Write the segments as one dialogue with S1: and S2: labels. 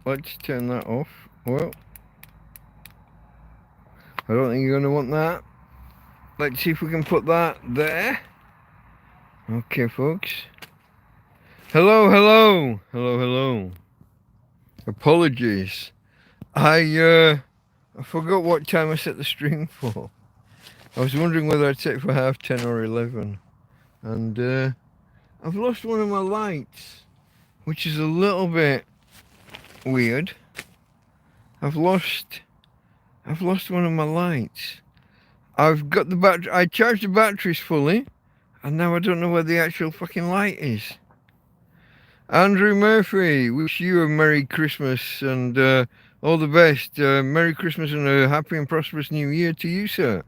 S1: let's turn that off. Well, I don't think you're going to want that. Let's see if we can put that there. Okay, folks. Hello, hello. Hello, hello. Apologies. I forgot what time I set the stream for. I was wondering whether I'd set it for 10:30 or 11. And I've lost one of my lights, which is a little bit weird. I've lost one of my lights. I've got the battery. I charged the batteries fully, and now I don't know where the actual fucking light is. Andrew Murphy, wish you a Merry Christmas and all the best. Merry Christmas and a happy and prosperous New Year to you, sir.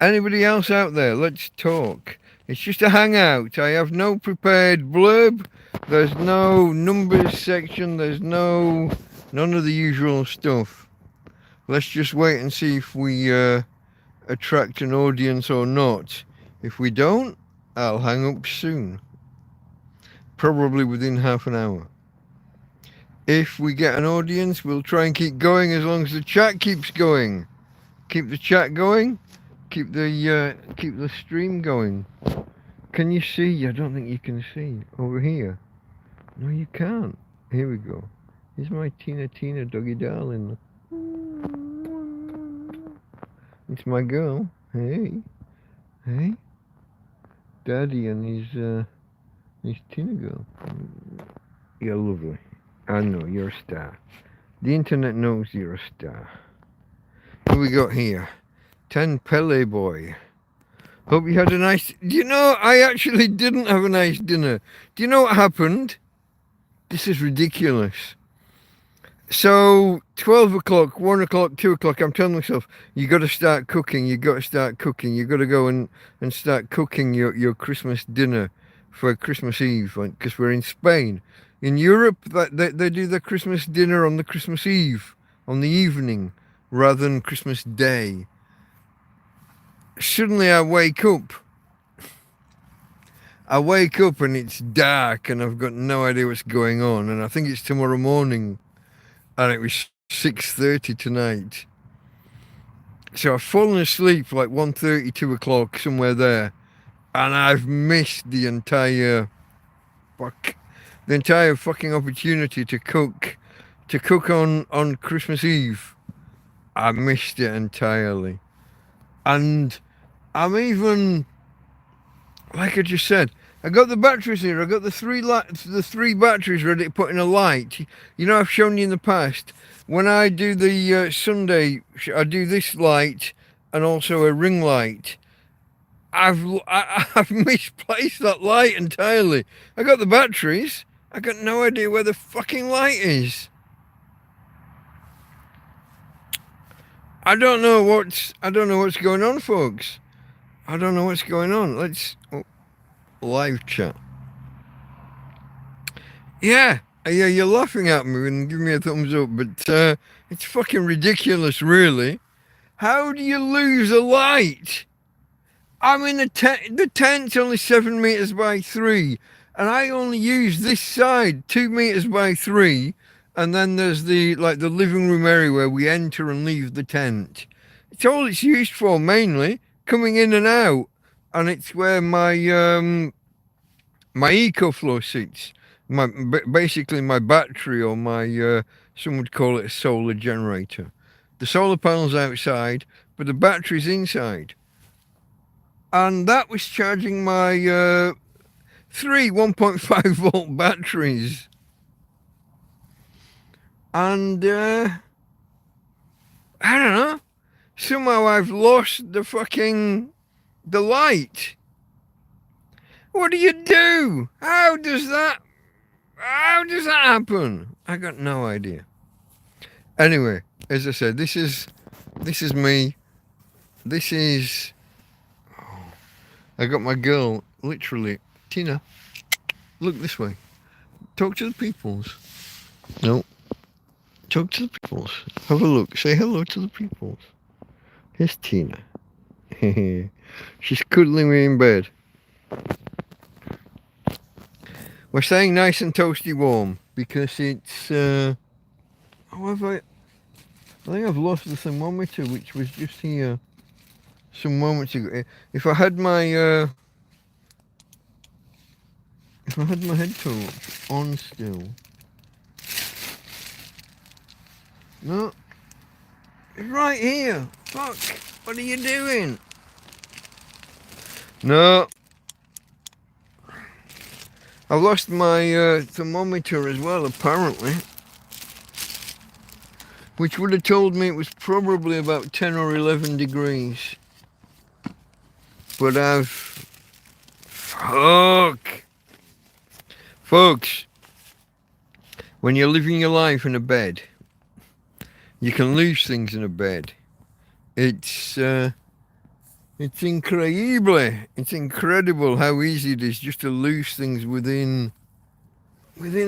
S1: Anybody else out there? Let's talk. It's just a hangout. I have no prepared blurb. There's no numbers section. There's none of the usual stuff. Let's just wait and see if we attract an audience or not. If we don't, I'll hang up soon. Probably within half an hour. If we get an audience, we'll try and keep going as long as the chat keeps going. Keep the chat going. Keep the stream going. Can you see? I don't think you can see over here. No, you can't. Here we go. Here's my Tina doggy darling. It's my girl. Hey, Daddy and his Tina girl. You're lovely. I know, you're a star. The internet knows you're a star. What we got here? 10 Pele boy. Hope you had a nice... Do you know, I actually didn't have a nice dinner. Do you know what happened? This is ridiculous. So, 12 o'clock, 1 o'clock, 2 o'clock, I'm telling myself, you got to start cooking, you got to go and start cooking your Christmas dinner for Christmas Eve, because we're in Spain. In Europe, they do their Christmas dinner on the Christmas Eve, on the evening, rather than Christmas Day. Suddenly I wake up and it's dark and I've got no idea what's going on, and I think it's tomorrow morning, and it was 6:30 tonight. So I've fallen asleep like 1:30, 2 o'clock, somewhere there, and I've missed the entire fucking opportunity to cook on Christmas Eve. I missed it entirely. And I'm even, like I just said, I got the batteries here. I got the three batteries ready to put in a light. You know, I've shown you in the past, when I do the Sunday, I do this light and also a ring light. I've misplaced that light entirely. I got the batteries. I got no idea where the fucking light is. I don't know what's going on, folks. I don't know what's going on. Let's live chat. Yeah, you're laughing at me and giving me a thumbs up, but it's fucking ridiculous, really. How do you lose a light? I mean, the tent's only 7 meters by 3, and I only use this side 2 meters by 3. And then there's the living room area where we enter and leave the tent. It's all it's used for, mainly coming in and out, and it's where my EcoFlow sits. Basically my battery, or my some would call it a solar generator. The solar panel's outside, but the battery's inside. And that was charging my 3 1.5 volt batteries. And I don't know, somehow I've lost the light. What do you do? How does that happen? I got no idea. Anyway, as I said, this is me. This is, I got my girl, literally, Tina, look this way. Talk to the peoples. No. Talk to the peoples. Have a look. Say hello to the peoples. Here's Tina. She's cuddling me in bed. We're staying nice and toasty warm because it's How have I think I've lost the thermometer, which was just here some moments ago. If I had my head torch on still. No. It's right here. Fuck. What are you doing? No. I've lost my thermometer as well, apparently. Which would have told me it was probably about 10 or 11 degrees. But I've... Fuck! Folks, when you're living your life in a bed, you can lose things in a bed. It's incredible. It's incredible how easy it is just to lose things within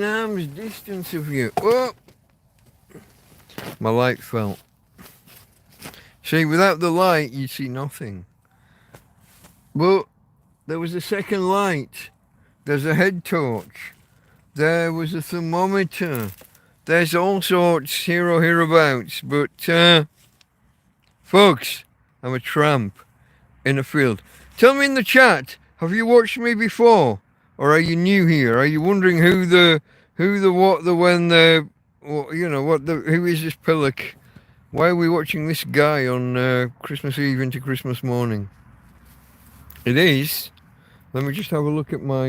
S1: arm's distance of you. Oh! My light fell. See, without the light, you see nothing. But there was a second light. There's a head torch. There was a thermometer. There's all sorts here or hereabouts. But, folks, I'm a tramp in a field. Tell me in the chat, have you watched me before? Or are you new here? Are you wondering who the what, the when, the, you know, what the, who is this pillock? Why are we watching this guy on Christmas Eve into Christmas morning? It is. Let me just have a look at my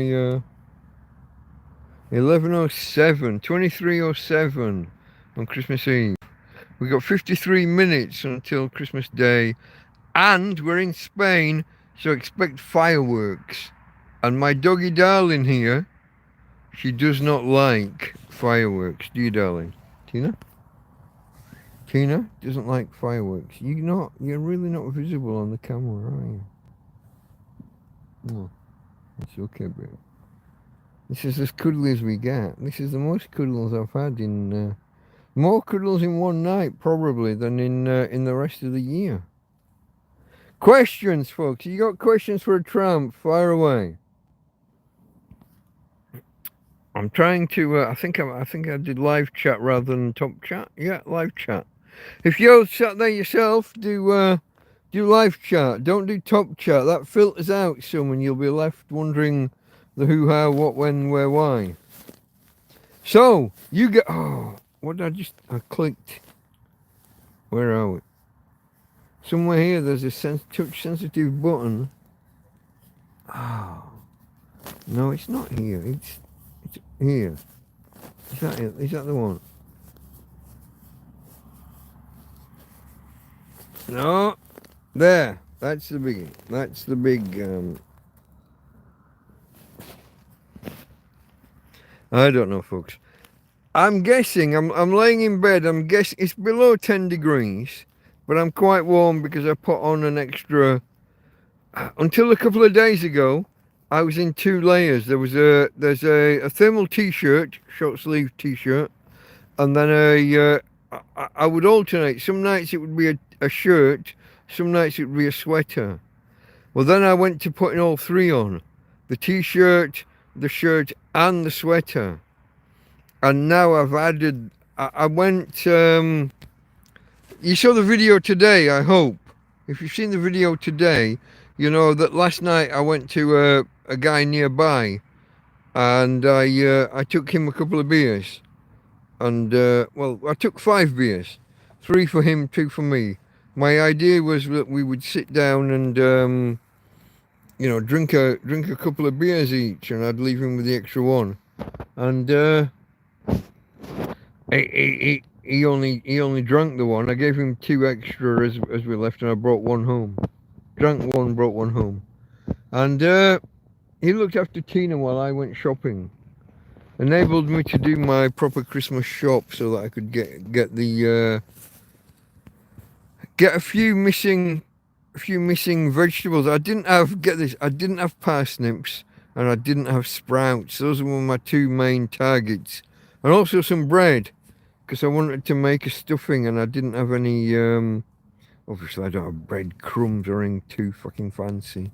S1: 11:07, 23:07 on Christmas Eve. We got 53 minutes until Christmas Day, and we're in Spain, so expect fireworks. And my doggy darling here, she does not like fireworks. Do you, darling? Tina? Tina doesn't like fireworks. You're really not visible on the camera, are you? No, it's okay, babe. This is as cuddly as we get. This is the most cuddles I've had in more cuddles in one night probably than in the rest of the year. Questions, folks. You got questions for a tramp? Fire away. I'm trying to. I think I did live chat rather than top chat. Yeah, live chat. If you're sat there yourself, do live chat. Don't do top chat. That filters out some, and you'll be left wondering the who, how, what, when, where, why. So you get. Oh, what did I clicked. Where are we? Somewhere here. There's a touch sensitive button. Oh, no, it's not here. It's here. Is that it? Is that the one? No. There. That's the big. That's the big. I don't know, folks. I'm guessing. I'm laying in bed. I'm guessing it's below 10 degrees, but I'm quite warm because I put on an extra. Until a couple of days ago, I was in 2 layers. There's a thermal t-shirt, short sleeve t-shirt, and then I would alternate. Some nights it would be a shirt, some nights it would be a sweater. Well, then I went to putting all 3 on. The t-shirt, the shirt, and the sweater. And now I've added, I went, you saw the video today, I hope. If you've seen the video today, you know that last night I went to a guy nearby, and I took him a couple of beers. And, well, I took 5 beers. 3 for him, 2 for me. My idea was that we would sit down and, you know, drink a couple of beers each, and I'd leave him with the extra one. And he only drank the one. I gave him 2 extra as we left, and I brought 1 home. Drank 1, brought 1 home. And he looked after Tina while I went shopping. Enabled me to do my proper Christmas shop so that I could get the get a few missing vegetables. I didn't have, get this, I didn't have parsnips, and I didn't have sprouts. Those were my 2 main targets. And also some bread, because I wanted to make a stuffing, and I didn't have any obviously I don't have bread crumbs or anything too fucking fancy.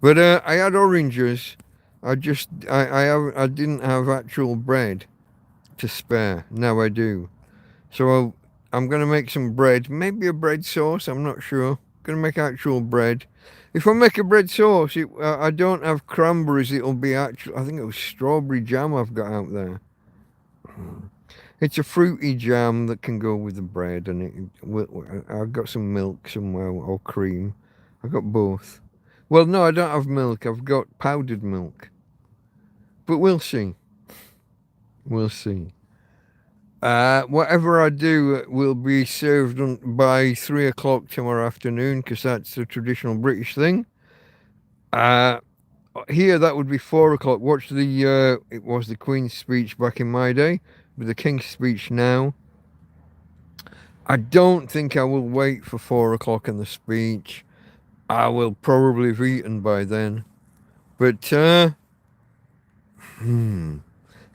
S1: But I had oranges. I didn't have actual bread to spare. Now I do. So I'm going to make some bread, maybe a bread sauce, I'm not sure. Going to make actual bread. If I make a bread sauce, I don't have cranberries, it'll be actual, I think it was strawberry jam I've got out there. It's a fruity jam that can go with the bread, and I've got some milk somewhere, or cream. I've got both. Well, no, I don't have milk, I've got powdered milk. But we'll see. We'll see. Whatever I do will be served by 3 o'clock tomorrow afternoon, because that's the traditional British thing. Here that would be 4 o'clock. Watch it was the Queen's speech back in my day, with the King's speech now. I don't think I will wait for 4 o'clock in the speech. I will probably have eaten by then. But,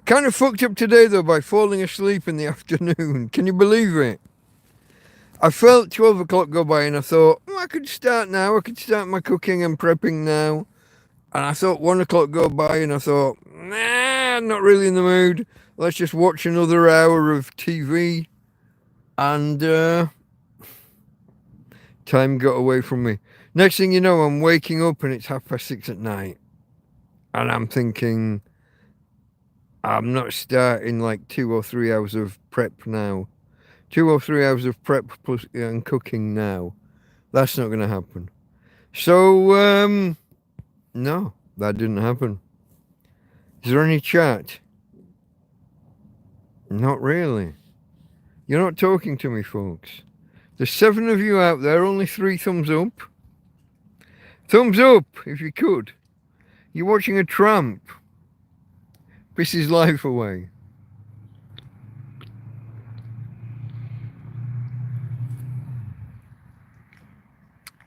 S1: kind of fucked up today though by falling asleep in the afternoon. Can you believe it? I felt 12 o'clock go by and I thought, I could start now. I could start my cooking and prepping now. And I thought 1 o'clock go by and I thought, nah, I'm not really in the mood. Let's just watch another hour of TV. And time got away from me. Next thing you know, I'm waking up and it's 6:30 at night. And I'm thinking, I'm not starting like 2 or 3 hours of prep now. 2 or 3 hours of prep plus and cooking now. That's not going to happen. So, no, that didn't happen. Is there any chat? Not really. You're not talking to me, folks. There's 7 of you out there, only 3 thumbs up. Thumbs up, if you could. You're watching a tramp. Piss his life away.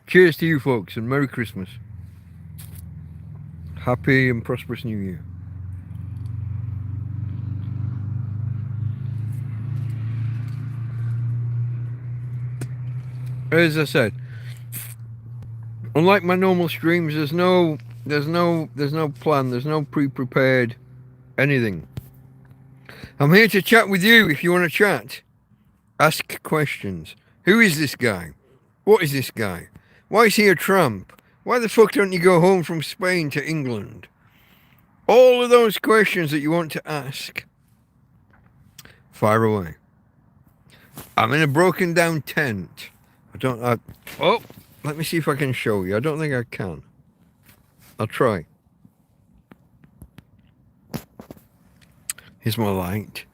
S1: Cheers to you, folks, and Merry Christmas. Happy and prosperous New Year. As I said, unlike my normal streams, there's no plan, there's no pre-prepared anything. I'm here to chat with you if you want to chat. Ask questions. Who is this guy? What is this guy? Why is he a tramp? Why the fuck don't you go home from Spain to England? All of those questions that you want to ask. Fire away. I'm in a broken down tent. Oh, let me see if I can show you. I don't think I can. I'll try. Here's my light.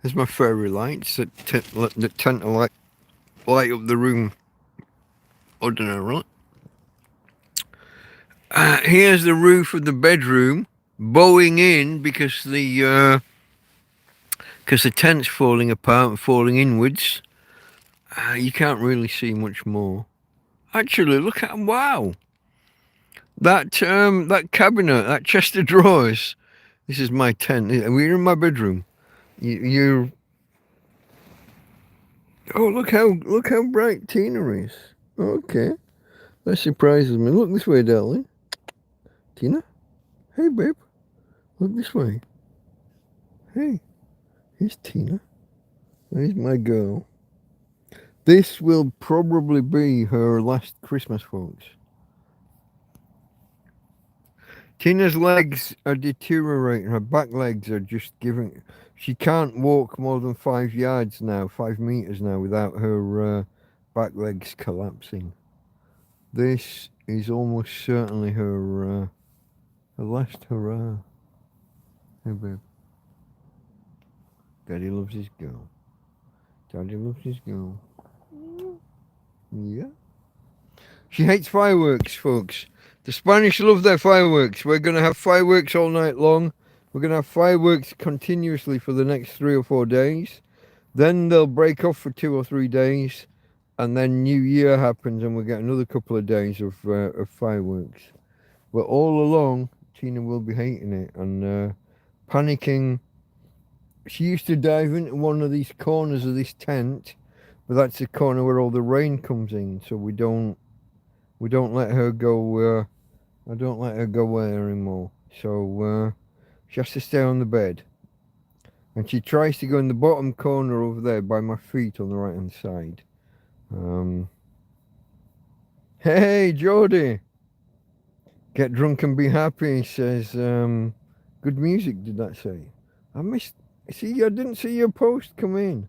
S1: There's my fairy lights that tend to light up the room ordinarily. Here's the roof of the bedroom, bowing in because the tent's falling apart and falling inwards. You can't really see much more. Actually, look at, wow, that cabinet, that chest of drawers. This is my tent. We're in my bedroom. Oh, look how bright Tina is. Okay, that surprises me. Look this way, darling. Tina, hey babe, look this way. Hey, here's Tina. There's my girl. This will probably be her last Christmas, folks. Tina's legs are deteriorating. Her back legs are just giving. She can't walk more than 5 yards now, 5 meters now, without her back legs collapsing. This is almost certainly her last hurrah. Hey, babe. Daddy loves his girl. Daddy loves his girl. Yeah. She hates fireworks, folks. The Spanish love their fireworks. We're going to have fireworks all night long. We're going to have fireworks continuously for the next 3 or 4 days. Then they'll break off for 2 or 3 days. And then New Year happens and we'll get another couple of days of fireworks. But all along, Tina will be hating it and panicking. She used to dive into one of these corners of this tent. But that's the corner where all the rain comes in, so we don't let her go. I don't let her go there anymore. So she has to stay on the bed. And she tries to go in the bottom corner over there by my feet on the right hand side. Hey, Jody! Get drunk and be happy, says, good music, did that say? I missed, see, I didn't see your post come in.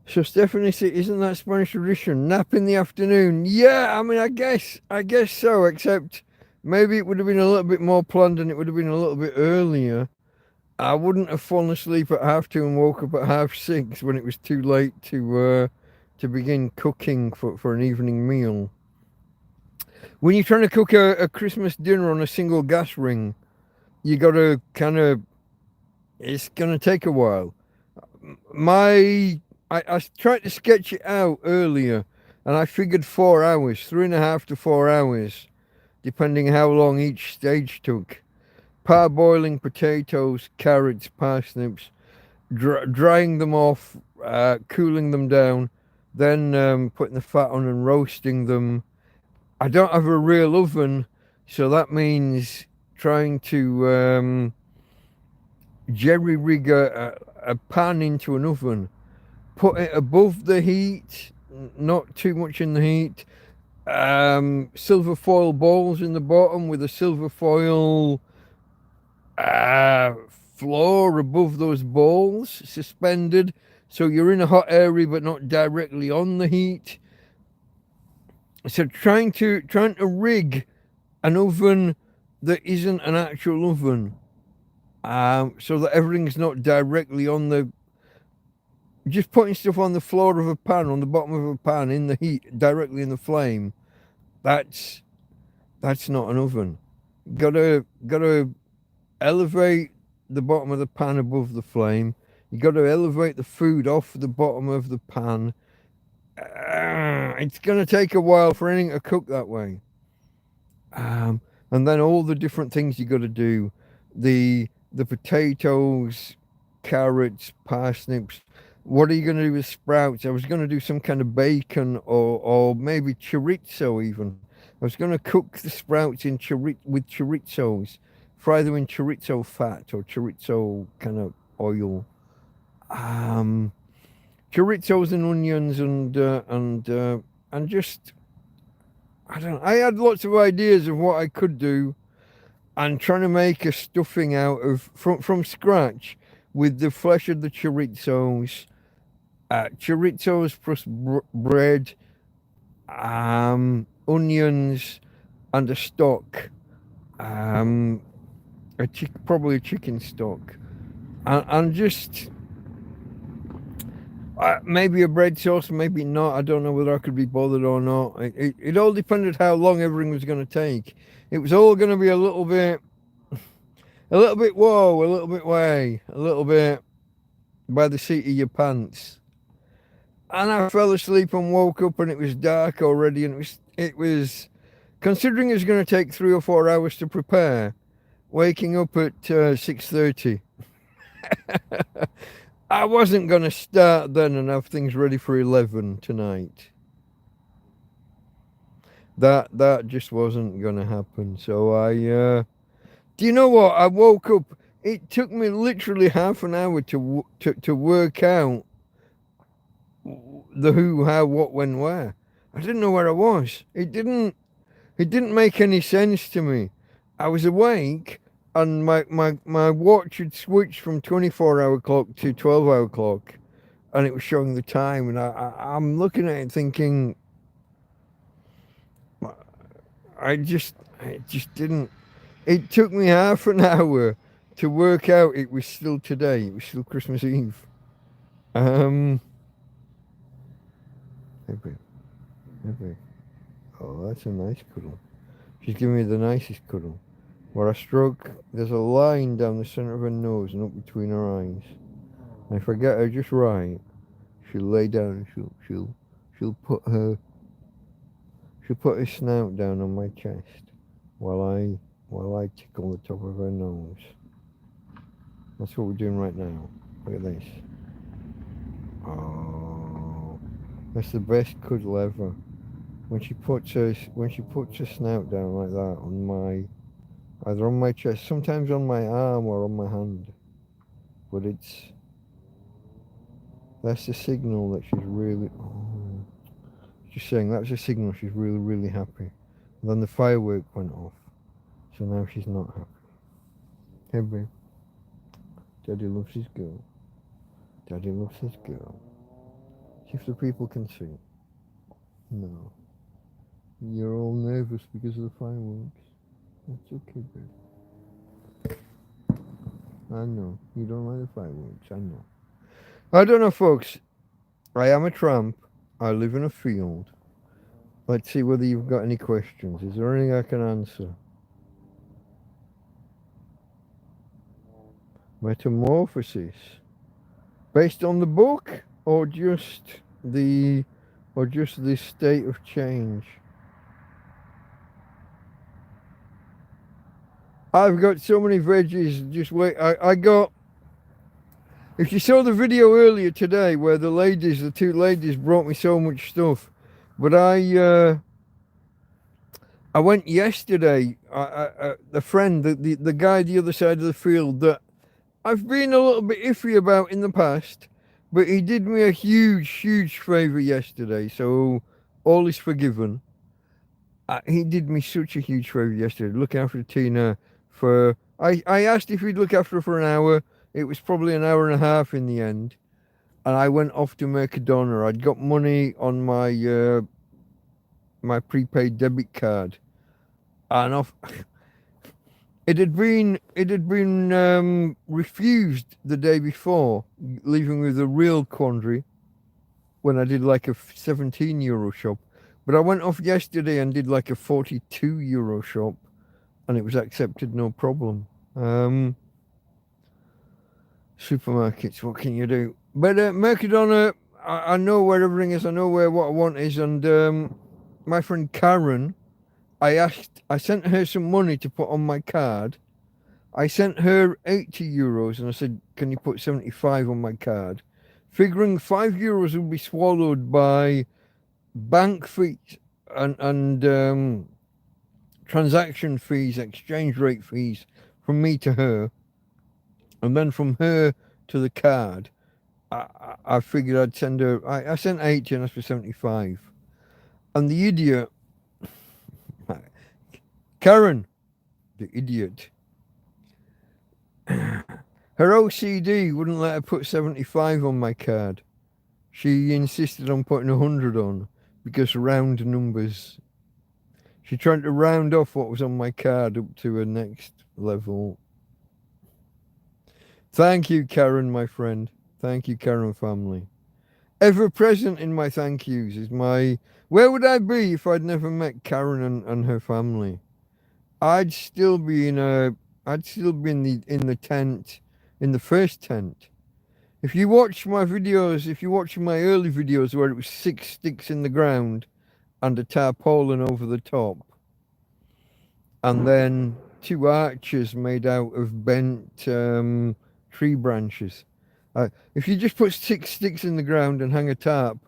S1: So Stephanie said, isn't that Spanish tradition? Nap in the afternoon. Yeah, I mean, I guess so, except maybe it would have been a little bit more planned and it would have been a little bit earlier. I wouldn't have fallen asleep at 2:30 and woke up at 6:30 when it was too late to begin cooking for an evening meal. When you're trying to cook a Christmas dinner on a single gas ring, you got to it's going to take a while. I tried to sketch it out earlier, and I figured 4 hours, 3.5 to 4 hours, depending how long each stage took. Parboiling potatoes, carrots, parsnips, drying them off, cooling them down, then putting the fat on and roasting them. I don't have a real oven, so that means trying to jerry rig a pan into an oven, put it above the heat, not too much in the heat. Silver foil balls in the bottom with a silver foil floor above those balls suspended, so you're in a hot area but not directly on the heat. So trying to rig an oven that isn't an actual oven, so that everything's not directly on the. Just putting stuff on the floor of a pan, on the bottom of a pan, in the heat, directly in the flame. That's not an oven. Gotta elevate the bottom of the pan above the flame. You got to elevate the food off the bottom of the pan. It's going to take a while for anything to cook that way. And then all the different things you got to do. The potatoes, carrots, parsnips. What are you going to do with sprouts? I was going to do some kind of bacon or maybe chorizo even. I was going to cook the sprouts in with chorizos. Fry them in chorizo fat or chorizo kind of oil. Chorizos and onions and just, I don't know. I had lots of ideas of what I could do, and trying to make a stuffing out of from scratch with the flesh of the chorizos, chorizos plus bread, onions, and a stock. Probably a chicken stock, and just maybe a bread sauce, maybe not. I don't know whether I could be bothered or not. It all depended how long everything was going to take. It was all going to be a little bit whoa, a little bit way, a little bit by the seat of your pants. And I fell asleep and woke up and it was dark already, and it was considering it was going to take 3 or 4 hours to prepare. Waking up at 6:30. I wasn't going to start then and have things ready for 11 tonight. That just wasn't going to happen. So do you know what? I woke up. It took me literally half an hour to work out the who, how, what, when, where. I didn't know where I was. It didn't make any sense to me. I was awake, and my watch had switched from 24-hour clock to 12-hour clock, and it was showing the time, and I'm looking at it thinking, it just didn't. It took me half an hour to work out it was still today. It was still Christmas Eve. Maybe. Oh, that's a nice cuddle. She's giving me the nicest cuddle. Where I stroke, there's a line down the centre of her nose and up between her eyes. And if I get her just right, she'll lay down and she'll put her snout down on my chest while I tickle the top of her nose. That's what we're doing right now. Look at this. Oh, that's the best cuddle ever. When she puts her snout down like that on either on my chest, sometimes on my arm or on my hand. but that's a signal that she's really, just saying that's a signal she's really, really happy. And then the firework went off, so now she's not happy. Hey babe, Daddy loves his girl. Daddy loves his girl. See if the people can see. No. You're all nervous because of the fireworks. That's okay, babe. I know. You don't like the fireworks, I know. I don't know, folks. I am a tramp. I live in a field. Let's see whether you've got any questions. Is there anything I can answer? Metamorphosis. Based on the book or just the state of change? I've got so many veggies. Just wait. I got. If you saw the video earlier today where the two ladies brought me so much stuff, but I went yesterday. The friend, the guy the other side of the field that I've been a little bit iffy about in the past, but he did me a huge favour yesterday, so all is forgiven. He did me such a huge favour yesterday, looking after Tina for... I asked if he'd look after her for an hour. It was probably an hour and a half in the end. And I went off to Mercadona. I'd got money on my my prepaid debit card. And off... It had been refused the day before, leaving me with a real quandary when I did like a €17 shop. But I went off yesterday and did like a €42 shop, and it was accepted, no problem. Supermarkets, what can you do? But Mercadona, I know where everything is. I know where what I want is. And my friend Karen, I sent her some money to put on my card. I sent her €80 and I said, can you put 75 on my card? Figuring €5 would be swallowed by bank fees and transaction fees, exchange rate fees from me to her. And then from her to the card, I figured I'd send her, I sent 80 and that's for 75. And the idiot, Karen, the idiot, her OCD wouldn't let her put 75 on my card. She insisted on putting 100 on because round numbers. She tried to round off what was on my card up to a next level. Thank you, Karen, my friend. Thank you, Karen family. Ever present in my thank yous is my... Where would I be if I'd never met Karen and her family? I'd still be in the tent, in the first tent. If you watch my videos, if you watch my early videos where it was 6 sticks in the ground and a tarpaulin over the top, and then 2 arches made out of bent tree branches. If you just put 6 sticks in the ground and hang a tarp,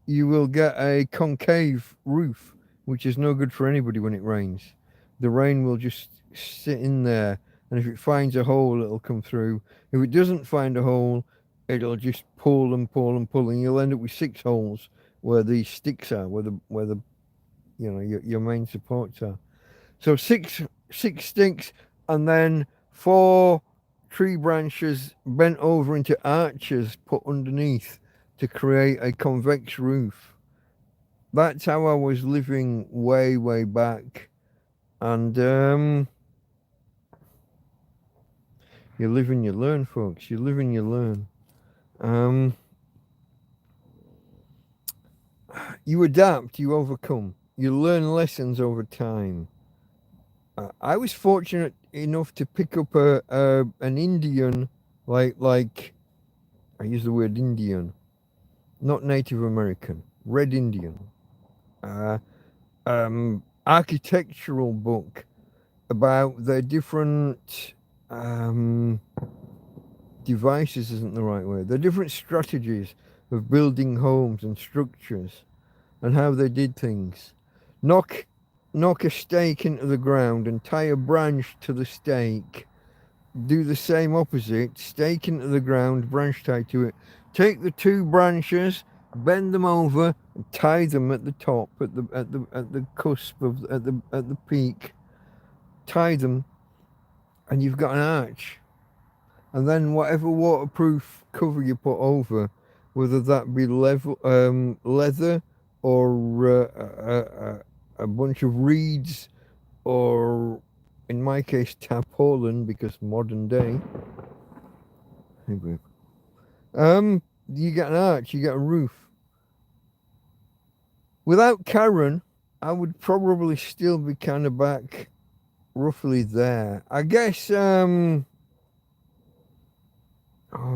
S1: you will get a concave roof, which is no good for anybody when it rains. The rain will just sit in there, and if it finds a hole, it'll come through. If it doesn't find a hole, it'll just pull and pull and pull, and you'll end up with 6 holes where these sticks are, where the your main supports are. So 6 sticks, and then 4 tree branches bent over into arches put underneath to create a convex roof. That's how I was living way back. And you live and you learn, folks. You live and you learn. You adapt, you overcome. You learn lessons over time. I was fortunate enough to pick up an Indian, like I use the word Indian, not Native American, Red Indian, architectural book about their different devices isn't the right word. Their different strategies of building homes and structures and how they did things. Knock a stake into the ground and tie a branch to the stake do the same opposite, stake into the ground, branch tie to it. Take the 2 branches, bend them over, and tie them at the top, at the cusp of at the peak. Tie them, and you've got an arch. And then whatever waterproof cover you put over, whether that be leather or a bunch of reeds, or in my case tarpaulin, because modern day. You get an arch, you get a roof. Without Karen, I would probably still be kind of back roughly there. I guess oh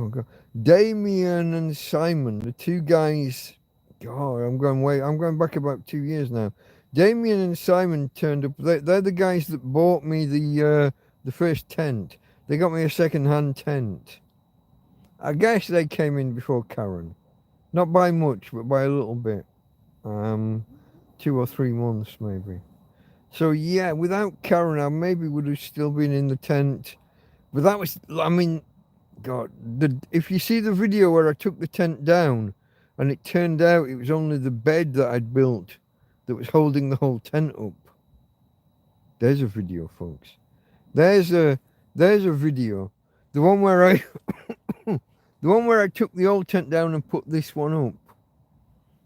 S1: god, Damien and Simon, the 2 guys. God, I'm going back about 2 years now. Damien and Simon turned up. They're the guys that bought me the first tent. They got me a second-hand tent. I guess they came in before Karen. Not by much, but by a little bit. 2 or 3 months maybe. So yeah, without Karen, I maybe would have still been in the tent. But that was, I mean, God, if you see the video where I took the tent down, and it turned out it was only the bed that I'd built that was holding the whole tent up. There's a video, folks. There's a video. The one where I the one where I took the old tent down and put this one up.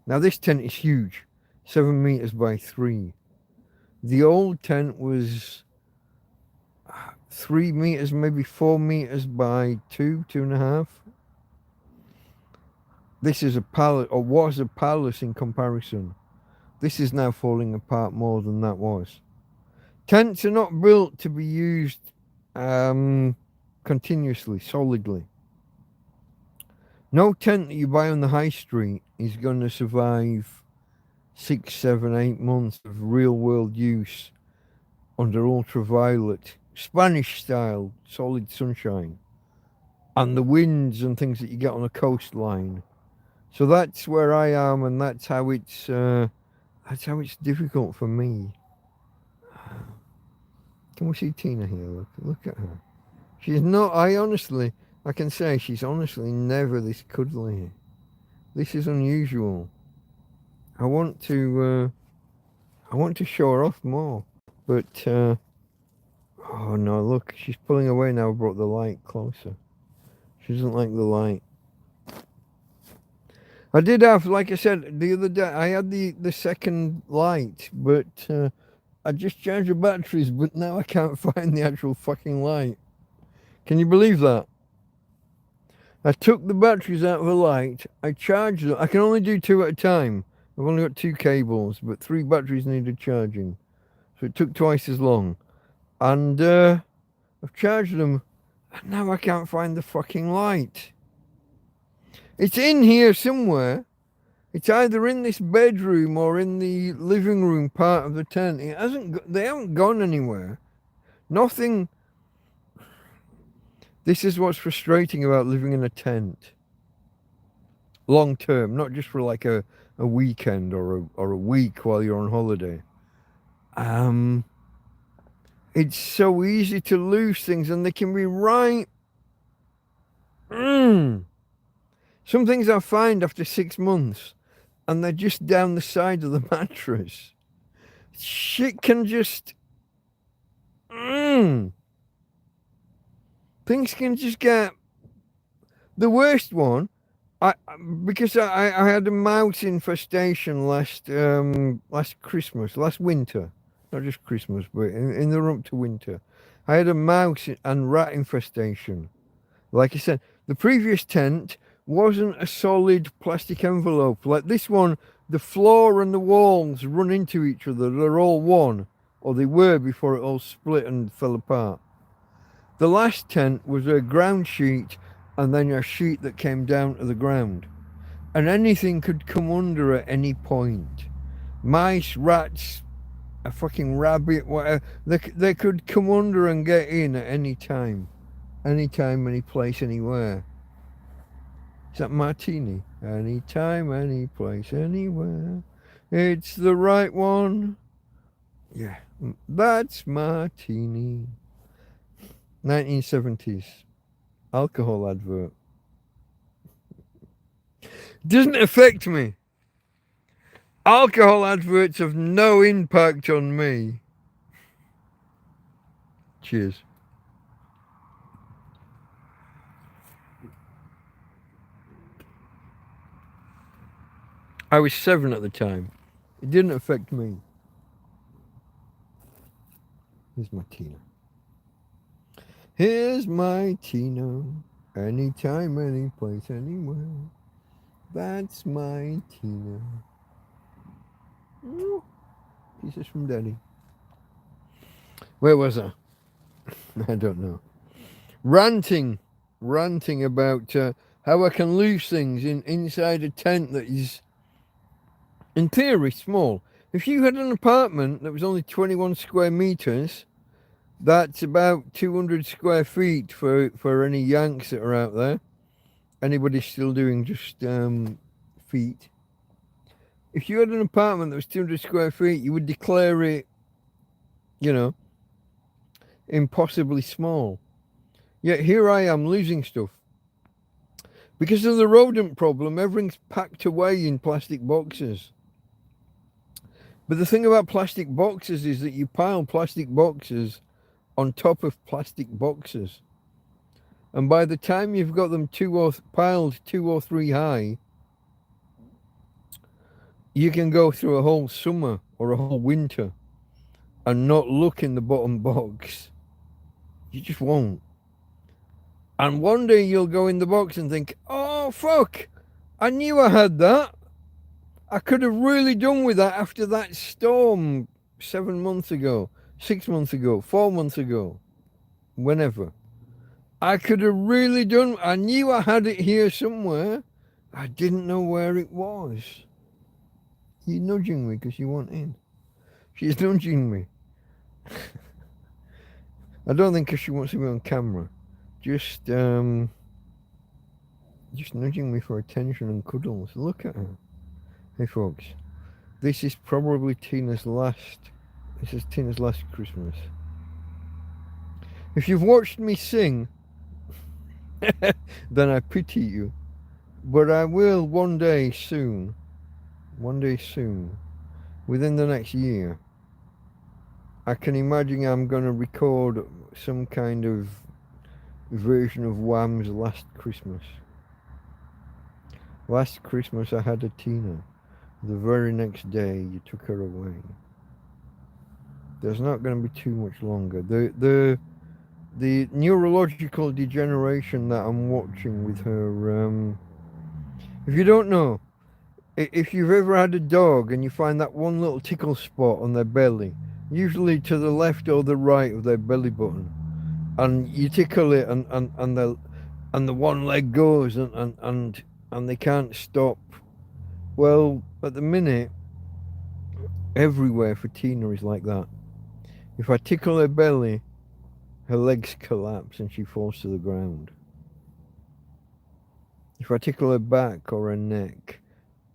S1: Now this tent is huge, 7 meters by 3. The old tent was 3 meters, maybe 4 meters by 2.5. This is a palace, or was a palace in comparison. This is now falling apart more than that was. Tents are not built to be used continuously, solidly. No tent that you buy on the high street is going to survive 6, 7, 8 months of real world use under ultraviolet, Spanish style, solid sunshine, and the winds and things that you get on a coastline. So that's where I am, and that's how it's difficult for me. Can we see Tina here? Look at her. She's not. I can say she's honestly never this cuddly. This is unusual. I want to show her off more, but oh no! Look, she's pulling away now. I brought the light closer. She doesn't like the light. I did have, like I said the other day, I had the second light, but I just charged the batteries, but now I can't find the actual fucking light. Can you believe that? I took the batteries out of the light, I charged them. I can only do 2 at a time. I've only got 2 cables, but 3 batteries needed charging. So it took twice as long. And I've charged them, and now I can't find the fucking light. It's in here somewhere. It's either in this bedroom or in the living room part of the tent. They haven't gone anywhere. Nothing. This is what's frustrating about living in a tent. Long term, not just for like a weekend or a week while you're on holiday. It's so easy to lose things, and they can be right. Some things I find after 6 months, and they're just down the side of the mattress. Shit can just... Things can just get... The worst one, because I had a mouse infestation last Christmas, last winter. Not just Christmas, but in the run up to winter. I had a mouse and rat infestation. Like I said, the previous tent wasn't a solid plastic envelope. Like this one, the floor and the walls run into each other. They're all one, or they were before it all split and fell apart. The last tent was a ground sheet and then a sheet that came down to the ground. And anything could come under at any point. Mice, rats, a fucking rabbit, whatever. They could come under and get in at any time. Anytime, any place, anywhere. Is that Martini? Anytime, any place, anywhere. It's the right one. Yeah, that's Martini. 1970s. Alcohol advert. Doesn't affect me. Alcohol adverts have no impact on me. Cheers. I was 7 at the time. It didn't affect me. Here's my Tina. Here's my Tina. Anytime, any place, anywhere. That's my Tina. Ooh, kisses from Daddy. Where was I? I don't know. Ranting about how I can lose things inside a tent that is, in theory, small. If you had an apartment that was only 21 square meters, that's about 200 square feet for any Yanks that are out there. Anybody still doing just feet? If you had an apartment that was 200 square feet, you would declare it, impossibly small. Yet here I am losing stuff. Because of the rodent problem, everything's packed away in plastic boxes. But the thing about plastic boxes is that you pile plastic boxes on top of plastic boxes. And by the time you've got them piled 2 or 3 high, you can go through a whole summer or a whole winter and not look in the bottom box. You just won't. And one day you'll go in the box and think, oh, fuck, I knew I had that. I could have really done with that after that storm 7 months ago, 6 months ago, 4 months ago, whenever. I could have really done, I knew I had it here somewhere. I didn't know where it was. You're nudging me because you want in. She's nudging me. I don't think because she wants to be on camera. Just nudging me for attention and cuddles. Look at her. Hey folks, this is probably Tina's last Christmas. If you've watched me sing, then I pity you. But I will one day soon, within the next year, I can imagine I'm going to record some kind of version of Wham's Last Christmas. Last Christmas I had a Tina. The very next day you took her away. There's not going to be too much longer. The neurological degeneration that I'm watching with her, if you don't know, if you've ever had a dog and you find that one little tickle spot on their belly, usually to the left or the right of their belly button, and you tickle it and the one leg goes and they can't stop. Well, at the minute, everywhere for Tina is like that. If I tickle her belly, her legs collapse and she falls to the ground. If I tickle her back or her neck,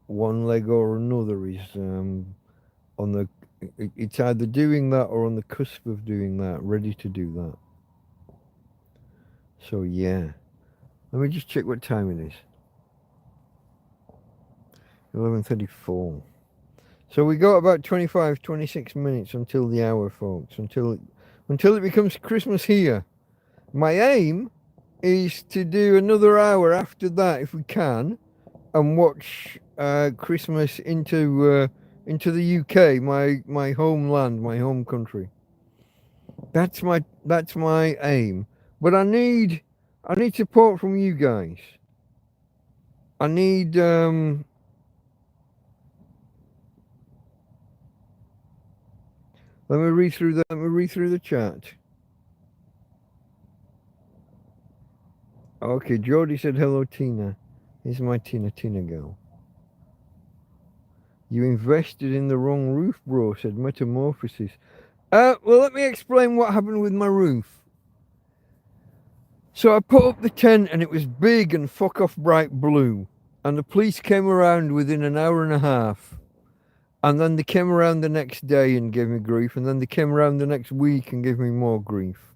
S1: one leg or another is it's either doing that or on the cusp of doing that, ready to do that. So yeah, let me just check what time it is. 11:34. So we got about 26 minutes until the hour, folks, until it becomes Christmas here. My aim is to do another hour after that if we can, and watch Christmas into the UK, my homeland, my home country. That's my aim. But I need support from you guys. I need let me read through the chat. Okay, Jody said hello, Tina. Here's my Tina girl. You invested in the wrong roof, bro, said Metamorphosis. Well, let me explain what happened with my roof. So I put up the tent and it was big and fuck off bright blue. And the police came around within an hour and a half. And then they came around the next day and gave me grief. And then they came around the next week and gave me more grief.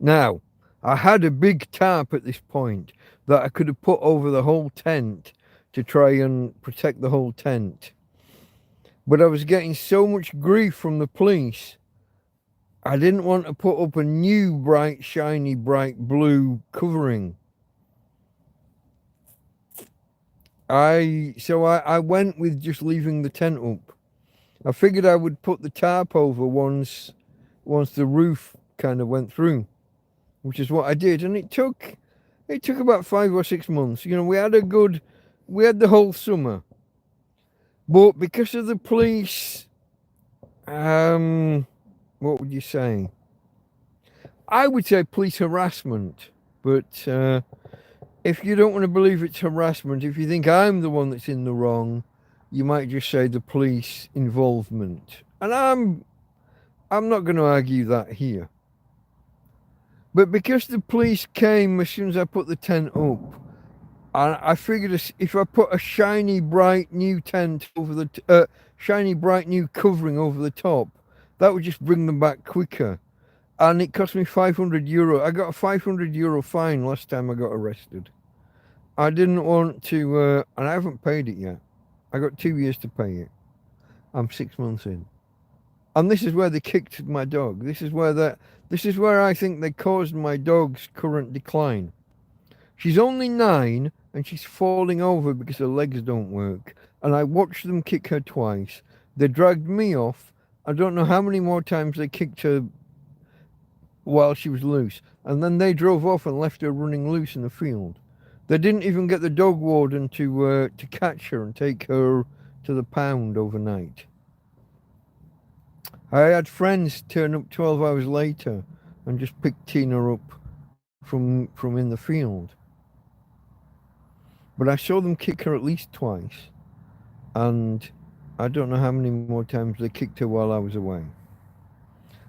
S1: Now, I had a big tarp at this point that I could have put over the whole tent to try and protect the whole tent. But I was getting so much grief from the police, I didn't want to put up a new bright, shiny, bright blue covering. So I went with just leaving the tent up. I figured I would put the tarp over once the roof kind of went through, which is what I did, and it took about 5 or 6 months. You know, we had the whole summer, but because of the police, what would you say? I would say police harassment, but if you don't want to believe it's harassment, if you think I'm the one that's in the wrong, you might just say the police involvement. And I'm not going to argue that here. But because the police came as soon as I put the tent up, I figured if I put a shiny, bright new tent over the shiny, bright new covering over the top, that would just bring them back quicker. And it cost me €500. I got a €500 fine last time I got arrested. I didn't want to, and I haven't paid it yet. I got 2 years to pay it. I'm 6 months in. And this is where they kicked my dog. This is where I think they caused my dog's current decline. She's only 9 and she's falling over because her legs don't work. And I watched them kick her twice. They dragged me off. I don't know how many more times they kicked her while she was loose. And then they drove off and left her running loose in the field. They didn't even get the dog warden to catch her and take her to the pound overnight. I had friends turn up 12 hours later and just pick Tina up from in the field. But I saw them kick her at least twice, and I don't know how many more times they kicked her while I was away.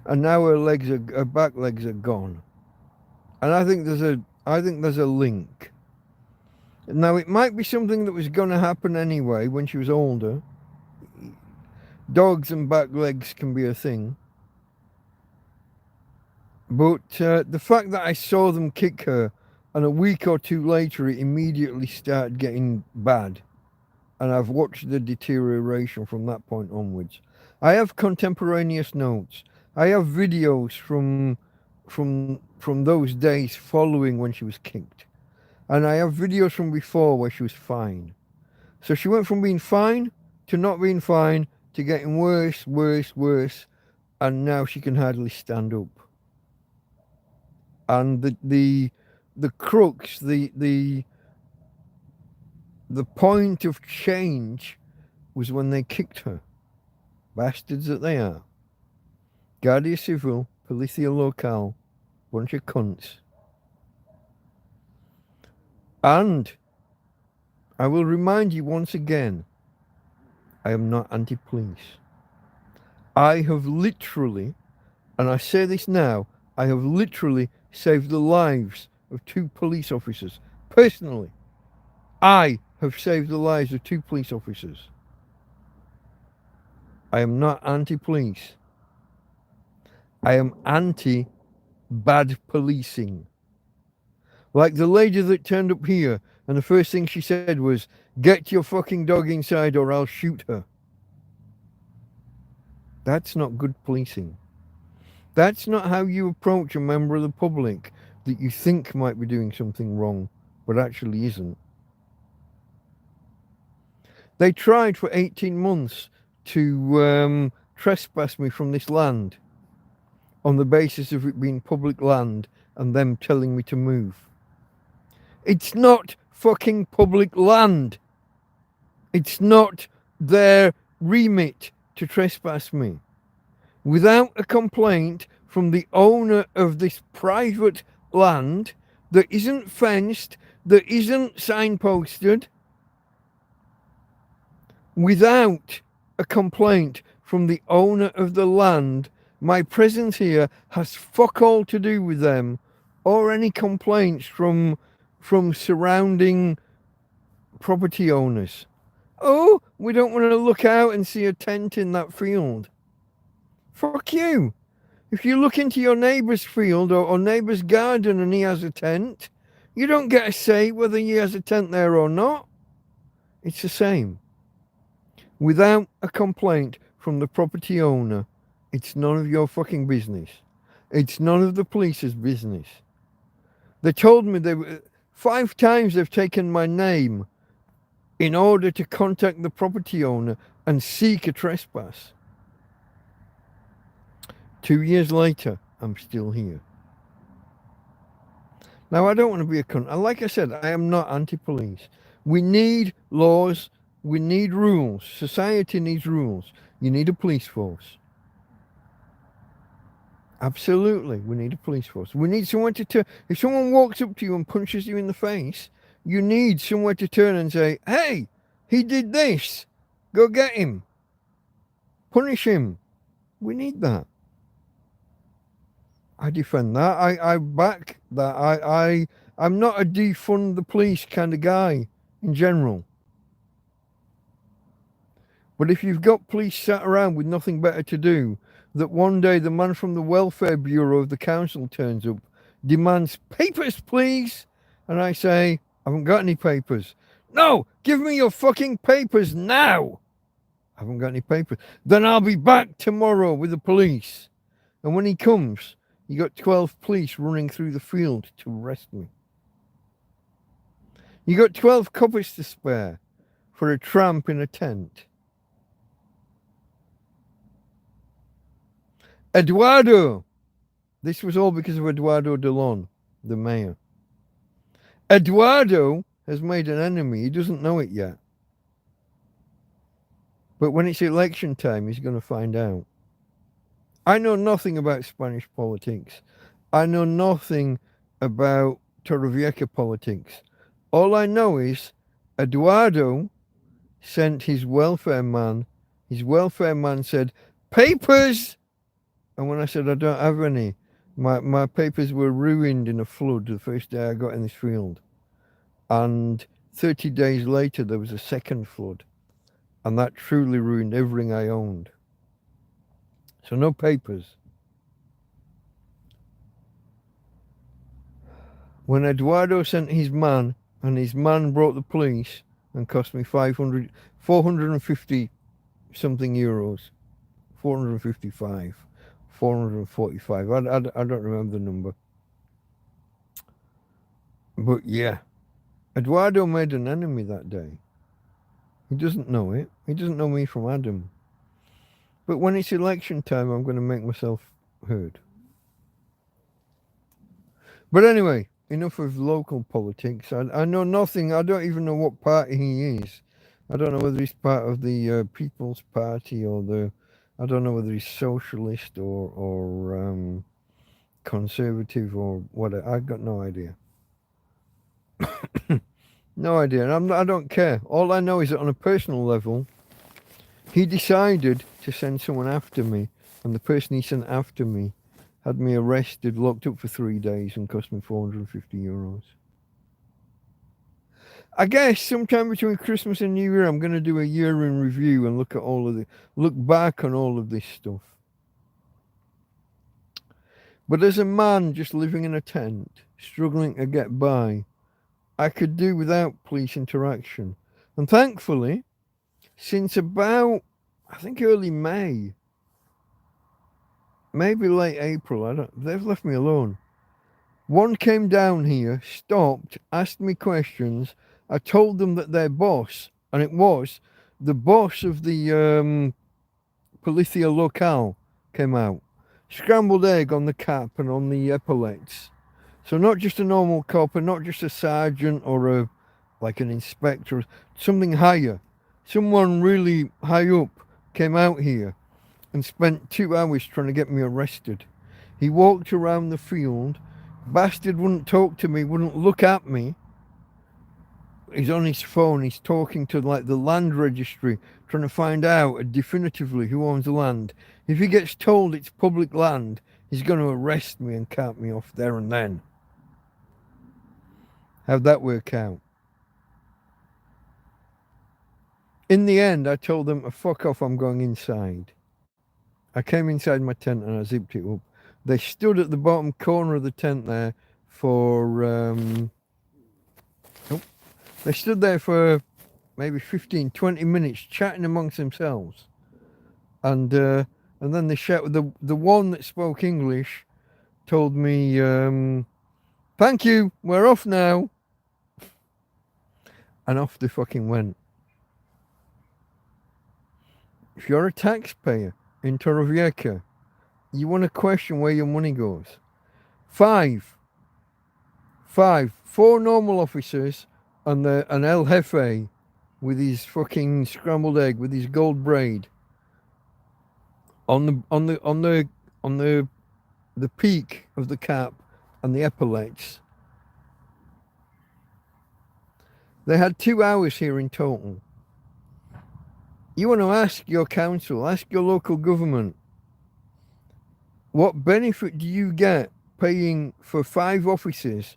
S1: And now her back legs are gone. And I think there's a link. Now it might be something that was going to happen anyway when she was older. Dogs and back legs can be a thing. But the fact that I saw them kick her and a week or two later it immediately started getting bad, and I've watched the deterioration from that point onwards. I have contemporaneous notes. I have videos from those days following when she was kicked. And I have videos from before where she was fine. So she went from being fine to not being fine to getting worse, and now she can hardly stand up. And the crux, the point of change was when they kicked her. Bastards that they are. Guardia Civil, Policia Local, bunch of cunts. And I will remind you once again, I am not anti-police. I have literally, and I say this now, I have literally saved the lives of 2 police officers. Personally, I have saved the lives of 2 police officers. I am not anti-police. I am anti-bad policing. Like the lady that turned up here, and the first thing she said was, "Get your fucking dog inside or I'll shoot her." That's not good policing. That's not how you approach a member of the public that you think might be doing something wrong, but actually isn't. They tried for 18 months to trespass me from this land on the basis of it being public land and them telling me to move. It's not fucking public land. It's not their remit to trespass me. Without a complaint from the owner of this private land that isn't fenced, that isn't signposted, without a complaint from the owner of the land, my presence here has fuck all to do with them or any complaints from surrounding property owners. Oh, we don't want to look out and see a tent in that field. Fuck you. If you look into your neighbour's field or neighbour's garden and he has a tent, you don't get a say whether he has a tent there or not. It's the same. Without a complaint from the property owner, it's none of your fucking business. It's none of the police's business. They told me 5 times they've taken my name in order to contact the property owner and seek a trespass. 2 years later, I'm still here. Now, I don't want to be a cunt. Like I said, I am not anti-police. We need laws. We need rules. Society needs rules. You need a police force. Absolutely, we need a police force. We need someone to turn. If someone walks up to you and punches you in the face, you need somewhere to turn and say, hey, he did this. Go get him. Punish him. We need that. I defend that. I back that. I'm not a defund the police kind of guy in general. But if you've got police sat around with nothing better to do, that one day the man from the welfare bureau of the council turns up, demands papers, please. And I say, I haven't got any papers. No, give me your fucking papers now. I haven't got any papers. Then I'll be back tomorrow with the police. And when he comes, you got 12 police running through the field to arrest me. You got 12 coppers to spare for a tramp in a tent. Eduardo! This was all because of Eduardo Delon, the mayor. Eduardo has made an enemy. He doesn't know it yet. But when it's election time, he's going to find out. I know nothing about Spanish politics. I know nothing about Torrevieja politics. All I know is Eduardo sent his welfare man. His welfare man said, papers! And when I said I don't have any, my papers were ruined in a flood the first day I got in this field. And 30 days later, there was a second flood. And that truly ruined everything I owned. So no papers. When Eduardo sent his man, and his man brought the police and cost me 450 something euros, 455. 445. I don't remember the number. But yeah, Eduardo made an enemy that day. He doesn't know it. He doesn't know me from Adam. But when it's election time, I'm going to make myself heard. But anyway, enough of local politics. I know nothing. I don't even know what party he is. I don't know whether he's part of the People's Party or the... I don't know whether he's socialist or conservative or whatever. I've got no idea. No idea. And I don't care. All I know is that on a personal level, he decided to send someone after me. And the person he sent after me had me arrested, locked up for 3 days and cost me 450 euros. I guess sometime between Christmas and New Year, I'm going to do a year in review and look back on all of this stuff. But as a man just living in a tent, struggling to get by, I could do without police interaction. And thankfully, since about, I think early May, maybe late April, they've left me alone. One came down here, stopped, asked me questions. I told them that their boss, and it was the boss of the Policia Local, came out. Scrambled egg on the cap and on the epaulets. So not just a normal cop and not just a sergeant or like an inspector, something higher. Someone really high up came out here and spent 2 hours trying to get me arrested. He walked around the field. Bastard wouldn't talk to me, wouldn't look at me. He's on his phone, he's talking to like the land registry, trying to find out definitively who owns the land. If he gets told it's public land, he's going to arrest me and cart me off there and then. How'd that work out? In the end, I told them, fuck off, I'm going inside. I came inside my tent and I zipped it up. They stood at the bottom corner of the tent there for, they stood there for maybe 15, 20 minutes chatting amongst themselves. And then they shouted, the one that spoke English told me, thank you, we're off now. And off they fucking went. If you're a taxpayer in Torrevieja, you want to question where your money goes. Four normal officers and an El Jefe with his fucking scrambled egg with his gold braid on the peak of the cap and the epaulets. They had 2 hours here in total. You want to ask your council, ask your local government, what benefit do you get paying for 5 officers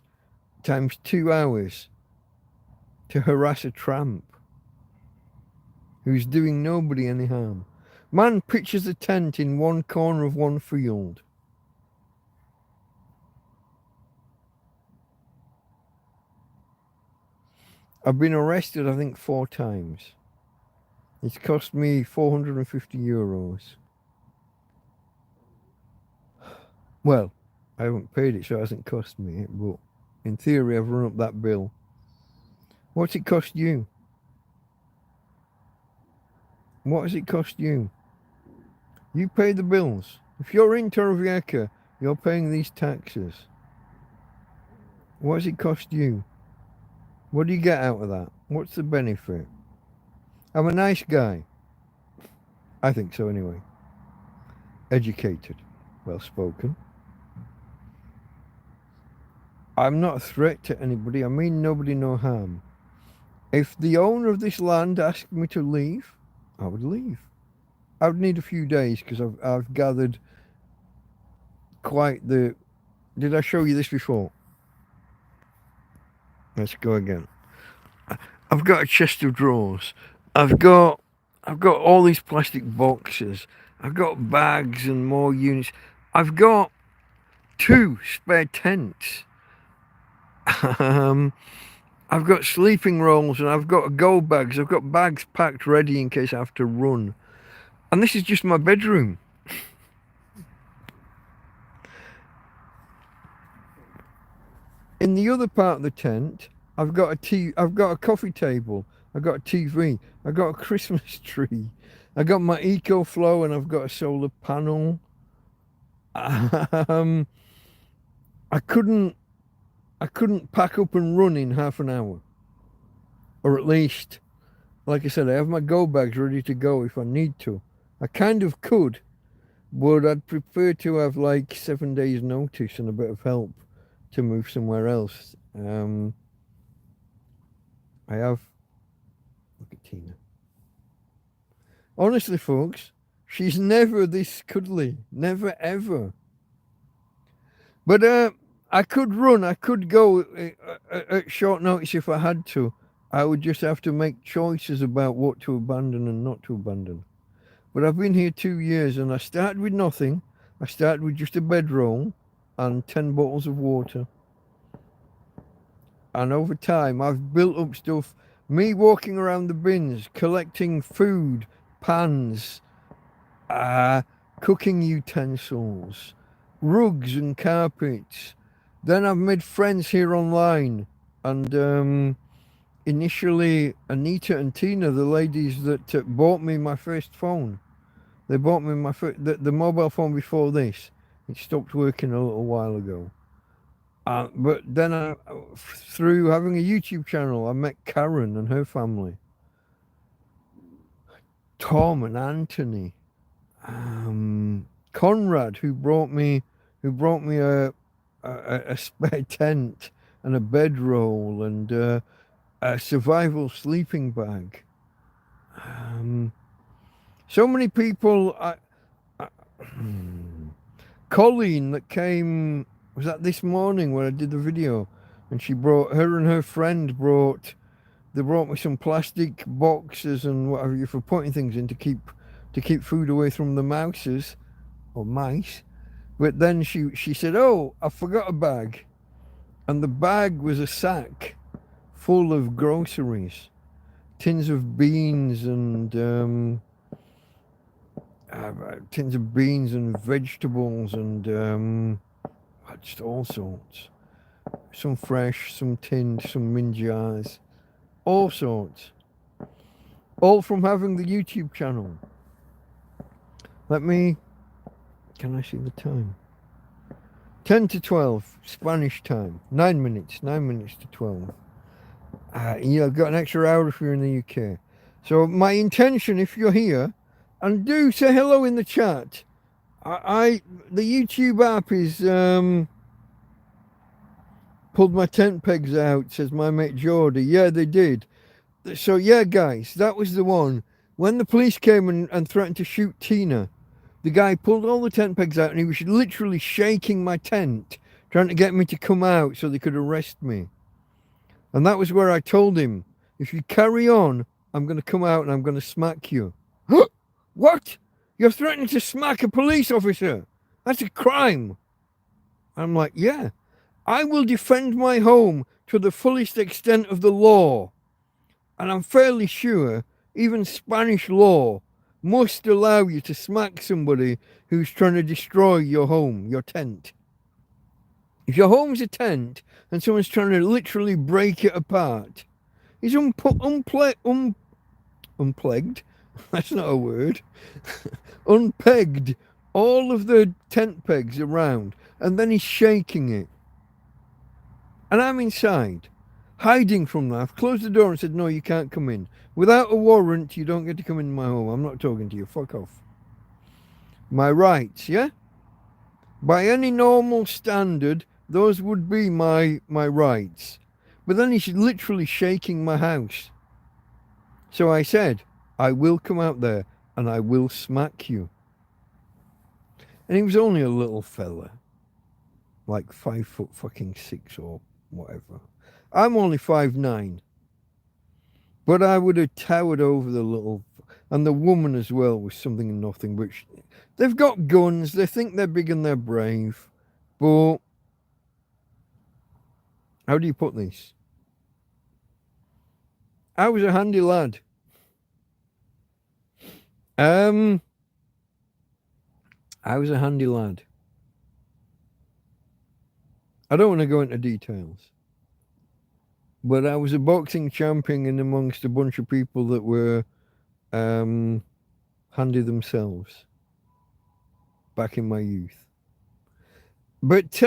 S1: times 2 hours to harass a tramp who's doing nobody any harm? Man pitches a tent in one corner of one field. I've been arrested, I think, 4 times. It's cost me €450. Well, I haven't paid it, so it hasn't cost me it, but in theory, I've run up that bill. What's it cost you? What has it cost you? You pay the bills. If you're in Torrevieja, you're paying these taxes. What has it cost you? What do you get out of that? What's the benefit? I'm a nice guy. I think so anyway. Educated. Well spoken. I'm not a threat to anybody. I mean nobody no harm. If the owner of this land asked me to leave, I would leave. I would need a few days because I've gathered quite the... Did I show you this before? Let's go again. I've got a chest of drawers. I've got all these plastic boxes. I've got bags and more units. I've got 2 spare tents. I've got sleeping rolls and I've got go bags. I've got bags packed ready in case I have to run. And this is just my bedroom. In the other part of the tent, I've got a coffee table. I've got a TV. I've got a Christmas tree. I got my EcoFlow and I've got a solar panel. I couldn't pack up and run in half an hour. Or at least, like I said, I have my go bags ready to go if I need to. I kind of could, but I'd prefer to have like 7 days notice and a bit of help to move somewhere else. I have... Look at Tina. Honestly, folks, she's never this cuddly. Never, ever. But I could run. I could go at short notice if I had to. I would just have to make choices about what to abandon and not to abandon. But I've been here 2 years and I started with nothing. I started with just a bedroll and 10 bottles of water. And over time, I've built up stuff. Me walking around the bins, collecting food, pans, cooking utensils, rugs and carpets. Then I've made friends here online. And initially, Anita and Tina, the ladies that bought me my first phone, they bought me my the mobile phone before this. It stopped working a little while ago. But then through having a YouTube channel, I met Karen and her family. Tom and Anthony. Conrad, who brought me a spare tent and a bedroll and a survival sleeping bag. So many people. Colleen that came, was that this morning when I did the video, and she brought, her and her friend brought, they brought me some plastic boxes and what have you for putting things in to keep food away from the mouses or mice. But then she said, "Oh, I forgot a bag," and the bag was a sack full of groceries, tins of beans and tins of beans and vegetables and just all sorts. Some fresh, some tinned, some min jars, all sorts. All from having the YouTube channel. Can I see the time? 10 to 12, Spanish time. 9 minutes to 12. I've got an extra hour if you're in the UK. So my intention, if you're here, and do say hello in the chat. The YouTube app is pulled my tent pegs out, says my mate Geordie. Yeah, they did. So yeah, guys, that was the one. When the police came and threatened to shoot Tina, the guy pulled all the tent pegs out and he was literally shaking my tent, trying to get me to come out so they could arrest me. And that was where I told him, if you carry on, I'm going to come out and I'm going to smack you. What? You're threatening to smack a police officer? That's a crime. I'm like, yeah. I will defend my home to the fullest extent of the law. And I'm fairly sure even Spanish law must allow you to smack somebody who's trying to destroy your home, your tent. If your home's a tent and someone's trying to literally break it apart, he's unplugged. That's not a word. Unpegged all of the tent pegs around, and then he's shaking it. And I'm inside, hiding from that. I've closed the door and said, no, you can't come in. Without a warrant, you don't get to come in my home. I'm not talking to you. Fuck off. My rights, yeah? By any normal standard, those would be my rights. But then he's literally shaking my house. So I said, I will come out there and I will smack you. And he was only a little fella. Like 5'6" or whatever. I'm only 5'9". But I would have towered over the little... And the woman as well was something and nothing. But they've got guns. They think they're big and they're brave. But... how do you put this? I was a handy lad. I was a handy lad. I don't want to go into details. But I was a boxing champion in amongst a bunch of people that were handy themselves back in my youth. But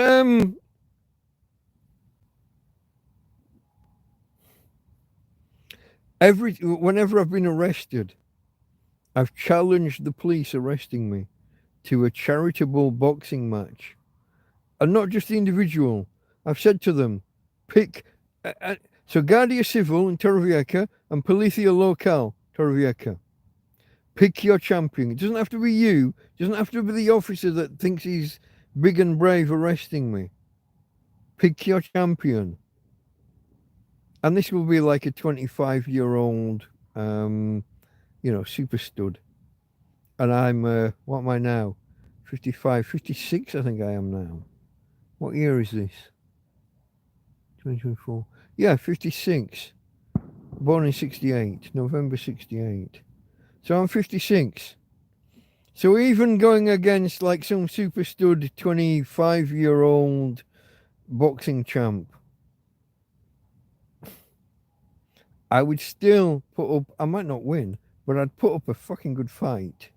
S1: whenever I've been arrested, I've challenged the police arresting me to a charitable boxing match. And not just the individual. I've said to them, pick... so Guardia Civil in Torrevieja and Policia Local Torrevieja. Pick your champion. It doesn't have to be you. It doesn't have to be the officer that thinks he's big and brave arresting me. Pick your champion. And this will be like a 25-year-old, super stud. And I'm, what am I now? 55, 56 I think I am now. What year is this? 2024. Yeah, 56. Born in 68, November 68. So I'm 56. So even going against like some super stud 25-year-old boxing champ, I would still put up, I might not win, but I'd put up a fucking good fight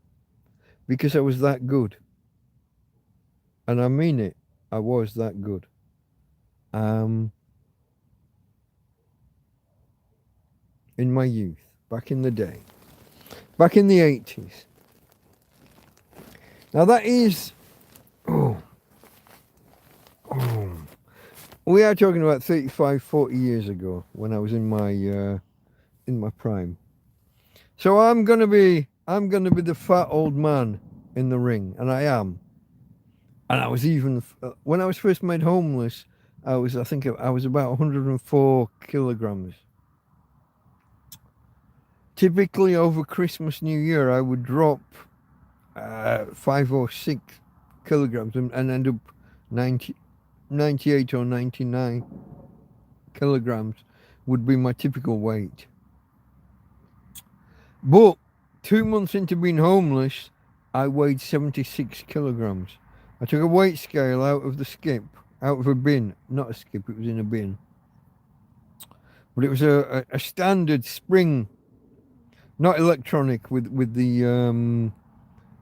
S1: because I was that good. And I mean it, I was that good. In my youth, back in the day, back in the 80s. Now that is, we are talking about 35, 40 years ago when I was in my prime. So I'm gonna be the fat old man in the ring, and I am. And I was even when I was first made homeless, I was about 104 kilograms. Typically over Christmas, New Year, I would drop 5 or 6 kilograms and end up 90, 98 or 99 kilograms would be my typical weight. But 2 months into being homeless, I weighed 76 kilograms. I took a weight scale out of the skip, out of a bin. Not a skip, it was in a bin. But it was a standard spring, not electronic with the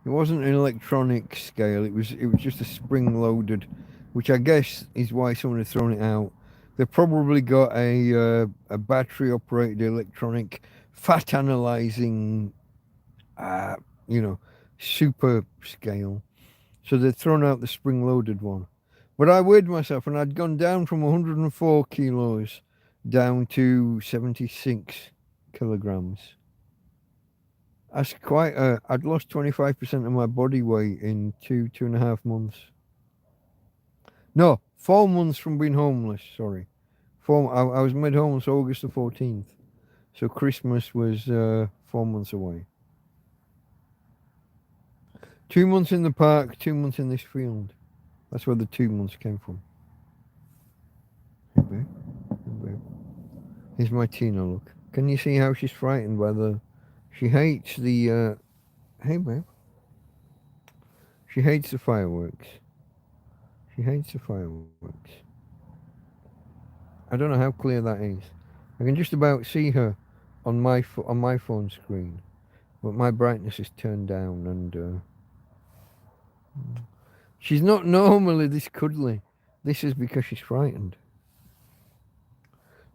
S1: it wasn't an electronic scale, it was just a spring loaded, which I guess is why someone had thrown it out. They probably got a battery operated electronic fat analyzing super scale. So they'd thrown out the spring loaded one. But I weighed myself and I'd gone down from 104 kilos down to 76 kilograms. That's quite I'd lost 25% of my body weight in 2.5 months. No, 4 months from being homeless, sorry. I was made homeless August the 14th. So Christmas was 4 months away. 2 months in the park, 2 months in this field. That's where the 2 months came from. Hey babe. Hey babe. Here's my Tina, look. Can you see how she's frightened by the... She hates the... Hey babe. She hates the fireworks. She hates the fireworks. I don't know how clear that is. I can just about see her on my phone screen. But my brightness is turned down and... She's not normally this cuddly. This is because she's frightened.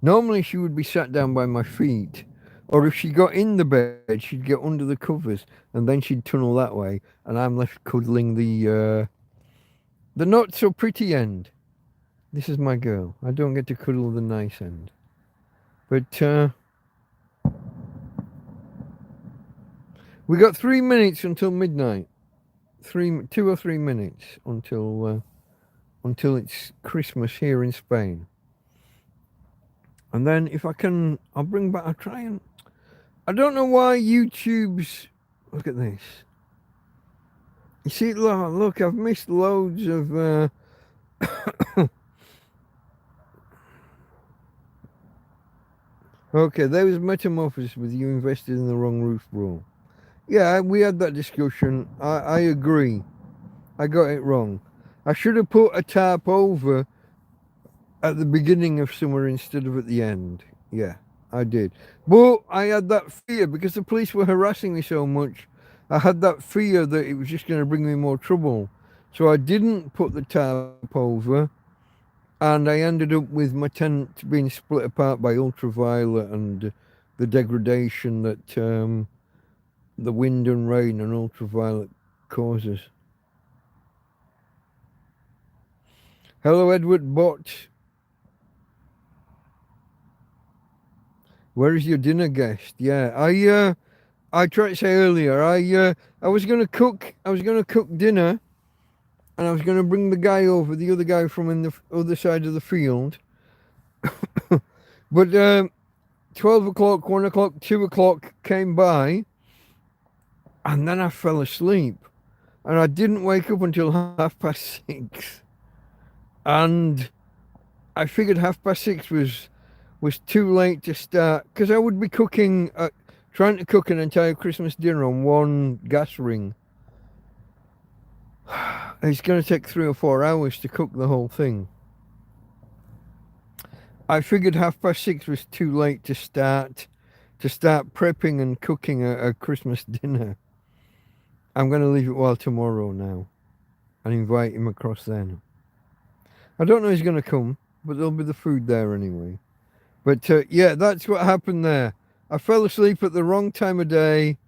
S1: Normally she would be sat down by my feet, or if she got in the bed, she'd get under the covers, and then she'd tunnel that way, and I'm left cuddling the not so pretty end. This is my girl. I don't get to cuddle the nice end. But we got 3 minutes until midnight. 2 or 3 minutes until it's Christmas here in Spain. And then if I can, I'll try and... I don't know why YouTube's... Look at this. You see, look, I've missed loads of... Okay, there was Metamorphosis with you invested in the wrong roof, bro. Yeah, we had that discussion. I agree. I got it wrong. I should have put a tarp over at the beginning of summer instead of at the end. Yeah, I did. But I had that fear because the police were harassing me so much. I had that fear that it was just going to bring me more trouble. So I didn't put the tarp over. And I ended up with my tent being split apart by ultraviolet and the degradation that the wind and rain and ultraviolet causes. Hello, Edward Bot. Where is your dinner guest? Yeah, I tried to say earlier, I was gonna cook dinner, and I was gonna bring the other guy from in the other side of the field. But 12 o'clock, 1 o'clock, 2 o'clock came by, and then I fell asleep, and I didn't wake up until 6:30. And I figured 6:30 was too late to start, because I would be trying to cook an entire Christmas dinner on one gas ring. It's going to take 3 or 4 hours to cook the whole thing. I figured 6:30 was too late to start prepping and cooking a Christmas dinner. I'm going to leave it till tomorrow now and invite him across then. I don't know if he's going to come, but there'll be the food there anyway. But yeah, that's what happened there. I fell asleep at the wrong time of day,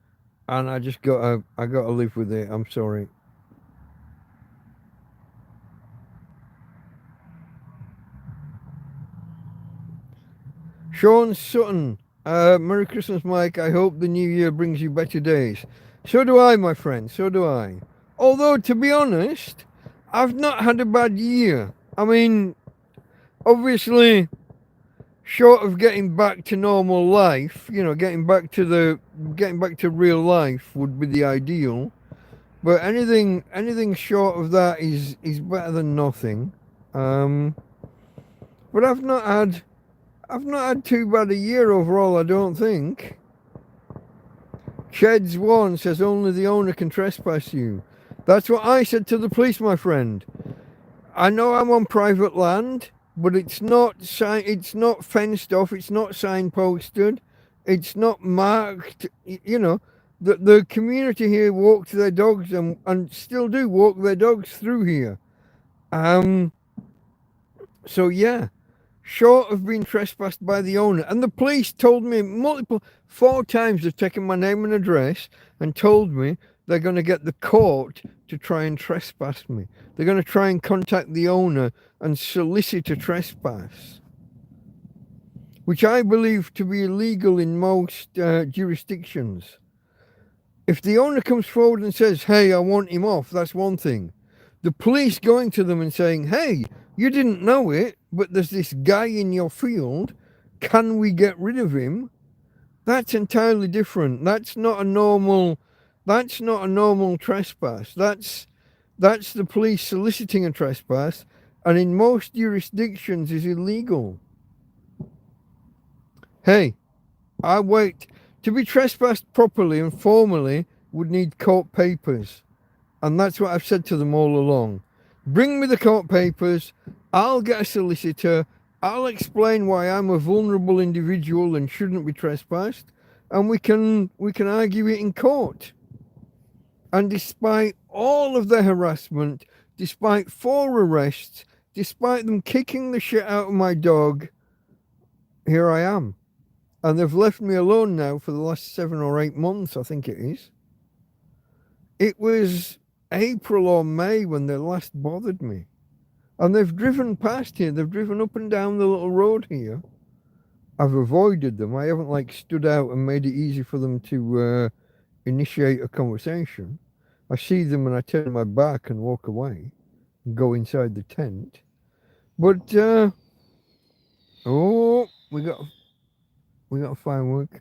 S1: and I just got to live with it. I'm sorry. Sean Sutton, Merry Christmas, Mike. I hope the new year brings you better days. So do I, my friend, so do I. Although, to be honest, I've not had a bad year. I mean, obviously, short of getting back to normal life, getting back to real life would be the ideal. But anything short of that is better than nothing. But I've not had too bad a year overall, I don't think. Cheds1 says only the owner can trespass you. That's what I said to the police, my friend. I know I'm on private land, but it's not fenced off, it's not signposted, it's not marked. You know, the community here walks their dogs and still do walk their dogs through here. So yeah, short of being trespassed by the owner. And the police told me 4 times they've taken my name and address and told me they're going to get the court to try and trespass me. They're going to try and contact the owner and solicit a trespass, which I believe to be illegal in most jurisdictions. If the owner comes forward and says, hey, I want him off, that's one thing. The police going to them and saying, hey, you didn't know it, but there's this guy in your field, can we get rid of him? That's entirely different. That's not a normal trespass. That's the police soliciting a trespass, and in most jurisdictions is illegal. Hey, to be trespassed properly and formally would need court papers. And that's what I've said to them all along. Bring me the court papers, I'll get a solicitor, I'll explain why I'm a vulnerable individual and shouldn't be trespassed, and we can argue it in court. And despite all of their harassment, despite 4 arrests, despite them kicking the shit out of my dog, here I am. And they've left me alone now for the last 7 or 8 months, I think it is. It was April or May when they last bothered me. And they've driven past here. They've driven up and down the little road here. I've avoided them. I haven't stood out and made it easy for them to initiate a conversation. I see them and I turn my back and walk away and go inside the tent. But we got a firework.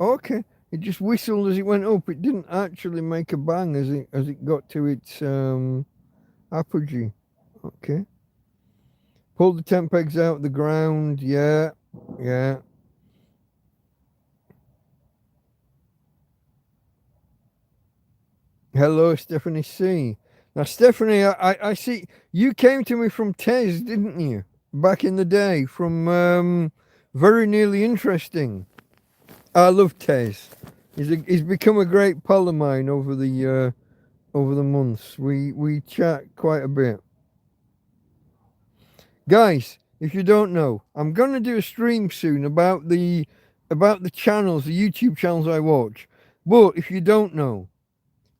S1: Okay. It just whistled as it went up. It didn't actually make a bang as it got to its apogee. Okay. Pull the tent pegs out of the ground. Yeah. Hello, Stephanie C. Now, Stephanie, I see you came to me from Tez, didn't you? Back in the day, from Very Nearly Interesting. I love Tez. He's become a great pal of mine over the months. We chat quite a bit. Guys, if you don't know, I'm gonna do a stream soon about the channels, the YouTube channels I watch. But if you don't know,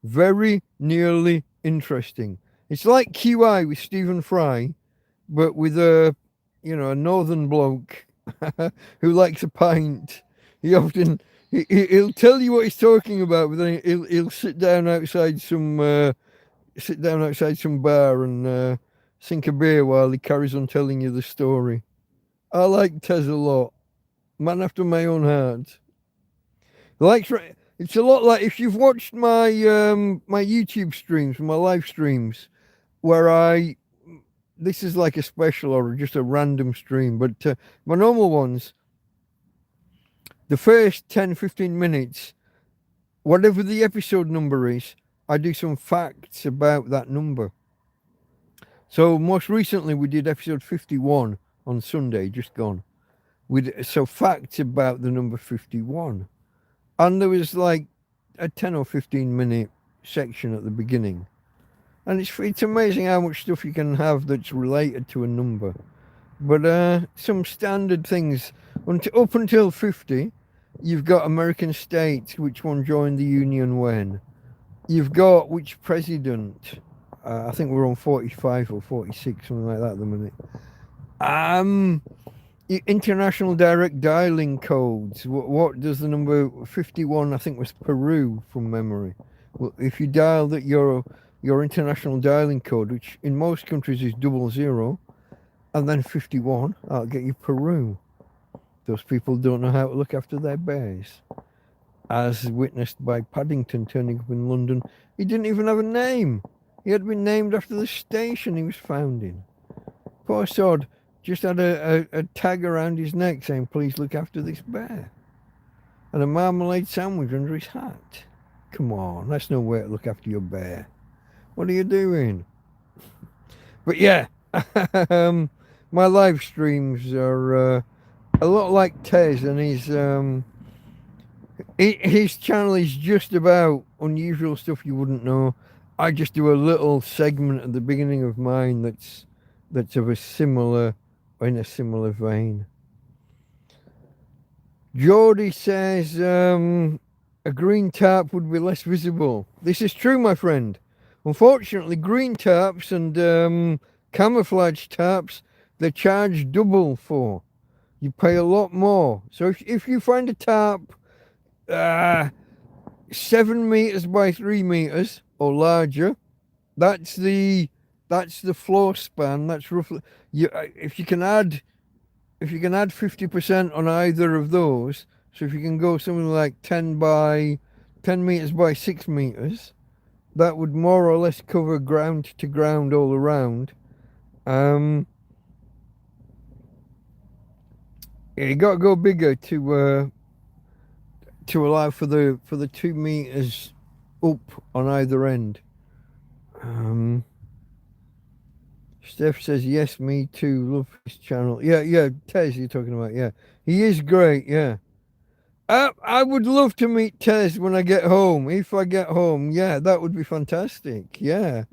S1: Very Nearly Interesting. It's like QI with Stephen Fry, but with a northern bloke who likes a pint. He'll tell you what he's talking about, but then he'll sit down outside some bar and sink a beer while he carries on telling you the story. I like Tez a lot. Man after my own heart. It's a lot like if you've watched my my YouTube streams, my live streams, where this is like a special or just a random stream, but my normal ones, the first 10-15 minutes, whatever the episode number is, I do some facts about that number. So most recently we did episode 51 on Sunday, just gone. So facts about the number 51. And there was like a 10 or 15 minute section at the beginning. And it's amazing how much stuff you can have that's related to a number. But some standard things, up until 50, you've got American states, which one joined the Union when. You've got which president. I think we're on 45 or 46, something like that at the minute. International direct dialing codes. What does the number 51, I think was Peru from memory. Well, if you dial that your international dialing code, which in most countries is 00, and then 51, that'll get you Peru. Those people don't know how to look after their bears. as witnessed by Paddington turning up in London. He didn't even have a name. He had been named after the station he was found in. Poor sod just had a tag around his neck saying, "Please look after this bear," and a marmalade sandwich under his hat. Come on, that's no way to look after your bear. What are you doing? But yeah, my live streams are a lot like Tez, and his channel is just about unusual stuff you wouldn't know. I just do a little segment at the beginning of mine that's of a similar, in a similar vein. Geordie says a green tarp would be less visible. This is true, my friend. Unfortunately, green tarps and camouflage tarps, they're charged double for. You pay a lot more. So if you find a tarp 7 meters by 3 meters or larger, that's the floor span. That's roughly if you can add 50% on either of those. So if you can go something like 10 meters by 6 meters, that would more or less cover ground to ground all around. You got to go bigger to allow for the 2 meters up on either end. Steph says yes, me too. Love his channel. Yeah. Tez, you're talking about. Yeah, he is great. Yeah. I would love to meet Tez when I get home. If I get home, yeah, that would be fantastic. Yeah.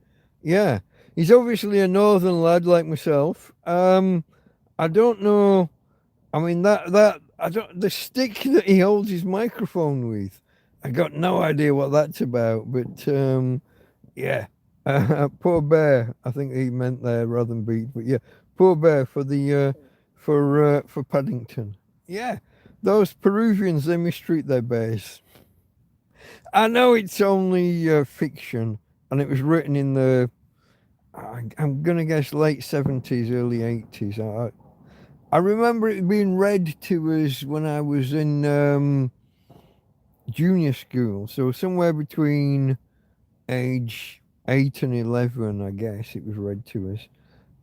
S1: He's obviously a northern lad like myself. I don't know. I mean the stick that he holds his microphone with, I got no idea what that's about. But yeah, poor bear. I think he meant there rather than beat. But yeah, poor bear for the for Paddington. Yeah. Those Peruvians, they mistreat their bears. I know it's only fiction, and it was written in the, I'm going to guess, late 70s, early 80s. I remember it being read to us when I was in junior school, so somewhere between age 8 and 11, I guess, it was read to us.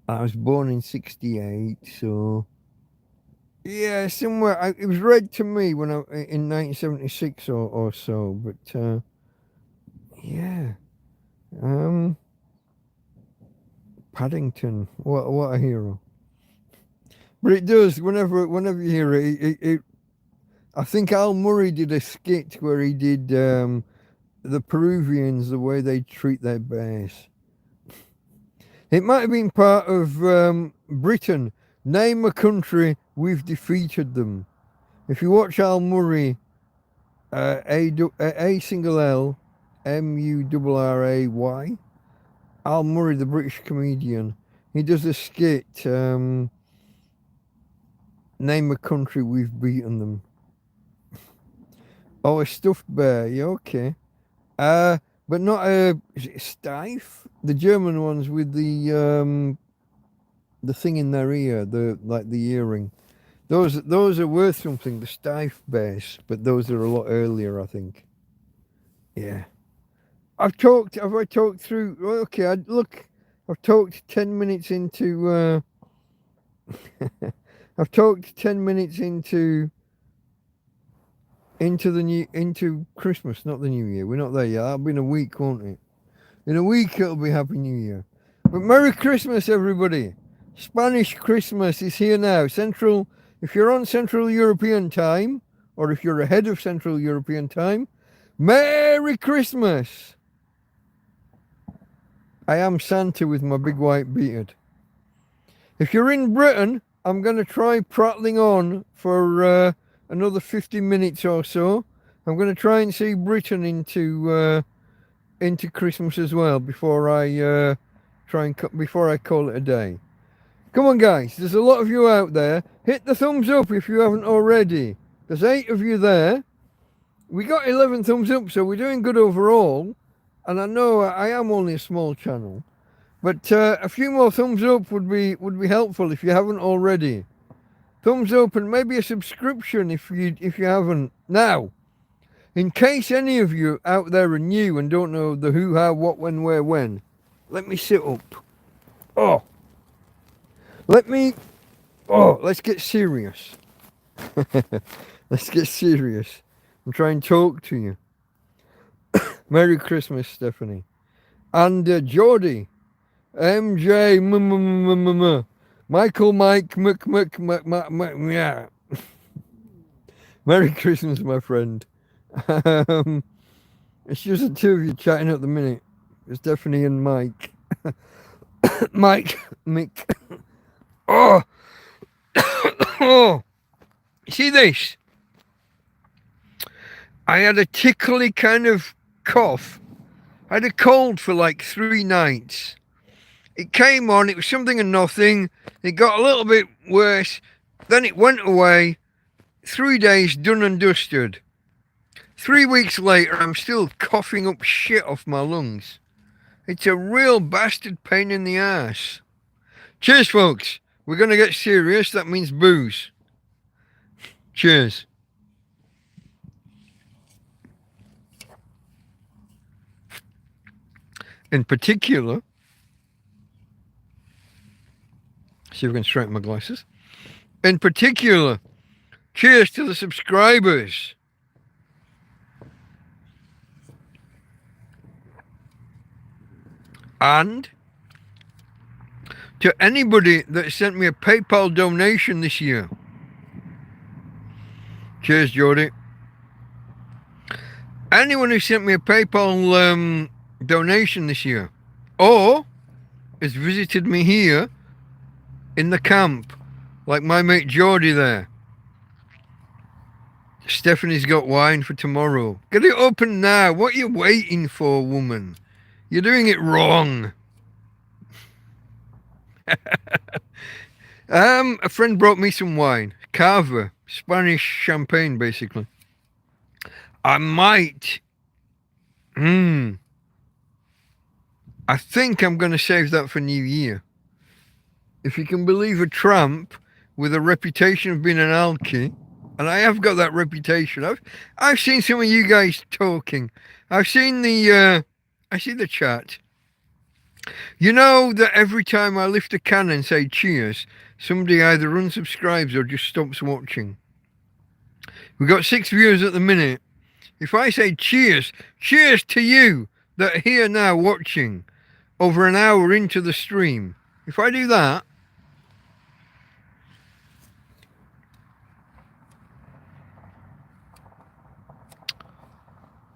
S1: I was born in 68, so... Yeah, somewhere. It was read to me when in 1976 or so. But yeah, Paddington, what a hero. But it does. Whenever you hear it, I think Al Murray did a skit where he did the Peruvians, the way they treat their bears. It might have been part of Britain. Name a country, we've defeated them. If you watch Al Murray, A single L, Murray, Al Murray, the British comedian, he does a skit, name a country, we've beaten them. Oh, a stuffed bear, yeah, okay. But not is it Steiff? The German ones with the thing in their ear, the earring. Those are worth something, the Steiff bears, but those are a lot earlier, I think. Yeah. Have I talked through, okay, I've talked 10 minutes into, I've talked 10 minutes into Christmas, not the New Year. We're not there yet. That'll be in a week, won't it? In a week, it'll be Happy New Year. But Merry Christmas, everybody. Spanish Christmas is here now. If you're on Central European time, or if you're ahead of Central European time, Merry Christmas! I am Santa with my big white beard. If you're in Britain, I'm going to try prattling on for another 50 minutes or so. I'm going to try and see Britain into Christmas as well before I call it a day. Come on, guys. There's a lot of you out there. Hit the thumbs up if you haven't already. There's 8 of you there. We got 11 thumbs up, so we're doing good overall. And I know I am only a small channel, but a few more thumbs up would be helpful if you haven't already. Thumbs up and maybe a subscription if you haven't. Now, In case any of you out there are new and don't know the who, how, what, when, where, when, let me sit up. Oh, let's get serious. Let's get serious and try and talk to you. Merry Christmas, Stephanie. And Geordie, MJ, Michael, Mike, yeah. Merry Christmas, my friend. It's just the two of you chatting at the minute. It's Stephanie and Mike. Mick. Oh, oh. See this? I had a tickly kind of cough. I had a cold for like 3 nights. It came on, it was something and nothing. It got a little bit worse. Then it went away. 3 days done and dusted. 3 weeks later, I'm still coughing up shit off my lungs. It's a real bastard pain in the ass. Cheers, folks. We're going to get serious. That means booze. Cheers. In particular, see if we can straighten my glasses. In particular, cheers to the subscribers. And to anybody that sent me a PayPal donation this year. Cheers, Jody. Anyone who sent me a PayPal donation this year, or has visited me here in the camp, like my mate Geordie there. Stephanie's got wine for tomorrow. Get it open now. What are you waiting for, woman? You're doing it wrong. A friend brought me some wine. Cava. Spanish champagne, basically. I might... I think I'm going to save that for New Year. If you can believe a tramp with a reputation of being an alky, and I have got that reputation. I've seen some of you guys talking. I've seen the... I see the chat. You know that every time I lift a can and say cheers, somebody either unsubscribes or just stops watching. We've got 6 viewers at the minute. If I say cheers, cheers to you that are here now watching over an hour into the stream. If I do that,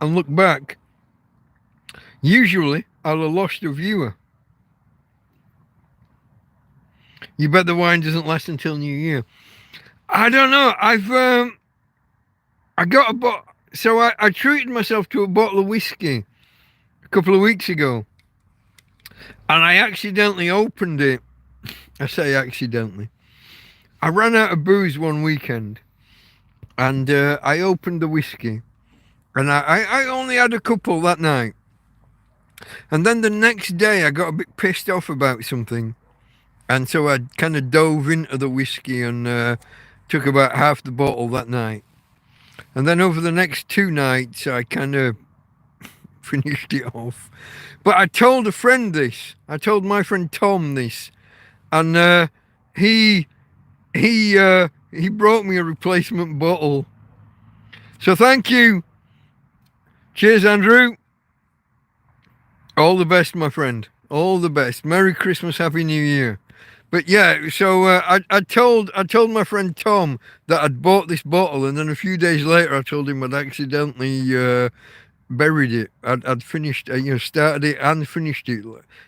S1: and look back, usually I'll have lost a viewer. You bet the wine doesn't last until New Year. I don't know. I got a bottle. So I treated myself to a bottle of whiskey a couple of weeks ago. And I accidentally opened it. I say accidentally. I ran out of booze one weekend. And I opened the whiskey. And I only had a couple that night. And then the next day I got a bit pissed off about something. And so I kind of dove into the whiskey and took about half the bottle that night. And then over the next 2 nights, I kind of finished it off. But I told a friend this. I told my friend Tom this. And he brought me a replacement bottle. So thank you. Cheers, Andrew. All the best, my friend. All the best. Merry Christmas, Happy New Year. But yeah, so I told my friend Tom that I'd bought this bottle, and then a few days later I told him I'd accidentally buried it. I'd finished, started it and finished it.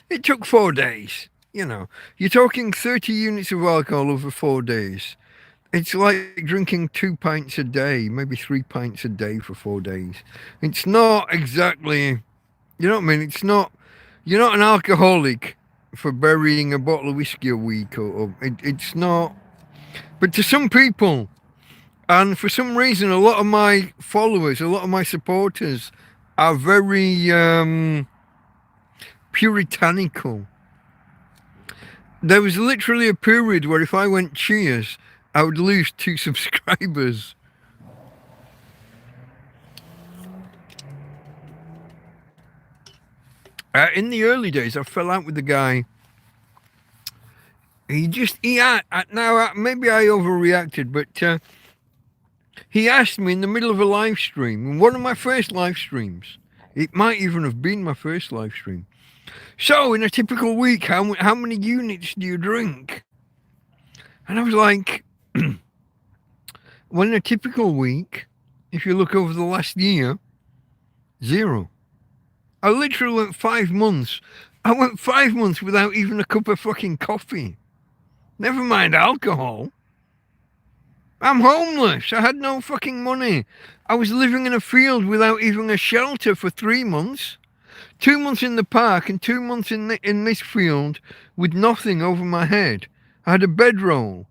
S1: It took 4 days. You're talking 30 units of alcohol over 4 days. It's like drinking 2 pints a day, maybe 3 pints a day for 4 days. It's not exactly, you know what I mean? It's not. You're not an alcoholic for burying a bottle of whiskey a week, it's not. But to some people, and for some reason, a lot of my followers, a lot of my supporters are very puritanical. There was literally a period where if I went cheers, I would lose 2 subscribers. In the early days, I fell out with the guy. Now maybe I overreacted, but he asked me in the middle of a live stream, one of my first live streams. It might even have been my first live stream. So, in a typical week, how many units do you drink? And I was like, well, in a typical week, if you look over the last year, 0. I literally went 5 months. I went 5 months without even a cup of fucking coffee. Never mind alcohol. I'm homeless. I had no fucking money. I was living in a field without even a shelter for 3 months. 2 months in the park and 2 months in this field with nothing over my head. I had a bedroll.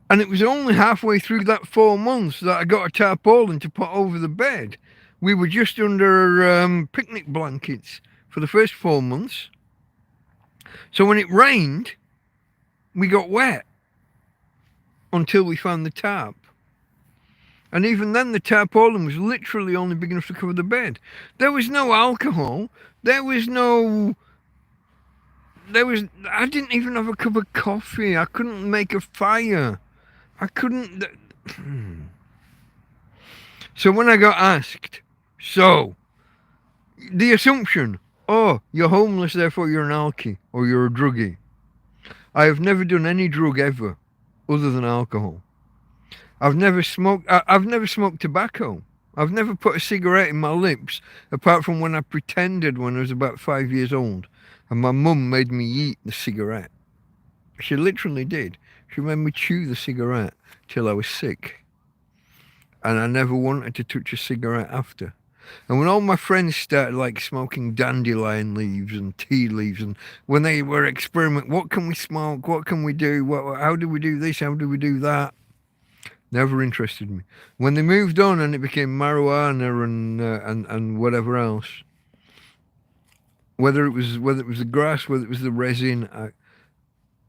S1: And it was only halfway through that 4 months that I got a tarpaulin to put over the bed. We were just under picnic blankets for the first 4 months. So when it rained, we got wet until we found the tarp. And even then, the tarpaulin was literally only big enough to cover the bed. There was no alcohol. I didn't even have a cup of coffee. I couldn't make a fire. I couldn't. So when I got asked, so, the assumption, oh, you're homeless, therefore you're an alkie, or you're a druggie. I have never done any drug ever, other than alcohol. I've never smoked tobacco. I've never put a cigarette in my lips, apart from when I pretended when I was about 5 years old, and my mum made me eat the cigarette. She literally did. She made me chew the cigarette till I was sick. And I never wanted to touch a cigarette after. And when all my friends started like smoking dandelion leaves and tea leaves, and when they were experimenting, what can we smoke? What can we do? How do we do this? How do we do that? Never interested me. When they moved on and it became marijuana and whatever else, whether it was the grass, whether it was the resin,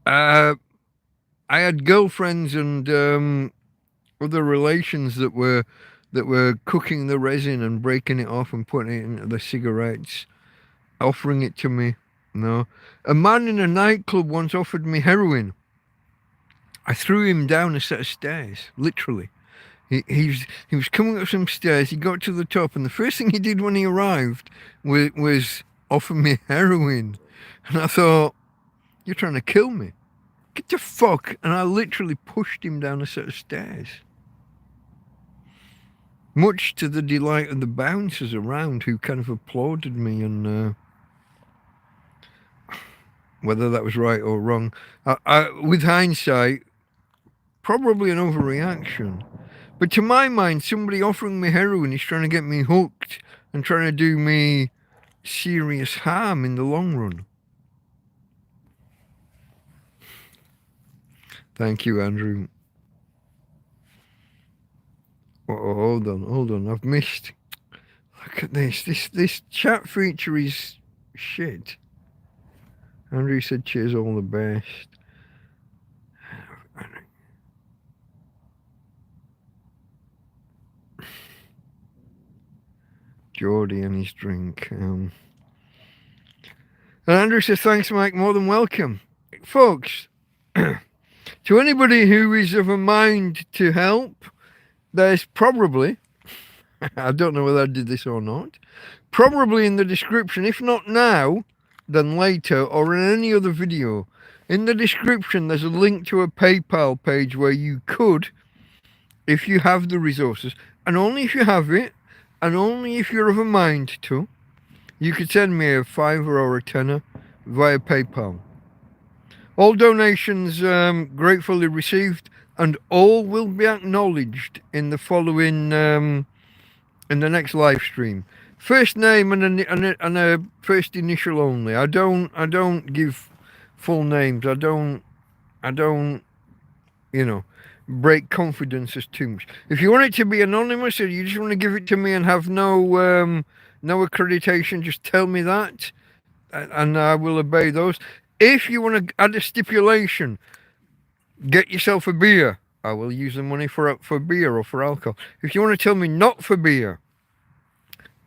S1: I had girlfriends and other relations that were cooking the resin and breaking it off and putting it into the cigarettes, offering it to me. No, a man in a nightclub once offered me heroin. I threw him down a set of stairs, literally. He was coming up some stairs. He got to the top, and the first thing he did when he arrived was offer me heroin. And I thought, you're trying to kill me. Get the fuck. And I literally pushed him down a set of stairs. Much to the delight of the bouncers around, who kind of applauded me, and whether that was right or wrong, with hindsight, probably an overreaction. But to my mind, somebody offering me heroin is trying to get me hooked and trying to do me serious harm in the long run. Thank you, Andrew. Oh, hold on. I've missed. Look at this. This chat feature is shit. Andrew said cheers, all the best. Geordie and his drink. And Andrew says, thanks, Mike, more than welcome. Folks, to anybody who is of a mind to help, there's probably, I don't know whether I did this or not, probably in the description, if not now, then later, or in any other video, in the description there's a link to a PayPal page where you could, if you have the resources, and only if you have it, and only if you're of a mind to, you could send me a $5 or a $10 via PayPal. All donations gratefully received, and all will be acknowledged in the following, in the next live stream. First name and a first initial only. I don't give full names. I don't, break confidences too much. If you want it to be anonymous, or you just want to give it to me and have no accreditation, just tell me that, and I will obey those. If you want to add a stipulation, get yourself a beer, I will use the money for beer or for alcohol. If you want to tell me not for beer,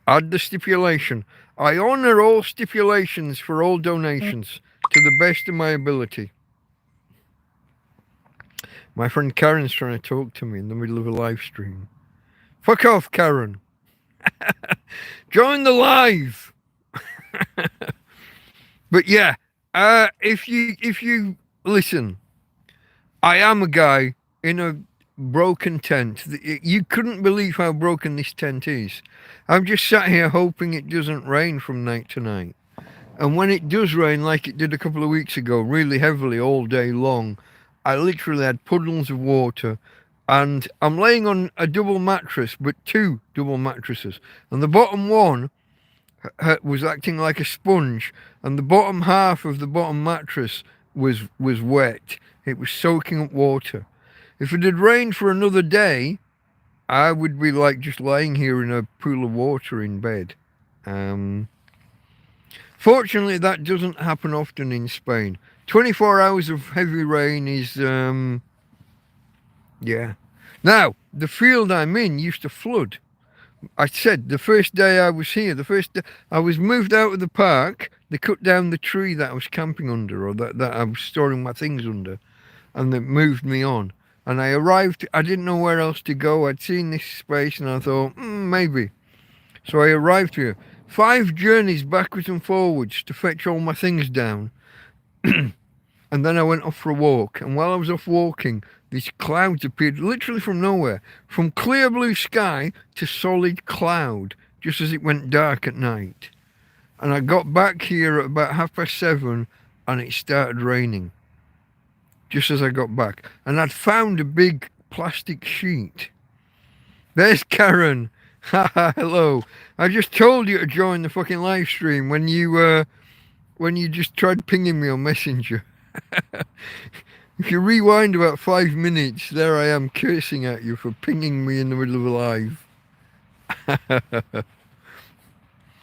S1: add the stipulation, I honour all stipulations for all donations to the best of my ability. My friend Karen's trying to talk to me in the middle of a live stream. Fuck off, Karen. Join the live. But yeah, if you listen, I am a guy in a broken tent. You couldn't believe how broken this tent is. I'm just sat here hoping it doesn't rain from night to night. And when it does rain, like it did a couple of weeks ago, really heavily all day long, I literally had puddles of water. And I'm laying on a double mattress, but 2 double mattresses. And the bottom one was acting like a sponge, and the bottom half of the bottom mattress was wet. It was soaking up water. If it had rained for another day, I would be like just lying here in a pool of water in bed. Fortunately, that doesn't happen often in Spain. 24 hours of heavy rain is, yeah. Now, the field I'm in used to flood. I said the first day I was here, the first day I was moved out of the park, they cut down the tree that I was camping under, or that I was storing my things under, and they moved me on. And I arrived, I didn't know where else to go. I'd seen this space and I thought, maybe. So I arrived here. 5 journeys backwards and forwards to fetch all my things down. And then I went off for a walk. And while I was off walking, these clouds appeared literally from nowhere. From clear blue sky to solid cloud, just as it went dark at night. And I got back here at about 7:30 and it started raining. Just as I got back. And I'd found a big plastic sheet. There's Karen. Haha, hello. I just told you to join the fucking live stream when you just tried pinging me on Messenger. If you rewind about 5 minutes, there I am cursing at you for pinging me in the middle of a live.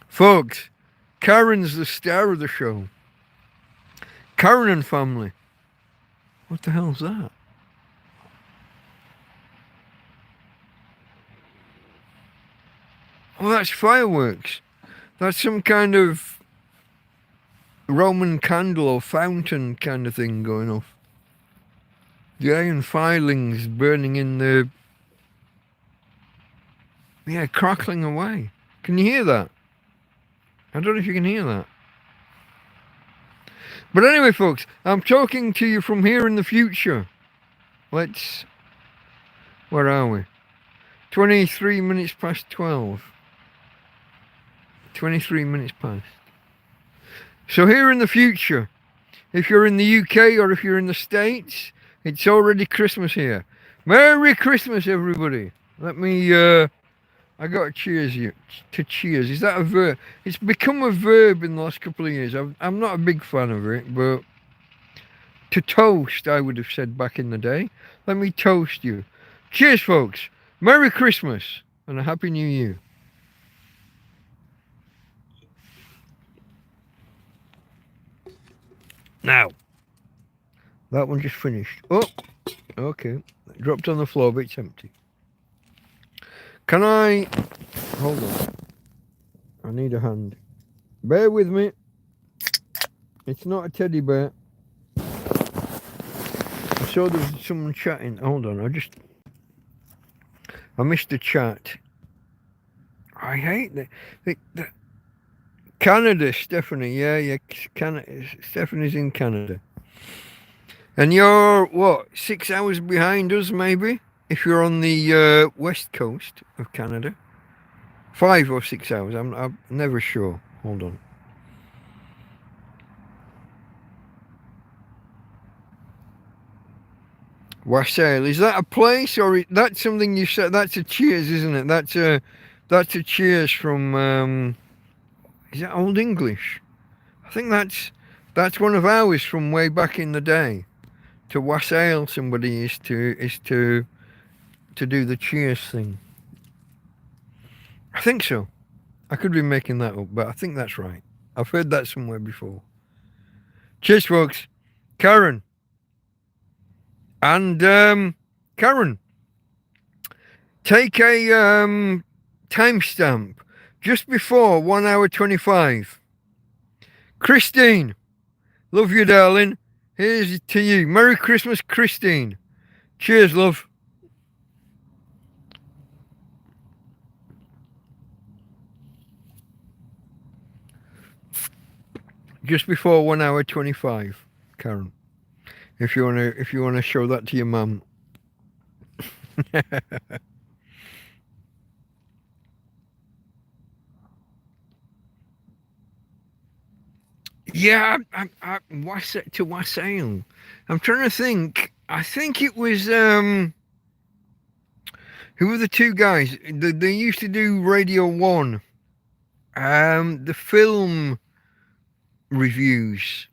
S1: Folks, Karen's the star of the show. Karen and family. What the hell's that? Oh, that's fireworks. That's some kind of Roman candle or fountain kind of thing going off. The iron filings burning in the... Yeah, crackling away. Can you hear that? I don't know if you can hear that. But anyway, folks, I'm talking to you from here in the future. Let's... Where are we? 23 minutes past 12. 23 minutes past. So here in the future, if you're in the UK or if you're in the States, it's already Christmas here. Merry Christmas, everybody. Let me, I got to cheers you. To cheers. Is that a verb? It's become a verb in the last couple of years. I'm not a big fan of it, but to toast, I would have said back in the day. Let me toast you. Cheers, folks. Merry Christmas and a Happy New Year. Now, that one just finished. Oh, okay. It dropped on the floor, but it's empty. Can I... Hold on. I need a hand. Bear with me. It's not a teddy bear. I saw there was someone chatting. Hold on, I missed the chat. I hate that. Canada, Stephanie. Yeah. Canada. Stephanie's in Canada. And you're, what, 6 hours behind us, maybe? If you're on the west coast of Canada. 5 or 6 hours. I'm never sure. Hold on. Wassail. Is that a place or that's something you said? That's a cheers, isn't it? That's a cheers from... is that Old English? I think that's one of ours from way back in the day. To wassail somebody is to do the cheers thing. I think so. I could be making that up, but I think that's right. I've heard that somewhere before. Cheers, folks. Karen. And Karen, take a timestamp just before 1 hour 25. Christine, love you, darling. Here's to you. Merry Christmas, Christine. Cheers, love. Just before 1 hour 25, Karen. If you wanna show that to your mum. Yeah, to Wassail. I'm trying to think. I think it was who were the two guys? They used to do Radio 1. The film reviews.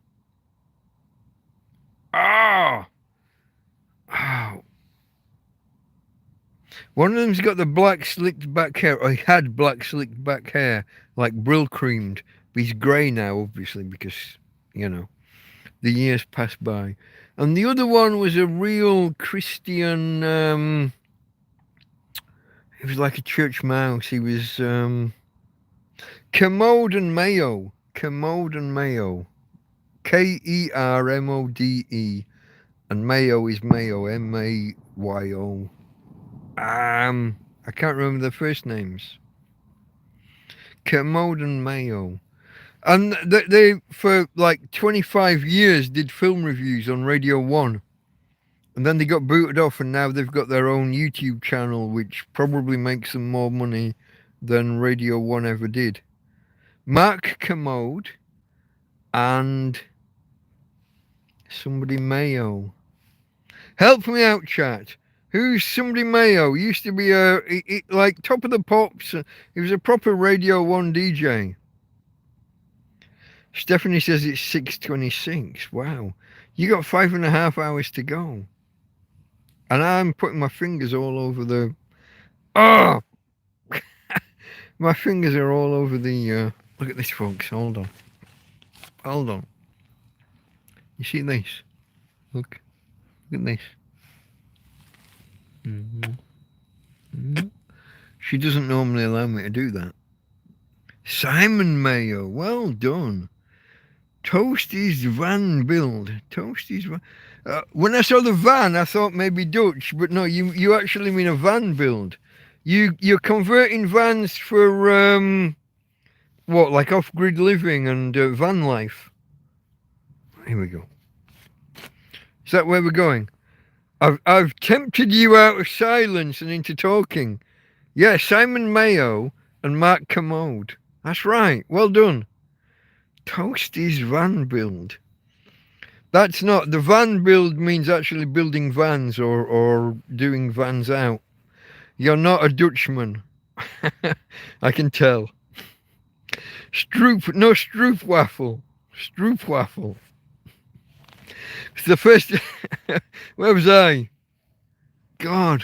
S1: Oh. One of them's got the black slicked back hair. Or he had black slicked back hair, like brill creamed. But he's grey now, obviously, because, you know, the years passed by. And the other one was a real Christian, he was like a church mouse. He was Kermode and Mayo. Kermode and Mayo. Kermode. And Mayo is Mayo. Mayo. I can't remember their first names. Kermode and Mayo. And they, for like 25 years, did film reviews on Radio 1. And then they got booted off, and now they've got their own YouTube channel, which probably makes them more money than Radio 1 ever did. Mark Kermode and somebody Mayo. Help me out, chat. Who's somebody Mayo? Used to be like Top of the Pops. He was a proper Radio 1 DJ. Stephanie says it's 6:26. Wow. You got 5.5 hours to go. And I'm putting my fingers all over the... Oh! My fingers are all over the... Look at this, folks. Hold on. Hold on. You see this? Look. Look at this. She doesn't normally allow me to do that. Simon Mayo. Well done. Toasty's van build. Toasty's van. When I saw the van, I thought maybe Dutch, but no, you actually mean a van build. You're converting vans for what, like off-grid living and van life. Here we go. Is that where we're going? I've tempted you out of silence and into talking. Yeah, Simon Mayo and Mark Kermode. That's right. Well done. Toasty's van build. That's not, the van build means actually building vans or doing vans out. You're not a Dutchman. I can tell. Stroopwafel. Stroopwafel. It's the first, where was I? God.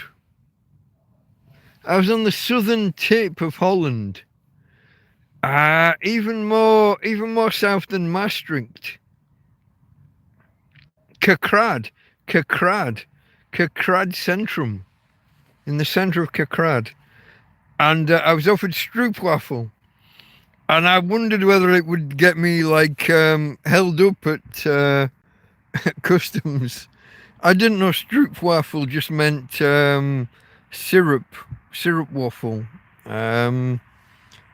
S1: I was on the southern tip of Holland. Even more south than Maastricht. Kerkrade Centrum, in the centre of Kerkrade. And I was offered stroopwafel. And I wondered whether it would get me like held up at customs. I didn't know stroopwafel just meant syrup waffle.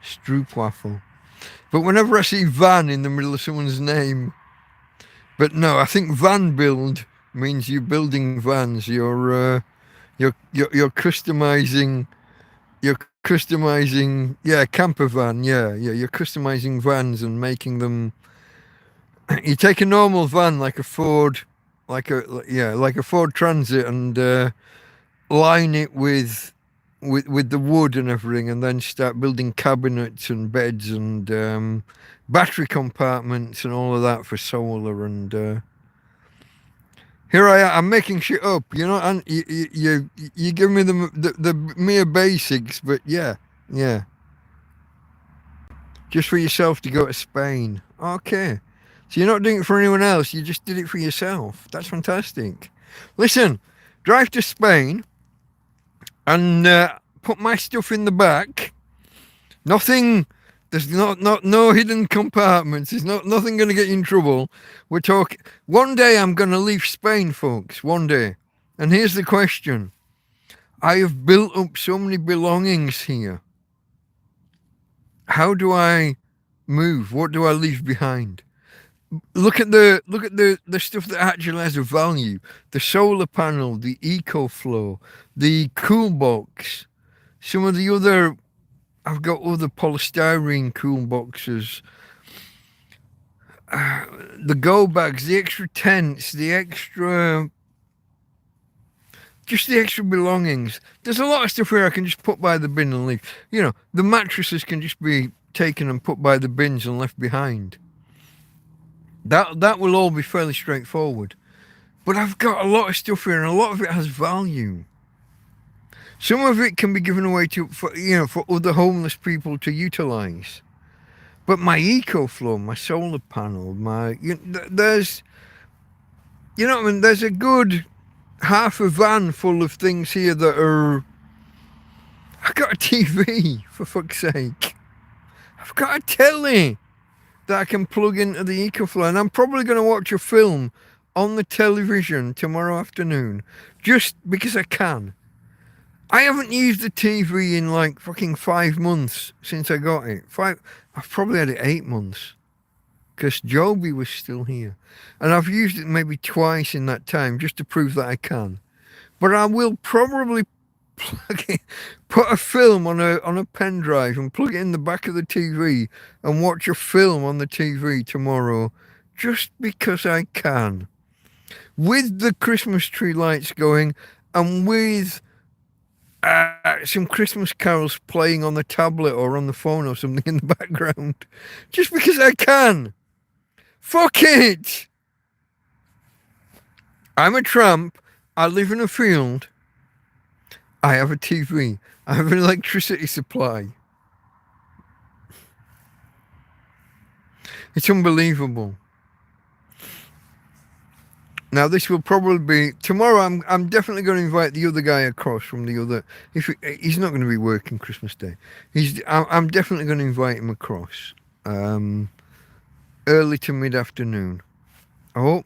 S1: Stroopwafel. But whenever I see van in the middle of someone's name, but no, I think van build means you're building vans. You're customizing. You're customizing. Yeah, camper van. Yeah. You're customizing vans and making them. You take a normal van like a Ford, like a Ford Transit, and line it with the wood and everything, and then start building cabinets and beds and battery compartments and all of that for solar. And here I am, I'm making shit up, you know. And you give me the mere basics, but yeah, just for yourself to go to Spain. Okay, so you're not doing it for anyone else. You just did it for yourself. That's fantastic. Listen, drive to Spain and put my stuff in the back Nothing. There's no hidden compartments. There's nothing going to get you in trouble. We're talking. One day I'm going to leave Spain, folks. One day. And here's the question. I have built up so many belongings here. How do I move? What do I leave behind? Look at the stuff that actually has a value. The solar panel, the EcoFlow, the cool box, some of the other. I've got other polystyrene cool boxes, the go bags, the extra tents, just the extra belongings. There's a lot of stuff here I can just put by the bin and leave. You know, the mattresses can just be taken and put by the bins and left behind. That will all be fairly straightforward. But I've got a lot of stuff here and a lot of it has value. Some of it can be given away for other homeless people to utilise. But my EcoFlow, my solar panel, there's a good half a van full of things here that are. I've got a TV, for fuck's sake. I've got a telly that I can plug into the EcoFlow, and I'm probably going to watch a film on the television tomorrow afternoon, just because I can. I haven't used the TV in like fucking 5 months since I got it. I've probably had it 8 months, because Joby was still here, and I've used it maybe twice in that time just to prove that I can. But I will probably put a film on a pen drive and plug it in the back of the TV and watch a film on the TV tomorrow, just because I can, with the Christmas tree lights going and with some Christmas carols playing on the tablet or on the phone or something in the background, just because I can. Fuck it. I'm a tramp. I live in a field. I have a TV. I have an electricity supply. It's unbelievable. Now this will probably be tomorrow. I'm definitely going to invite the other guy across from the other. He's not going to be working Christmas Day. I'm definitely going to invite him across, early to mid afternoon. Oh,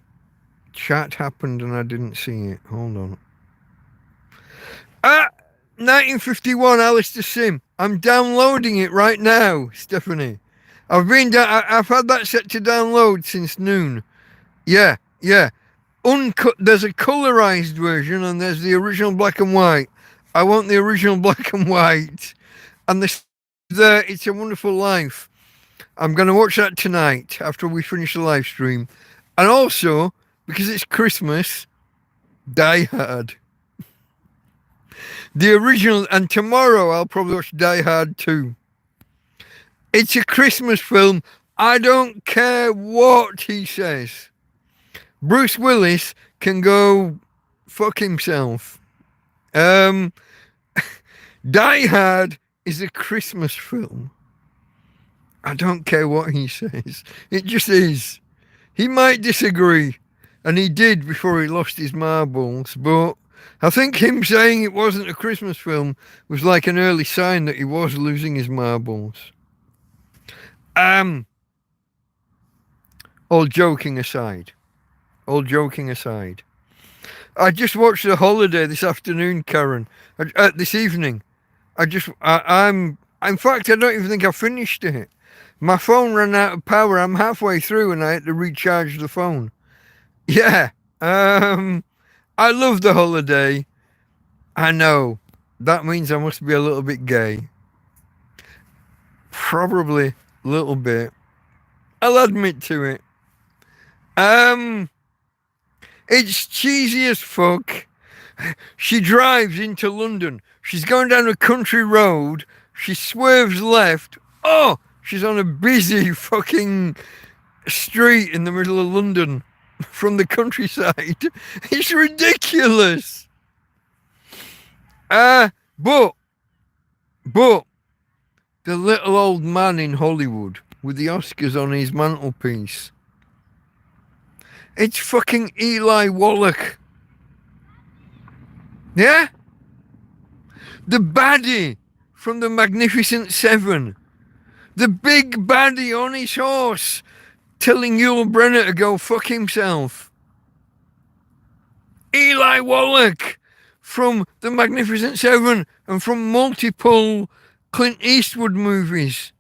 S1: chat happened and I didn't see it. Hold on. 1951 Alistair Sim. I'm downloading it right now, Stephanie. I've had that set to download since noon. Yeah. Uncut. There's a colorized version and there's the original black and white. I want the original black and white. And It's a Wonderful Life. I'm going to watch that tonight after we finish the live stream. And also, because it's Christmas, Die Hard. The original, and tomorrow I'll probably watch Die Hard 2. It's a Christmas film. I don't care what he says. Bruce Willis can go fuck himself. Die Hard is a Christmas film. I don't care what he says. It just is. He might disagree, and he did before he lost his marbles, but I think him saying it wasn't a Christmas film was like an early sign that he was losing his marbles. All joking aside, I just watched The Holiday this afternoon, Karen. This evening. In fact, I don't even think I finished it. My phone ran out of power. I'm halfway through and I had to recharge the phone. Yeah. I love The Holiday. I know. That means I must be a little bit gay. Probably a little bit. I'll admit to it. It's cheesy as fuck. She drives into London. She's going down a country road. She swerves left. Oh, she's on a busy fucking street in the middle of London from the countryside. It's ridiculous. But the little old man in Hollywood with the Oscars on his mantelpiece. It's fucking Eli Wallach. Yeah? The baddie from the Magnificent Seven. The big baddie on his horse telling Yul Brynner to go fuck himself. Eli Wallach from The Magnificent Seven and from multiple Clint Eastwood movies.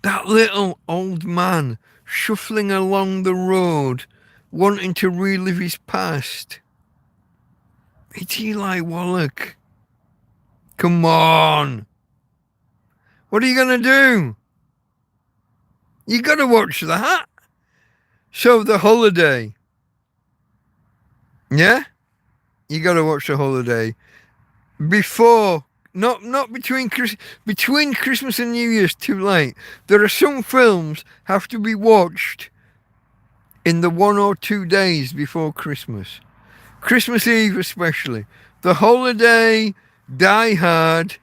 S1: That little old man shuffling along the road, wanting to relive his past. It's Eli Wallach. Come on. What are you going to do? You got to watch that. So The Holiday. Yeah? You got to watch The Holiday. Before, not between Christmas and New Year's, too late. There are some films have to be watched in the 1 or 2 days before Christmas. Christmas Eve especially. The Holiday, Die Hard,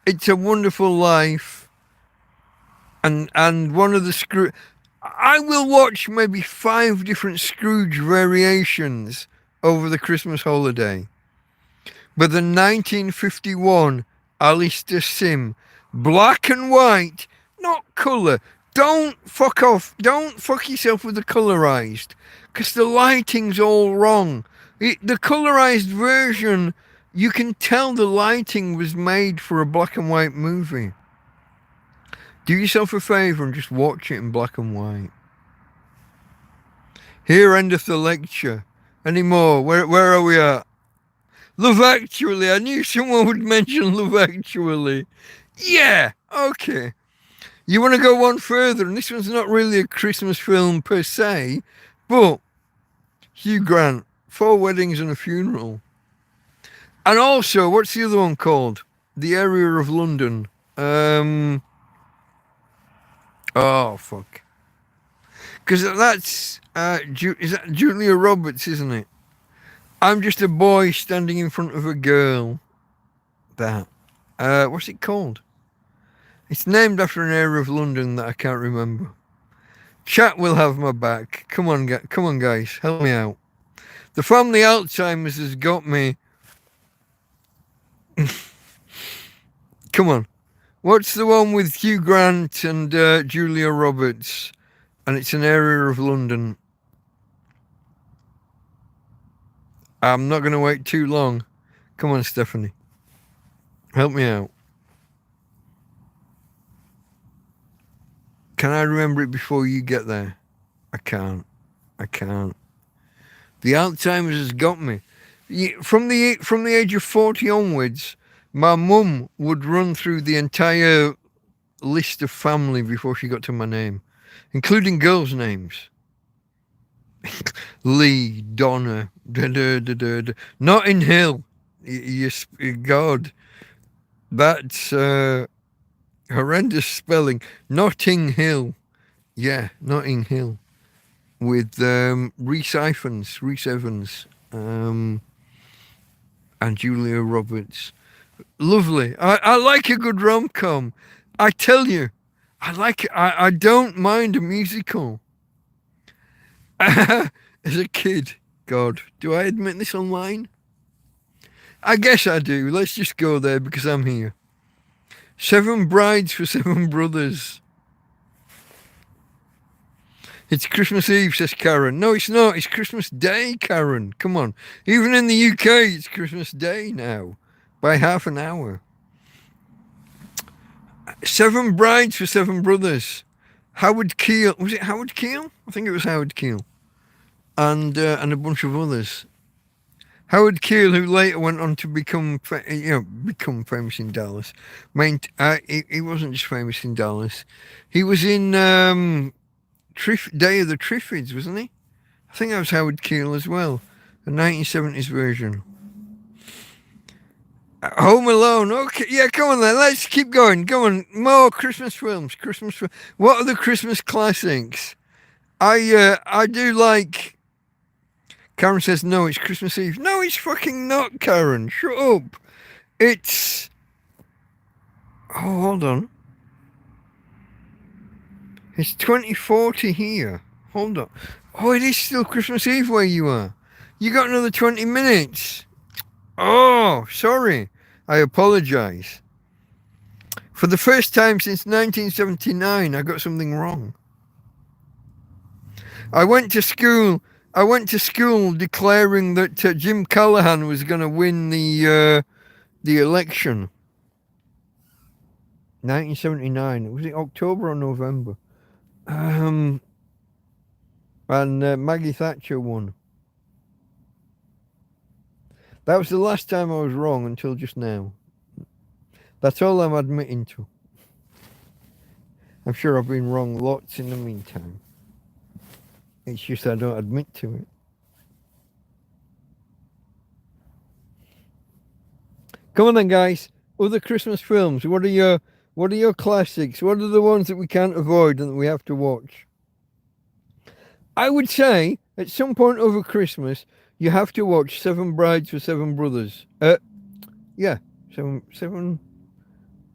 S1: It's a Wonderful Life, and one of the Scrooge. I will watch maybe 5 different Scrooge variations over the Christmas holiday. But the 1951 Alistair Sim, black and white, not colour. Don't fuck off. Don't fuck yourself with the colourised, because the lighting's all wrong. The colourised version, you can tell the lighting was made for a black and white movie. Do yourself a favour and just watch it in black and white. Here endeth the lecture. Any more? Where are we at? Love Actually. I knew someone would mention Love Actually. Yeah, okay. You want to go one further, and this one's not really a Christmas film per se, but Hugh Grant, 4 Weddings and a Funeral. And also, what's the other one called? The Area of London. Oh, fuck. Because that's, is that Julia Roberts, isn't it? I'm Just a Boy Standing in Front of a Girl. That. What's it called? It's named after an area of London that I can't remember. Chat will have my back. Come on, guys. Help me out. The family Alzheimer's has got me. Come on. What's the one with Hugh Grant and Julia Roberts? And it's an area of London. I'm not going to wait too long. Come on, Stephanie. Help me out. Can I remember it before you get there? I can't. The Alzheimer's has got me. From the age of 40 onwards, my mum would run through the entire list of family before she got to my name, including girls' names. Lee, Donna, Notting Hill. God, that's horrendous spelling. Notting Hill. Yeah, Notting Hill. With Rhys Evans, and Julia Roberts. Lovely. I like a good rom-com. I tell you, I like it. I don't mind a musical. As a kid, God, do I admit this online? I guess I do. Let's just go there because I'm here. 7 Brides for 7 Brothers. It's Christmas Eve, says Karen. No, it's not. It's Christmas Day, Karen. Come on. Even in the UK, it's Christmas Day now. By half an hour. 7 Brides for 7 Brothers. Howard Keel. Was it Howard Keel? I think it was Howard Keel. And a bunch of others. Howard Keel, who later went on to become famous in Dallas. He wasn't just famous in Dallas. He was in Day of the Triffids, wasn't he? I think that was Howard Keel as well. A 1970s version. Home Alone. Okay, yeah, come on then. Let's keep going. Go on. More Christmas films. What are the Christmas classics? I do like... Karen says, no, it's Christmas Eve. No, it's fucking not, Karen. Shut up. It's... Oh, hold on. It's 2040 here. Hold on. Oh, it is still Christmas Eve where you are. You got another 20 minutes. Oh, sorry. I apologise. For the first time since 1979, I got something wrong. I went to school declaring that Jim Callaghan was going to win the election. 1979. Was it October or November? And Maggie Thatcher won. That was the last time I was wrong until just now. That's all I'm admitting to. I'm sure I've been wrong lots in the meantime. It's just I don't admit to it. Come on then, guys. Other Christmas films. What are your classics? What are the ones that we can't avoid and that we have to watch? I would say at some point over Christmas you have to watch Seven Brides for Seven Brothers. Seven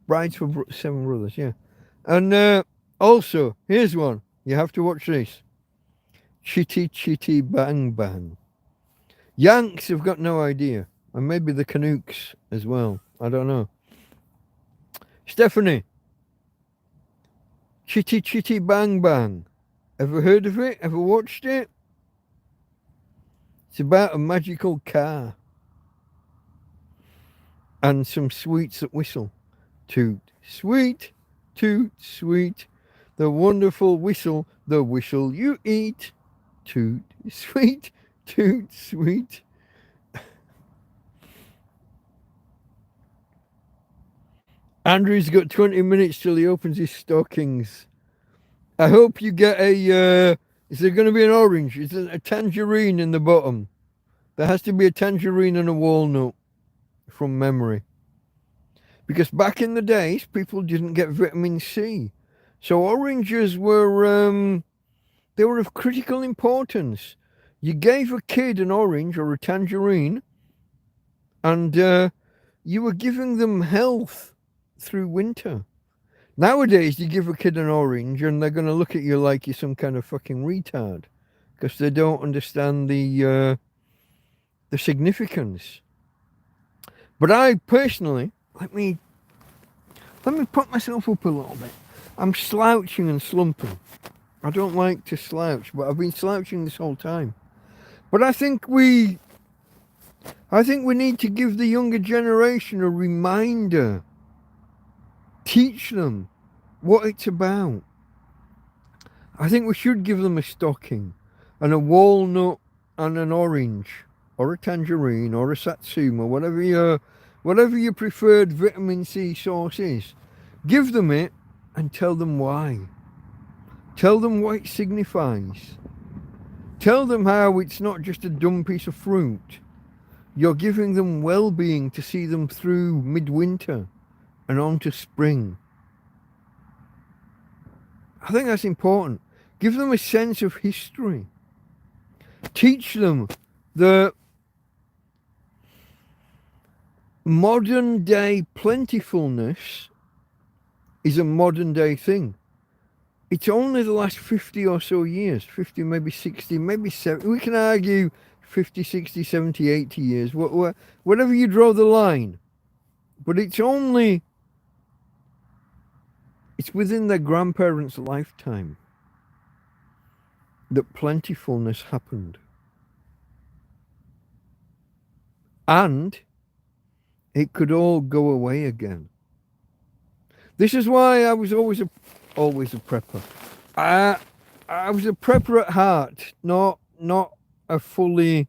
S1: Brides for Seven Brothers. Yeah, and also here's one you have to watch this. Chitty Chitty Bang Bang. Yanks have got no idea, and maybe the Canucks as well. I don't know. Stephanie, Chitty Chitty Bang Bang. Ever heard of it? Ever watched it? It's about a magical car and some sweets that whistle. Toot, sweet, toot, sweet. The wonderful whistle, the whistle you eat. Toot, sweet, toot, sweet. Andrew's got 20 minutes till he opens his stockings. I hope you get a, is there going to be an orange? Is there a tangerine in the bottom? There has to be a tangerine and a walnut from memory. Because back in the days, people didn't get vitamin C. So oranges were, they were of critical importance. You gave a kid an orange or a tangerine and you were giving them health through winter. Nowadays, you give a kid an orange and they're going to look at you like you're some kind of fucking retard because they don't understand the significance. But I personally, let me put myself up a little bit. I'm slouching and slumping. I don't like to slouch, but I've been slouching this whole time. But I think we need to give the younger generation a reminder. Teach them what it's about. I think we should give them a stocking and a walnut and an orange or a tangerine or a satsuma, whatever your preferred vitamin C source is. Give them it and tell them why. Tell them what it signifies. Tell them how it's not just a dumb piece of fruit. You're giving them well-being to see them through midwinter and on to spring. I think that's important. Give them a sense of history. Teach them that modern day plentifulness is a modern day thing. It's only the last 50 or so years, 50, maybe 60, maybe 70. We can argue 50, 60, 70, 80 years, whatever you draw the line. But it's within their grandparents' lifetime that plentifulness happened. And it could all go away again. This is why I was always a prepper. I was a prepper at heart, not a fully...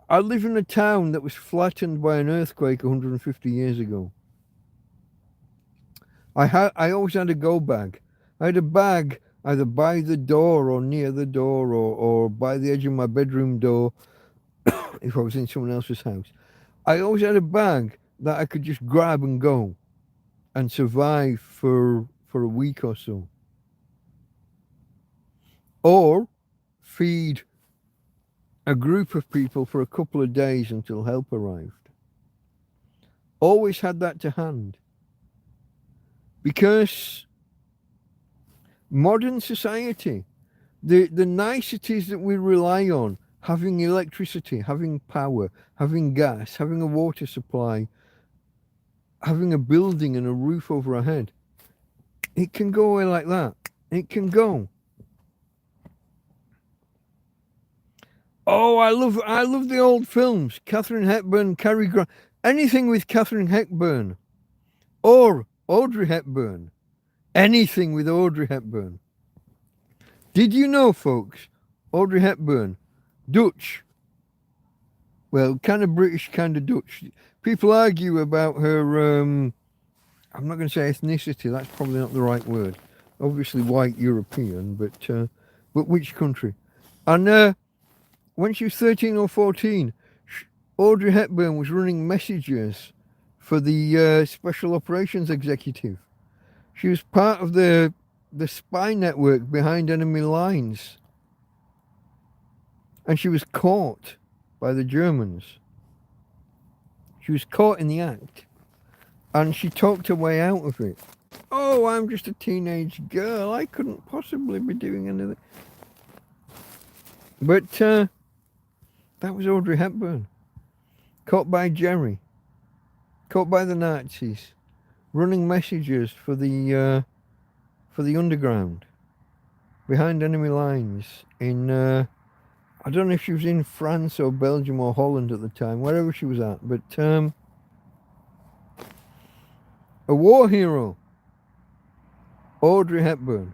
S1: I live in a town that was flattened by an earthquake 150 years ago. I always had a go bag. I had a bag either by the door or near the door or by the edge of my bedroom door if I was in someone else's house. I always had a bag that I could just grab and go and survive for a week or so. Or feed a group of people for a couple of days until help arrived. Always had that to hand. Because modern society, the niceties that we rely on, having electricity, having power, having gas, having a water supply, having a building and a roof over our head. It can go away like that. It can go. Oh, I love the old films. Katharine Hepburn, Cary Grant, anything with Katharine Hepburn or Audrey Hepburn. Anything with Audrey Hepburn. Did you know, folks, Audrey Hepburn, Dutch. Well, kind of British, kind of Dutch. People argue about her, I'm not going to say ethnicity, that's probably not the right word. Obviously white European, but which country? And when she was 13 or 14, Audrey Hepburn was running messages for the Special Operations Executive. She was part of the spy network behind enemy lines. And she was caught by the Germans. She was caught in the act. And she talked her way out of it. Oh, I'm just a teenage girl. I couldn't possibly be doing anything. But that was Audrey Hepburn. Caught by Jerry. Caught by the Nazis. Running messages for the underground. Behind enemy lines. In, I don't know if she was in France or Belgium or Holland at the time. Wherever she was at. But a war hero. Audrey Hepburn.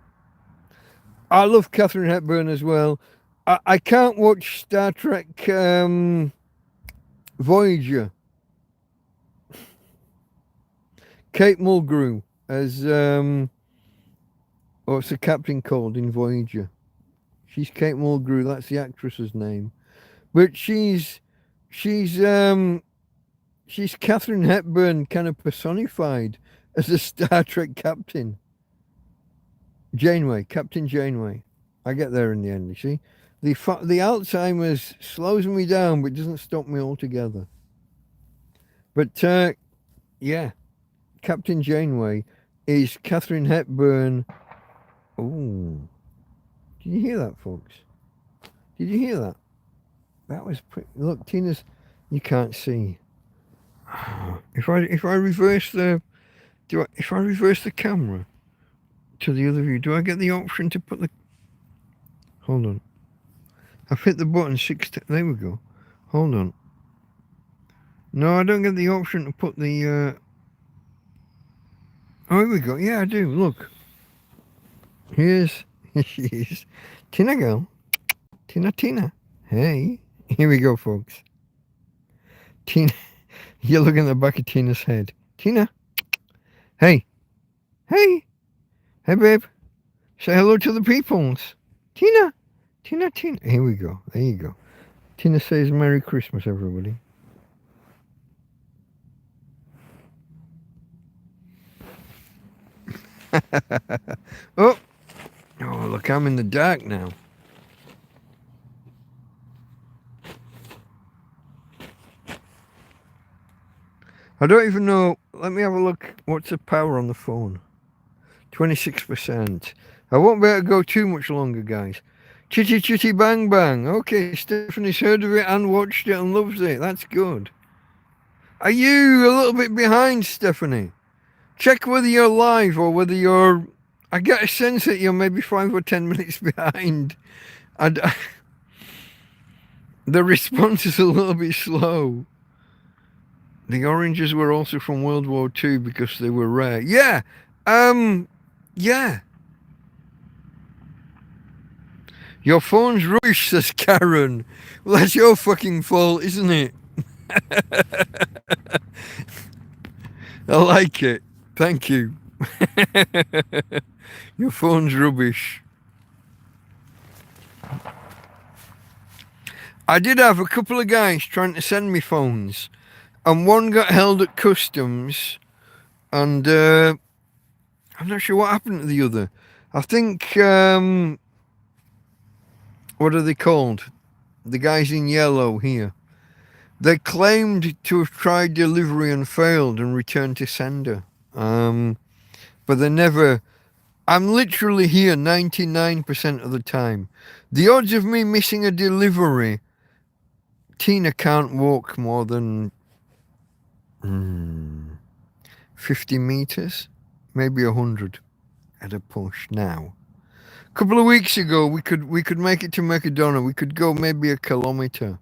S1: I love Katharine Hepburn as well. I can't watch Star Trek Voyager. Kate Mulgrew as what's the captain called in Voyager? She's Kate Mulgrew, that's the actress's name. But she's Katharine Hepburn kind of personified as a Star Trek captain. Janeway, Captain Janeway. I get there in the end, you see. The Alzheimer's slows me down, but doesn't stop me altogether. But, yeah, Captain Janeway is Katharine Hepburn. Oh, did you hear that, folks? Did you hear that? That was pretty. Look, Tina's. You can't see. If I reverse the, if I reverse the camera to the other view, do I get the option to put the? Hold on. I've hit the button 6 times. There we go. Hold on. No, I don't get the option to put the... Oh, here we go. Yeah, I do. Look. Here she is. Tina girl. Tina. Hey. Here we go, folks. Tina. You're looking at the back of Tina's head. Tina. Hey. Hey, babe. Say hello to the peoples. Tina. Here we go. There you go. Tina says Merry Christmas, everybody. Oh, look, I'm in the dark now. I don't even know. Let me have a look. What's the power on the phone? 26%. I won't be able to go too much longer, guys. Chitty bang bang. Okay, Stephanie's heard of it and watched it and loves it. That's good. Are you a little bit behind, Stephanie? Check whether you're live or whether you're... I get a sense that you're maybe 5 or 10 minutes behind. The response is a little bit slow. The oranges were also from World War II because they were rare. Yeah. Yeah. Your phone's rubbish, says Karen. Well, that's your fucking fault, isn't it? I like it. Thank you. Your phone's rubbish. I did have a couple of guys trying to send me phones, and one got held at customs, and I'm not sure what happened to the other. I think, what are they called? The guys in yellow here. They claimed to have tried delivery and failed and returned to sender. But they never... I'm literally here 99% of the time. The odds of me missing a delivery, Tina can't walk more than... 50 meters, maybe 100 at a push now. A couple of weeks ago, we could make it to Mercadona. We could go maybe a kilometer,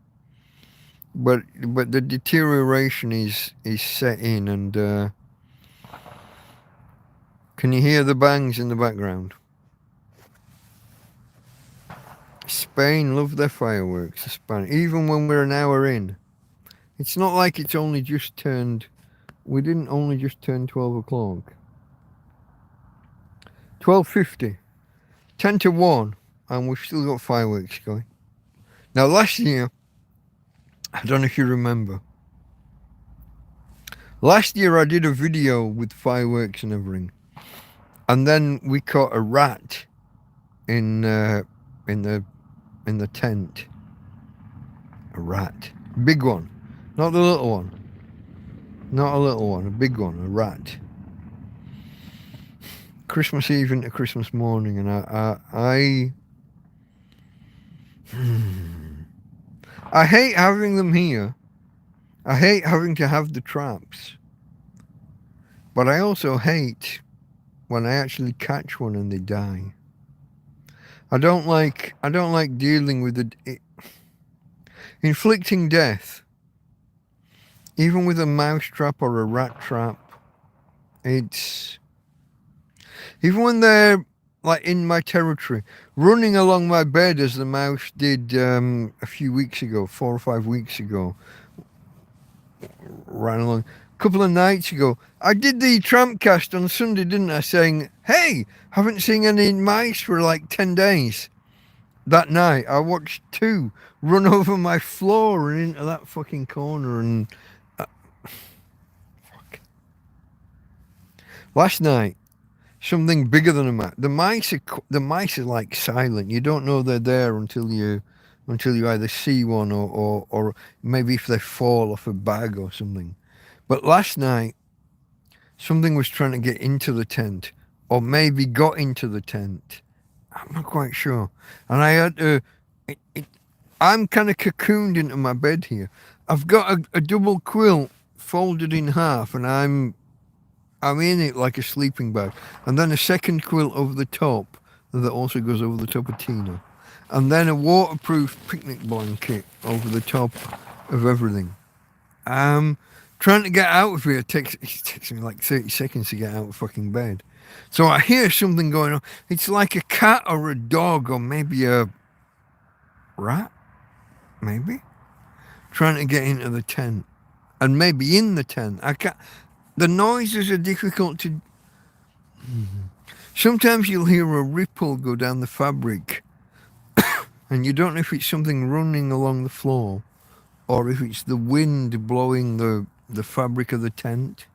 S1: but the deterioration is set in, and can you hear the bangs in the background? Spain love their fireworks. Spain, even when we're an hour in, it's not like it's only just turned. We didn't only just turn 12 o'clock. 12:50, 10 to 1, and we've still got fireworks going. Now, last year, I don't know if you remember. Last year, I did a video with fireworks and everything, and then we caught a rat in the tent. A rat, big one, not the little one. Not a little one, a big one, a rat. Christmas Eve into Christmas morning, and I hate having them here. I hate having to have the traps. But I also hate when I actually catch one and they die. I don't like dealing with inflicting death. Even with a mouse trap or a rat trap, it's... Even when they're like in my territory, running along my bed as the mouse did a few weeks ago, 4 or 5 weeks ago, ran along. A couple of nights ago, I did the TrampCast on Sunday, didn't I, saying, hey, haven't seen any mice for like 10 days. That night, I watched 2 run over my floor and into that fucking corner, and... fuck. Last night, something bigger than a mouse. The mice are like silent. You don't know they're there until you either see one or maybe if they fall off a bag or something. But last night, something was trying to get into the tent, or maybe got into the tent. I'm not quite sure. And I had to... I'm kind of cocooned into my bed here. I've got a double quilt folded in half, and I'm in it like a sleeping bag. And then a second quilt over the top that also goes over the top of Tina. And then a waterproof picnic blanket over the top of everything. Trying to get out of here it takes me like 30 seconds to get out of fucking bed. So I hear something going on. It's like a cat or a dog or maybe a rat, maybe, trying to get into the tent. And maybe in the tent. The noises are difficult to... Sometimes you'll hear a ripple go down the fabric and you don't know if it's something running along the floor or if it's the wind blowing the fabric of the tent.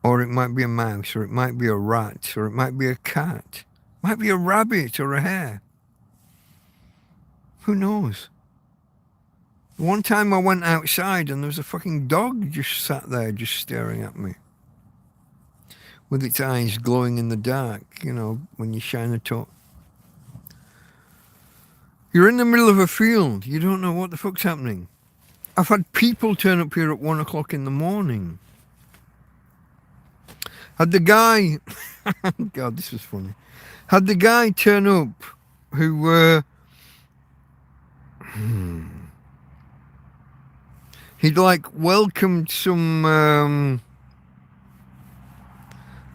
S1: Or it might be a mouse, or it might be a rat, or it might be a cat. It might be a rabbit or a hare. Who knows? One time I went outside and there was a fucking dog just sat there just staring at me. With its eyes glowing in the dark, you know, when you shine a torch. You're in the middle of a field. You don't know what the fuck's happening. I've had people turn up here at 1 o'clock in the morning. Had the guy... God, this was funny. Had the guy turn up who... He'd like welcomed some... I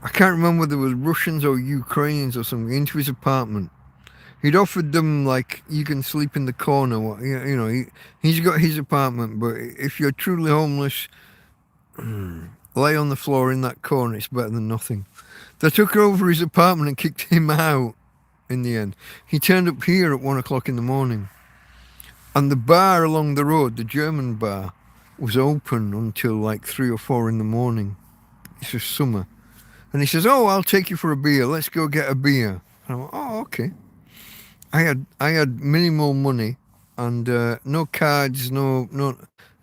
S1: can't remember whether it was Russians or Ukrainians or something into his apartment. He'd offered them, like, you can sleep in the corner. You know, he's got his apartment, but if you're truly homeless, lay on the floor in that corner. It's better than nothing. They took over his apartment and kicked him out in the end. He turned up here at 1 o'clock in the morning. And the bar along the road, the German bar, was open until like 3 or 4 in the morning. This was summer. And he says, oh, I'll take you for a beer. Let's go get a beer. And I went, oh, okay. I had minimal money and no cards, no,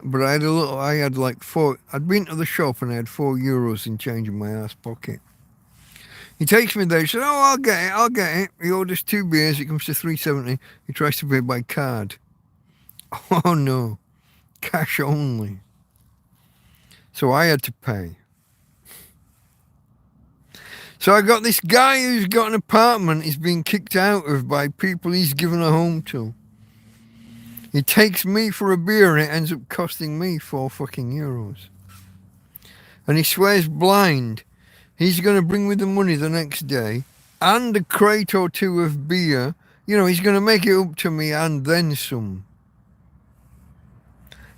S1: but I had like 4, I'd been to the shop and I had €4 in change in my ass pocket. He takes me there, he says, oh, I'll get it. He orders 2 beers, it comes to $3.70. He tries to pay by card. Oh no, cash only. So I had to pay. So I got this guy who's got an apartment he's been kicked out of by people he's given a home to. He takes me for a beer and it ends up costing me €4. And he swears blind he's going to bring me the money the next day and a crate or two of beer. You know, he's going to make it up to me and then some.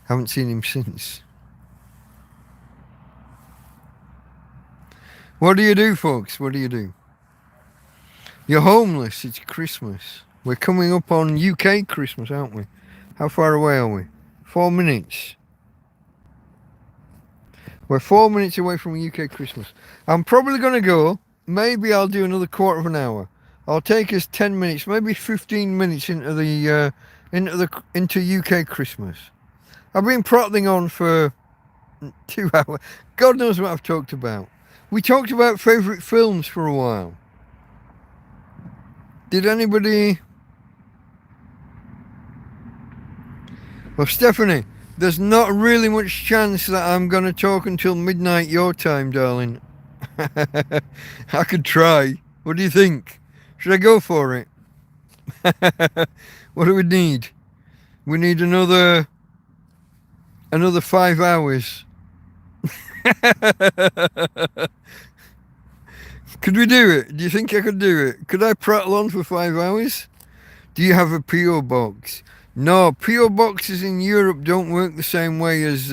S1: Haven't seen him since. What do you do, folks? What do you do? You're homeless. It's Christmas. We're coming up on UK Christmas, aren't we? How far away are we? 4 minutes. We're 4 minutes away from UK Christmas. I'm probably going to go. Maybe I'll do another quarter of an hour. I'll take us 10 minutes, maybe 15 minutes into UK Christmas. I've been prattling on for 2 hours. God knows what I've talked about. We talked about favourite films for a while. Did anybody... Well, Stephanie, there's not really much chance that I'm going to talk until midnight your time, darling. I could try. What do you think? Should I go for it? What do we need? We need another 5 hours. Could we do it? Do you think I could do it? Could I prattle on for 5 hours? Do you have a P.O. box? No, P.O. boxes in Europe don't work the same way as,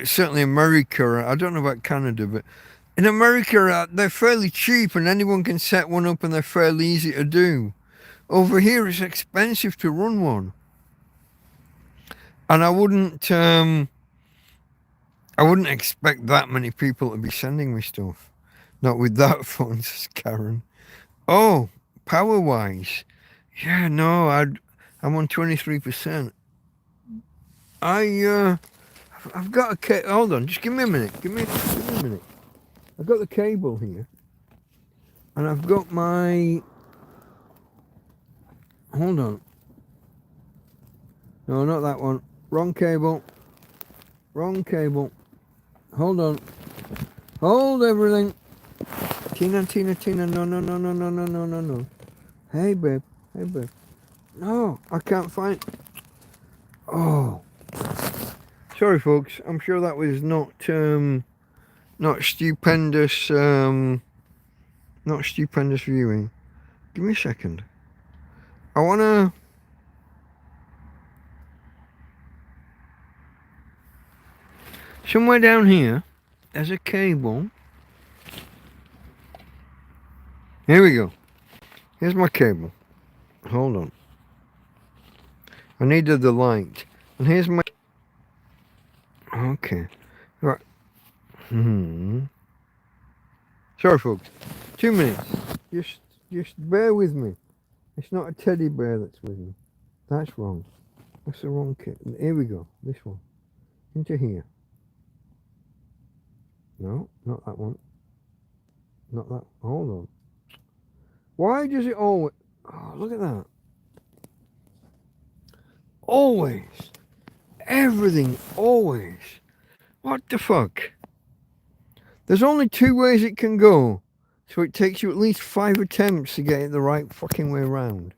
S1: certainly America. I don't know about Canada, but in America, they're fairly cheap and anyone can set one up and they're fairly easy to do. Over here, it's expensive to run one. And I wouldn't expect that many people to be sending me stuff. Not with that phone, says Karen. Oh, power-wise. Yeah, no, I'm on 23%. I've got a cable. Hold on, just give me a minute. Give me a minute. I've got the cable here. And I've got my... Hold on. No, not that one. Wrong cable. Wrong cable. Hold on. Hold everything. Tina. No. Hey, babe. No, I can't find... Oh. Sorry, folks. I'm sure that was not stupendous, not stupendous viewing. Give me a second. I want to... Somewhere down here, there's a cable. Here we go. Here's my cable. Hold on. I needed the light. And here's my... Okay. Right. Sorry, folks. 2 minutes. Just bear with me. It's not a teddy bear that's with me. That's wrong. That's the wrong kit. Here we go. This one. Into here. No, not that one. Not that. Hold on. Why does it always... Oh, look at that. Always. Everything, always. What the fuck? There's only 2 ways it can go. So it takes you at least 5 attempts to get it the right fucking way around.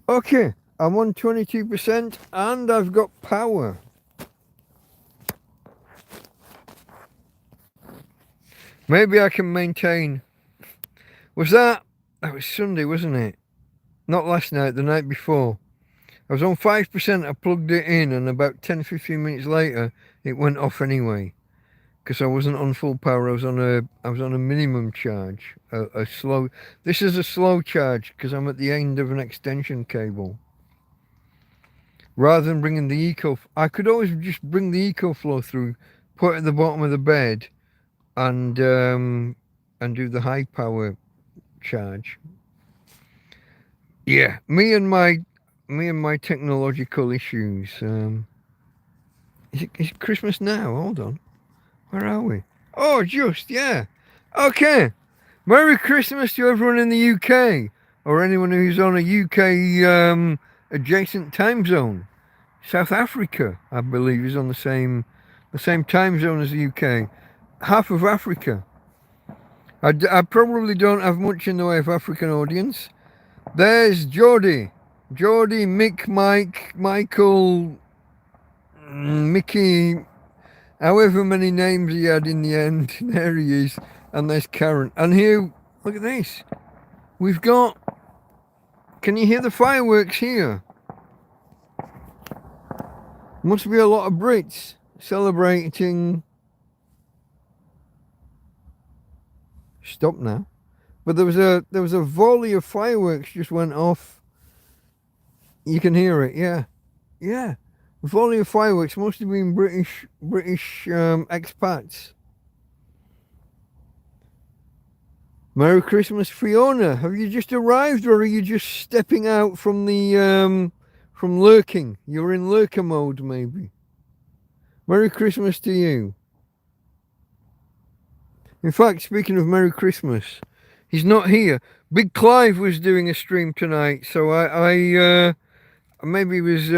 S1: Okay, I'm on 22% and I've got power. Maybe I can maintain. That was Sunday, wasn't it? Not last night, the night before. I was on 5%, I plugged it in, and about 10-15 minutes later, it went off anyway. Because I wasn't on full power, I was on a minimum charge. A slow... This is a slow charge, because I'm at the end of an extension cable. Rather than bringing the eco... I could always just bring the EcoFlow through, put it at the bottom of the bed, and do the high power charge. Yeah, me and my technological issues. Is it Christmas now? Hold on, where are we? Oh, yeah. Okay, Merry Christmas to everyone in the UK or anyone who's on a UK adjacent time zone. South Africa, I believe, is on the same time zone as the UK. Half of Africa. I probably don't have much in the way of African audience. There's Geordie, Mick, Mike, Michael, Mickey, however many names he had in the end. There he is. And there's Karen. And here, look at this. We've got, can you hear the fireworks here? Must be a lot of Brits celebrating. Stop now. But there was a volley of fireworks just went off. You can hear it, yeah. Yeah. A volley of fireworks must have been British expats. Merry Christmas, Fiona. Have you just arrived, or are you just stepping out from the from lurking? You're in lurker mode, maybe. Merry Christmas to you. In fact, speaking of Merry Christmas, he's not here. Big Clive was doing a stream tonight, so I maybe was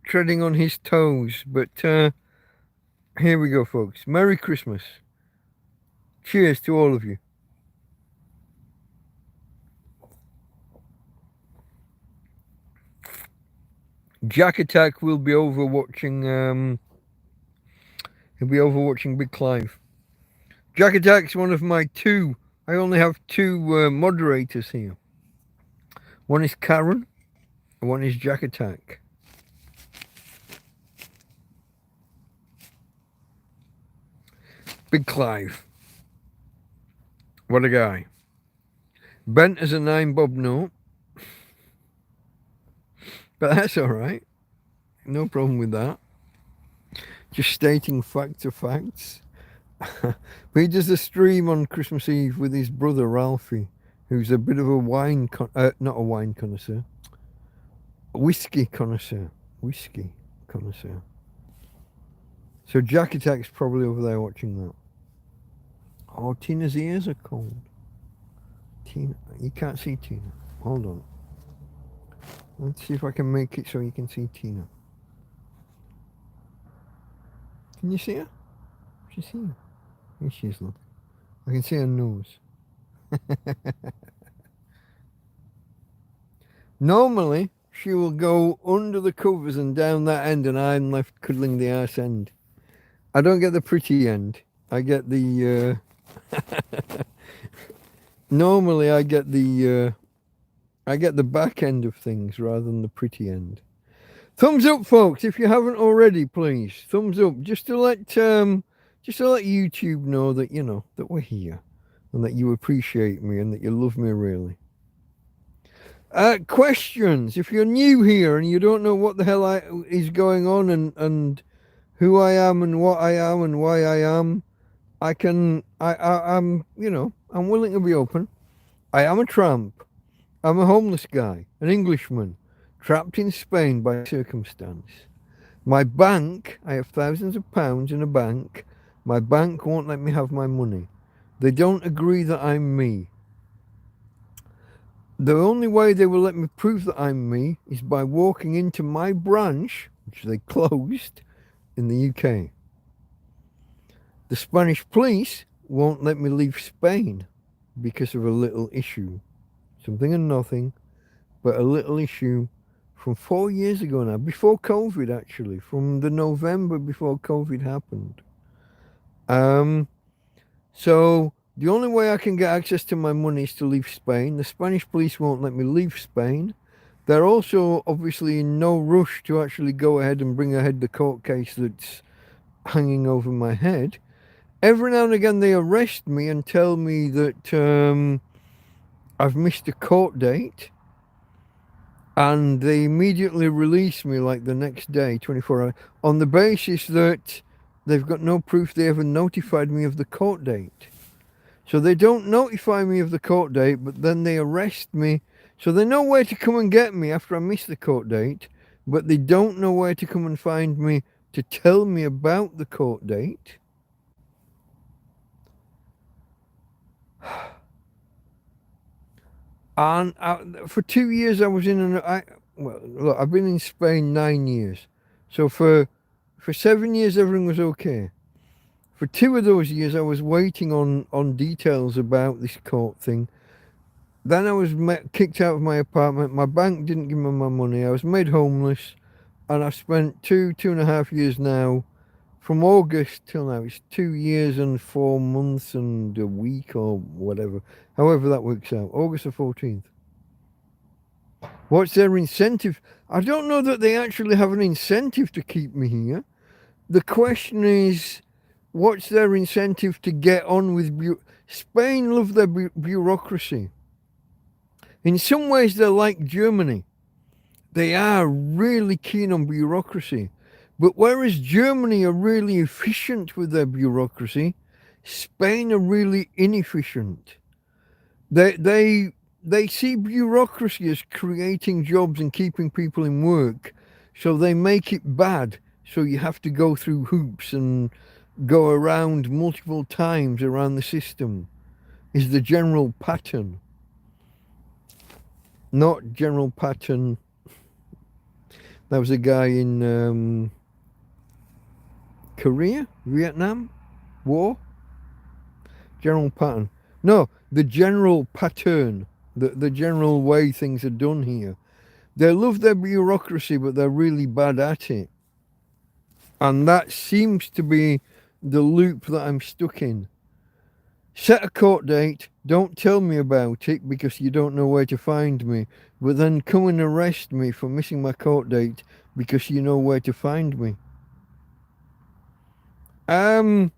S1: treading on his toes. But here we go, folks. Merry Christmas. Cheers to all of you. Jack Attack will be over watching. He'll be over watching Big Clive. Jack Attack's one of my two. I only have two moderators here. One is Karen, and one is Jack Attack. Big Clive. What a guy. Bent as a 9 bob note. But that's all right. No problem with that. Just stating facts are facts. But he does a stream on Christmas Eve with his brother Ralphie, who's a bit of a wine, not a wine connoisseur, a whiskey connoisseur. Whiskey connoisseur. So Jack Attack's probably over there watching that. Oh, Tina's ears are cold. Tina, you can't see Tina. Hold on. Let's see if I can make it so you can see Tina. Can you see her? She's here. Here she is, look. I can see her nose. Normally, she will go under the covers and down that end, and I'm left cuddling the arse end. I don't get the pretty end. I get the... Normally, I get the back end of things rather than the pretty end. Thumbs up, folks, if you haven't already, please. Thumbs up, just to let YouTube know that, you know, that we're here and that you appreciate me and that you love me really. Questions. If you're new here and you don't know what the hell is going on and who I am and what I am and why I am, I'm, you know, I'm willing to be open. I am a tramp. I'm a homeless guy, an Englishman, trapped in Spain by circumstance. My bank, I have thousands of pounds in a bank. My bank won't let me have my money. They don't agree that I'm me. The only way they will let me prove that I'm me is by walking into my branch, which they closed, in the UK. The Spanish police won't let me leave Spain because of a little issue. Something and nothing, but a little issue from 4 years ago now, before COVID actually, from the November before COVID happened. So the only way I can get access to my money is to leave Spain. The Spanish police won't let me leave Spain. They're also obviously in no rush to actually go ahead and bring ahead the court case that's hanging over my head. Every now and again they arrest me and tell me that I've missed a court date, and they immediately release me like the next day, 24 hours, on the basis that they've got no proof they ever notified me of the court date. So they don't notify me of the court date, but then they arrest me. So they know where to come and get me after I miss the court date, but they don't know where to come and find me to tell me about the court date. And for 2 years I was in well, look, I've been in Spain 9 years. So for 7 years, everything was okay. For 2 of those years, I was waiting on details about this court thing. Then I was kicked out of my apartment. My bank didn't give me my money. I was made homeless. And I've spent 2.5 years now. From August till now, it's 2 years and 4 months and a week or whatever. However that works out. August the 14th. What's their incentive? I don't know that they actually have an incentive to keep me here. The question is, what's their incentive to get on with... Spain love their bureaucracy. In some ways, they're like Germany. They are really keen on bureaucracy. But whereas Germany are really efficient with their bureaucracy, Spain are really inefficient. They see bureaucracy as creating jobs and keeping people in work, so they make it bad. So you have to go through hoops and go around multiple times around the system, is the general pattern. Not general pattern. There was a guy in Korea, Vietnam War. General pattern. No, the general pattern. The general way things are done here. They love their bureaucracy, but they're really bad at it. And that seems to be the loop that I'm stuck in. Set a court date, don't tell me about it because you don't know where to find me, but then come and arrest me for missing my court date because you know where to find me. And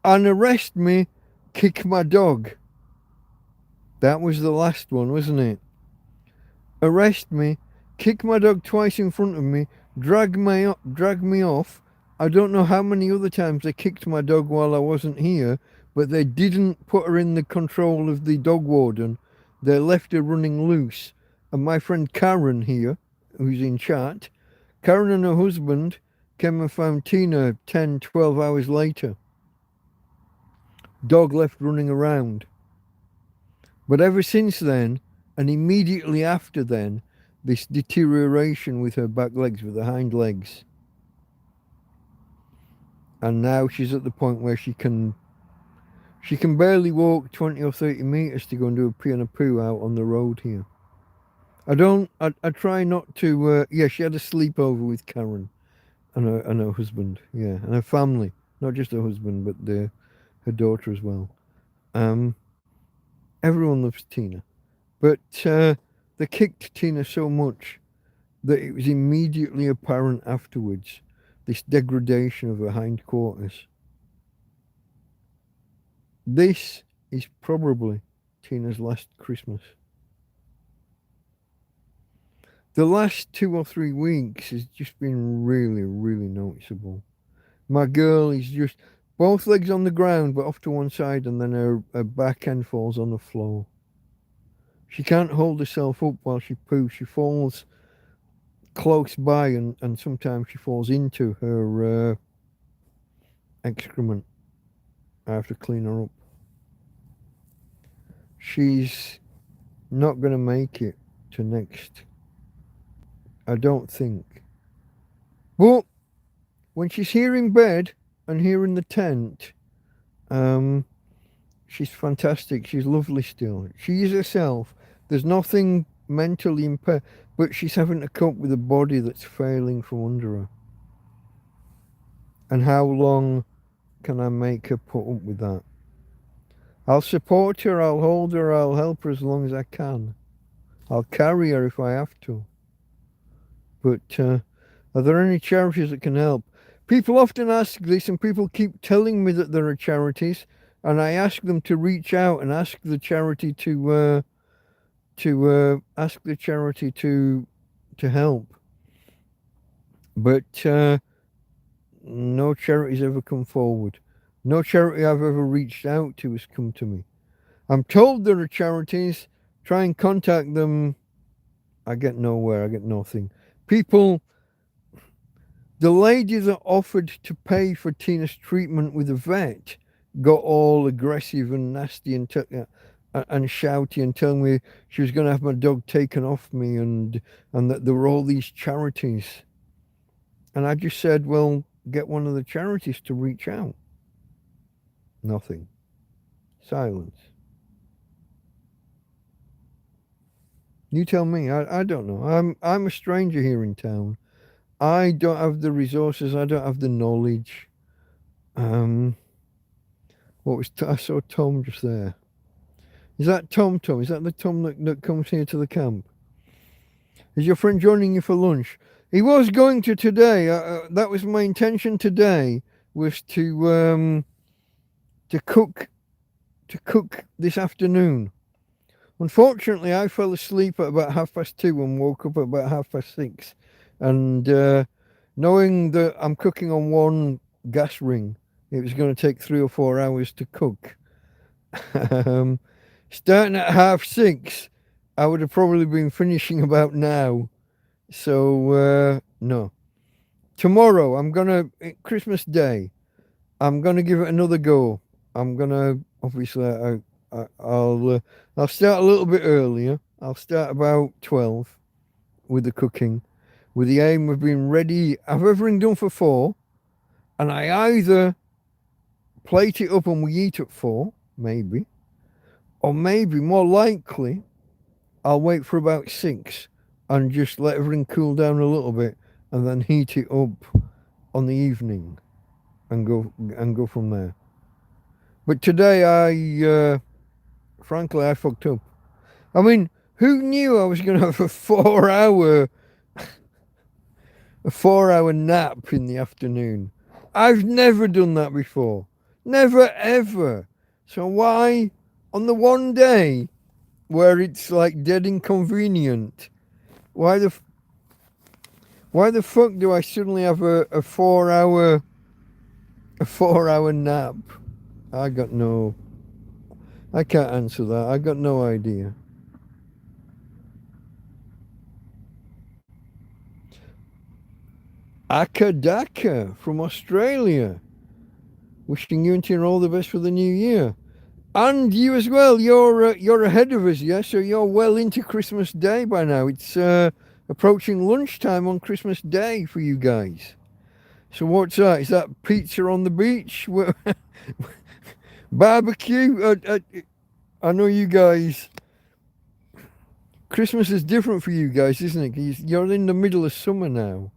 S1: arrest me, kick my dog. That was the last one, wasn't it? Arrest me, kick my dog twice in front of me, drag me off. I don't know how many other times they kicked my dog while I wasn't here, but they didn't put her in the control of the dog warden. They left her running loose. And my friend Karen here, who's in chat, Karen and her husband came and found Tina 10, 12 hours later. Dog left running around. But ever since then, and immediately after then, this deterioration with her back legs, with her hind legs. And now she's at the point where she can barely walk 20 or 30 meters to go and do a pee and a poo out on the road here. I try not to, yeah, she had a sleepover with Karen and her husband, yeah, and her family. Not just her husband, but her daughter as well. Everyone loves Tina. But they kicked Tina so much that it was immediately apparent afterwards, this degradation of her hindquarters. This is probably Tina's last Christmas. The last 2 or 3 weeks has just been really, really noticeable. My girl is just both legs on the ground but off to one side, and then her back end falls on the floor. She can't hold herself up while she poos. She falls close by, and sometimes she falls into her excrement. I have to clean her up. She's not going to make it to next, I don't think. But when she's here in bed and here in the tent, she's fantastic. She's lovely still. She is herself. There's nothing mentally impaired, but she's having to cope with a body that's failing from under her. And how long can I make her put up with that? I'll support her, I'll hold her, I'll help her as long as I can. I'll carry her if I have to. But are there any charities that can help? People often ask this, and people keep telling me that there are charities, and I ask them to reach out and ask the charity to help. But no charity's ever come forward. No charity I've ever reached out to has come to me. I'm told there are charities. Try and contact them. I get nowhere. I get nothing. People, the lady that offered to pay for Tina's treatment with a vet got all aggressive and nasty and and shouting and telling me she was going to have my dog taken off me, and that there were all these charities. And I just said, well, get one of the charities to reach out. Nothing. Silence. You tell me. I don't know. I'm a stranger here in town. I don't have the resources. I don't have the knowledge. I saw Tom just there. Is that Tom? Is that the Tom that comes here to the camp? Is your friend joining you for lunch? He was going to today. That was my intention today, was to cook this afternoon. Unfortunately, I fell asleep at about 2:30 and woke up at about 6:30. And knowing that I'm cooking on one gas ring, it was going to take 3 or 4 hours to cook. Starting at 6:30, I would have probably been finishing about now. So, no. Tomorrow, Christmas Day, I'm going to give it another go. I'm going to, obviously, I'll start a little bit earlier. I'll start about 12 with the cooking, with the aim of being ready. I've everything done for 4, and I either plate it up and we eat at 4, maybe, or maybe more likely I'll wait for about 6 and just let everything cool down a little bit and then heat it up on the evening and go from there. But today frankly, I fucked up. I mean, who knew I was going to have a 4-hour nap in the afternoon? I've never done that before. Never, ever. So why, on the one day where it's like dead inconvenient, why the fuck do I suddenly have a 4-hour nap? I can't answer that. I got no idea. Akadaka from Australia. Wishing you and Tina all the best for the new year. And you as well. You're ahead of us, yeah? So you're well into Christmas Day by now. It's approaching lunchtime on Christmas Day for you guys. So what's that? Is that pizza on the beach? Barbecue? I know you guys. Christmas is different for you guys, isn't it? You're in the middle of summer now.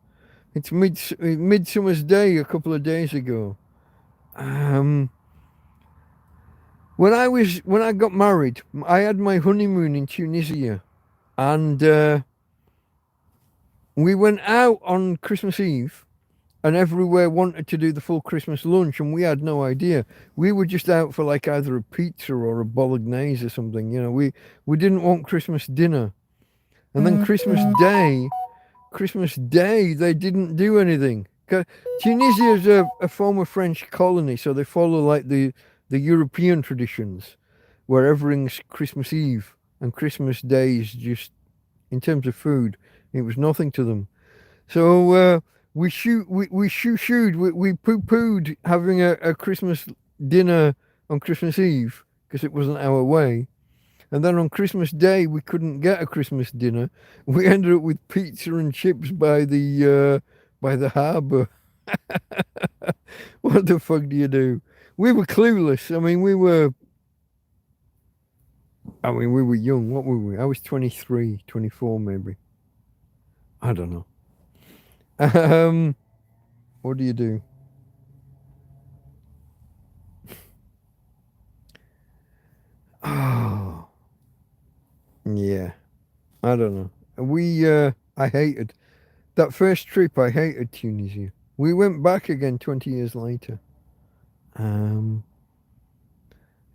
S1: It's Midsummer's Day a couple of days ago. When I got married, I had my honeymoon in Tunisia, and we went out on Christmas Eve, and everywhere wanted to do the full Christmas lunch, and we had no idea. We were just out for like either a pizza or a bolognese or something. You know, we didn't want Christmas dinner, and then Christmas Day they didn't do anything. Tunisia is a former French colony, so they follow like the European traditions, where everything's Christmas Eve and Christmas Day is just, in terms of food, it was nothing to them. So we poo-pooed having a Christmas dinner on Christmas Eve because it wasn't our way. And then on Christmas Day we couldn't get a Christmas dinner. We ended up with pizza and chips by the harbour. What the fuck do you do? We were clueless. I mean, we were young. What were we? I was 23, 24 maybe. I don't know. What do you do? Oh, yeah. I don't know. I hated that first trip. I hated Tunisia. We went back again 20 years later.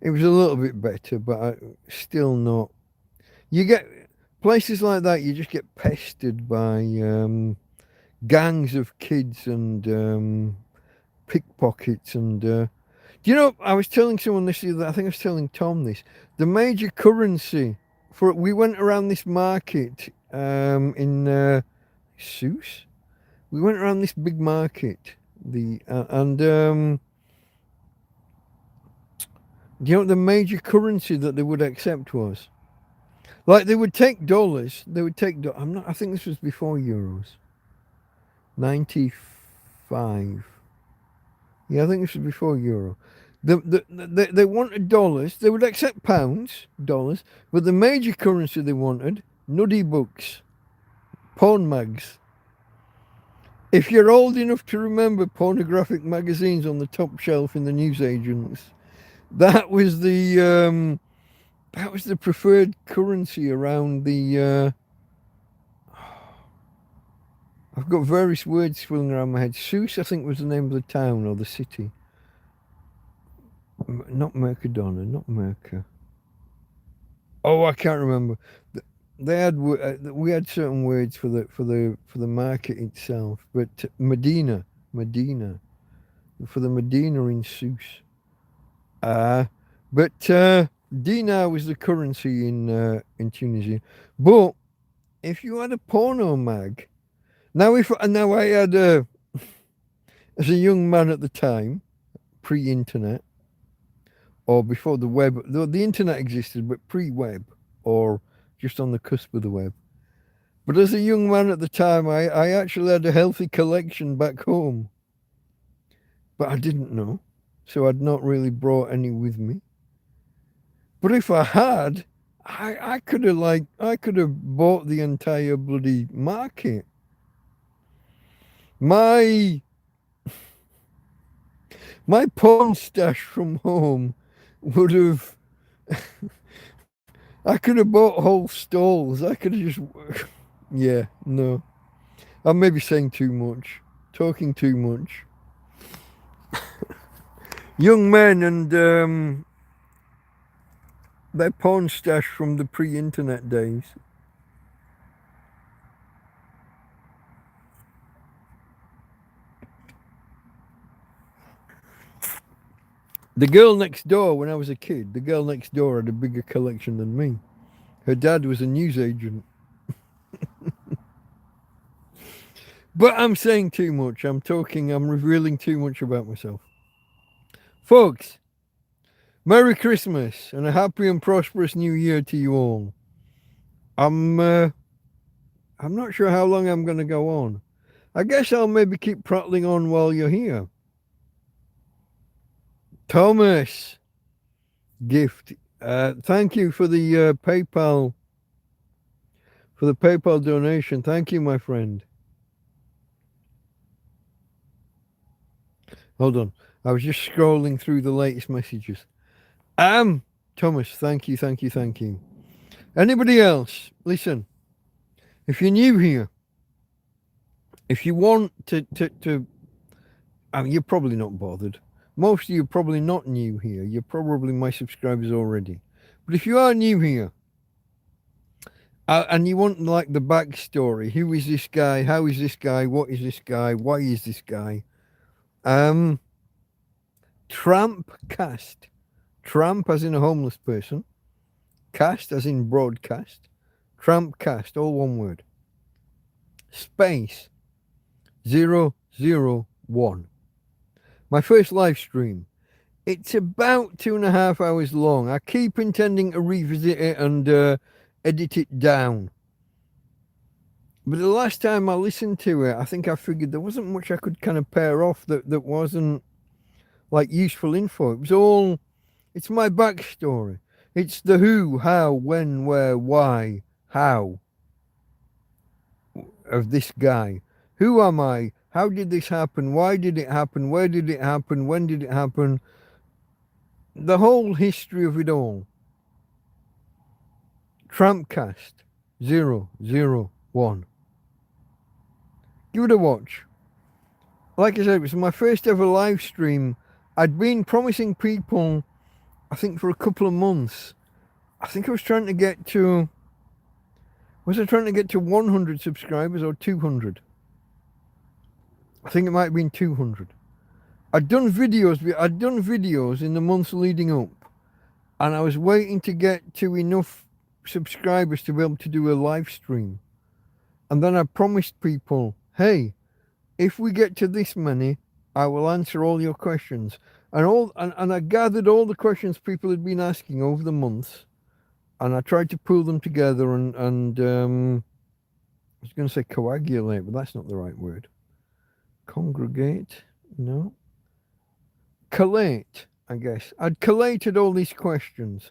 S1: It was a little bit better, but still not. You get places like that, you just get pestered by gangs of kids and pickpockets. And do you know, I was telling someone this, I think I was telling Tom this, the major currency we went around this market in Sousse. We went around this big market, and Do you know what the major currency that they would accept was? Like they would take dollars. They would take. I'm not. I think this was before euros. 95. Yeah, I think this was before euro. They wanted dollars. They would accept pounds, dollars, but the major currency they wanted, nuddy books, porn mags. If you're old enough to remember pornographic magazines on the top shelf in the newsagents, that was the preferred currency around the. I've got various words swirling around my head. Sousse, I think, was the name of the town or the city. Not Mercadona, not Merca. Oh, I can't remember. They had we had certain words for the market itself, but Medina for the Medina in Sousse. But dinar was the currency in Tunisia. But if you had a porno mag, now I had as a young man at the time, pre-internet, or before the web, the internet existed, but pre-web, or just on the cusp of the web. But as a young man at the time, I actually had a healthy collection back home. But I didn't know, so I'd not really brought any with me. But if I had, I could have bought the entire bloody market. My porn stash from home would have. I could have bought whole stalls. I could have just. Yeah, no. I'm maybe saying too much, talking too much. Young men and their porn stash from the pre-internet days. The girl next door, when I was a kid, the girl next door had a bigger collection than me. Her dad was a newsagent. But I'm saying too much. I'm revealing too much about myself. Folks, Merry Christmas and a happy and prosperous New Year to you all. I'm not sure how long I'm going to go on. I guess I'll maybe keep prattling on while you're here. Thomas, gift. Thank you for the PayPal donation. Thank you, my friend. Hold on. I was just scrolling through the latest messages. Thomas, thank you. Anybody else? Listen, if you're new here, if you want to I mean, you're probably not bothered. Most of you are probably not new here. You're probably my subscribers already. But if you are new here, and you want like the backstory, who is this guy? How is this guy? What is this guy? Why is this guy? TrampCast. Tramp as in a homeless person. Cast as in broadcast. TrampCast, all one word. Space 001. My first live stream. It's about 2.5 hours long. I keep intending to revisit it and edit it down. But the last time I listened to it, I think I figured there wasn't much I could kind of pair off that wasn't like useful info. It's my backstory. It's the who, how, when, where, why, how of this guy. Who am I? How did this happen? Why did it happen? Where did it happen? When did it happen? The whole history of it all. TrampCast 001. Give it a watch. Like I said, it was my first ever live stream. I'd been promising people, I think for a couple of months. I think I was trying to get to... Was I trying to get to 100 subscribers or 200? I think it might have been 200. I'd done videos in the months leading up, and I was waiting to get to enough subscribers to be able to do a live stream. And then I promised people, hey, if we get to this many, I will answer all your questions. And I gathered all the questions people had been asking over the months, and I tried to pull them together and I was going to say coagulate, but that's not the right word. Congregate? No. Collate, I guess. I'd collated all these questions,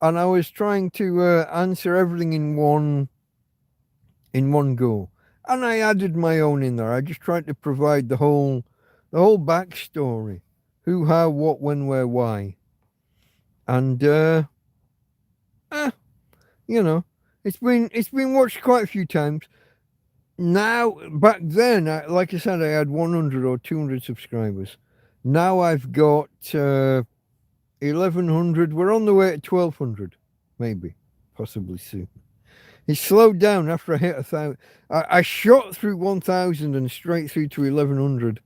S1: and I was trying to answer everything in one go. And I added my own in there. I just tried to provide the whole backstory: who, how, what, when, where, why. And you know, it's been watched quite a few times. Now, back then, like I said, I had 100 or 200 subscribers. Now I've got 1,100. We're on the way to 1,200, maybe, possibly soon. It slowed down after I hit 1,000. I shot through 1,000 and straight through to 1,100,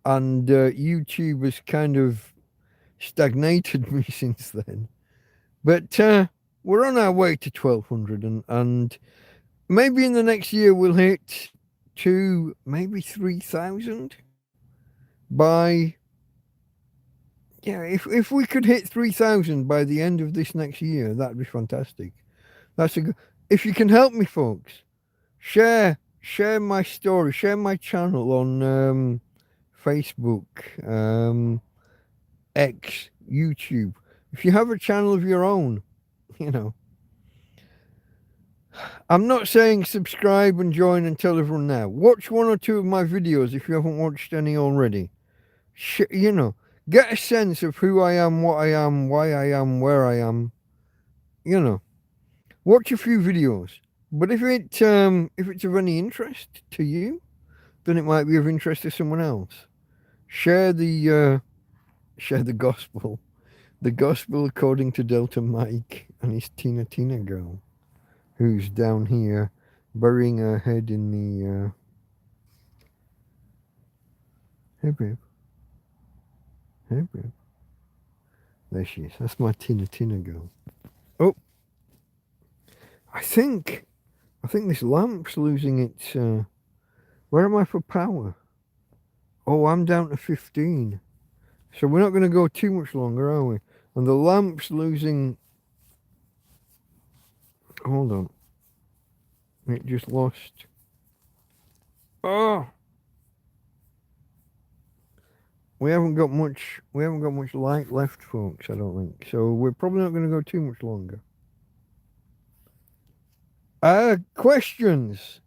S1: and YouTube has kind of stagnated me since then. But we're on our way to 1,200, and maybe in the next year we'll hit maybe 3,000 by, yeah, if we could hit 3,000 by the end of this next year, that'd be fantastic. That's a good, if you can help me, folks, share my story, share my channel on Facebook, X, YouTube. If you have a channel of your own, you know, I'm not saying subscribe and join and tell everyone now. Watch one or two of my videos if you haven't watched any already. You know, get a sense of who I am, what I am, why I am, where I am. You know, watch a few videos. But if it's of any interest to you, then it might be of interest to someone else. Share the gospel, the gospel according to Delta Mike and his Tina girl, who's down here burying her head in the hey babe. Hey babe. There she is. That's my Tina girl. Oh, I think this lamp's losing its where am I for power? Oh, I'm down to 15. So we're not going to go too much longer, are we? And the lamp's losing. Hold on. It just lost. Oh, we haven't got much light left, folks, I don't think. So we're probably not going to go too much longer. Questions,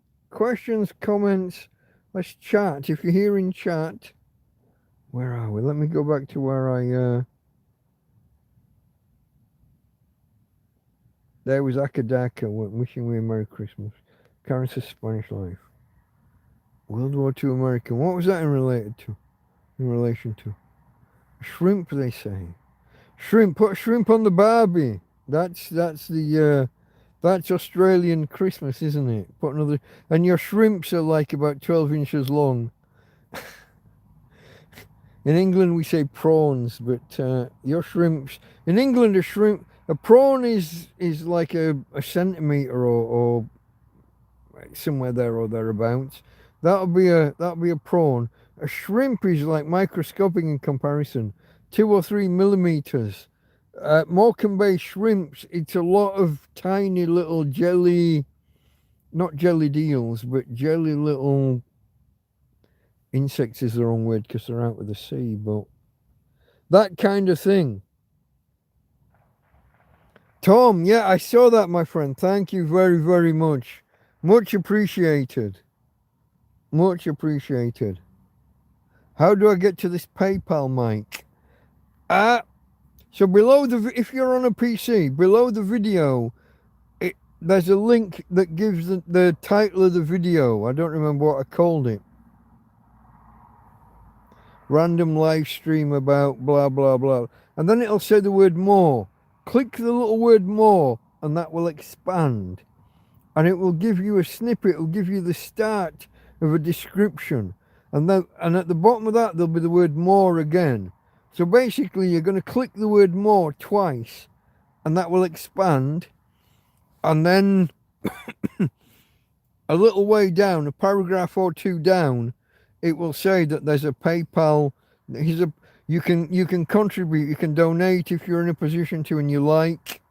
S1: comments. Let's chat. If you're here in chat, where are we? Let me go back to where I there was Akadaka wishing me a Merry Christmas. Karen says Spanish life. World War II American. What was that in relation to? Shrimp, they say. Shrimp. Put shrimp on the Barbie. That's Australian Christmas, isn't it? Put another. And your shrimps are like about 12 inches long. In England we say prawns, but your shrimps. In England a prawn is like a centimetre or somewhere there or thereabouts. That'll be a prawn. A shrimp is like microscopic in comparison, 2 or 3 millimeters. Morecambe Bay shrimps, it's a lot of tiny little jelly, not jellied eels, but jelly little insects is the wrong word because they're out of the sea, but that kind of thing. Tom, yeah, I saw that, my friend. Thank you very, very much. Much appreciated. Much appreciated. How do I get to this PayPal, Mike? So below if you're on a PC, below the video, there's a link that gives the title of the video. I don't remember what I called it. Random live stream about blah, blah, blah. And then it'll say the word more. Click the little word more, and that will expand. And it will give you a snippet. It will give you the start of a description. And at the bottom of that, there'll be the word more again. So basically, you're going to click the word more twice, and that will expand. And then a little way down, a paragraph or two down, it will say that there's a PayPal He's a you can contribute, you can donate if you're in a position to and you like,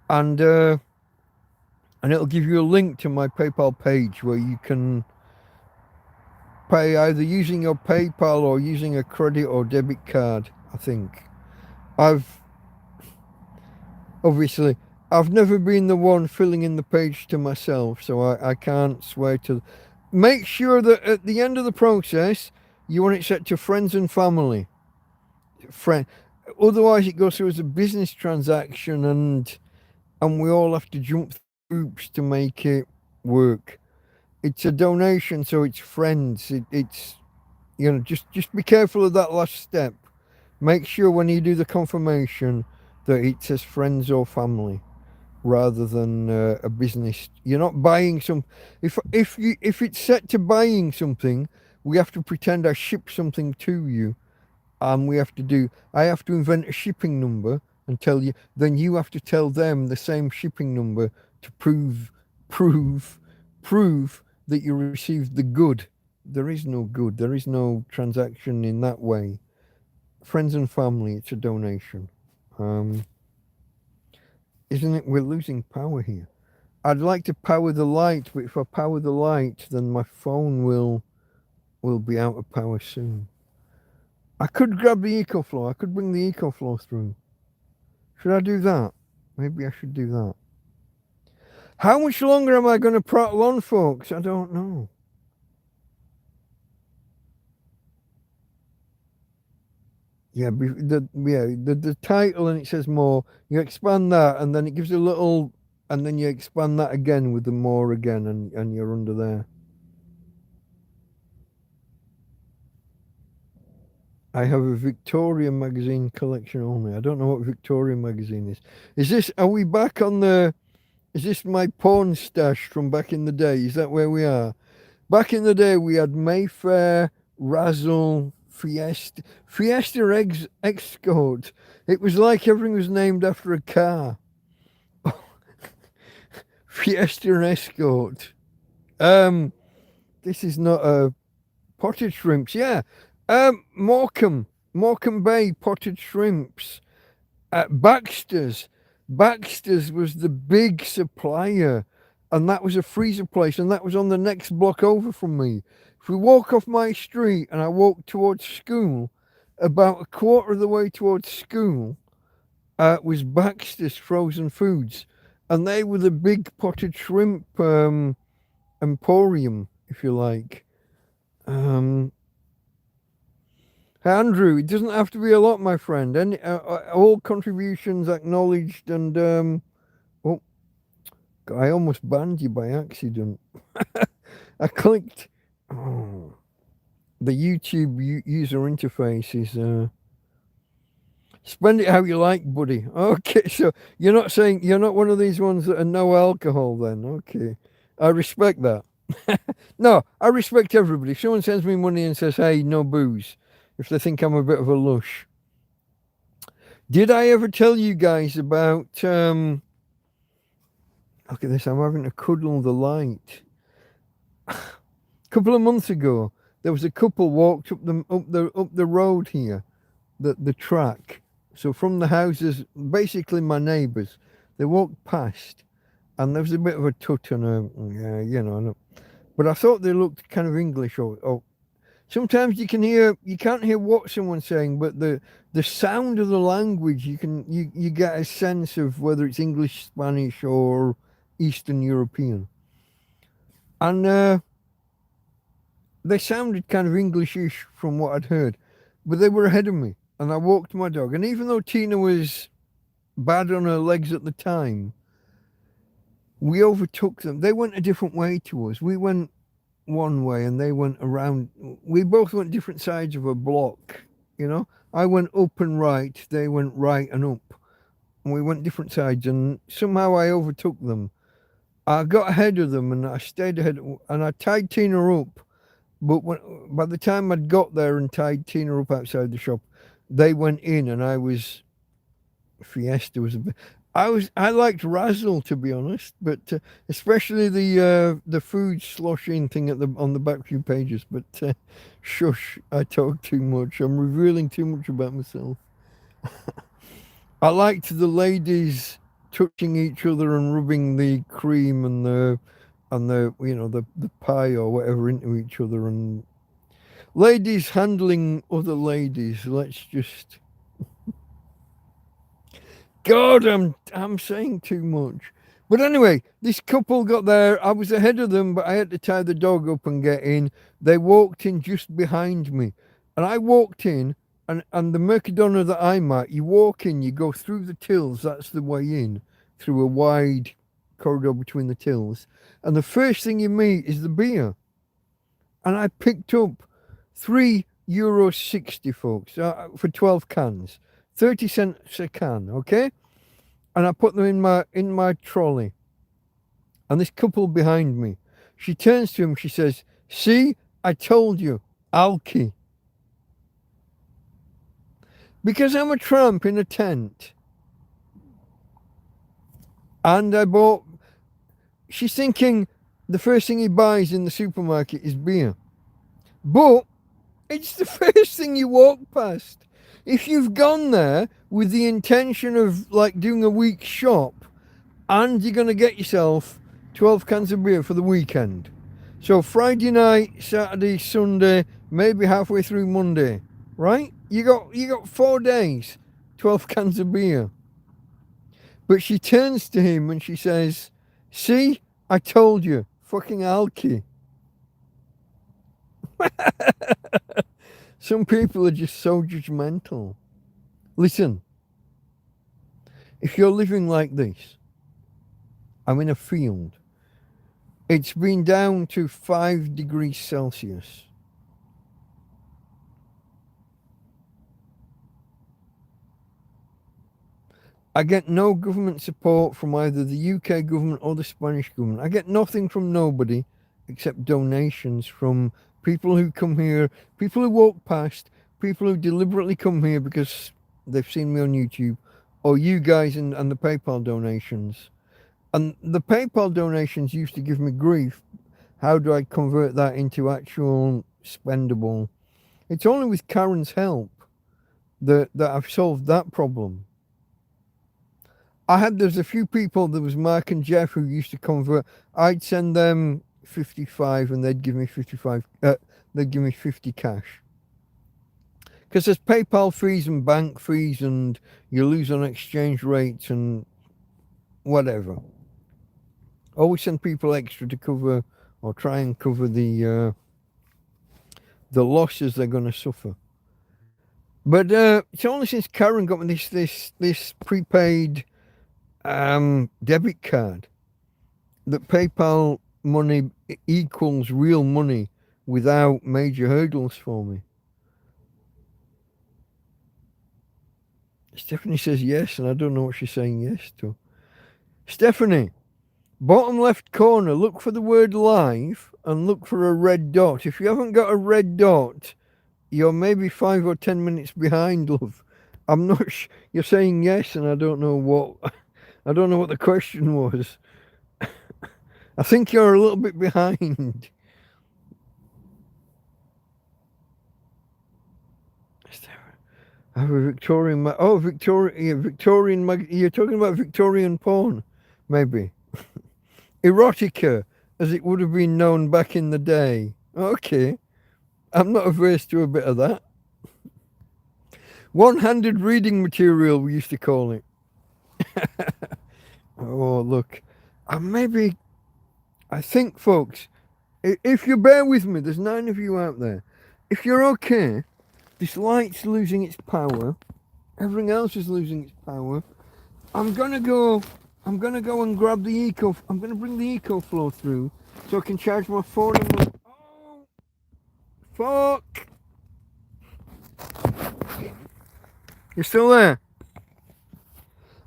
S1: and it'll give you a link to my PayPal page where you can pay either using your PayPal or using a credit or debit card. I think I've obviously I've never been the one filling in the page to myself, so I can't swear to. Make sure that at the end of the process you want it set to friends and family. Otherwise it goes through as a business transaction, and we all have to jump through hoops to make it work. It's a donation, so it's friends. It's just be careful of that last step. Make sure when you do the confirmation that it says friends or family rather than a business. You're not buying some. If it's set to buying something, we have to pretend I ship something to you, and I have to invent a shipping number and tell you. Then you have to tell them the same shipping number to prove that you received the good. There is no good. There is no transaction in that way. Friends and family, it's a donation. Isn't it? We're losing power here. I'd like to power the light, but if I power the light, then my phone will be out of power soon. I could grab the EcoFlow. I could bring the EcoFlow through. Should I do that? Maybe I should do that. How much longer am I going to prattle on, folks? I don't know. Yeah, the title, and it says more. You expand that, and then it gives a little, and then you expand that again with the more again, and you're under there. I have a Victoria magazine collection only. I don't know what Victoria magazine is. Are we back on is this my porn stash from back in the day? Is that where we are? Back in the day, we had Mayfair, Razzle, Fiesta Escort. It was like everything was named after a car. Fiesta Escort. This is not a potted shrimps. Yeah. Morecambe Bay potted shrimps. Baxter's was the big supplier, and that was a freezer place, and that was on the next block over from me. If we walk off my street and I walk towards school, about a quarter of the way towards school was Baxter's Frozen Foods, and they were the big potted shrimp emporium, if you like. Andrew, it doesn't have to be a lot, my friend. All contributions acknowledged, and I almost banned you by accident. I clicked. Oh, the YouTube user interface is. Spend it how you like, buddy. Okay, so you're not one of these ones that are no alcohol, then. Okay, I respect that. No, I respect everybody. If someone sends me money and says, "Hey, no booze," if they think I'm a bit of a lush. Did I ever tell you guys about look at this, I'm having to cuddle the light. A couple of months ago, there was a couple walked up the road here, the track. So from the houses, basically my neighbours, they walked past, and there was a bit of a tut and but I thought they looked kind of English or sometimes you can't hear what someone's saying, but the sound of the language, you get a sense of whether it's English, Spanish, or Eastern European. And they sounded kind of Englishish from what I'd heard, but they were ahead of me, and I walked my dog. And even though Tina was bad on her legs at the time, we overtook them. They went a different way to us. We went one way and they went around. We both went different sides of a block, I went up and right, they went right and up, and we went different sides, and somehow I overtook them. I got ahead of them and I stayed ahead, and I tied Tina up, but by the time I'd got there and tied Tina up outside the shop, they went in, and Fiesta was a bit, I liked Razzle, to be honest, but especially the food sloshing thing on the back few pages. But shush, I talk too much. I'm revealing too much about myself. I liked the ladies touching each other and rubbing the cream and the the pie or whatever into each other, and ladies handling other ladies. Let's just. God, I'm saying too much. But anyway, this couple got there. I was ahead of them, but I had to tie the dog up and get in. They walked in just behind me. And I walked in, and the Mercadona that I'm at, you walk in, you go through the tills, that's the way in, through a wide corridor between the tills. And the first thing you meet is the beer. And I picked up €3.60, folks, for 12 cans. 30 cents a can, okay? And I put them in my trolley. And this couple behind me, she turns to him, she says, "See, I told you, alky." Because I'm a tramp in a tent. And she's thinking the first thing he buys in the supermarket is beer. But it's the first thing you walk past. If you've gone there with the intention of like doing a week's shop, and you're going to get yourself 12 cans of beer for the weekend. So Friday night, Saturday, Sunday, maybe halfway through Monday, right? You got 4 days, 12 cans of beer. But she turns to him and she says, "See, I told you, fucking alky." Some people are just so judgmental. Listen, if you're living like this, I'm in a field. It's been down to 5 degrees Celsius. I get no government support from either the UK government or the Spanish government. I get nothing from nobody except donations from people who come here, people who walk past, people who deliberately come here because they've seen me on YouTube, or you guys and the PayPal donations. And the PayPal donations used to give me grief. How do I convert that into actual spendable? It's only with Karen's help that I've solved that problem. There's a few people, there was Mark and Jeff who used to convert. I'd send them 55 and they'd give me 55, they'd give me 50 cash. Because there's PayPal fees and bank fees and you lose on exchange rates and whatever. Always send people extra to cover or try and cover the losses they're going to suffer. But it's only since Karen got me this prepaid debit card that PayPal money equals real money without major hurdles for me. Stephanie says yes, and I don't know what she's saying yes to. Stephanie, bottom left corner, look for the word live and look for a red dot. If you haven't got a red dot, you're maybe 5 or 10 minutes behind, love. I'm not you're saying yes, and I don't know what the question was. I think you're a little bit behind. I have a Victorian. Victorian. You're talking about Victorian porn, maybe. Erotica, as it would have been known back in the day. Okay, I'm not averse to a bit of that. One-handed reading material, we used to call it. Oh, look. I think, folks, if you bear with me, there's 9 of you out there. If you're okay, this light's losing its power. Everything else is losing its power. I'm gonna go and grab the I'm gonna bring the EcoFlow through so I can charge my phone. Oh, fuck! You're still there?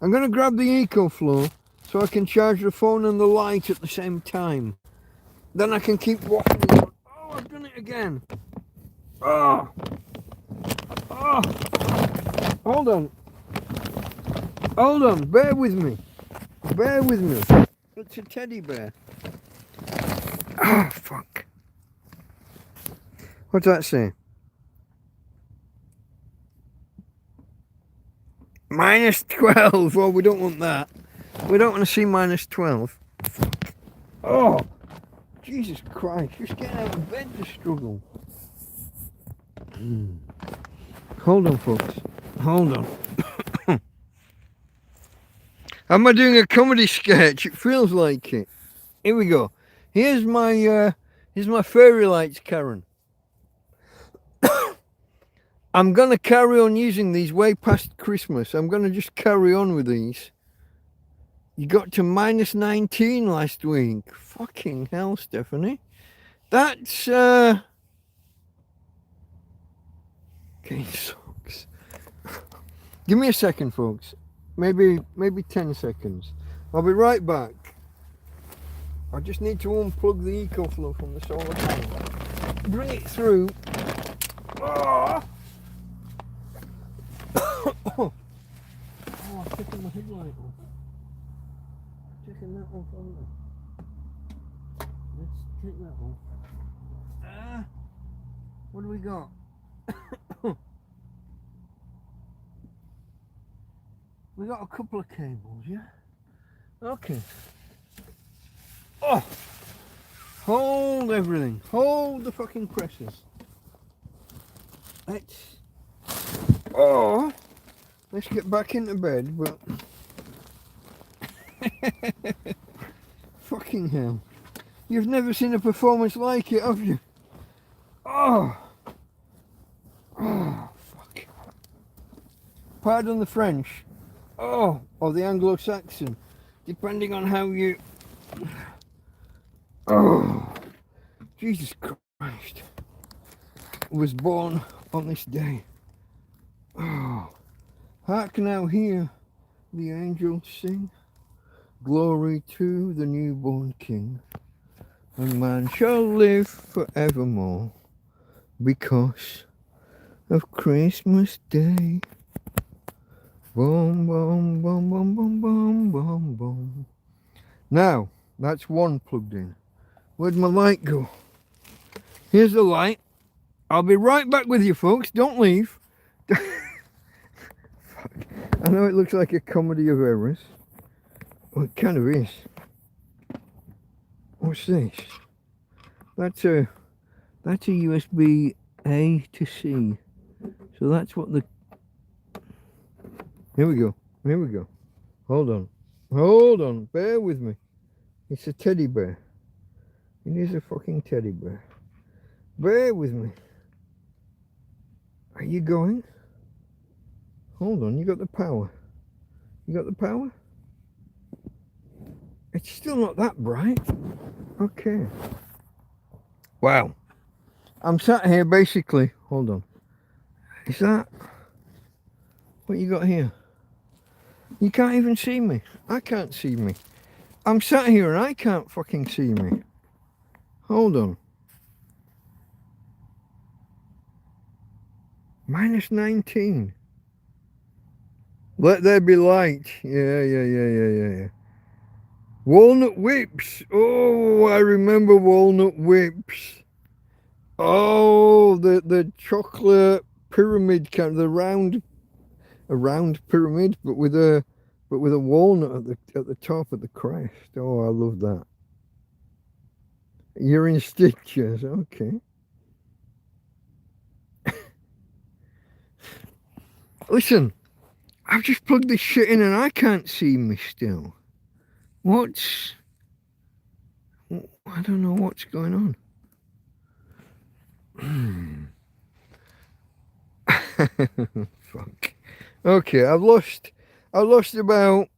S1: I'm gonna grab the EcoFlow so I can charge the phone and the light at the same time. Then I can keep walking. Oh, I've done it again. Oh, hold on. Hold on, bear with me. Bear with me. It's a teddy bear. Oh, fuck. What's that say? -12. Oh, we don't want that. We don't want to see -12. Fuck. Oh, Jesus Christ. Just getting out of bed to struggle. Hold on, folks. Hold on. Am I doing a comedy sketch? It feels like it. Here we go. Here's my fairy lights, Karen. I'm gonna carry on using these way past Christmas. I'm gonna just carry on with these. You got to -19 last week. Fucking hell, Stephanie. That's okay, sucks. Give me a second, folks. Maybe 10 seconds. I'll be right back. I just need to unplug the EcoFlow from the solar panel. Bring it through. Oh, oh, I'm taking my headlight off. Taking that off, aren't I? Let's take that off. What do we got? We got a couple of cables, yeah? Okay. Oh! Hold everything. Hold the fucking presses. Let's get back into bed, but fucking hell. You've never seen a performance like it, have you? Oh! Oh, fuck. Pardon the French. Oh, or the Anglo-Saxon, depending on how you... Oh, Jesus Christ. Was born on this day. Oh, hark now hear the angels sing. Glory to the newborn King. And man shall live forevermore because of Christmas Day. Boom, boom, boom, boom, boom, boom, boom, boom. Now, that's one plugged in. Where'd my light go? Here's the light. I'll be right back with you, folks. Don't leave. Fuck. I know it looks like a comedy of errors. Well, it kind of is. What's this? That's a USB A to C. So that's what the... Here we go. Here we go. Hold on. Hold on. Bear with me. It's a teddy bear. It is a fucking teddy bear. Bear with me. Are you going? Hold on. You got the power. You got the power? It's still not that bright. Okay. Wow. I'm sat here basically. Hold on. Is that... What you got here? You can't even see me. I can't see me. I'm sat here and I can't fucking see me. Hold on. -19. Let there be light. Yeah. Walnut whips. Oh, I remember walnut whips. Oh, the chocolate pyramid kind of the round, a round pyramid, but with a walnut at the top of the crest. Oh, I love that. You're in stitches, okay. Listen, I've just plugged this shit in and I can't see me still. I don't know what's going on. Fuck. Okay, I've lost about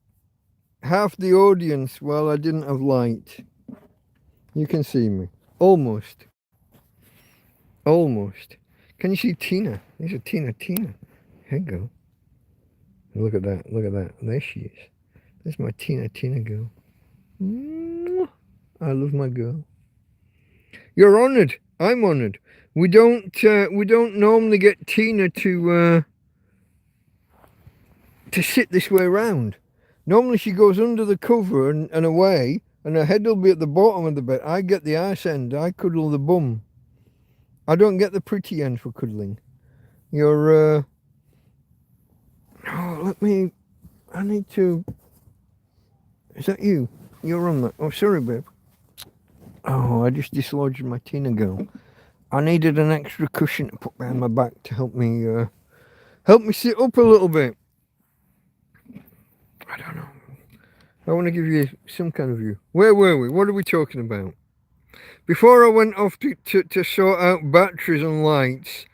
S1: half the audience while I didn't have light. You can see me. Almost. Can you see Tina? There's a Tina. Here you go. Look at that. There she is. There's my Tina girl. I love my girl. You're honoured. I'm honoured. We don't normally get Tina to to sit this way round. Normally she goes under the cover and away, and her head will be at the bottom of the bed. I get the arse end. I cuddle the bum. I don't get the pretty end for cuddling. You're, oh, I need to, is that you? You're on that. Oh, sorry, babe. Oh, I just dislodged my Tina girl. I needed an extra cushion to put behind my back to help me sit up a little bit. I don't know. I want to give you some kind of view. Where were we? What are we talking about? Before I went off to sort out batteries and lights,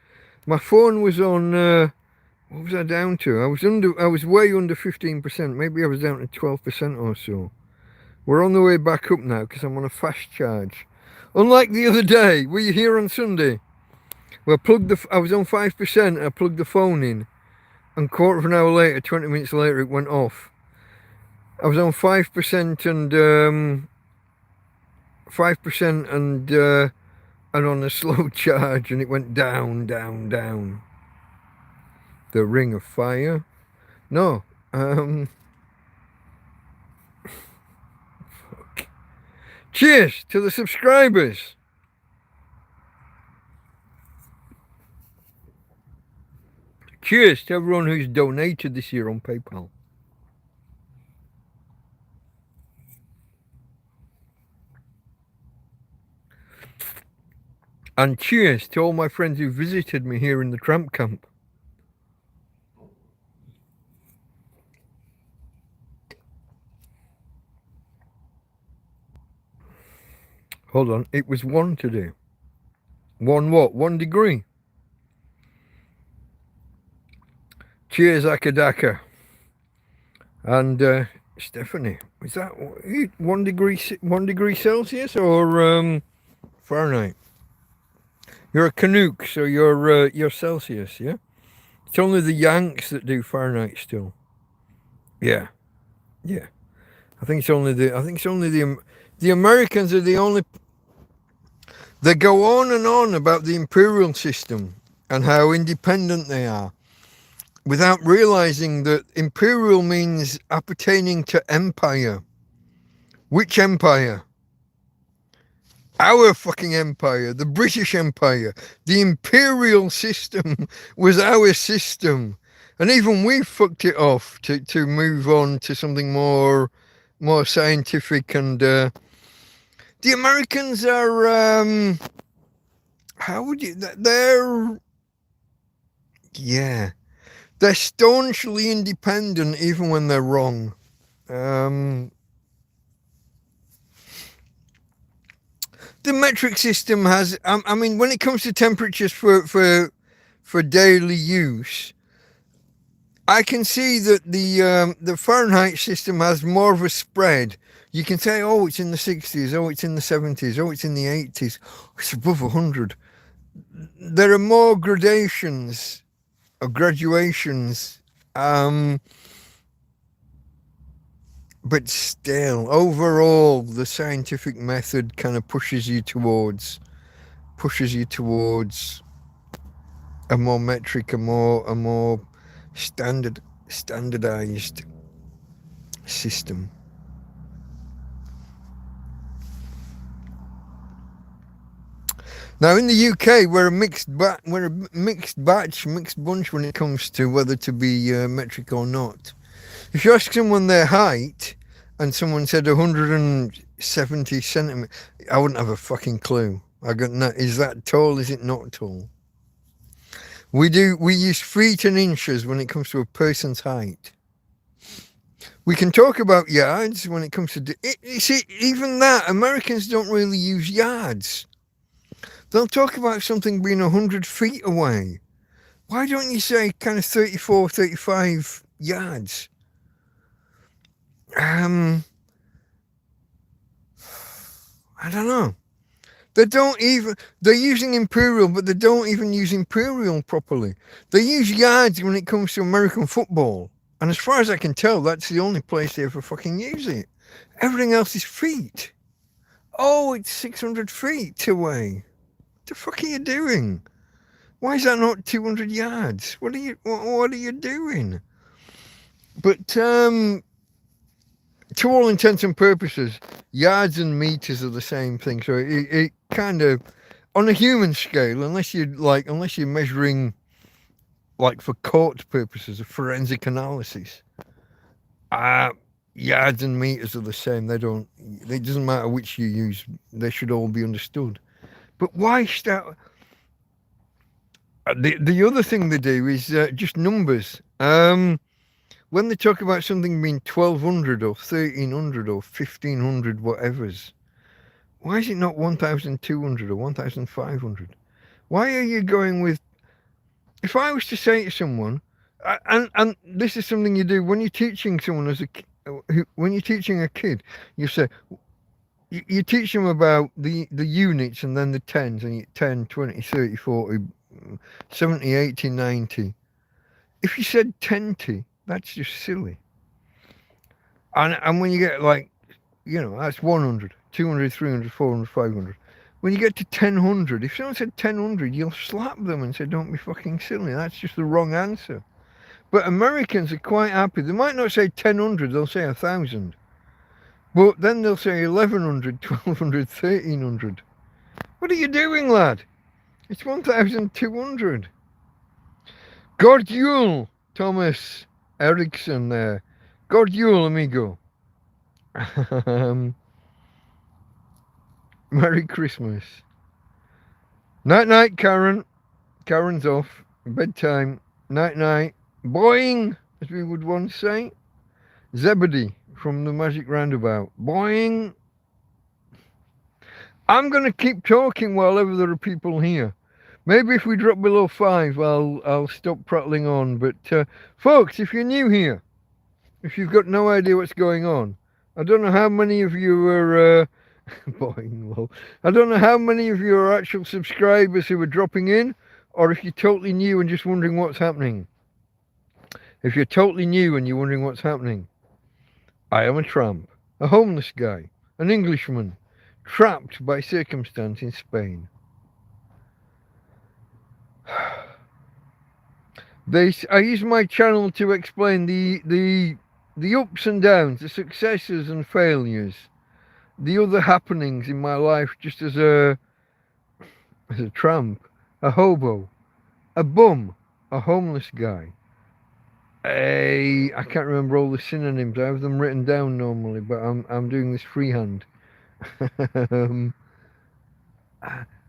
S1: my phone was on, what was I down to? I was way under 15%. Maybe I was down to 12% or so. We're on the way back up now because I'm on a fast charge. Unlike the other day, were you here on Sunday? Well, I was on 5%, I plugged the phone in, and quarter of an hour later, 20 minutes later, it went off. I was on 5% and 5% and on a slow charge, and it went down, down, down. The Ring of Fire. No. Fuck. Cheers to the subscribers. Cheers to everyone who's donated this year on PayPal. And cheers to all my friends who visited me here in the Tramp camp. Hold on, it was 1 today. 1 what? 1 degree. Cheers, Akadaka. And Stephanie, is that 1 degree Celsius or Fahrenheit? You're a Canuck, so you're Celsius, yeah? It's only the Yanks that do Fahrenheit still. Yeah. Yeah. I think it's only the Americans are the only. They go on and on about the imperial system and how independent they are, without realizing that imperial means appertaining to empire. Which empire? Our fucking empire, the British Empire. The imperial system was our system. And even we fucked it off to move on to something more scientific. And the Americans are, how would you, they're staunchly independent even when they're wrong. The metric system has, I mean, when it comes to temperatures for daily use, I can see that the Fahrenheit system has more of a spread. You can say, oh, it's in the 60s, oh, it's in the 70s, oh, it's in the 80s, it's above 100. There are more gradations or graduations, but still, overall, the scientific method kind of pushes you towards a more metric, a more standardized system. Now in the UK, we're a mixed bunch when it comes to whether to be metric or not. If you ask someone their height, and someone said 170 centimeters, I wouldn't have a fucking clue. I got no, is that tall? Is it not tall? We use feet and inches when it comes to a person's height. We can talk about yards when it comes to, see, even that, Americans don't really use yards. They'll talk about something being 100 feet away. Why don't you say kind of 34, 35 yards? I don't know. They're using imperial, but they don't even use imperial properly. They use yards when it comes to American football. And as far as I can tell, that's the only place they ever fucking use it. Everything else is feet. Oh, it's 600 feet away. What the fuck are you doing? Why is that not 200 yards? What are you doing? But to all intents and purposes, yards and meters are the same thing. So it kind of, on a human scale, unless you're measuring, like for court purposes of forensic analysis, yards and meters are the same. It doesn't matter which you use. They should all be understood. But why start? The other thing they do is just numbers. When they talk about something being 1200 or 1300 or 1500 whatever's, why is it not 1200 or 1500? Why are you going with... If I was to say to someone, and this is something you do when you're teaching someone when you're teaching a kid, you say, you teach them about the units and then the tens, and 10, 20, 30, 40, 70, 80, 90. If you said 10, that's just silly. And when you get that's 100, 200, 300, 400, 500. When you get to 1000, if someone said 1000, you'll slap them and say, don't be fucking silly. That's just the wrong answer. But Americans are quite happy. They might not say 1000, they'll say 1000. But then they'll say 1100, 1200, 1300. What are you doing, lad? It's 1200. God Yule, Thomas Erickson there. God Yule, amigo. Merry Christmas. Night, Karen. Karen's off. Bedtime. Night. Boing, as we would once say. Zebedee from the Magic Roundabout. Boing. I'm going to keep talking while ever there are people here. Maybe if we drop below 5, I'll stop prattling on. But folks, if you're new here, if you've got no idea what's going on, I don't know how many of you are boing, lol. I don't know how many of you are actual subscribers who are dropping in, or if you're totally new and just wondering what's happening. If you're totally new and you're wondering what's happening, I am a tramp, a homeless guy, an Englishman, trapped by circumstance in Spain. I use my channel to explain the ups and downs, the successes and failures, the other happenings in my life, just as a tramp, a hobo, a bum, a homeless guy. I can't remember all the synonyms. I have them written down normally, but I'm doing this freehand.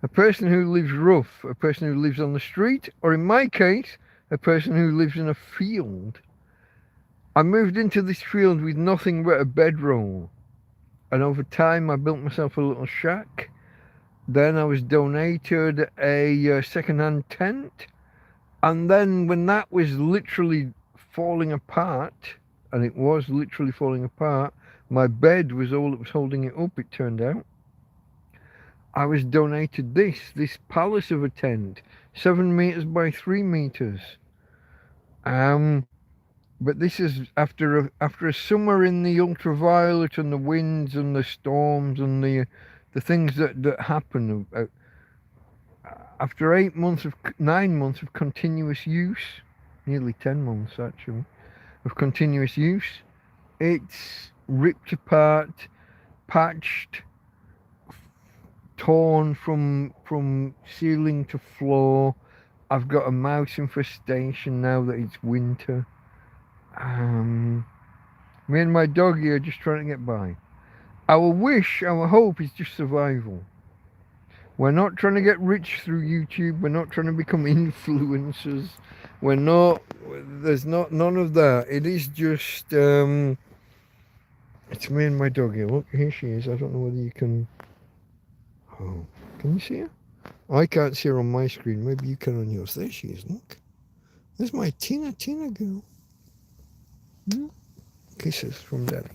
S1: A person who lives rough, a person who lives on the street, or in my case, a person who lives in a field. I moved into this field with nothing but a bedroll, and over time I built myself a little shack. Then I was donated a second-hand tent, and then when that was literally falling apart, and it was literally falling apart, my bed was all that was holding it up, it turned out. I was donated this palace of a tent, 7 meters by 3 meters. But this is after a summer in the ultraviolet and the winds and the storms and the things that happen. After 9 months of continuous use, nearly 10 months actually, of continuous use, it's ripped apart, patched, torn from ceiling to floor. I've got a mouse infestation now that it's winter. Me and my doggie are just trying to get by. Our hope is just survival. We're not trying to get rich through YouTube. We're not trying to become influencers. There's none of that. It is just, it's me and my doggie. Look, here she is. I don't know whether you can, oh, can you see her? I can't see her on my screen. Maybe you can on yours. There she is, look. There's my Tina girl. Kisses from Daddy.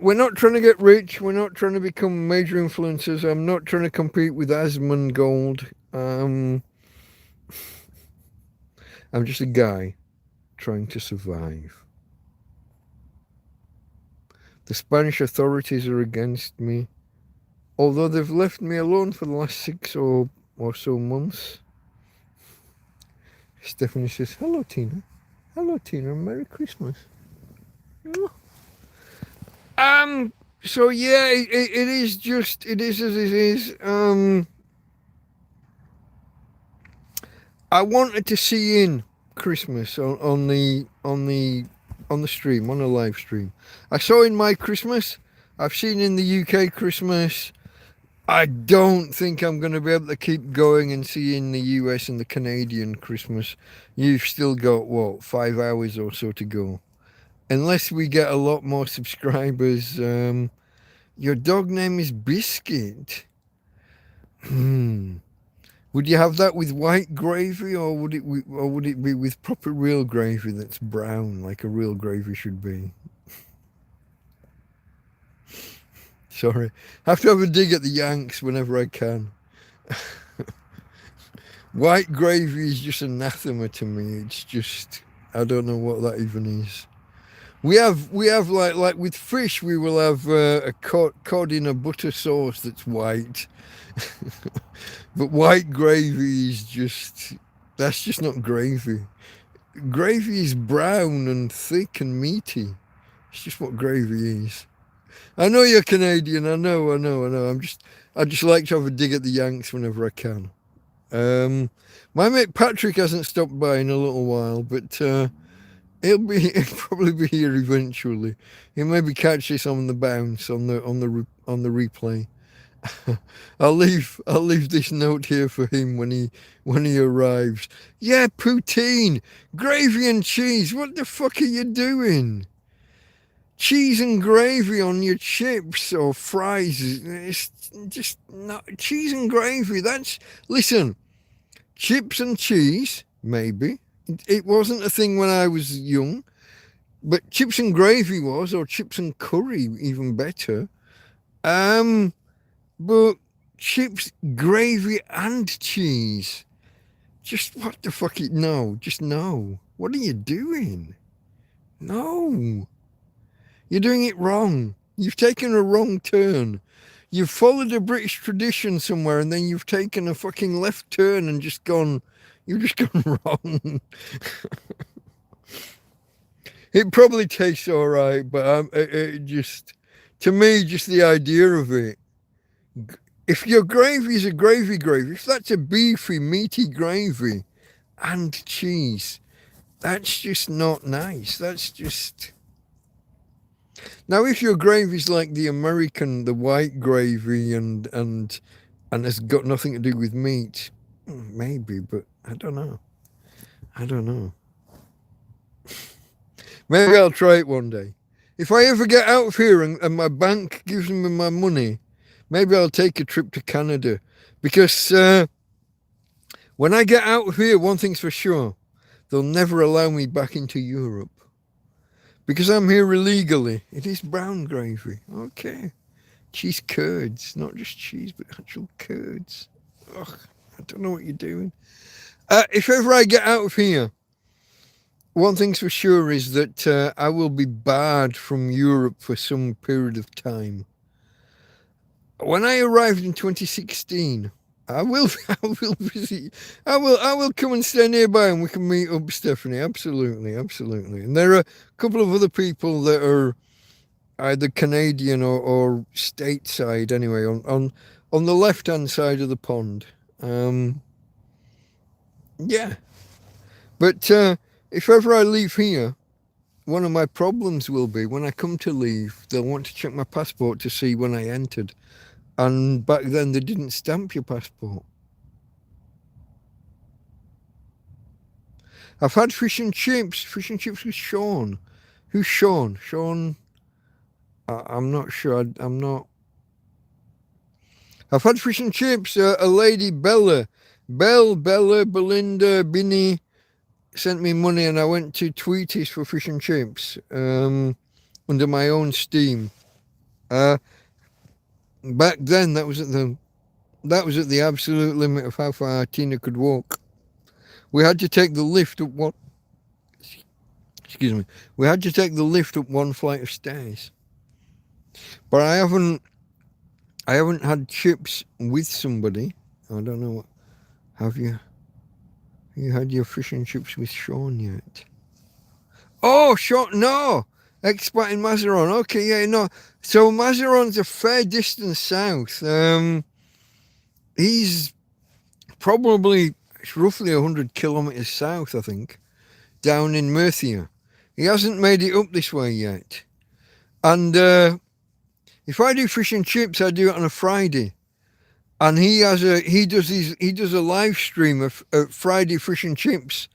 S1: We're not trying to get rich. We're not trying to become major influencers. I'm not trying to compete with Asmongold. I'm just a guy trying to survive. The Spanish authorities are against me, although they've left me alone for the last 6 or so months. Stephanie says, hello, Tina. Hello, Tina. Merry Christmas. So yeah, it is just, it is as it is. I wanted to see in Christmas on the stream, on a live stream. I saw in my Christmas. I've seen in the UK Christmas. I don't think I'm going to be able to keep going and seeing the US and the Canadian Christmas. You've still got, what, 5 hours or so to go. Unless we get a lot more subscribers. Your dog name is Biscuit. Would you have that with white gravy, or would it be with proper real gravy that's brown, like a real gravy should be? Sorry. I have to have a dig at the Yanks whenever I can. White gravy is just anathema to me. It's just, I don't know what that even is. We have like with fish, we will have a cod in a butter sauce that's white. But white gravy is just, that's just not gravy. Gravy is brown and thick and meaty. It's just what gravy is. I know you're Canadian. I know. I just like to have a dig at the Yanks whenever I can. My mate Patrick hasn't stopped by in a little while, but he'll probably be here eventually. He'll maybe catch this on the bounce on the replay. I'll leave this note here for him when he arrives. Yeah, poutine, gravy and cheese. What the fuck are you doing? Cheese and gravy on your chips or fries. It's just not cheese and gravy. Listen, chips and cheese, maybe. It wasn't a thing when I was young, but chips and gravy was, or chips and curry, even better. But chips, gravy, and cheese. Just what the fuck? No, just no. What are you doing? No. You're doing it wrong. You've taken a wrong turn. You've followed a British tradition somewhere, and then you've taken a fucking left turn and just gone, you've just gone wrong. It probably tastes all right, but it just, to me, just the idea of it. If your gravy is a gravy, if that's a beefy, meaty gravy and cheese, that's just not nice. That's just... Now, if your gravy's like the American, the white gravy, and it's got nothing to do with meat, maybe, but I don't know. Maybe I'll try it one day. If I ever get out of here and my bank gives me my money, maybe I'll take a trip to Canada. Because when I get out of here, one thing's for sure, they'll never allow me back into Europe. Because I'm here illegally. It is brown gravy. Okay. Cheese curds. Not just cheese, but actual curds. Ugh, I don't know what you're doing. If ever I get out of here, one thing's for sure is that I will be barred from Europe for some period of time. When I arrived in 2016, I will visit. I will come and stay nearby, and we can meet up, Stephanie. Absolutely. And there are a couple of other people that are either Canadian or stateside, anyway, on the left-hand side of the pond. Yeah. But if ever I leave here, one of my problems will be when I come to leave, they'll want to check my passport to see when I entered. And back then, they didn't stamp your passport. I've had fish and chips with Sean. Who's Sean? Sean, I'm not sure. I'm not. I've had fish and chips. A lady, Bella, Belinda, Binny, sent me money, and I went to Tweeties for fish and chips under my own steam. Back then, that was at the absolute limit of how far Tina could walk. We had to take the lift up one. Excuse me. We had to take the lift up one flight of stairs. But I haven't had chips with somebody. I don't know what. Have you had your fish and chips with Sean yet? Oh, short, no. Expat in Mazaron. Okay, yeah, no. So Mazaron's a fair distance south. He's probably, it's roughly 100 kilometres south, I think, down in Murcia. He hasn't made it up this way yet. And if I do fish and chips, I do it on a Friday. And he does a live stream of Friday fish and chips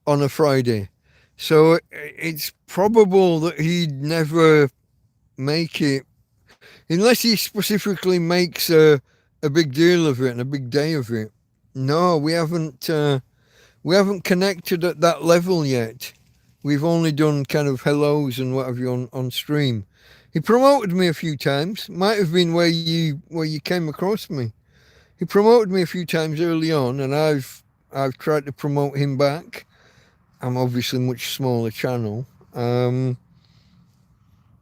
S1: on a Friday. So it's probable that he'd never make it unless he specifically makes a big deal of it and a big day of it. No, we haven't connected at that level yet. We've only done kind of hellos and what have you on stream. He promoted me a few times. Might have been where you came across me. He promoted me a few times early on, and I've tried to promote him back. I'm obviously a much smaller channel,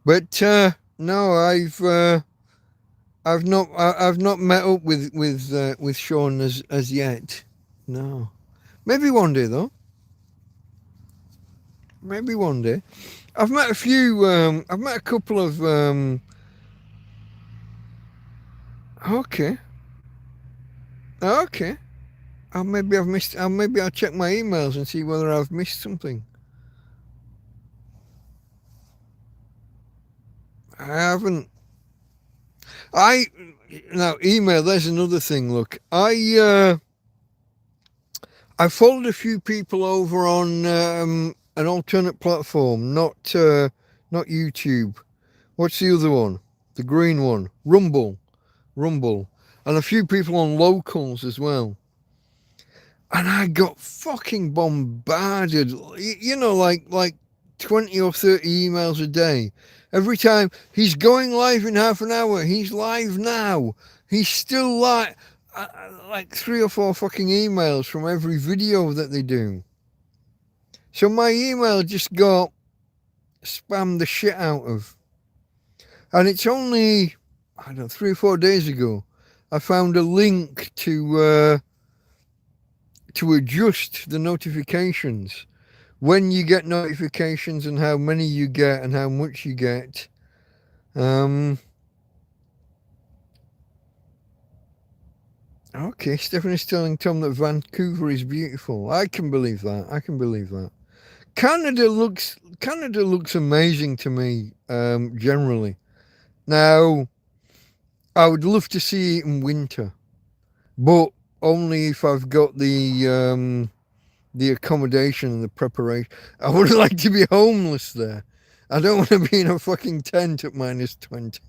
S1: but no, I've not met up with Sean as yet. No, maybe one day though. Maybe one day. I've met a few. I've met a couple of. Okay. Okay. Maybe I've missed. Maybe I'll check my emails and see whether I've missed something. I haven't. Now email. There's another thing. Look, I followed a few people over on an alternate platform, not YouTube. What's the other one? The green one, Rumble, and a few people on locals as well. And I got fucking bombarded, you know, like 20 or 30 emails a day. Every time he's going live in half an hour, he's live now. He's still live. Like 3 or 4 fucking emails from every video that they do. So my email just got spammed the shit out of. And it's only, I don't know, 3 or 4 days ago, I found a link to adjust the notifications. When you get notifications and how many you get and how much you get. Okay, Stephanie's telling Tom that Vancouver is beautiful. I can believe that. Canada looks amazing to me, generally. Now, I would love to see it in winter, but only if I've got the accommodation and the preparation. I would like to be homeless there. I don't want to be in a fucking tent at -20.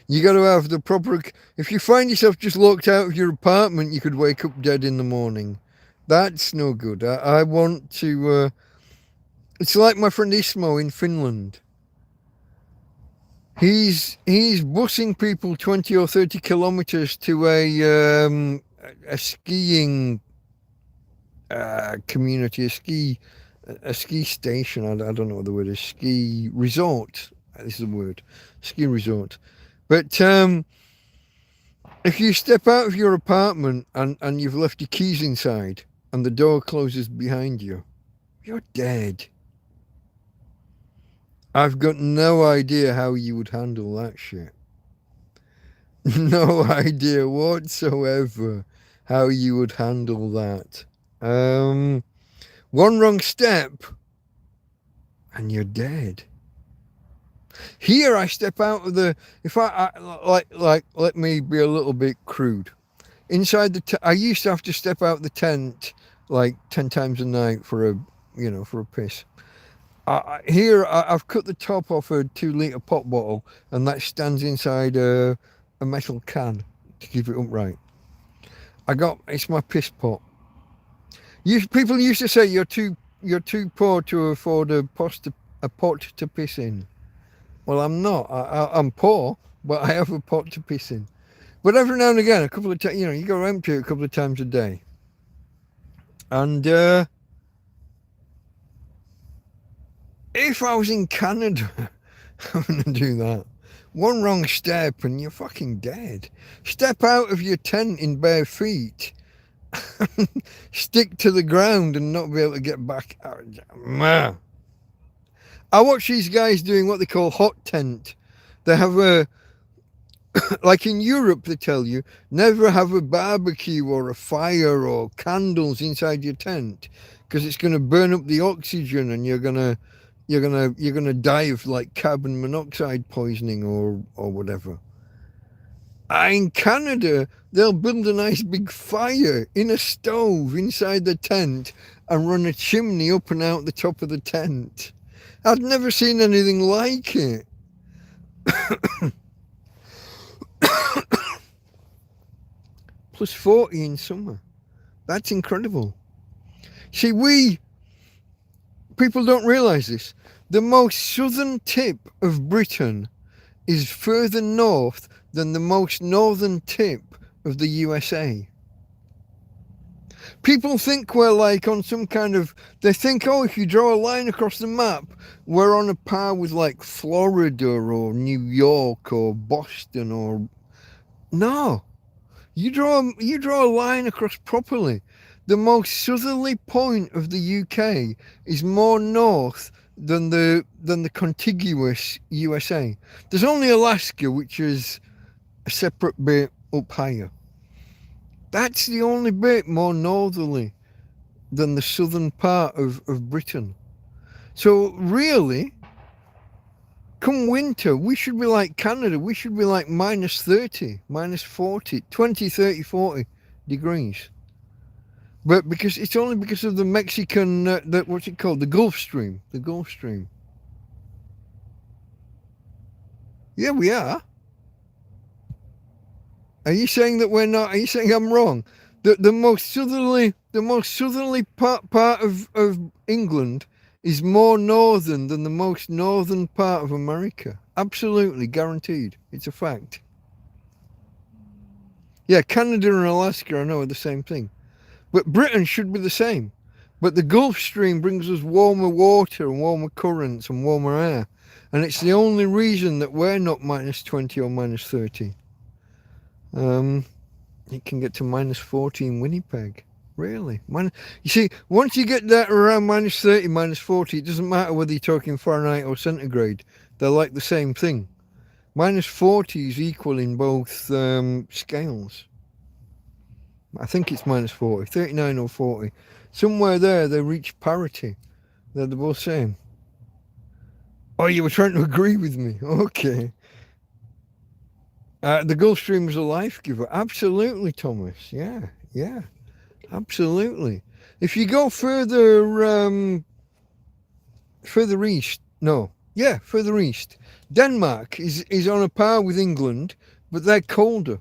S1: You got to have the proper. If you find yourself just locked out of your apartment, you could wake up dead in the morning. That's no good. I want to. It's like my friend Ismo in Finland. He's busing people 20 or 30 kilometers to a skiing community, a ski station. I don't know what the word is. Ski resort. This is the word. Ski resort. But if you step out of your apartment and you've left your keys inside and the door closes behind you, you're dead. I've got no idea how you would handle that shit. No idea whatsoever how you would handle that. One wrong step and you're dead. Here I step out of the, if I let me be a little bit crude. Inside I used to have to step out the tent like 10 times a night for a piss. Here I've cut the top off a 2-litre pop bottle and that stands inside a metal can to keep it upright. It's my piss pot. People used to say you're too poor to afford a pot to piss in. Well, I'm not. I'm poor, but I have a pot to piss in. But every now and again, a couple of times, you go empty it a couple of times a day. And if I was in Canada, I'm going to do that. One wrong step and you're fucking dead. Step out of your tent in bare feet. Stick to the ground and not be able to get back out. I watch these guys doing what they call hot tent. They have a, like in Europe, they tell you, never have a barbecue or a fire or candles inside your tent because it's going to burn up the oxygen and you're gonna die of like carbon monoxide poisoning or whatever. In Canada, they'll build a nice big fire in a stove inside the tent and run a chimney up and out the top of the tent. I've never seen anything like it. Plus 40 in summer. That's incredible. See, people don't realise this. The most southern tip of Britain is further north than the most northern tip of the USA. People think we're like on some kind of, they think, oh, if you draw a line across the map, we're on a par with like Florida or New York or Boston or, no. You draw a line across properly. The most southerly point of the UK is more north than the contiguous USA. There's only Alaska, which is a separate bit up higher. That's the only bit more northerly than the southern part of Britain. So really, come winter, we should be like Canada. We should be like minus 30, minus 40, 20, 30, 40 degrees. But because it's only because of the Mexican, what's it called? The Gulf Stream. The Gulf Stream. Yeah, we are. Are you saying that we're not? Are you saying I'm wrong? The most southerly part of England is more northern than the most northern part of America. Absolutely, guaranteed. It's a fact. Yeah, Canada and Alaska, I know, are the same thing. But Britain should be the same. But the Gulf Stream brings us warmer water and warmer currents and warmer air. And it's the only reason that we're not minus 20 or minus 30. It can get to minus 40 in Winnipeg. Really? You see, once you get that around minus 30, minus 40, it doesn't matter whether you're talking Fahrenheit or centigrade. They're like the same thing. Minus 40 is equal in both scales. I think it's minus 40, 39 or 40. Somewhere there, they reach parity. They're the both same. Oh, you were trying to agree with me. Okay. The Gulf Stream is a life giver. Absolutely, Thomas. Yeah. Absolutely. If you go further east, further east, Denmark is on a par with England, but they're colder,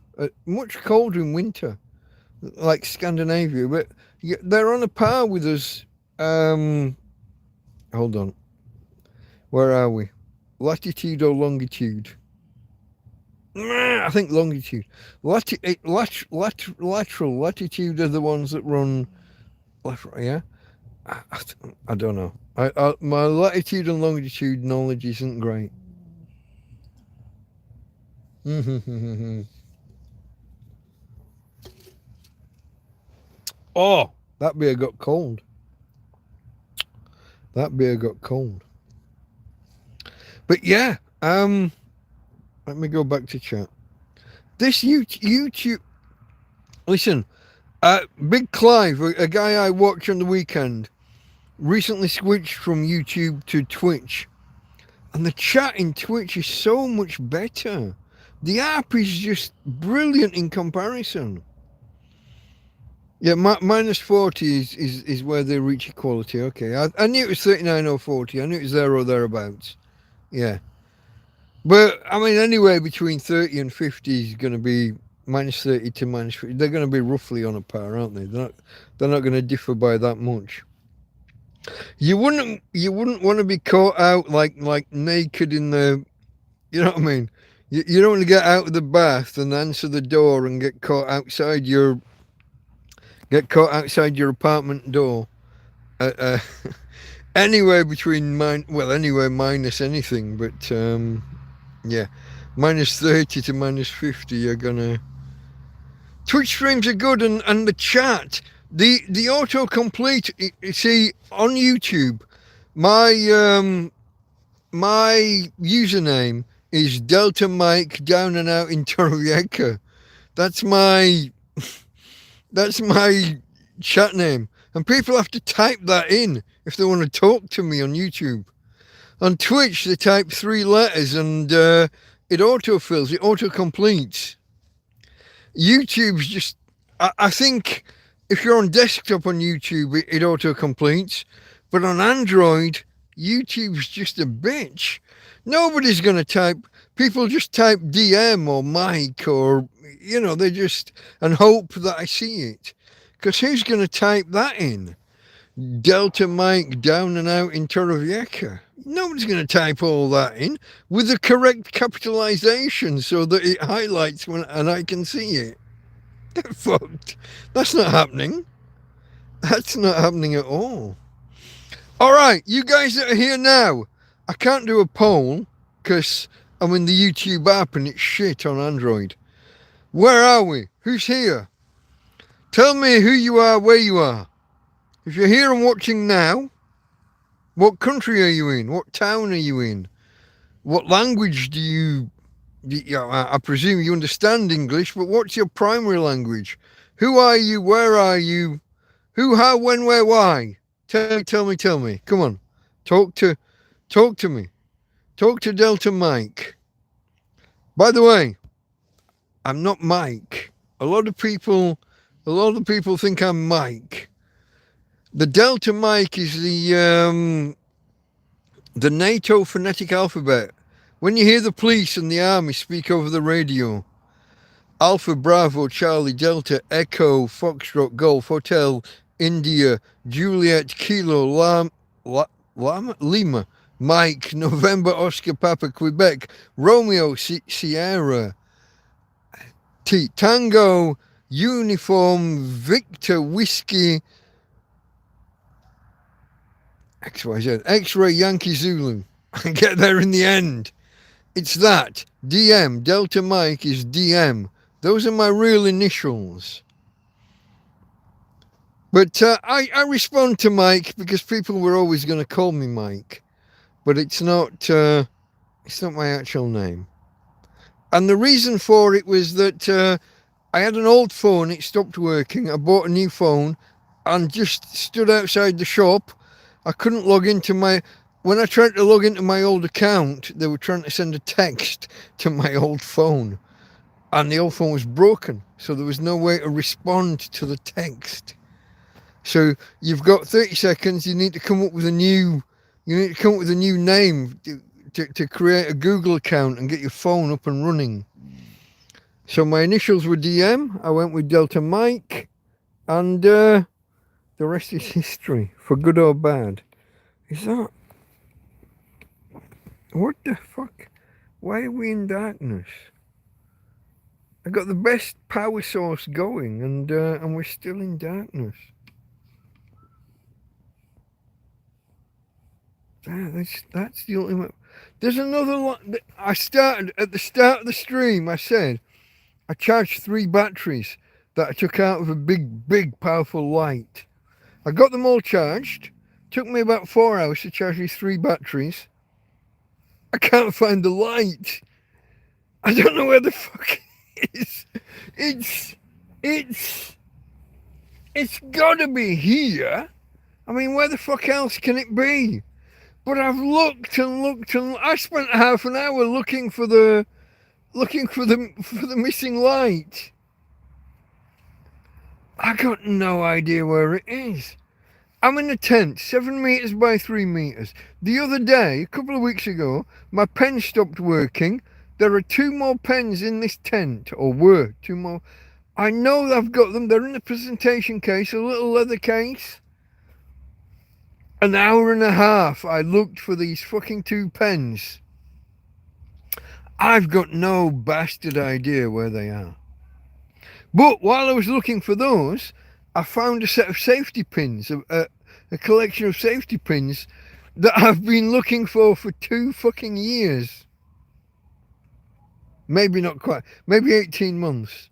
S1: much colder in winter, like Scandinavia. But they're on a par with us. Hold on. Where are we? Latitude or longitude? I think longitude. Lateral latitude are the ones that run lateral, yeah? I don't know. My latitude and longitude knowledge isn't great. Oh, that beer got cold. But yeah, let me go back to chat. This YouTube, listen, Big Clive, a guy I watch on the weekend, recently switched from YouTube to Twitch. And the chat in Twitch is so much better. The app is just brilliant in comparison. Yeah, minus 40 is where they reach equality. Okay, I knew it was 39 or 40. I knew it was there or thereabouts. Yeah. But, I mean, anywhere between 30 and 50 is going to be minus 30 to minus 50. They're going to be roughly on a par, aren't they? They're not going to differ by that much. You wouldn't want to be caught out like naked in the, you know what I mean? You don't want to get out of the bath and answer the door and get caught outside your apartment door. Anywhere between anywhere minus anything, but yeah, minus 30 to minus 50, you're gonna. Twitch streams are good, and the chat, the autocomplete. See, on YouTube, my my username is Delta Mike down and out in Torrevieja. That's my chat name. And people have to type that in if they want to talk to me on YouTube. On Twitch, they type 3 letters and it autofills, it auto-completes. YouTube's just, I think if you're on desktop on YouTube, it auto-completes. But on Android, YouTube's just a bitch. Nobody's going to type, people just type DM or Mike or, they just, and hope that I see it. Because who's going to type that in? Delta Mike down and out in Torrevieja. Nobody's going to type all that in with the correct capitalization so that it highlights when and I can see it. Get fucked. That's not happening. That's not happening at all. All right, you guys that are here now, I can't do a poll because I'm in the YouTube app and it's shit on Android. Where are we? Who's here? Tell me who you are, where you are. If you're here and watching now, what country are you in? What town are you in? What language do you I presume you understand English, but what's your primary language? Who are you? Where are you? Who, how, when, where, why? Tell me. Come on. Talk to me. Talk to Delta Mike. By the way, I'm not Mike. A lot of people think I'm Mike. The Delta Mike is the NATO phonetic alphabet. When you hear the police and the army speak over the radio, Alpha, Bravo, Charlie, Delta, Echo, Foxtrot, Golf, Hotel, India, Juliet, Kilo, Lima, Mike, November, Oscar, Papa, Quebec, Romeo, Sierra, Tango, Uniform, Victor, Whiskey, XYZ, X-Ray, Yankee, Zulu. I get there in the end. It's that. DM. Delta Mike is DM. Those are my real initials. But I respond to Mike because people were always going to call me Mike. But it's not my actual name. And the reason for it was that I had an old phone. It stopped working. I bought a new phone and just stood outside the shop. I couldn't log into when I tried to log into my old account, they were trying to send a text to my old phone. And the old phone was broken. So there was no way to respond to the text. So you've got 30 seconds. You need to come up with a new name to create a Google account and get your phone up and running. So my initials were DM. I went with Delta Mike. And the rest is history, for good or bad. Is that... What the fuck? Why are we in darkness? I got the best power source going and we're still in darkness. That's the ultimate... There's another one. I started at the start of the stream. I said I charged 3 batteries that I took out of a big powerful light. I got them all charged. Took me about 4 hours to charge these 3 batteries. I can't find the light. I don't know where the fuck it is. It's gotta be here. I mean, where the fuck else can it be? But I've looked and I spent half an hour looking for the missing light. I got no idea where it is. I'm in a tent, 7 meters by 3 meters. The other day, a couple of weeks ago, my pen stopped working. There are 2 more pens in this tent, or were 2 more. I know I've got them. They're in a presentation case, a little leather case. An hour and a half I looked for these fucking 2 pens. I've got no bastard idea where they are. But while I was looking for those, I found a set of safety pins, a collection of safety pins that I've been looking for 2 fucking years. Maybe not quite, maybe 18 months.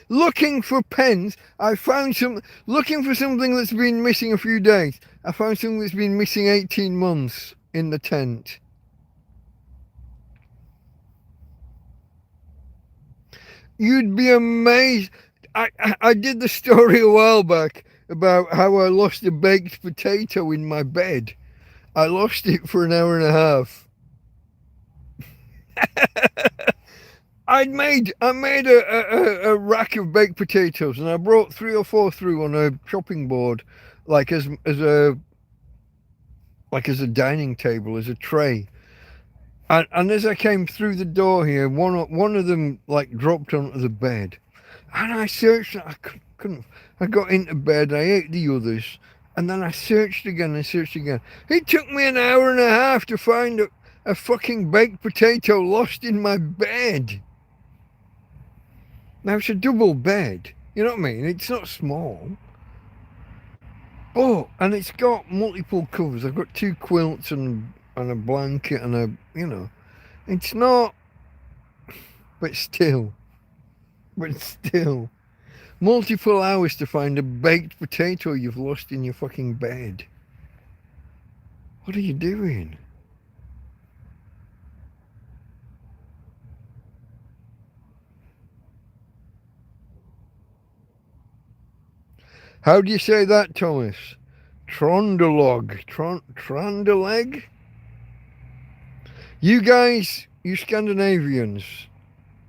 S1: looking for pens. I found some, looking for something that's been missing a few days. I found something that's been missing 18 months in the tent. You'd be amazed. I did the story a while back about how I lost a baked potato in my bed. I lost it for an hour and a half. I made a rack of baked potatoes, and I brought 3 or 4 through on a chopping board, like as a dining table, as a tray. And as I came through the door here, one of them like dropped onto the bed, and I searched. I couldn't. I got into bed. I ate the others, and then I searched again and searched again. It took me an hour and a half to find a fucking baked potato lost in my bed. Now it's a double bed. You know what I mean? It's not small. Oh, and it's got multiple covers. I've got 2 quilts and a blanket and a, you know, it's not, but still, multiple hours to find a baked potato you've lost in your fucking bed. What are you doing? How do you say that, Thomas? Trondelog. Trondeleg? You guys, you Scandinavians,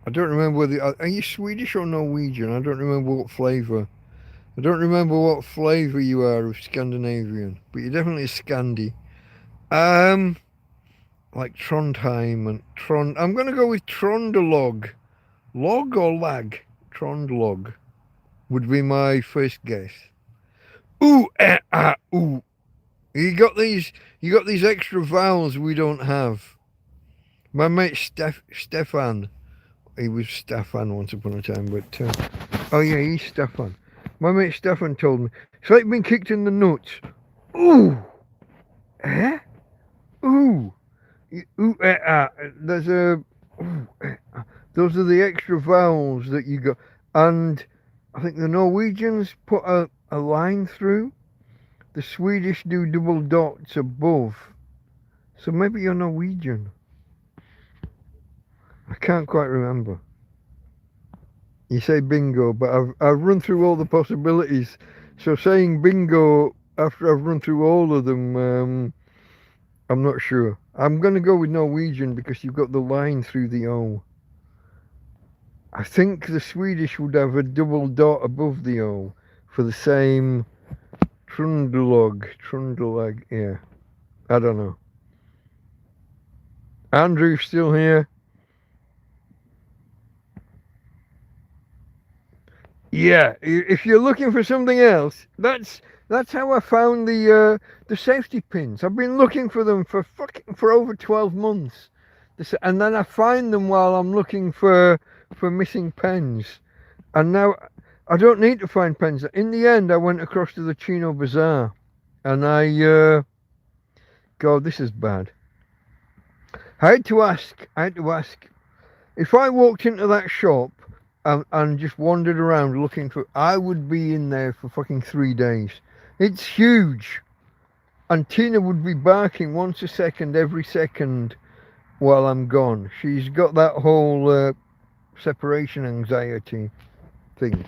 S1: I don't remember whether, are you Swedish or Norwegian? I don't remember what flavour. I don't remember what flavour you are of Scandinavian, but you're definitely a Scandi. Like Trondheim and Trond. I'm going to go with Trondelog. Log or lag? Trondlog would be my first guess. Ooh, ooh. You got these extra vowels we don't have. My mate Stefan, he was Stefan once upon a time, but oh yeah, he's Stefan. My mate Stefan told me it's like being kicked in the nuts. Ooh, ooh, ooh, there's a. Ooh, those are the extra vowels that you got, and I think the Norwegians put a line through. The Swedish do double dots above, so maybe you're Norwegian. I can't quite remember. You say bingo, but I've run through all the possibilities. So saying bingo after I've run through all of them, I'm not sure. I'm going to go with Norwegian because you've got the line through the O. I think the Swedish would have a double dot above the O for the same Trundelag, yeah. I don't know. Andrew's still here. Yeah, if you're looking for something else, that's how I found the safety pins. I've been looking for them for over 12 months, and then I find them while I'm looking for missing pens, and now I don't need to find pens. In the end, I went across to the Chino Bazaar, and I God, this is bad. I had to ask if I walked into that shop and just wandered around looking for, I would be in there for fucking 3 days. It's huge. And Tina would be barking once a second, every second while I'm gone. She's got that whole separation anxiety thing.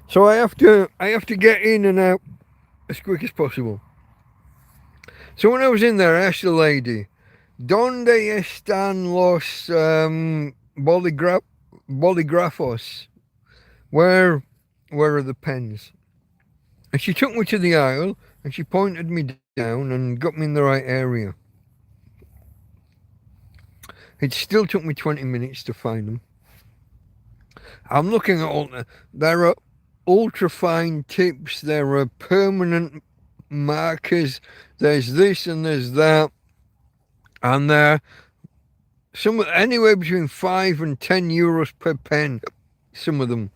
S1: So I have to get in and out as quick as possible. So when I was in there, I asked the lady, ¿Dónde están los bolígrafos? Where are the pens? And she took me to the aisle and she pointed me down and got me in the right area. It still took me 20 minutes to find them. I'm looking at all, there are ultra fine tips, there are permanent markers, there's this and there's that. And they're anywhere between 5 and 10 euros per pen, some of them.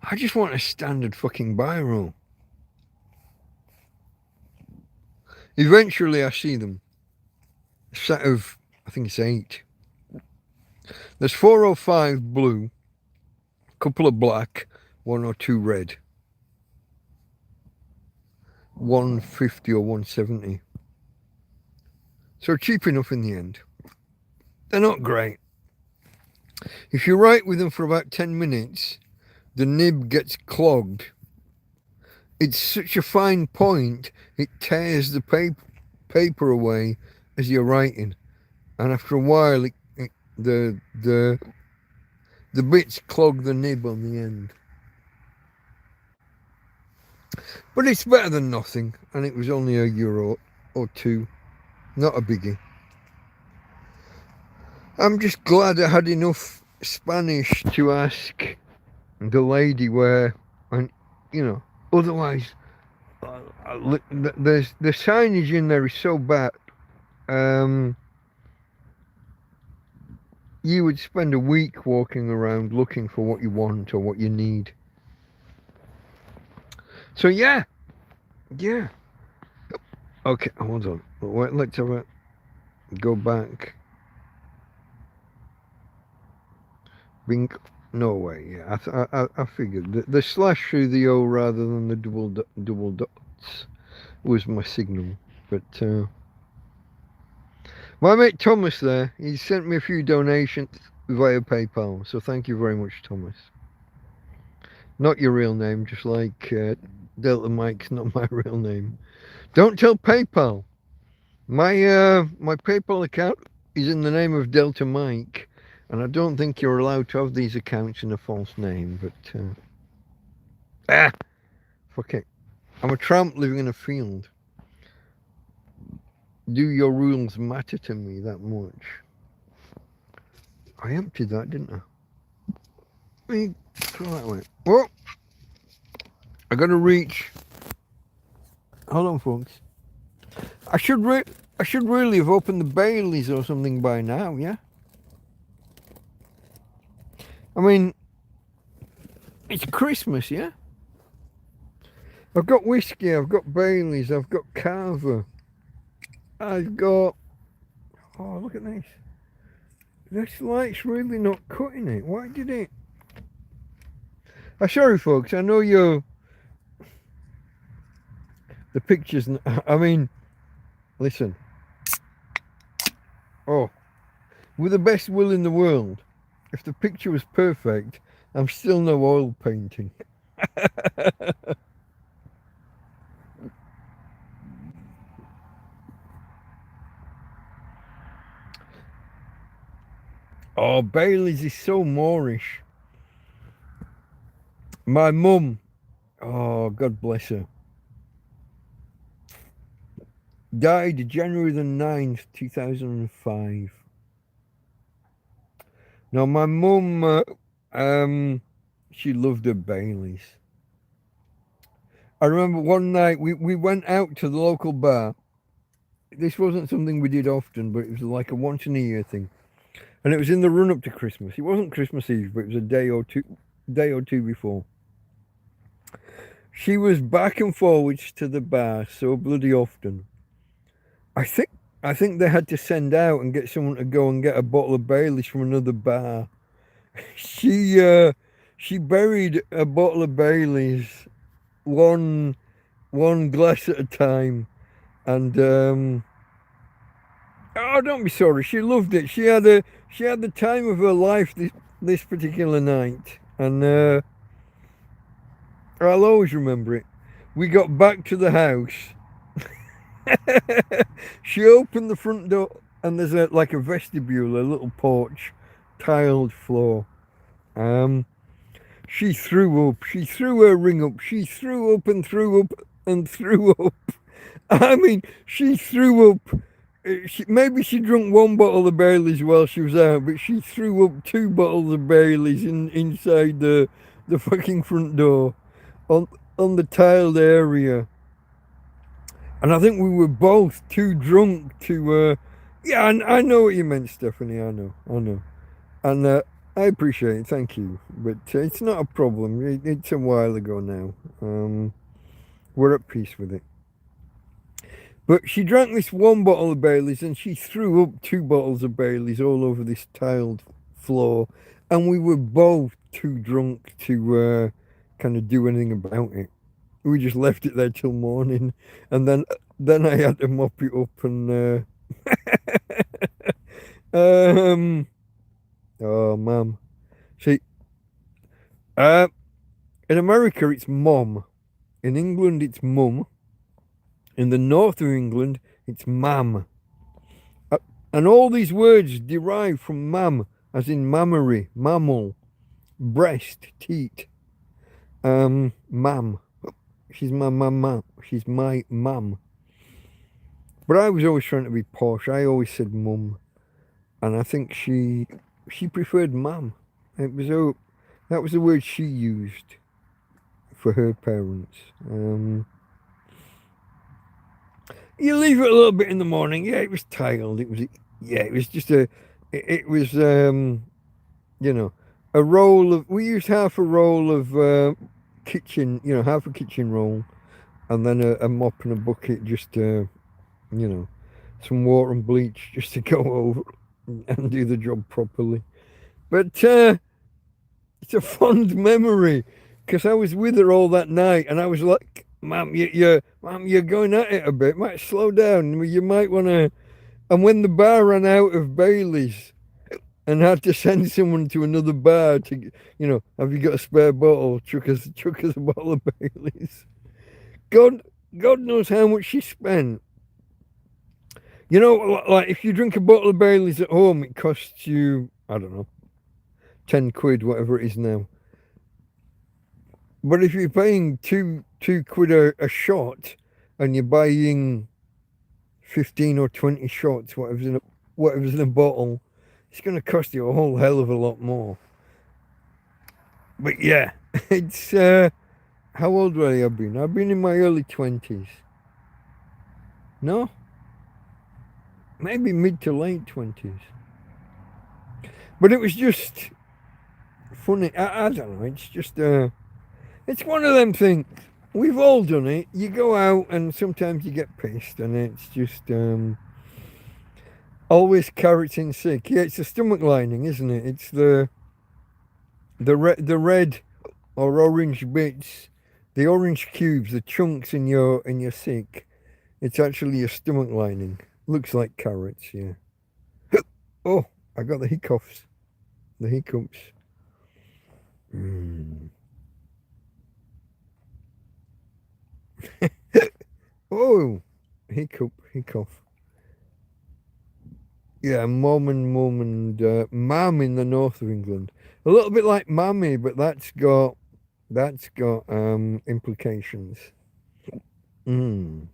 S1: I just want a standard fucking biro. Eventually I see them. A set of, I think it's 8. There's 4 or 5 blue, a couple of black, 1 or 2 red. 150 or 170. So cheap enough in the end. They're not great. If you write with them for about 10 minutes, the nib gets clogged. It's such a fine point, it tears the paper away as you're writing. And after a while, the bits clog the nib on the end. But it's better than nothing, and it was only €1 or 2. Not a biggie. I'm just glad I had enough Spanish to ask the lady where, and you know, otherwise, the signage in there is so bad. You would spend a week walking around looking for what you want or what you need. So yeah. Okay, hold on. Wait, let's have a go back. Bing. No way. Yeah, I figured the slash through the O rather than the double dots was my signal. But my mate Thomas there, he sent me a few donations via PayPal. So thank you very much, Thomas. Not your real name, just like Delta Mike's not my real name. Don't tell PayPal. My PayPal account is in the name of Delta Mike, and I don't think you're allowed to have these accounts in a false name. But fuck it. I'm a tramp living in a field. Do your rules matter to me that much? I emptied that, didn't I? Let me throw that away. Oh, I gotta reach. Hold on, folks. I should really have opened the Baileys or something by now, yeah? I mean, it's Christmas, yeah? I've got whiskey, I've got Baileys, I've got Carver. I've got... Oh, look at this. This light's really not cutting it. Why did it? I'm sorry, folks. I know you're... The pictures... I mean... Listen. Oh. With the best will in the world, if the picture was perfect, I'm still no oil painting. Oh, Bailey's is so Moorish. My mum, oh, God bless her, died January the 9th, 2005. Now, my mum, she loved her Baileys. I remember one night we went out to the local bar. This wasn't something we did often, but it was like a once in a year thing. And it was in the run up to Christmas. It wasn't Christmas Eve, but it was a day or two before. She was back and forwards to the bar so bloody often. I think they had to send out and get someone to go and get a bottle of Baileys from another bar. She buried a bottle of Baileys one glass at a time, and oh, don't be sorry. She loved it. She had the time of her life this particular night, and I'll always remember it. We got back to the house. She opened the front door, and there's like a vestibule, a little porch, tiled floor. She threw up. She threw her ring up. She threw up and threw up and threw up. I mean, she threw up. Maybe she drank one bottle of Baileys while she was out, but she threw up 2 bottles of Baileys inside the fucking front door on the tiled area. And I think we were both too drunk to... yeah, I know what you meant, Stephanie. I know. And I appreciate it. Thank you. But it's not a problem. It's a while ago now. We're at peace with it. But she drank this 1 bottle of Baileys and she threw up 2 bottles of Baileys all over this tiled floor, and we were both too drunk to kind of do anything about it. We just left it there till morning, and then I had to mop it up and oh, mum. See, in America it's mom. In England it's mum. In the north of England it's mam. And all these words derive from mam, as in mammary, mammal, breast, teat. Mam. She's my mum. She's my mum. But I was always trying to be posh. I always said mum. And I think she preferred mam. That was the word she used for her parents. You leave it a little bit in the morning. Yeah, it was tiled. It was just it was a roll of. We used half a roll of kitchen, half a kitchen roll, and then a mop and a bucket, just some water and bleach just to go over and do the job properly. But it's a fond memory because I was with her all that night, and I was like, "Mum, you're going at it a bit. Might slow down. You might want to." And when the bar ran out of Baileys and had to send someone to another bar to, have you got a spare bottle? Chuck us a bottle of Baileys. God knows how much she spent. Like if you drink a bottle of Baileys at home, it costs you, I don't know, 10 quid, whatever it is now. But if you're paying two quid a shot and you're buying 15 or 20 shots, whatever's in a bottle, it's going to cost you a whole hell of a lot more. But yeah, it's, how old would I have been? I've been in my early 20s. No? Maybe mid to late 20s. But it was just funny. I don't know. It's just, it's one of them things. We've all done it. You go out and sometimes you get pissed, and it's just always carrots in sick. Yeah, it's the stomach lining, isn't it? It's the red or orange bits, the orange cubes, the chunks in your sick. It's actually your stomach lining. Looks like carrots, yeah. Oh, I got the hiccups. The hiccups. Oh, hiccup. Yeah, mum and mam in the north of England. A little bit like mammy, but that's got implications. Fond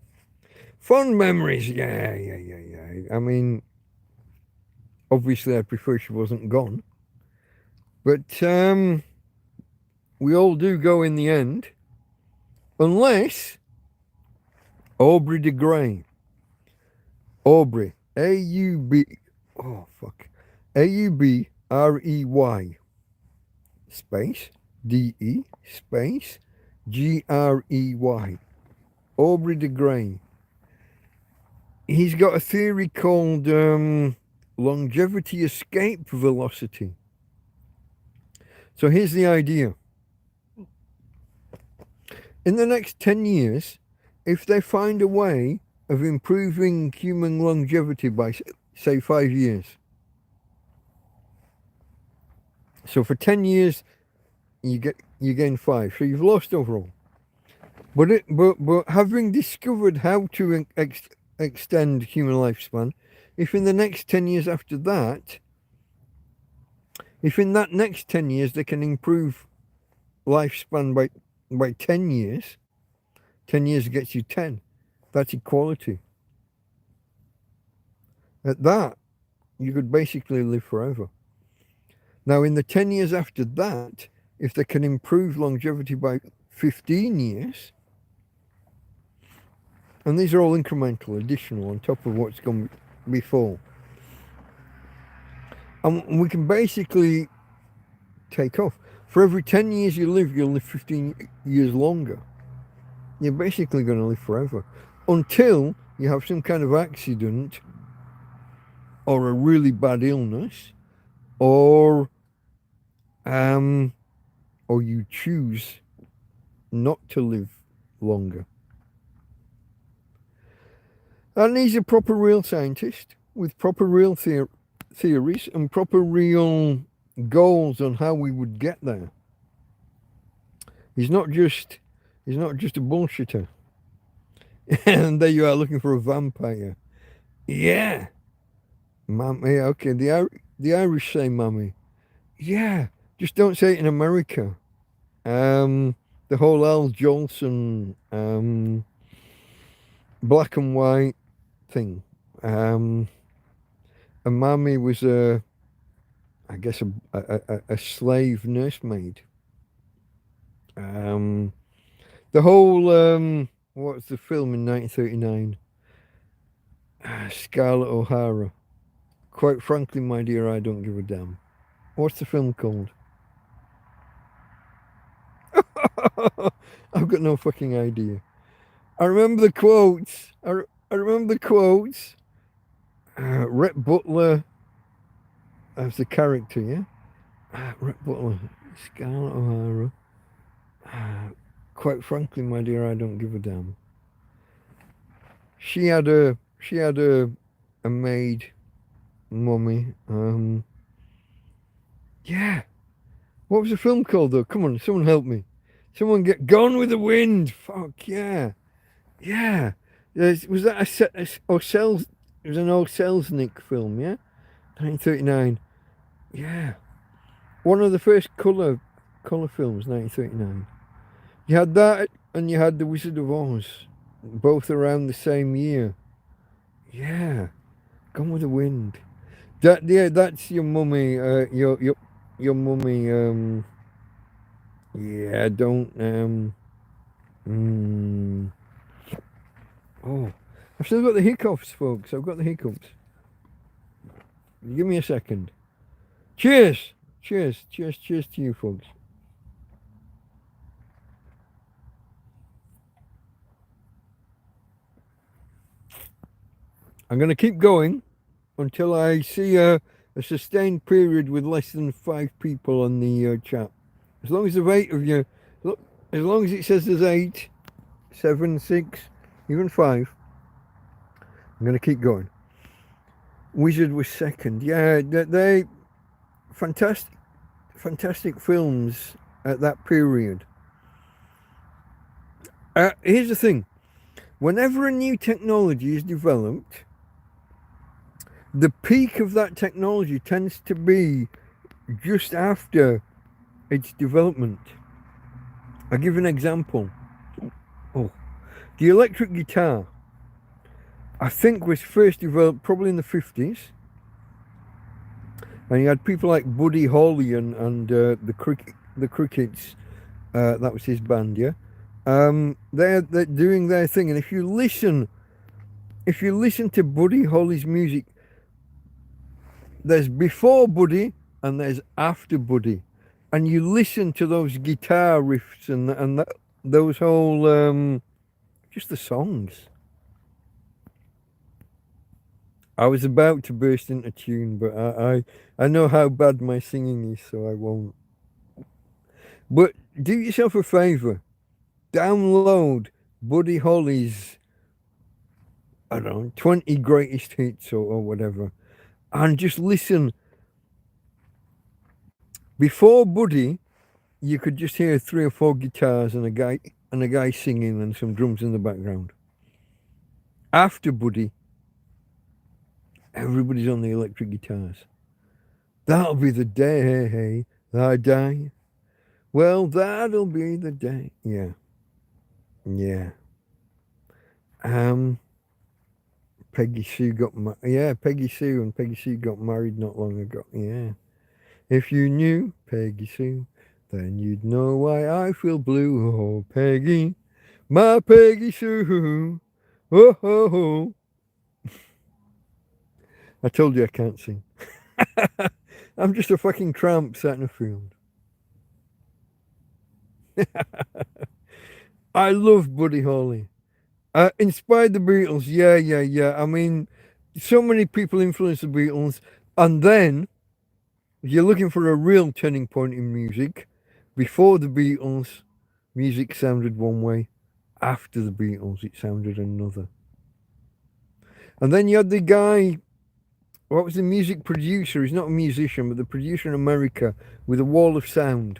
S1: memories, yeah. I mean, obviously I prefer she wasn't gone. But we all do go in the end. Unless Aubrey de Grey. Aubrey. A-U-B. Oh, fuck. A-U-B-R-E-Y. Space. D-E. Space. G-R-E-Y. Aubrey de Grey. He's got a theory called longevity escape velocity. So here's the idea. In the next 10 years, if they find a way of improving human longevity by, say, 5 years. So for 10 years, you gain 5. So you've lost overall. But having discovered how to extend human lifespan, if in the next 10 years after that, if in that next 10 years they can improve lifespan by 10 years, 10 years gets you 10. That's equality. At that, you could basically live forever. Now, in the 10 years after that, if they can improve longevity by 15 years, and these are all incremental, additional, on top of what's gone before, and we can basically take off. For every 10 years you live, you'll live 15 years longer. You're basically going to live forever. Until you have some kind of accident or a really bad illness, or you choose not to live longer. And he's a proper real scientist with proper real theories and proper real goals on how we would get there. He's not just a bullshitter. And there you are looking for a vampire. Yeah. Mammy, okay, the Irish say mammy. Yeah, just don't say it in America. The whole Al Jolson black and white thing. A mammy was I guess a slave nursemaid. The whole what's the film in 1939? Scarlett O'Hara. Quite frankly, my dear, I don't give a damn. What's the film called? I've got no fucking idea. I remember the quotes. I remember the quotes. Rhett Butler as the character, yeah? Rhett Butler. Scarlett O'Hara. Quite frankly, my dear, I don't give a damn. She had a maid mummy. Yeah. What was the film called though? Come on, someone help me. Someone get Gone with the Wind. Fuck yeah. Yeah. Was that it was an old Selznick film, yeah? 1939. Yeah. One of the first colour films, 1939. You had that and you had The Wizard of Oz. Both around the same year. Yeah. Gone with the Wind. That's your mummy, your mummy, yeah, don't, oh, I've still got the hiccups, folks. I've got the hiccups. Give me a second. Cheers to you, folks. I'm going to keep going until I see a sustained period with less than 5 people on the chat. As long as there's 8 of you, look, as long as it says there's 8, 7, 6, even 5, I'm going to keep going. Wizard was second. Yeah, they fantastic films at that period. Here's the thing. Whenever a new technology is developed, the peak of that technology tends to be just after its development. I'll give an example. Oh, the electric guitar, I think, was first developed probably in the 50s. And you had people like Buddy Holly and the Crickets. That was his band, yeah. They're doing their thing, and if you listen to Buddy Holly's music, there's before Buddy and there's after Buddy, and you listen to those guitar riffs and those whole just the songs. I was about to burst into tune, but I know how bad my singing is, so I won't. But do yourself a favour. Download Buddy Holly's, I don't know, 20 greatest hits or whatever, and just listen. Before Buddy, you could just hear 3 or 4 guitars and a guy singing and some drums in the background. After Buddy, everybody's on the electric guitars. That'll be the day I die. Well, that'll be the day. Yeah. Peggy Sue got Peggy Sue got married not long ago. Yeah. If you knew Peggy Sue, then you'd know why I feel blue. Oh, Peggy, my Peggy Sue. Oh, oh, oh. I told you I can't sing. I'm just a fucking tramp sat in a field. I love Buddy Holly. Inspired the Beatles. Yeah. I mean, so many people influenced the Beatles. And then if you're looking for a real turning point in music, before the Beatles, music sounded one way. After the Beatles, it sounded another. And then you had the guy, what was the music producer? He's not a musician, but the producer in America with a wall of sound.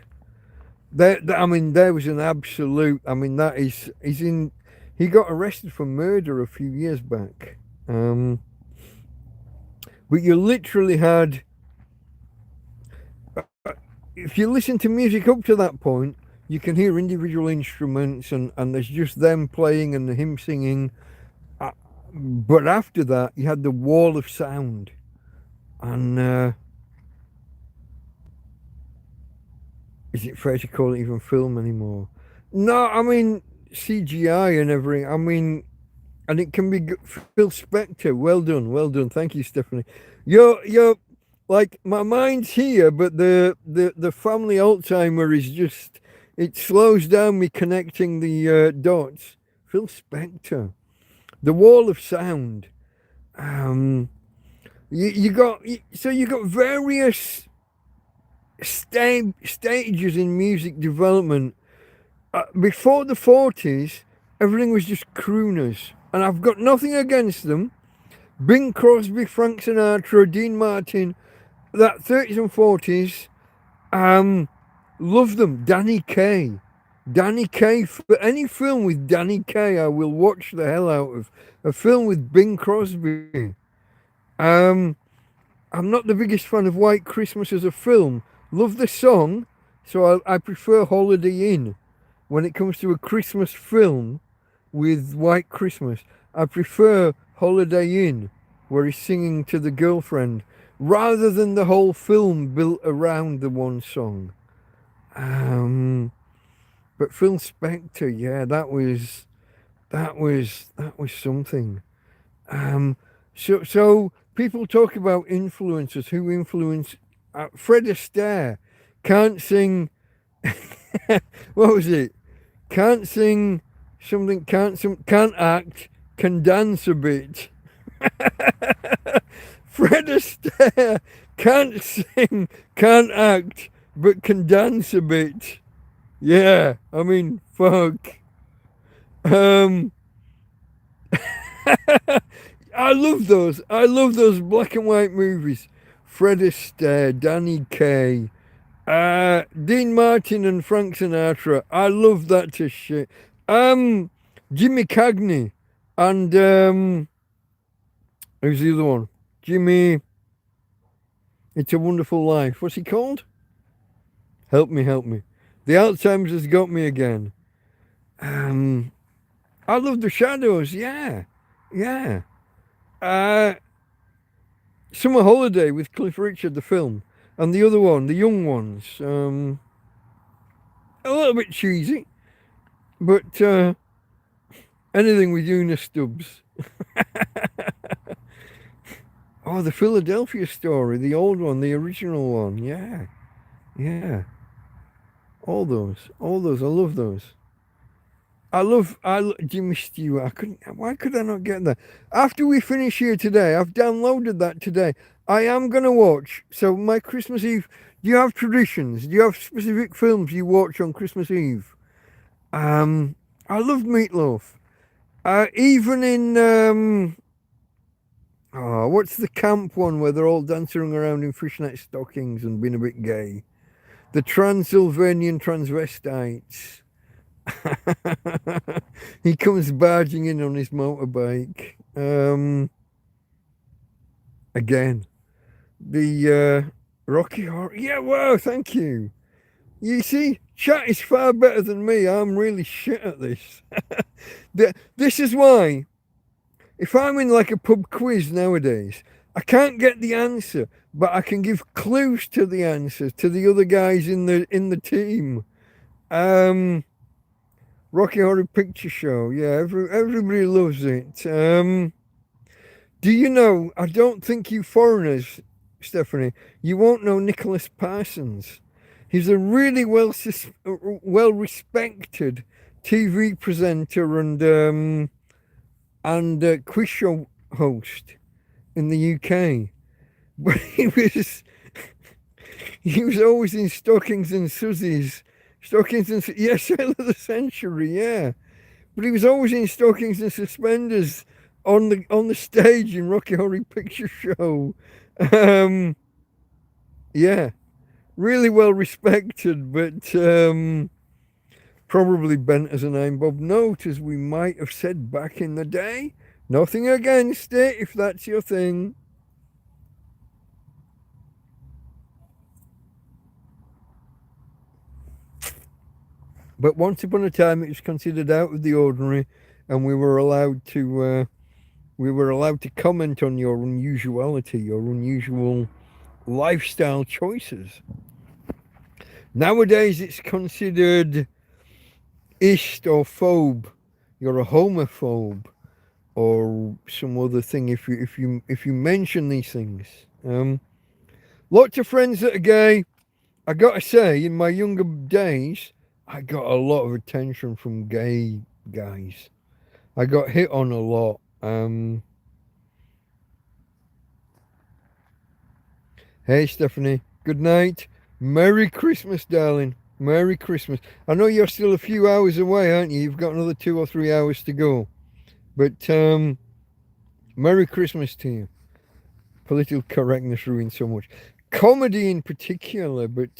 S1: I mean, there was an absolute. I mean, that is. He's in. He got arrested for murder a few years back. But you literally had. If you listen to music up to that point, you can hear individual instruments and there's just them playing and him singing. But after that, you had the wall of sound. And is it fair to call it even film anymore? No, I mean, CGI and everything. I mean, and it can be Phil Spector. Well done. Thank you, Stephanie. You're like, my mind's here, but the family Alzheimer is just, it slows down me connecting the dots. Phil Spector, the wall of sound. You got various stages in music development. Before the 40s, everything was just crooners, and I've got nothing against them. Bing Crosby, Frank Sinatra, Dean Martin, that 30s and 40s, love them. Danny Kaye, for any film with Danny Kaye, I will watch the hell out of. A film with Bing Crosby. I'm not the biggest fan of White Christmas as a film. Love the song, so I prefer Holiday Inn. When it comes to a Christmas film with White Christmas, I prefer Holiday Inn, where he's singing to the girlfriend, rather than the whole film built around the one song. But Phil Spector, yeah, that was something. So people talk about influencers who influence. Fred Astaire can't sing. What was it? Can't sing something. Can't act. Can dance a bit. Fred Astaire can't sing, can't act, but can dance a bit. Yeah, I mean, fuck. I love those. I love those black and white movies. Fred Astaire, Danny Kaye, Dean Martin and Frank Sinatra. I love that to shit. Jimmy Cagney and who's the other one? Jimmy. It's a Wonderful Life. What's he called? Help me. The Alzheimer's has got me again. I love The Shadows. Yeah. Summer Holiday with Cliff Richard, the film, and the other one, The Young Ones. A little bit cheesy, but anything with Una Stubbs. Oh, the Philadelphia Story, the old one, the original one. Yeah. All those. I love those. I love Jimmy Stewart. Why could I not get that? After we finish here today, I've downloaded that today. I am going to watch. So my Christmas Eve, do you have traditions? Do you have specific films you watch on Christmas Eve? I love Meatloaf. Even in, what's the camp one where they're all dancing around in fishnet stockings and being a bit gay? The Transylvanian Transvestites. He comes barging in on his motorbike. Again, the Rocky Horror. Yeah, wow, thank you. You see, chat is far better than me. I'm really shit at this. This is why, if I'm in like a pub quiz nowadays, I can't get the answer, but I can give clues to the answers to the other guys in the team. Rocky Horror Picture Show. Yeah, everybody loves it. Do you know, I don't think you foreigners, Stephanie, you won't know Nicholas Parsons. He's a really well-respected TV presenter and quiz show host in the UK. But He was always in stockings and Susie's. Stockings and yeah, Sale of the Century, yeah. But he was always in stockings and suspenders on the stage in Rocky Horror Picture Show. Yeah, really well respected, but probably bent as an I'm Bob note, as we might have said back in the day. Nothing against it if that's your thing. But once upon a time, it was considered out of the ordinary, and we were allowed to comment on your unusuality, your unusual lifestyle choices. Nowadays, it's considered ist or phobe. You're a homophobe, or some other thing if you mention these things. Lots of friends that are gay. I gotta say, in my younger days, I got a lot of attention from gay guys. I got hit on a lot. Hey, Stephanie. Good night. Merry Christmas, darling. Merry Christmas. I know you're still a few hours away, aren't you? You've got another 2 or 3 hours to go. But Merry Christmas to you. Political correctness ruins so much. Comedy in particular, but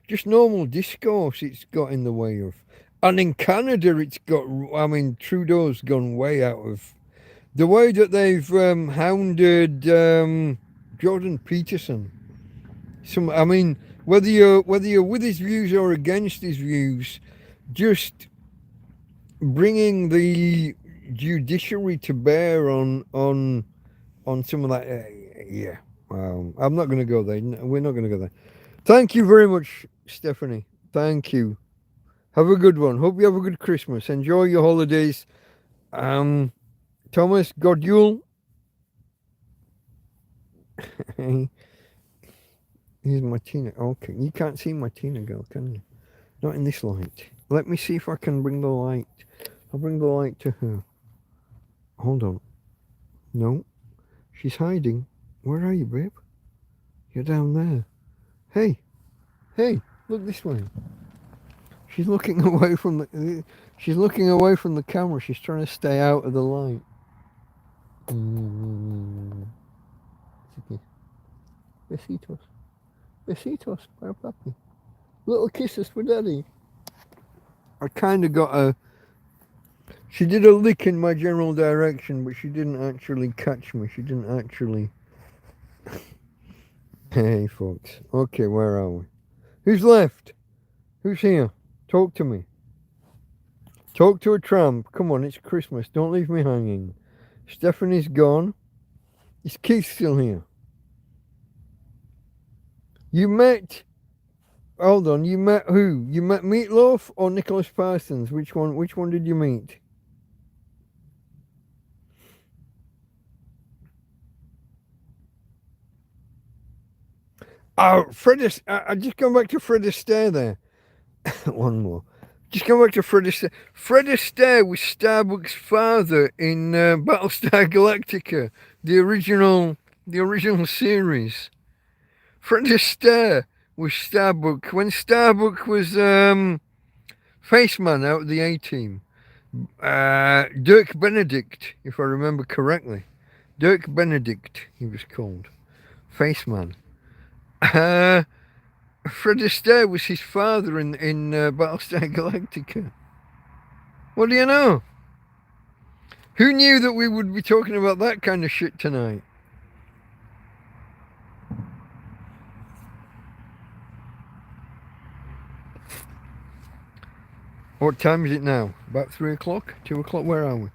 S1: just normal discourse it's got in the way of. And in Canada, it's got, I mean, Trudeau's gone way out of. The way that they've hounded Jordan Peterson. I mean, whether you're with his views or against his views, just bringing the judiciary to bear on some of that, yeah. I'm not going to go there. We're not going to go there. Thank you very much, Stephanie. Thank you. Have a good one. Hope you have a good Christmas. Enjoy your holidays. Thomas, God Yule. Here's Martina. Okay, you can't see Martina, girl, can you? Not in this light. Let me see if I can bring the light. I'll bring the light to her. Hold on. No, she's hiding. Where are you, babe? You're down there. Hey, look this way. She's looking away from the. She's looking away from the camera. She's trying to stay out of the light. Besitos. Besitos, para papi. Little kisses for daddy. I kind of got a. She did a lick in my general direction, but she didn't actually catch me. She didn't actually. Hey, folks. Okay, where are we? Who's left? Who's here? Talk to me. Talk to a tramp. Come on, it's Christmas. Don't leave me hanging. Stephanie's gone. Is Keith still here? You met. Hold on. You met who? You met Meatloaf or Nicholas Parsons? Which one? Which one did you meet? Oh, Fred Astaire. I just come back to Fred Astaire there. One more. Just come back to Fred Astaire. Fred Astaire was Starbuck's father in Battlestar Galactica, the original series. Fred Astaire was Starbuck when Starbuck was Faceman out of the A-Team. Dirk Benedict, if I remember correctly. Dirk Benedict, he was called. Faceman. Fred Astaire was his father in Battlestar Galactica. What do you know? Who knew that we would be talking about that kind of shit tonight? What time is it now? About 3 o'clock? 2 o'clock? Where are we?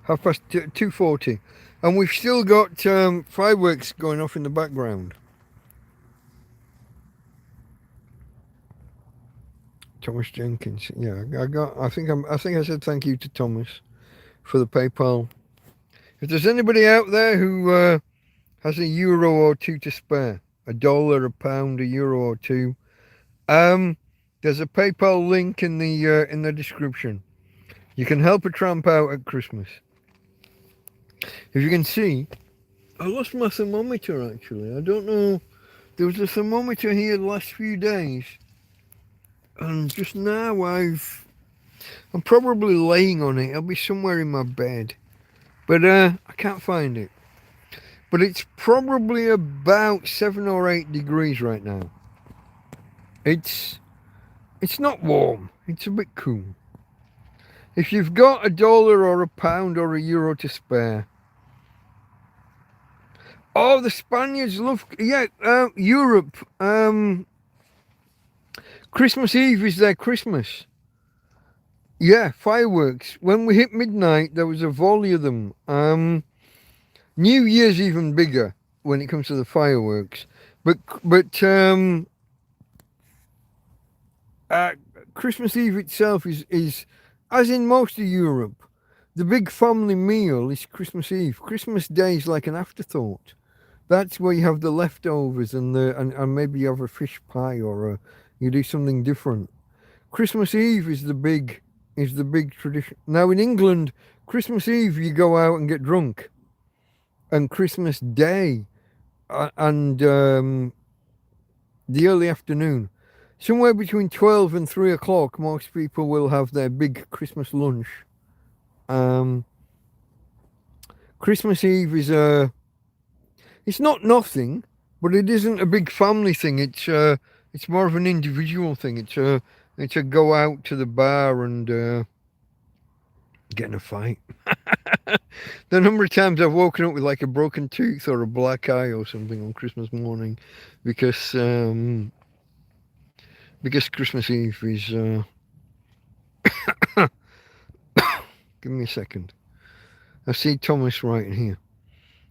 S1: 2:40. And we've still got fireworks going off in the background. Thomas Jenkins. Yeah, I think I said thank you to Thomas for the PayPal. If there's anybody out there who has a euro or two to spare, $1, a pound, a euro or two, there's a PayPal link in the description. You can help a tramp out at Christmas. If you can see, I lost my thermometer actually. I don't know There was a thermometer here the last few days, and just now I'm probably laying on it. I'll be somewhere in my bed, but I can't find it. But it's probably about 7 or 8 degrees right now. It's not warm. It's a bit cool. If you've got $1 or £1 or €1 to spare. Oh, the Spaniards love, Europe. Christmas Eve is their Christmas. Yeah, fireworks. When we hit midnight, there was a volley of them. New Year's even bigger when it comes to the fireworks. But Christmas Eve itself is, as in most of Europe, the big family meal is Christmas Eve. Christmas Day is like an afterthought. That's where you have the leftovers and maybe you have a fish pie or you do something different. Christmas Eve is the big tradition. Now in England, Christmas Eve you go out and get drunk, and Christmas Day and the early afternoon, somewhere between 12 and 3 o'clock, most people will have their big Christmas lunch. Christmas Eve is it's not nothing, but it isn't a big family thing. It's more of an individual thing. It's a go out to the bar and get in a fight. The number of times I've woken up with like a broken tooth or a black eye or something on Christmas morning because Christmas Eve is give me a second. I see Thomas writing here.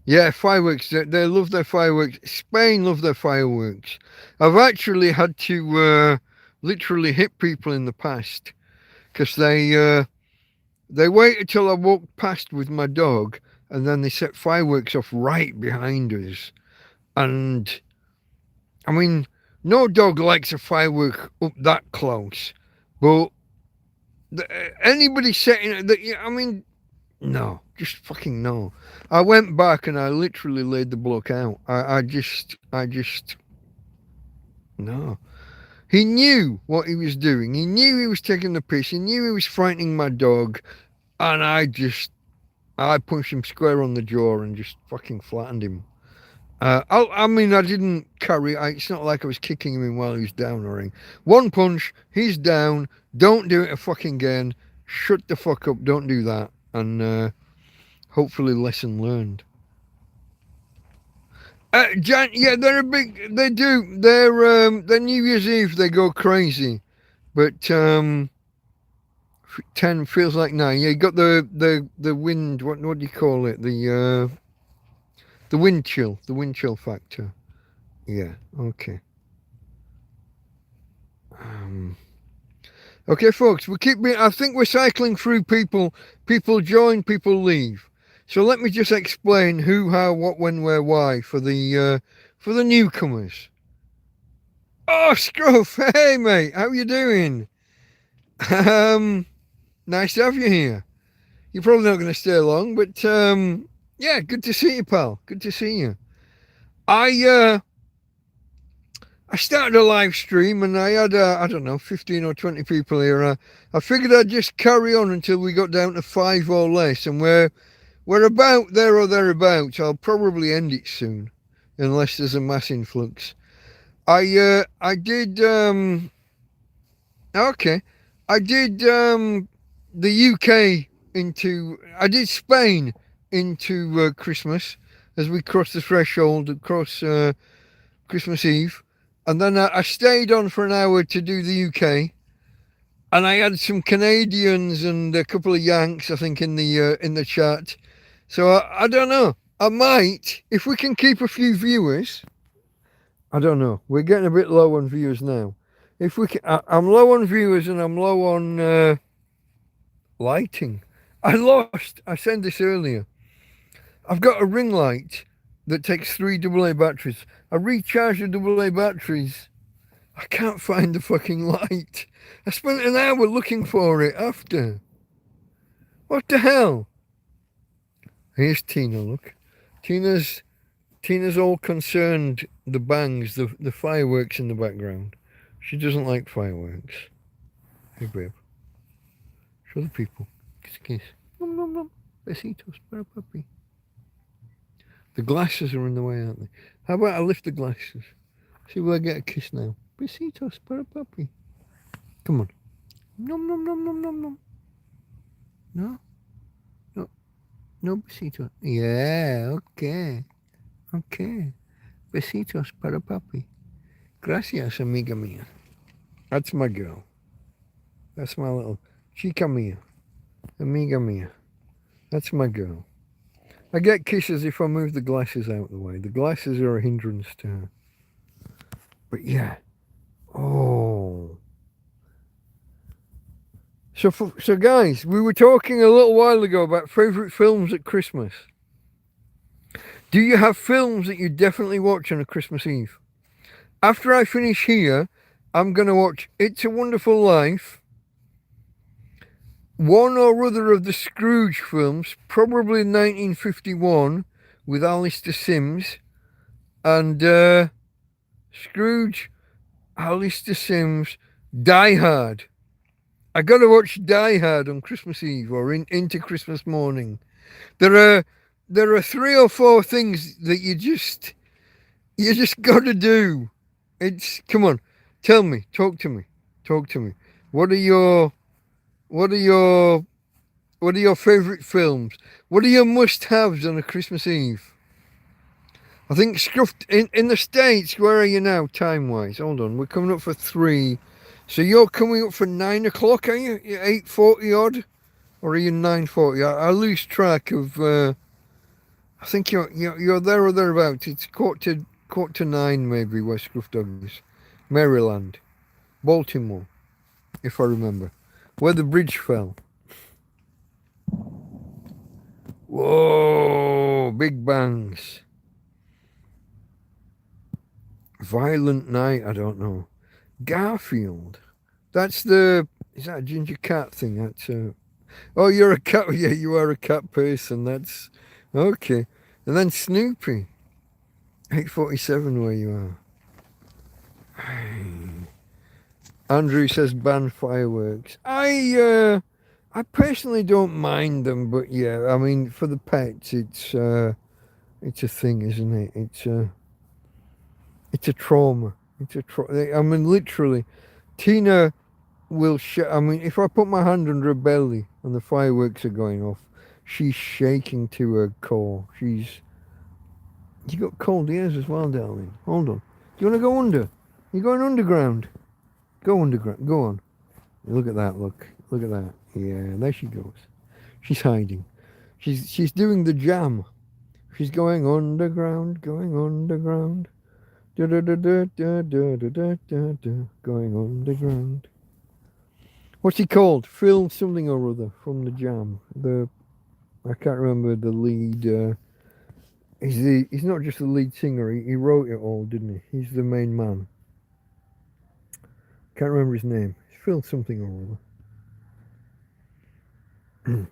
S1: Yeah, fireworks. They love their fireworks. Spain love their fireworks. I've actually had to literally hit people in the past because they wait until I walk past with my dog and then they set fireworks off right behind us. And I mean, no dog likes a firework up that close, but anybody setting it, I mean, no, just fucking no. I went back and I literally laid the bloke out. I just, no. He knew what he was doing. He knew he was taking the piss. He knew he was frightening my dog. And I punched him square on the jaw and just fucking flattened him. I mean, I didn't carry, it's not like I was kicking him while he was down or anything. One punch, he's down. Don't do it a fucking again. Shut the fuck up. Don't do that. And hopefully lesson learned. Yeah, they're a big, they do. Their New Year's Eve, they go crazy. But 10 feels like 9. Yeah, you got the wind, what do you call it? The wind chill factor. Yeah, okay. Okay, folks, I think we're cycling through people. People join, people leave. So let me just explain who, how, what, when, where, why for the newcomers. Oh, Scruff, hey mate, how you doing? Nice to have you here. You're probably not going to stay long, but yeah, good to see you, pal. Good to see you. I started a live stream and I had, I don't know, 15 or 20 people here. I figured I'd just carry on until we got down to 5 or less, and we're about there or thereabouts. I'll probably end it soon, unless there's a mass influx. I did the UK I did Spain into Christmas as we crossed the threshold across Christmas Eve. And then I stayed on for an hour to do the UK, and I had some Canadians and a couple of Yanks, I think, in the chat. So I don't know. I might, if we can keep a few viewers. I don't know. We're getting a bit low on viewers now. If we can, I'm low on viewers and I'm low on lighting. I said this earlier. I've got a ring light that takes 3 AA batteries. I recharged the AA batteries. I can't find the fucking light. I spent an hour looking for it after. What the hell? Here's Tina, look. Tina's Tina's all concerned the bangs, the fireworks in the background. She doesn't like fireworks. Hey, babe. Show the people. Kiss, kiss. Nom, nom, nom. Besitos para papi. The glasses are in the way, aren't they? How about I lift the glasses? See, will I get a kiss now? Besitos para papi. Come on. Nom, nom, nom, nom, nom, nom. No? No. No besitos. Yeah, okay. Okay. Besitos para papi. Gracias, amiga mía. That's my girl. That's my little chica mía. Amiga mía. That's my girl. I get kisses if I move the glasses out of the way. The glasses are a hindrance to her. But yeah. Oh. So guys, we were talking a little while ago about favourite films at Christmas. Do you have films that you definitely watch on a Christmas Eve? After I finish here, I'm going to watch It's a Wonderful Life, one or other of the Scrooge films, probably 1951 with Alistair Sims, and Scrooge, Alistair Sims, Die Hard. I got to watch Die Hard on Christmas Eve or into Christmas morning. There are 3 or 4 things that you just got to do. Come on, tell me, talk to me. What are your favourite films? What are your must-haves on a Christmas Eve? I think Scruffed in the States. Where are you now, time-wise? Hold on, we're coming up for 3. So you're coming up for 9 o'clock, are you? 8:40 odd, or are you 9:40? I lose track of. I think you're there or thereabouts. It's quarter to 9 maybe. Where Scruff Dog is, Maryland, Baltimore, if I remember, where the bridge fell. Whoa, big bangs. Violent Night, I don't know. Garfield. Is that a ginger cat thing? Oh, you're a cat. Yeah, you are a cat person. That's okay. And then Snoopy. 8:47 where you are. Andrew says ban fireworks. I personally don't mind them, but yeah, I mean for the pets it's a thing, isn't it? It's a trauma. I mean, literally, Tina will I mean, if I put my hand under her belly and the fireworks are going off, she's shaking to her core. You got cold ears as well, darling. Hold on. Do you want to go under? You're going underground. Go underground. Go on. Look at that. Look at that. Yeah, there she goes. She's hiding. She's doing the jam. She's going underground. Going underground. Going underground. What's he called? Phil something or other from the Jam. I can't remember the lead. He's not just the lead singer. He wrote it all, didn't he? He's the main man. Can't remember his name. It's Phil something or other.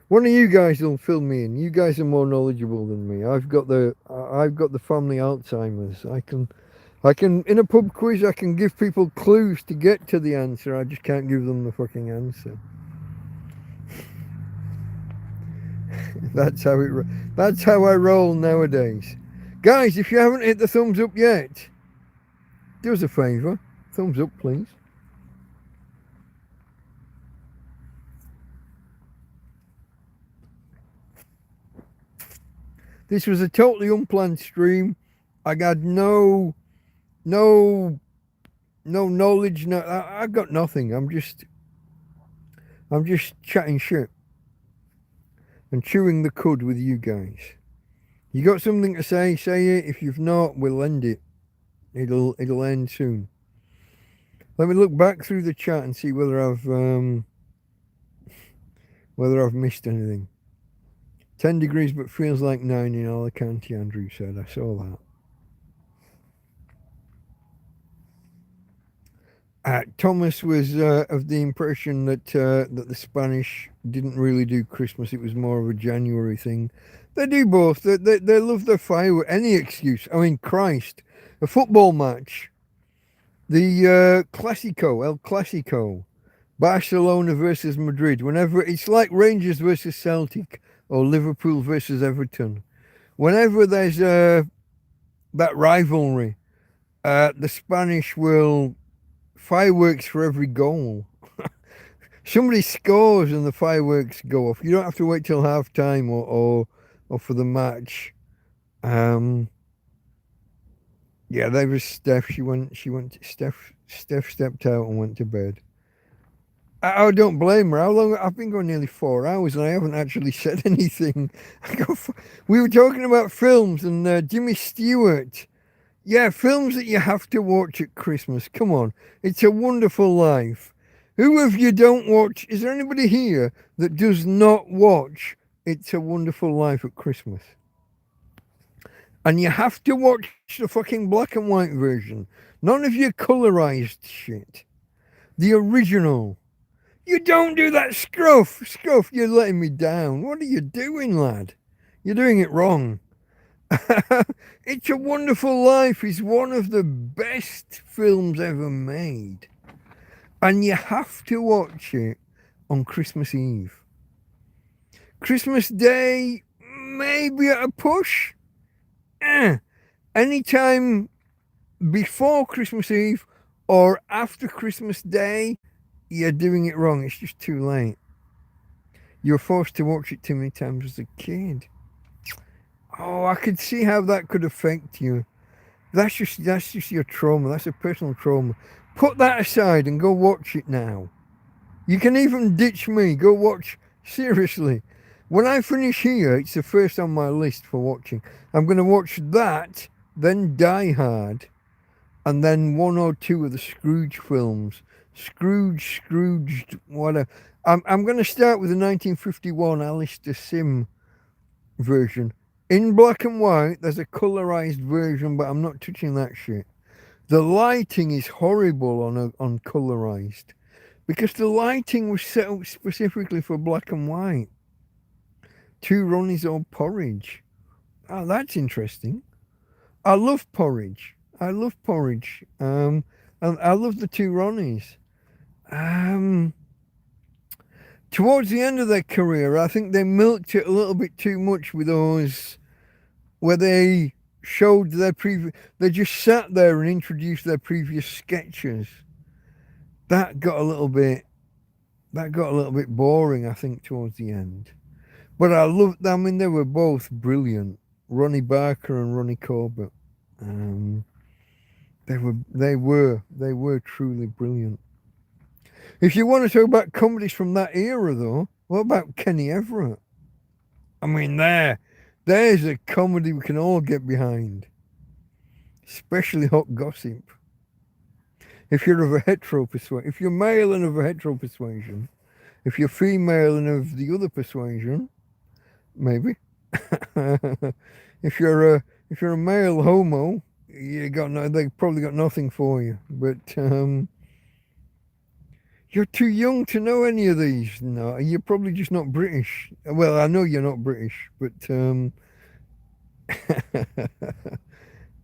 S1: One of you guys will fill me in. You guys are more knowledgeable than me. I've got the family Alzheimer's. I can in a pub quiz I can give people clues to get to the answer. I just can't give them the fucking answer. That's how I roll nowadays. Guys, if you haven't hit the thumbs up yet, do us a favour. Thumbs up, please. This was a totally unplanned stream. I got no knowledge. I got nothing. I'm just chatting shit and chewing the cud with you guys. You got something to say it. If you've not, we'll end it. It'll end soon. Let me look back through the chat and see whether I've missed anything. 10 degrees but feels like 9 in Alicante, Andrew said. I saw that. Thomas was of the impression that the Spanish didn't really do Christmas. It was more of a January thing. They do both. They love their fireworks. Any excuse. I mean, Christ, a football match, the Clasico, El Clasico, Barcelona versus Madrid. Whenever it's like Rangers versus Celtic or Liverpool versus Everton. Whenever there's that rivalry, the Spanish will fireworks for every goal. Somebody scores and the fireworks go off. You don't have to wait till half time or for the match. Yeah, there was Steph. Steph stepped out and went to bed. I don't blame her. How long? I've been going nearly 4 hours and I haven't actually said anything. We were talking about films and Jimmy Stewart. Yeah, films that you have to watch at Christmas. Come on. It's a Wonderful Life. Who of you don't watch? Is there anybody here that does not watch It's a Wonderful Life at Christmas? And you have to watch the fucking black and white version. None of your colorized shit. The original. You don't do that, Scruff. Scruff, you're letting me down. What are you doing, lad? You're doing it wrong. It's a Wonderful Life is one of the best films ever made. And you have to watch it on Christmas Eve. Christmas Day, maybe at a push. Anytime before Christmas Eve or after Christmas Day, you're doing it wrong. It's just too late. You're forced to watch it too many times as a kid. Oh, I could see how that could affect you. That's just your trauma. That's a personal trauma. Put that aside and go watch it now. You can even ditch me. Go watch. Seriously. When I finish here, it's the first on my list for watching. I'm going to watch that, then Die Hard, and then 1 or 2 of the Scrooge films. Scrooged, whatever. I'm going to start with the 1951 Alistair Sim version. In black and white, there's a colorized version, but I'm not touching that shit. The lighting is horrible on colorized because the lighting was set up specifically for black and white. 2 Ronnies or porridge. Oh, that's interesting. I love porridge. And I love the 2 Ronnies. Towards the end of their career, I think they milked it a little bit too much with those where they showed their previous. They just sat there and introduced their previous sketches. That got a little bit boring, I think, towards the end. But I loved. I mean, they were both brilliant. Ronnie Barker and Ronnie Corbett. They were truly brilliant. If you want to talk about comedies from that era, though, what about Kenny Everett? I mean, there's a comedy we can all get behind. Especially Hot Gossip. If you're of a hetero persuasion, if you're male and of a hetero persuasion, if you're female and of the other persuasion, maybe. If you're a male homo, they probably got nothing for you. But you're too young to know any of these. No, you're probably just not British. Well, I know you're not British, but yeah,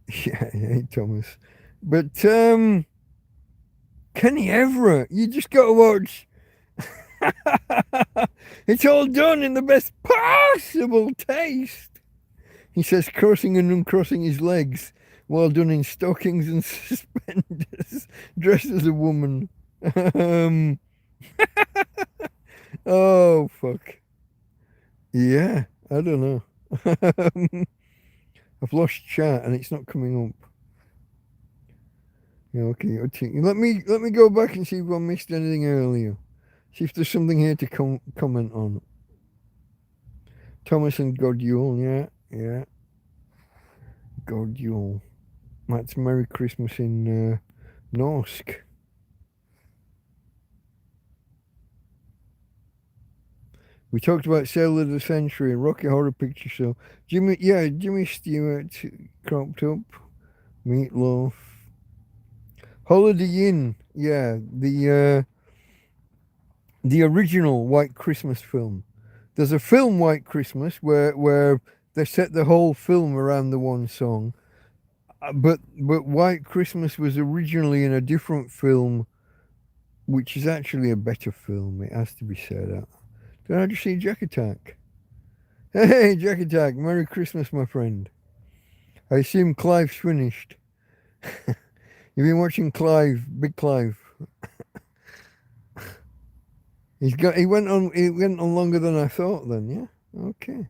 S1: hey Thomas. But Kenny Everett, you just got to watch. It's all done in the best possible taste. He says, crossing and uncrossing his legs, while done in stockings and suspenders, dressed as a woman. Oh, fuck. Yeah, I don't know. I've lost chat and it's not coming up. Yeah, okay. Let me go back and see if I missed anything earlier. See if there's something here to comment on. Thomas and Godule, yeah. Godule. That's Merry Christmas in Norsk. We talked about Sale of the Century, Rocky Horror Picture Show. Jimmy Stewart, Cropped Up, Meatloaf. Holiday Inn, yeah, the original White Christmas film. There's a film White Christmas where they set the whole film around the one song. But White Christmas was originally in a different film, which is actually a better film. It has to be said. Did I just see Jack Attack? Hey, Jack Attack! Merry Christmas, my friend. I assume Clive's finished. You've been watching Clive, Big Clive. He went on longer than I thought. Then, yeah. Okay.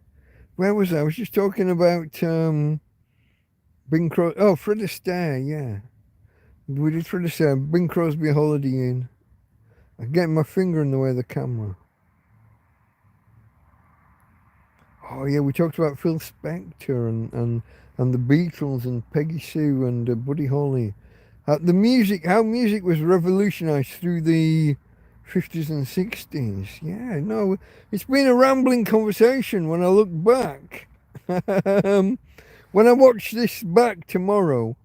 S1: Where was I? I was just talking about Bing Crosby. Oh, Fred Astaire. Yeah, we did Fred Astaire. Bing Crosby Holiday Inn. I'm getting my finger in the way of the camera. Oh yeah, we talked about Phil Spector and the Beatles and Peggy Sue and Buddy Holly. The music, how music was revolutionized through the 50s and 60s. Yeah, no, it's been a rambling conversation when I look back. When I watch this back tomorrow,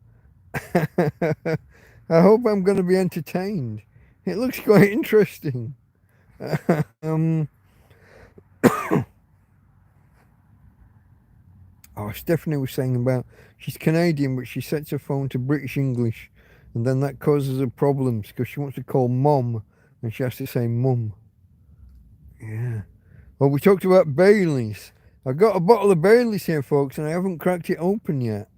S1: I hope I'm going to be entertained. It looks quite interesting. Oh, Stephanie was saying about she's Canadian, but she sets her phone to British English, and then that causes her problems because she wants to call mom, and she has to say mum. Yeah. Well, we talked about Baileys. I've got a bottle of Baileys here, folks, and I haven't cracked it open yet.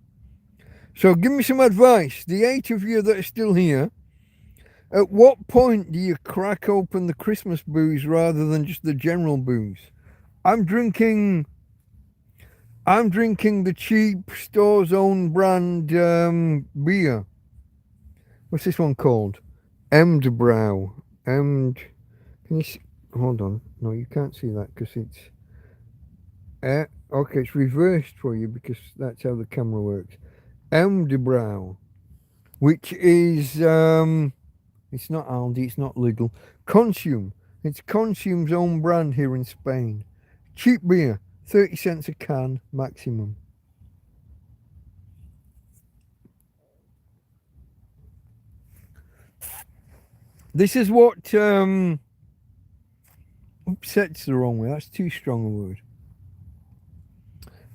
S1: So give me some advice. The 8 of you that are still here, at what point do you crack open the Christmas booze rather than just the general booze? I'm drinking the cheap store's own brand beer. What's this one called? Emmed Brow. Emmed. Can you see? Hold on. No, you can't see that because it's. Okay, it's reversed for you because that's how the camera works. Emmed Brow, which is it's not Aldi, it's not legal. Consume. It's Consume's own brand here in Spain. Cheap beer. 30 cents a can maximum. This is what upsets the wrong way. That's too strong a word.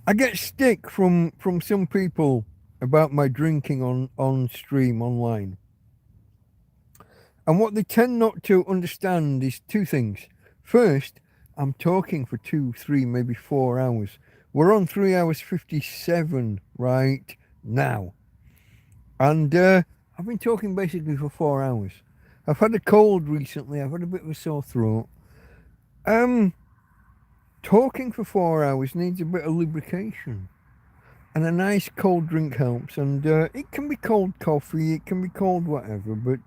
S1: I get stick from some people about my drinking on stream online. And what they tend not to understand is two things. First, I'm talking for 2, 3, maybe 4 hours. We're on 3 hours 57 right now. And I've been talking basically for 4 hours. I've had a cold recently. I've had a bit of a sore throat. Talking for 4 hours needs a bit of lubrication. And a nice cold drink helps. And it can be cold coffee. It can be cold whatever. But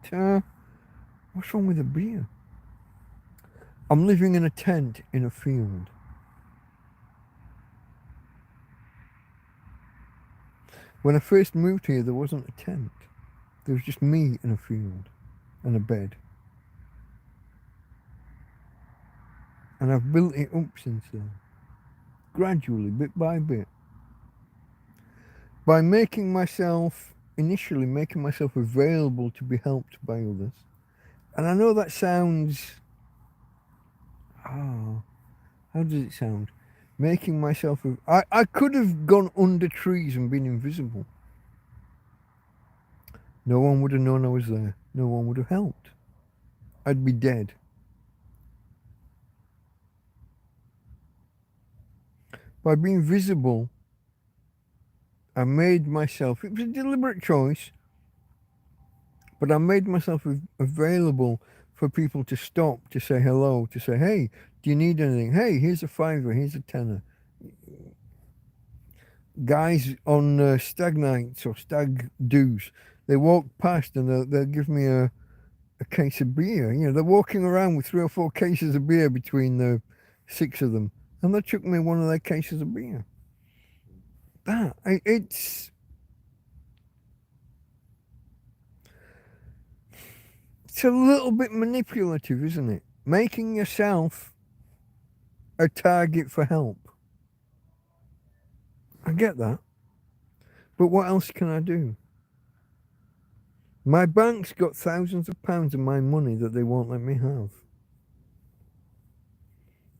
S1: what's wrong with a beer? I'm living in a tent in a field. When I first moved here, there wasn't a tent. There was just me in a field and a bed. And I've built it up since then. Gradually, bit by bit. By initially making myself available to be helped by others. And I know that sounds... how does it sound? Making myself... I could have gone under trees and been invisible. No one would have known I was there. No one would have helped. I'd be dead. By being visible, I made myself... It was a deliberate choice. But I made myself available for people to stop, to say hello, to say, hey, do you need anything? Hey, here's a $5, here's a $10. Guys on stag nights or stag do's, they walk past and they'll give me a case of beer. You know, they're walking around with 3 or 4 cases of beer between the 6 of them. And they took me one of their cases of beer. It's a little bit manipulative, isn't it? Making yourself a target for help. I get that. But what else can I do? My bank's got thousands of pounds of my money that they won't let me have.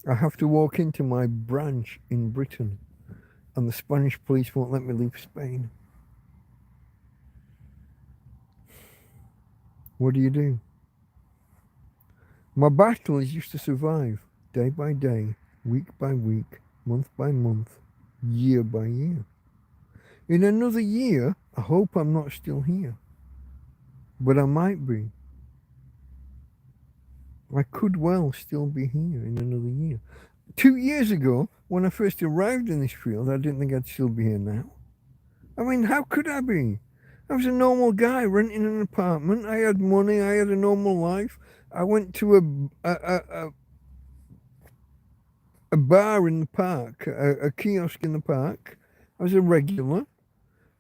S1: I have to walk into my branch in Britain, and the Spanish police won't let me leave Spain. What do you do? My battle is just to survive, day by day, week by week, month by month, year by year. In another year, I hope I'm not still here. But I might be. I could well still be here in another year. 2 years ago, when I first arrived in this field, I didn't think I'd still be here now. I mean, how could I be? I was a normal guy renting an apartment. I had money. I had a normal life. I went to a bar in the park, a kiosk in the park. I was a regular.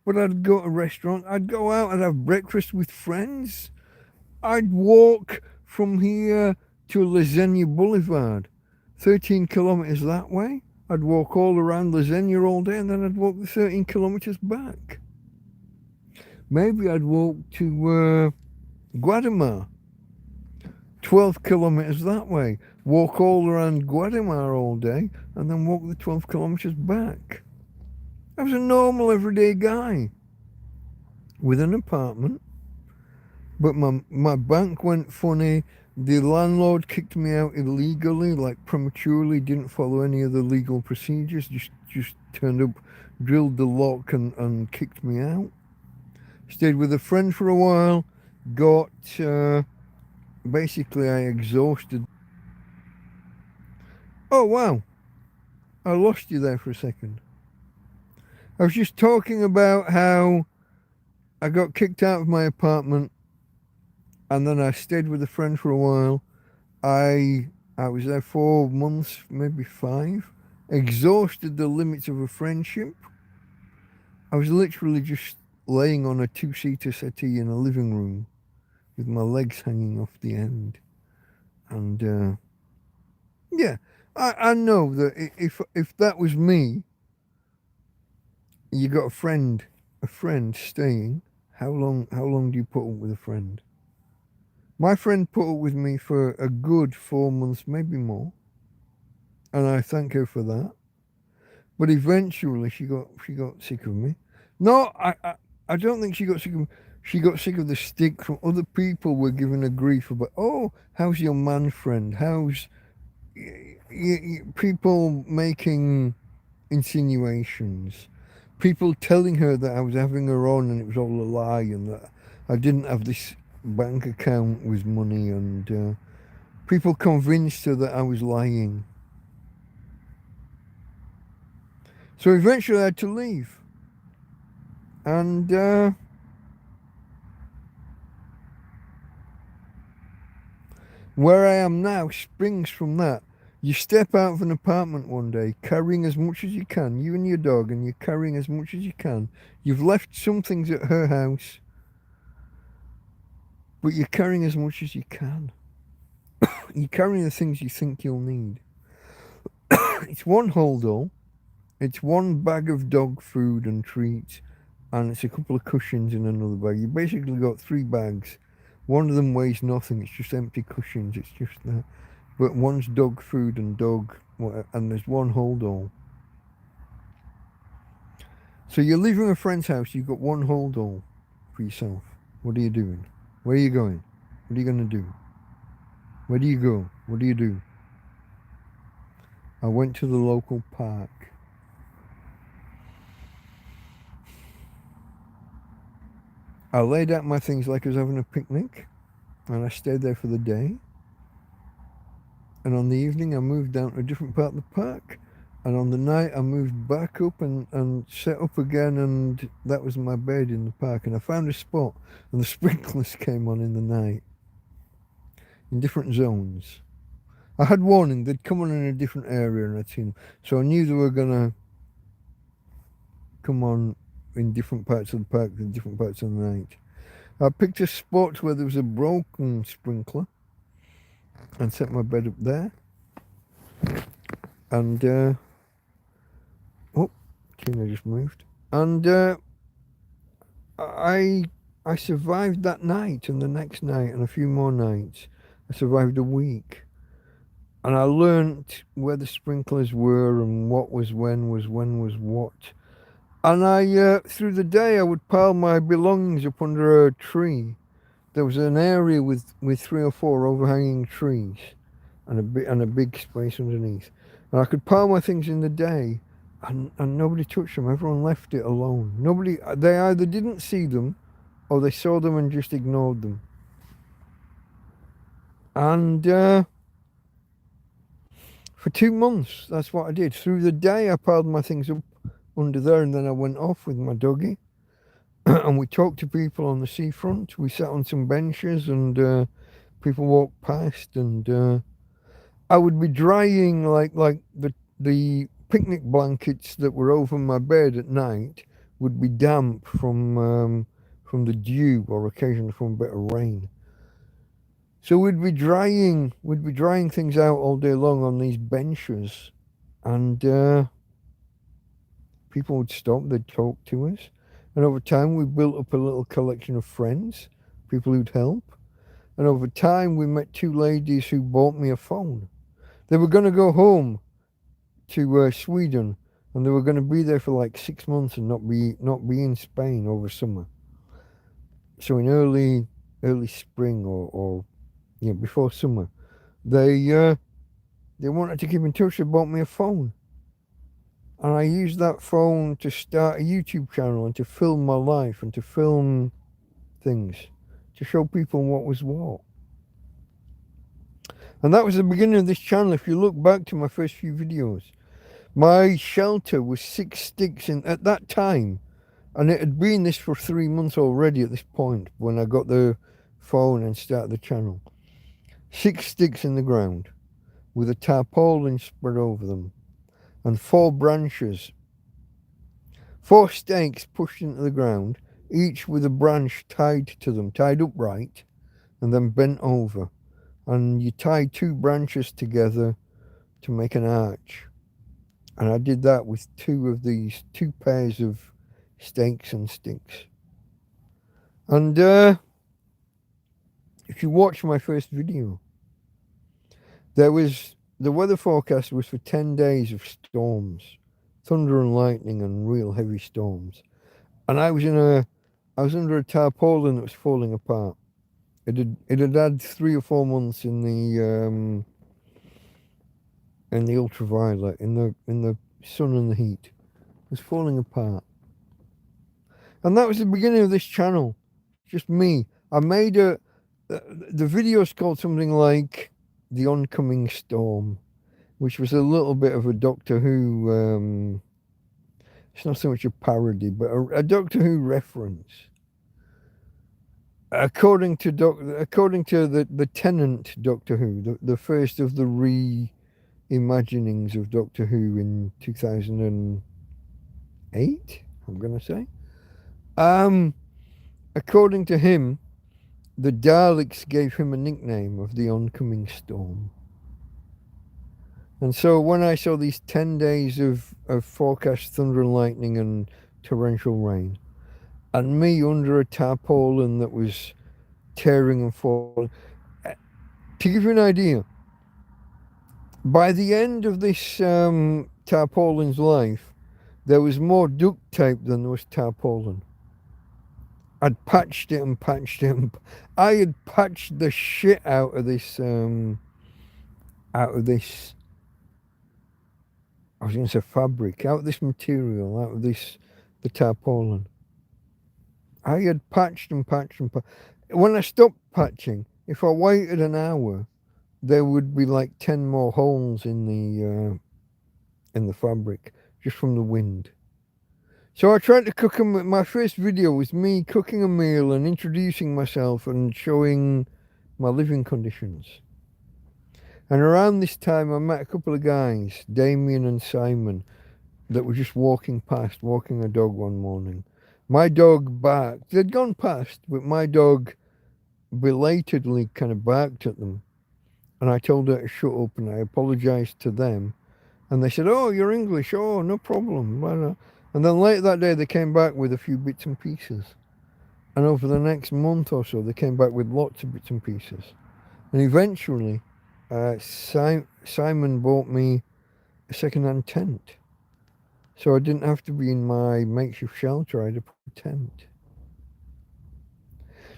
S1: But I'd go to a restaurant. I'd go out and have breakfast with friends. I'd walk from here to Lasagna Boulevard, 13 kilometers that way. I'd walk all around Lasagna all day, and then I'd walk the 13 kilometers back. Maybe I'd walk to Guatemala, 12 kilometers that way. Walk all around Guatemala all day, and then walk the 12 kilometers back. I was a normal everyday guy with an apartment, but my bank went funny. The landlord kicked me out illegally, like prematurely, didn't follow any of the legal procedures, just turned up, drilled the lock and kicked me out. Stayed with a friend for a while, got, basically I exhausted. Oh wow, I lost you there for a second. I was just talking about how I got kicked out of my apartment, and then I stayed with a friend for a while. I was there 4 months, maybe 5. Exhausted the limits of a friendship. I was literally just laying on a 2-seater settee in a living room with my legs hanging off the end. And yeah, I know that if that was me, you got a friend staying. How long do you put up with a friend? My friend put up with me for a good 4 months, maybe more, and I thank her for that. But eventually, she got sick of me. No, I don't think she got sick of me. She got sick of the stick from other people were giving her grief about, oh, how's your man friend? How's people making insinuations? People telling her that I was having her on and it was all a lie, and that I didn't have this bank account with money, and people convinced her that I was lying. So eventually I had to leave. And where I am now springs from that. You step out of an apartment one day carrying as much as you can, you and your dog, and you're carrying as much as you can. You've left some things at her house, but you're carrying as much as you can. You're carrying the things you think you'll need. It's one holdall, it's one bag of dog food and treats, and it's a couple of cushions in another bag. You basically got 3 bags. One of them weighs nothing, it's just empty cushions, it's just that. But one's dog food and and there's one holdall. So you're leaving a friend's house, you've got one holdall for yourself. What are you doing? Where are you going? What are you going to do? Where do you go? What do you do? I went to the local park. I laid out my things like I was having a picnic, and I stayed there for the day. And on the evening, I moved down to a different part of the park. And on the night, I moved back up and set up again, and that was my bed in the park. And I found a spot, and the sprinklers came on in the night in different zones. I had warning, they'd come on in a different area, and I'd seen them. So I knew they were going to come on in different parts of the park in different parts of the night. I picked a spot where there was a broken sprinkler and set my bed up there. And Tina just moved. And I I survived that night and the next night and a few more nights. I survived a week. And I learnt where the sprinklers were and what was when was what. And I, through the day, I would pile my belongings up under a tree. There was an area with 3 or 4 overhanging trees and a big space underneath. And I could pile my things in the day and nobody touched them. Everyone left it alone. Nobody, they either didn't see them or they saw them and just ignored them. And for 2 months, that's what I did. Through the day, I piled my things up under there, and then I went off with my doggie. And we talked to people on the seafront. We sat on some benches, and people walked past, and I would be drying like the picnic blankets that were over my bed at night would be damp from the dew or occasionally from a bit of rain. So we'd be drying things out all day long on these benches, and people would stop, they'd talk to us, and over time we built up a little collection of friends, people who'd help, and over time we met 2 ladies who bought me a phone. They were going to go home to Sweden, and they were going to be there for like 6 months and not be in Spain over summer. So in early spring or before summer, they wanted to keep in touch. They bought me a phone, and I used that phone to start a YouTube channel and to film my life and to film things, to show people what was what. And that was the beginning of this channel. If you look back to my first few videos, my shelter was 6 sticks at that time, and it had been this for 3 months already at this point when I got the phone and started the channel. 6 sticks in the ground with a tarpaulin spread over them and 4 branches, 4 stakes pushed into the ground, each with a branch tied to them, tied upright and then bent over. And you tie 2 branches together to make an arch. And I did that with 2 pairs of stakes and sticks. And if you watch my first video, the weather forecast was for 10 days of storms, thunder and lightning and real heavy storms. And I was under a tarpaulin that was falling apart. It had had 3 or 4 months in the ultraviolet, in the sun and the heat. It was falling apart. And that was the beginning of this channel. Just me. I made the video's called something like The Oncoming Storm, which was a little bit of a Doctor Who, it's not so much a parody, but a Doctor Who reference. According to the Tennant Doctor Who, the first of the reimaginings of Doctor Who in 2008, I'm going to say. According to him, the Daleks gave him a nickname of the Oncoming Storm. And so when I saw these 10 days of forecast thunder and lightning and torrential rain, and me under a tarpaulin that was tearing and falling, to give you an idea, by the end of this tarpaulin's life, there was more duct tape than there was tarpaulin. I'd patched it and patched it. I had patched the shit out of this, I was going to say fabric, out of this material, out of the tarpaulin. I had patched and patched and patched. When I stopped patching, if I waited an hour, there would be like 10 more holes in the fabric, just from the wind. So I tried to cook them. My first video was me cooking a meal and introducing myself and showing my living conditions. And around this time I met a couple of guys, Damien and Simon, that were just walking a dog one morning. My dog barked. They'd gone past, but my dog belatedly kind of barked at them. And I told her to shut up, and I apologized to them. And they said, "Oh, you're English. Oh, no problem." And then later that day, they came back with a few bits and pieces. And over the next month or so, they came back with lots of bits and pieces. And eventually, Simon bought me a second-hand tent. So I didn't have to be in my makeshift shelter. I had to put a tent.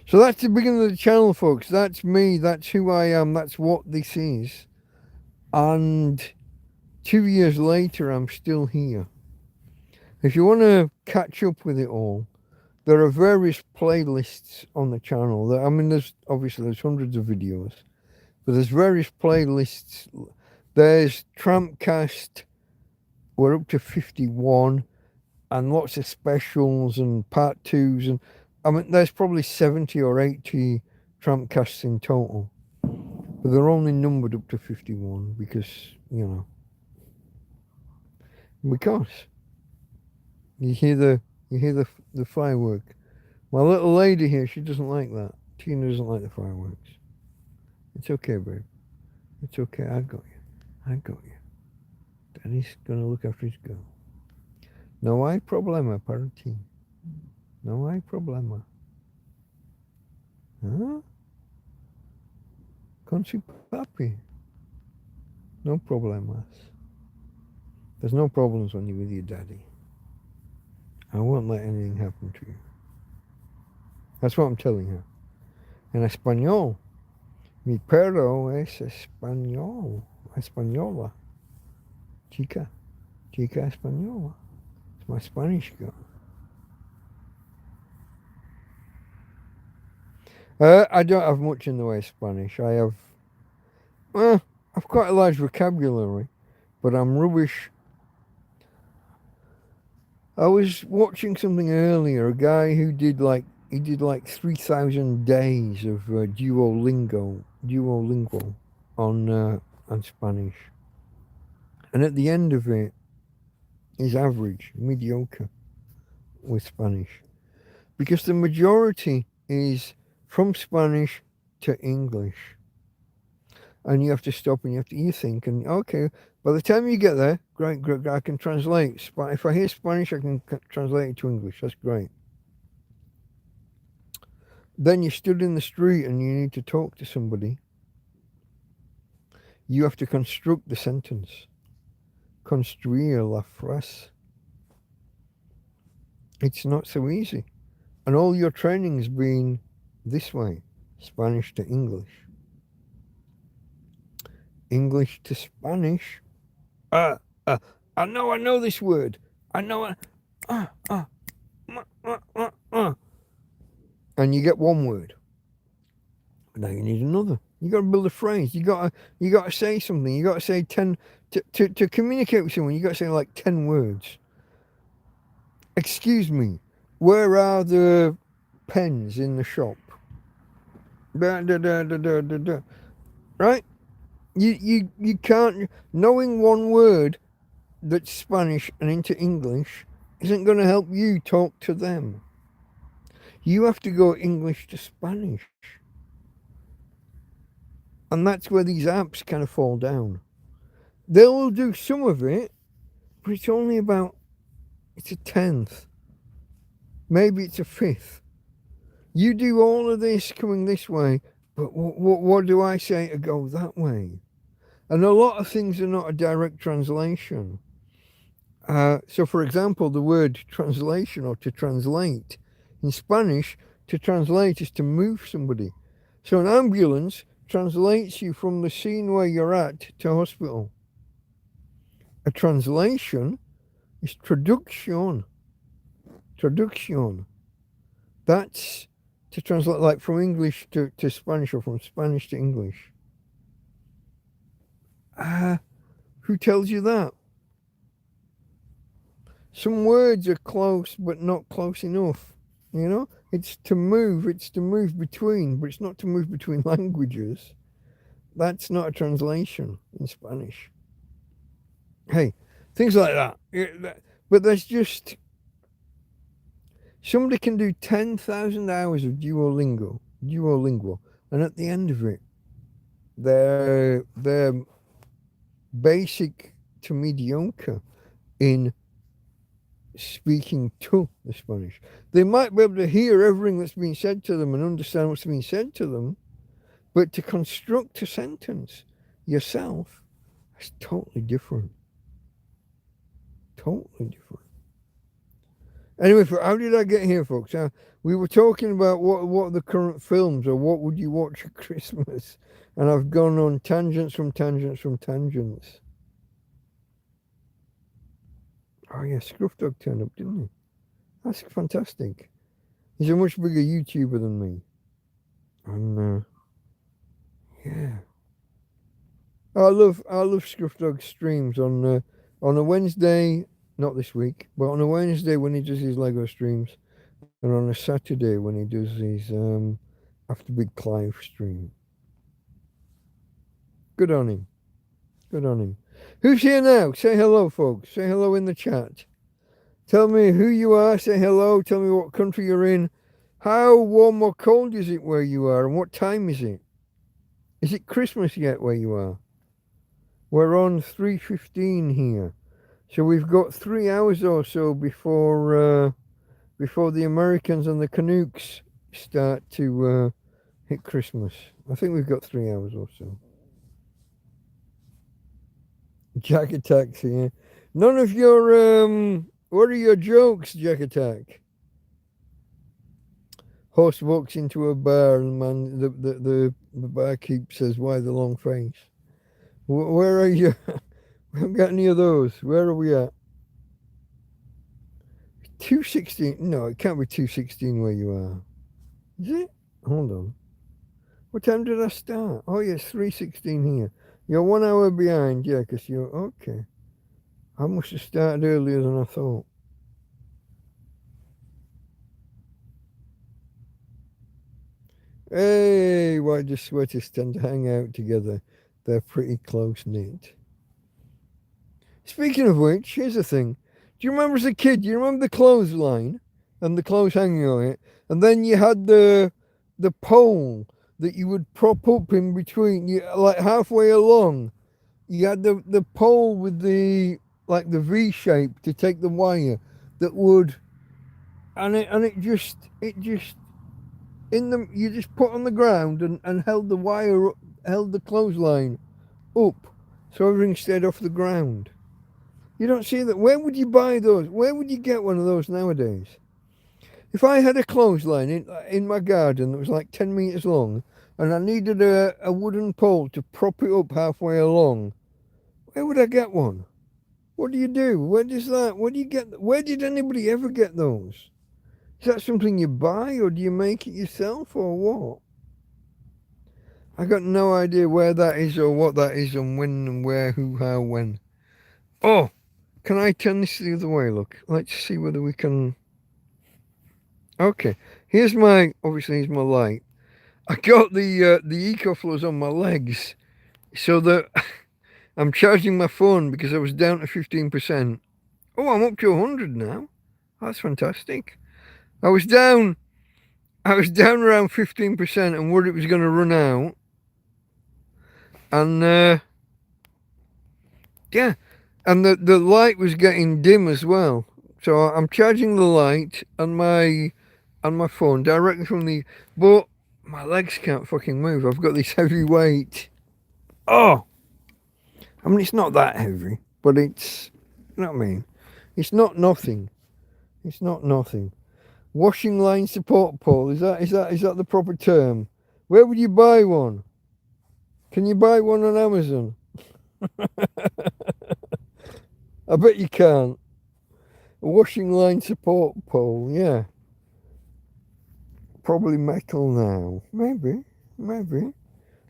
S1: So that's the beginning of the channel, folks. That's me. That's who I am. That's what this is. And 2 years later, I'm still here. If you want to catch up with it all, there are various playlists on the channel. I mean, there's hundreds of videos, but there's various playlists. There's TrampCast. We're up to 51, and lots of specials and part twos, and I mean, there's probably 70 or 80 TrampCasts in total, but they're only numbered up to 51 because, because you hear the firework. My little lady here, she doesn't like that. Tina doesn't like the fireworks. It's okay, babe. It's okay. I got you. Daddy's gonna look after his girl. No hay problema para ti. No hay problema. Huh? Con su papi. No problemas. There's no problems when you're with your daddy. I won't let anything happen to you. That's what I'm telling her. En español. Mi perro es español. Española. Chica española. It's my Spanish girl. I don't have much in the way of Spanish. I've quite a large vocabulary, but I'm rubbish. I was watching something earlier, a guy who did like 3,000 days of Duolingo on Spanish. And at the end of it, he's average, mediocre with Spanish. Because the majority is from Spanish to English. And you have to stop and you think, and okay, by the time you get there, great, I can translate. If I hear Spanish, I can translate it to English. That's great. Then you stood in the street and you need to talk to somebody. You have to construct the sentence. Construir la frase. It's not so easy. And all your training's been this way. Spanish to English. English to Spanish. I know this word. I know it. And you get one word. Now you need another. You got to build a phrase. You got to say something. You got to say 10 to communicate with someone. You got to say like 10 words. Excuse me. Where are the pens in the shop? Right? You can't. Knowing one word that's Spanish and into English isn't going to help you talk to them. You have to go English to Spanish. And that's where these apps kind of fall down. They'll do some of it, but it's only it's a 10th. Maybe it's a 5th. You do all of this coming this way, but what do I say to go that way? And a lot of things are not a direct translation. So, for example, the word translation or to translate. In Spanish, to translate is to move somebody. So an ambulance translates you from the scene where you're at to hospital. A translation is traducción. Traducción. That's to translate like from English to Spanish or from Spanish to English. Who tells you that? Some words are close but not close enough. It's to move between, but it's not to move between languages. That's not a translation in Spanish. Hey, things like that. But there's just somebody can do 10,000 hours of Duolingo, and at the end of it, they're basic to mediocre in speaking to the Spanish. They might be able to hear everything that's been said to them and understand what's been said to them, but to construct a sentence yourself, that's totally different. Totally different. Anyway, how did I get here, folks? We were talking about what are the current films, or what would you watch at Christmas, and I've gone on tangents from tangents from tangents. Oh yeah, Scruff Dog turned up, didn't he? That's fantastic. He's a much bigger YouTuber than me. And yeah. I love Scruff Dog streams on a Wednesday, not this week, but on a Wednesday when he does his Lego streams, and on a Saturday when he does his After Big Clive stream. Good on him. Good on him. Who's here now? Say hello, folks. Say hello in the chat. Tell me who you are. Say hello. Tell me what country you're in. How warm or cold is it where you are, and what time is it? Is it Christmas yet where you are? We're on 3:15 here. So we've got 3 hours or so before the Americans and the Canucks start to hit Christmas. I think we've got 3 hours or so. Jack Attack's here. None of your what are your jokes, Jack Attack? Host walks into a bar and the barkeep says, "Why the long face?" Where are you? We haven't got any of those. Where are we at? 2:16. No, it can't be 2:16 where you are. Is it? Hold on. What time did I start? Oh, yeah, it's 3:16 here. You're 1 hour behind, yeah, because you're... Okay. I must have started earlier than I thought. Hey, why do sweaters tend to hang out together? They're pretty close-knit. Speaking of which, here's the thing. Do you remember as a kid, do you remember the clothesline and the clothes hanging on it? And then you had the pole that you would prop up in between, like halfway along. You had the pole with the V shape to take the wire that would, you just put on the ground and held the wire, held the clothesline up so everything stayed off the ground. You don't see that. Where would you buy those? Where would you get one of those nowadays? If I had a clothesline in my garden that was like 10 meters long and I needed a wooden pole to prop it up halfway along, where would I get one? What do you do? Where do you get? Where did anybody ever get those? Is that something you buy, or do you make it yourself, or what? I got no idea where that is or what that is and when and where, who, how, when. Oh, can I turn this the other way? Look, let's see whether we can. Okay, here's my light. I got the EcoFlows on my legs so that I'm charging my phone because I was down to 15%. Oh, I'm up to 100 now. That's fantastic. I was down around 15% and worried it was going to run out. And yeah, and the light was getting dim as well. So I'm charging the light and my phone directly from but my legs can't fucking move. I've got this heavy weight. Oh, I mean, it's not that heavy, but it's, you know what I mean? It's not nothing. It's not nothing. Washing line support pole, is that the proper term? Where would you buy one? Can you buy one on Amazon? I bet you can't. A washing line support pole, yeah. Probably metal now. Maybe.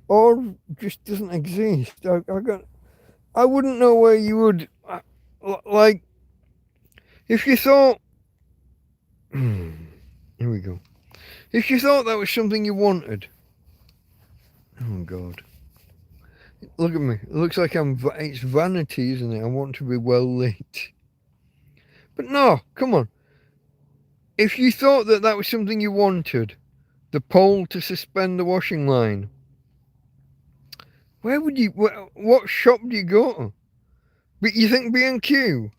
S1: Or just doesn't exist. I wouldn't know where you would, like, if you thought, here we go. If you thought that was something you wanted, oh God. Look at me. It looks like it's vanity, isn't it? I want to be well lit. But no, come on. If you thought that was something you wanted, the pole to suspend the washing line, what shop do you go to? But you think B&Q?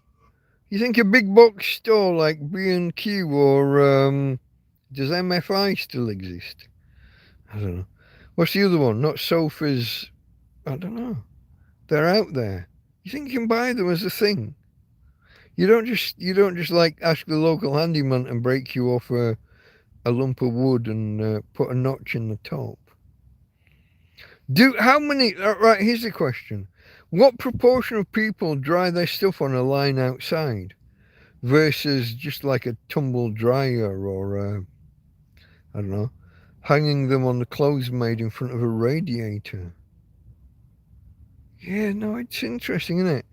S1: You think a big box store like B&Q or does MFI still exist? I don't know. What's the other one? Not sofas. I don't know. They're out there. You think you can buy them as a thing? You don't just like ask the local handyman and break you off a lump of wood and put a notch in the top. How many? Right, here's the question: what proportion of people dry their stuff on a line outside versus just like a tumble dryer or I don't know, hanging them on the clothes made in front of a radiator? Yeah, no, it's interesting, isn't it?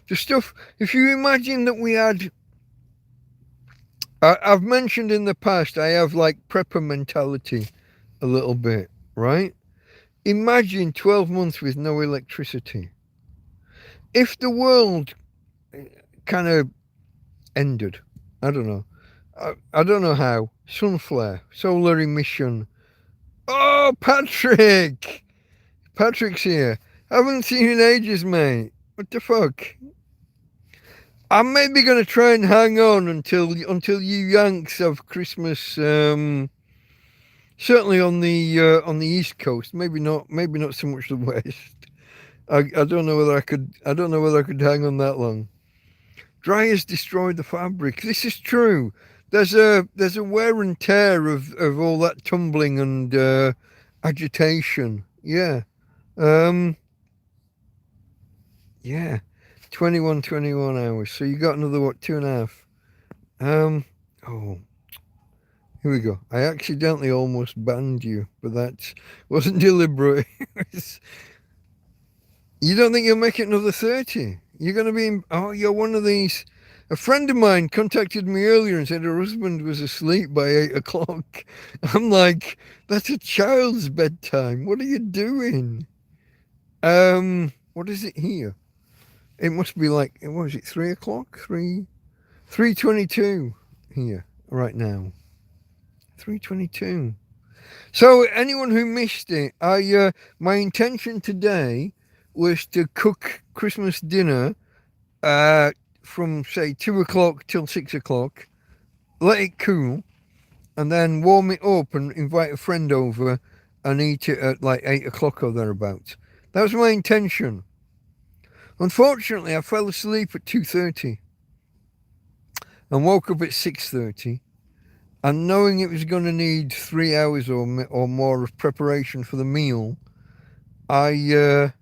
S1: The stuff. If you imagine that we had, I've mentioned in the past, I have like prepper mentality a little bit, right? Imagine 12 months with no electricity. If the world kind of ended, I don't know. I don't know how. Sun flare, solar emission. Oh, Patrick! Patrick's here. Haven't seen you in ages, mate. What the fuck? I'm maybe gonna try and hang on until you Yanks have Christmas. Certainly on the East Coast. Maybe not. Maybe not so much the West. I don't know whether I could. I don't know whether I could hang on that long. Dryers destroy the fabric. This is true. There's a wear and tear of all that tumbling and agitation. Yeah. Um. Yeah. 21 hours. So you got another what? 2.5. Oh. Here we go. I accidentally almost banned you, but that wasn't deliberate. You don't think you'll make it another 30? You're going to be in, oh, you're one of these. A friend of mine contacted me earlier and said her husband was asleep by 8 o'clock. I'm like, that's a child's bedtime. What are you doing? What is it here? It must be like, what is it, 3 o'clock? 3:22 here right now. 3:22. So anyone who missed it, my intention today was to cook Christmas dinner from say 2 o'clock till 6 o'clock, let it cool, and then warm it up and invite a friend over and eat it at like 8 o'clock or thereabouts. That was my intention. Unfortunately, I fell asleep at 2:30 and woke up at 6:30. And knowing it was going to need 3 hours or more of preparation for the meal, I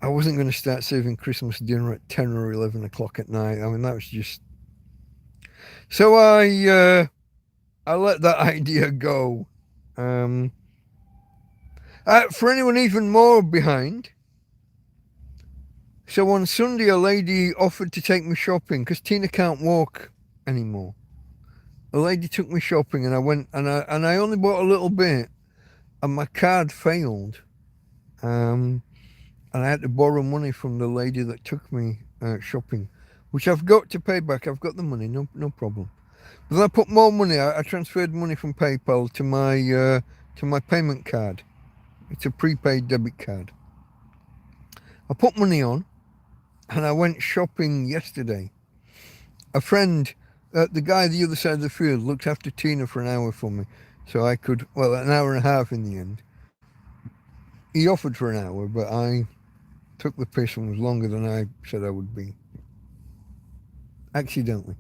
S1: wasn't going to start serving Christmas dinner at 10 or 11 o'clock at night. I mean, that was just. So I let that idea go. For anyone even more behind, so on Sunday, a lady offered to take me shopping because Tina can't walk anymore. A lady took me shopping, and I went, and I only bought a little bit, and my card failed. And I had to borrow money from the lady that took me shopping, which I've got to pay back. I've got the money, no problem. But then I put more money. I transferred money from PayPal to my payment card. It's a prepaid debit card. I put money on, and I went shopping yesterday. A friend, the guy the other side of the field, looked after Tina for an hour for me, so I could, well, an hour and a half in the end. He offered for an hour, but I took the piss and was longer than I said I would be. Accidentally.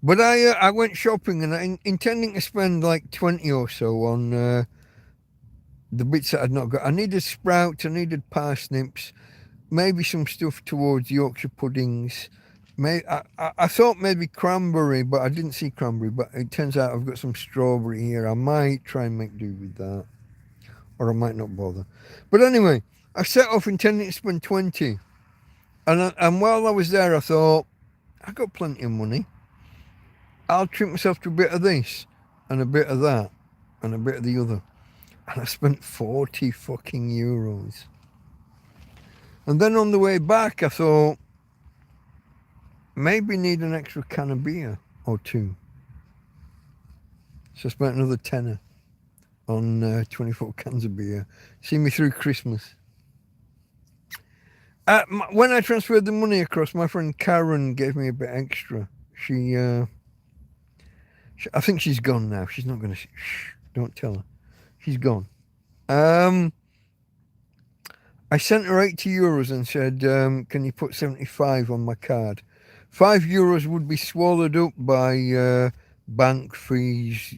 S1: But I went shopping, and I intending to spend like 20 or so on the bits that I'd not got. I needed sprouts, I needed parsnips, maybe some stuff towards Yorkshire puddings. I thought maybe cranberry, but I didn't see cranberry. But it turns out I've got some strawberry here. I might try and make do with that, or I might not bother. But anyway, I set off intending to spend 20, and while I was there, I thought I got plenty of money. I'll treat myself to a bit of this, and a bit of that, and a bit of the other, and I spent 40 fucking euros. And then on the way back, I thought, maybe need an extra can of beer or two. So I spent another tenner on 24 cans of beer. See me through Christmas. When I transferred the money across, my friend Karen gave me a bit extra. I think she's gone now. She's not going to. Shh, don't tell her. She's gone. I sent her €80 and said, can you put 75 on my card? €5 would be swallowed up by bank fees,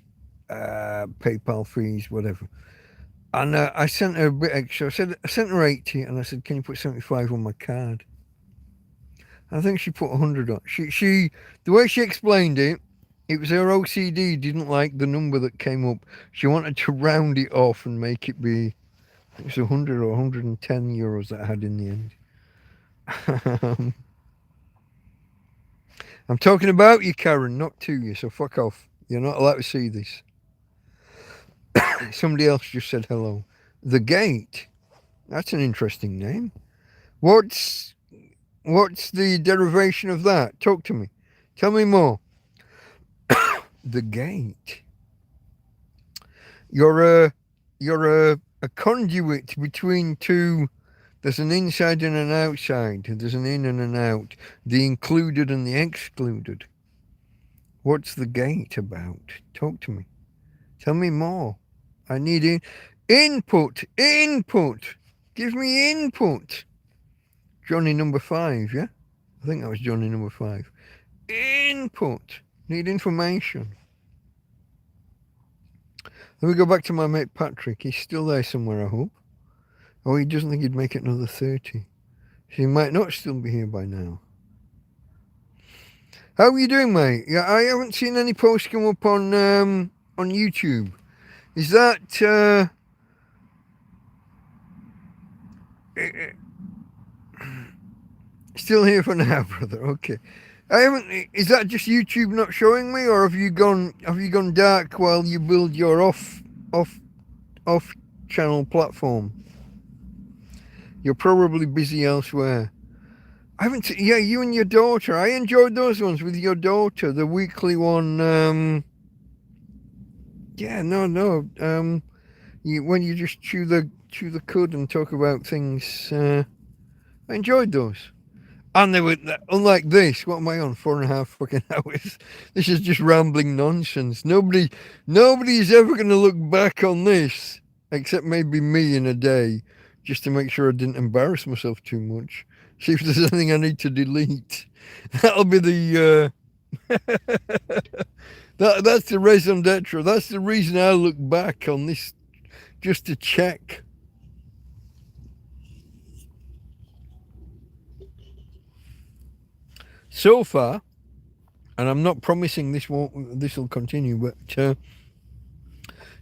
S1: PayPal fees, whatever. And I sent her a bit extra. I sent her 80 and I said, can you put 75 on my card? I think she put 100 on. The way she explained it, it was her OCD didn't like the number that came up. She wanted to round it off and make it be, it was 100 or €110 that I had in the end. I'm talking about you, Karen, not to you, so fuck off. You're not allowed to see this. Somebody else just said hello. The Gate. That's an interesting name. What's the derivation of that? Talk to me. Tell me more. The Gate. You're a conduit between two. There's an inside and an outside. There's an in and an out. The included and the excluded. What's the gate about? Talk to me. Tell me more. I need input. Input. Give me input. Johnny number 5, yeah? I think that was Johnny number 5. Input. Need information. Let me go back to my mate Patrick. He's still there somewhere, I hope. Oh, he doesn't think he'd make it another 30. He might not still be here by now. How are you doing, mate? Yeah, I haven't seen any posts come up on YouTube. Is that still here for now, brother? Okay. I haven't. Is that just YouTube not showing me, or have you gone dark while you build your off channel platform? You're probably busy elsewhere. I haven't. Yeah, you and your daughter. I enjoyed those ones with your daughter. The weekly one. Yeah, no. When you just chew the cud and talk about things. I enjoyed those. And they were, unlike this, what am I on? 4.5 fucking hours. This is just rambling nonsense. Nobody's ever going to look back on this, except maybe me in a day, just to make sure I didn't embarrass myself too much. See if there's anything I need to delete. That'll be the, that's the raison d'etre. That's the reason I look back on this, just to check. So far, and I'm not promising this will continue, but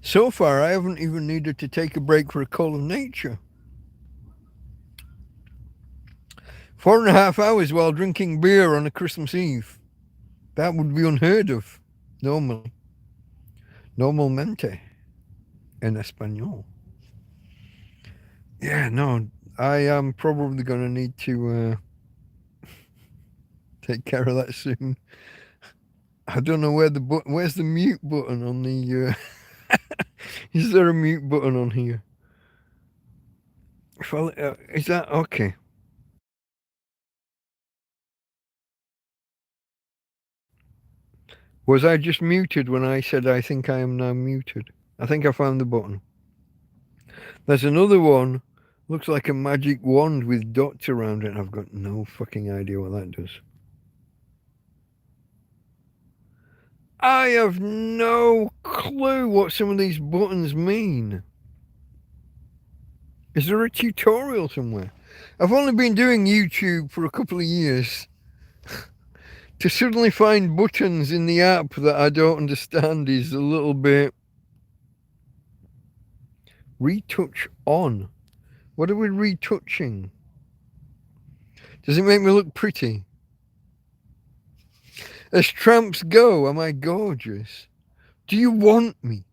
S1: so far I haven't even needed to take a break for a call of nature. 4.5 hours while drinking beer on a Christmas Eve. That would be unheard of normally. Normalmente en español. Yeah, no, I am probably going to need to take care of that soon. I don't know where's the mute button on the is there a mute button on here? Is that okay? Was I just muted when I said I think I am now muted? I think I found the button. There's another one. Looks like a magic wand with dots around it. I've got no fucking idea what that does. I have no clue what some of these buttons mean. Is there a tutorial somewhere? I've only been doing YouTube for a couple of years. To suddenly find buttons in the app that I don't understand is a little bit... Retouch on. What are we retouching? Does it make me look pretty? As tramps go, am I gorgeous? Do you want me?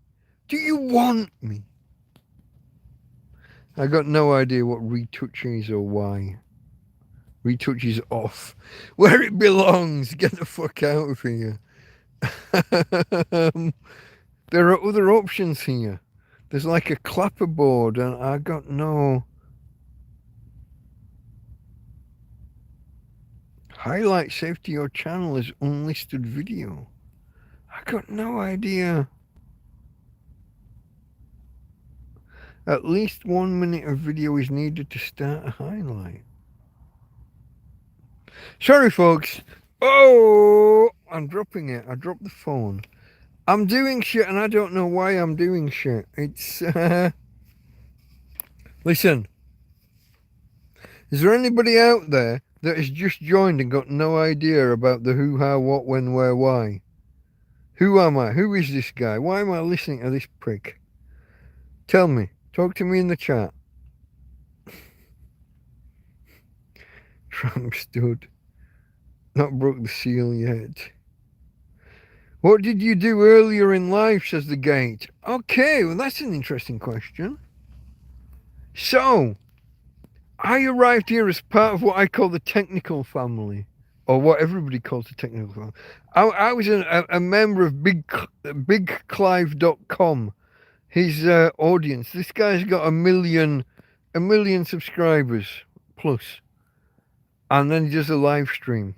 S1: Do you want me? I got no idea what retouching is or why. Retouch is off. Where it belongs. Get the fuck out of here. There are other options here. There's like a clapperboard and I got no... Highlight saved to your channel as unlisted video. I got no idea. At least 1 minute of video is needed to start a highlight. Sorry, folks. Oh, I'm dropping it. I dropped the phone. I'm doing shit and I don't know why I'm doing shit. It's, listen. Is there anybody out there that has just joined and got no idea about the who, how, what, when, where, why? Who am I? Who is this guy? Why am I listening to this prick? Tell me. Talk to me in the chat. Tramp stood. Not broke the seal yet. What did you do earlier in life, says the gate. Okay, well that's an interesting question. So, I arrived here as part of what I call the technical family. Or what everybody calls the technical family. I was a member of BigClive.com. His audience. This guy's got a million subscribers plus. And then he does a live stream.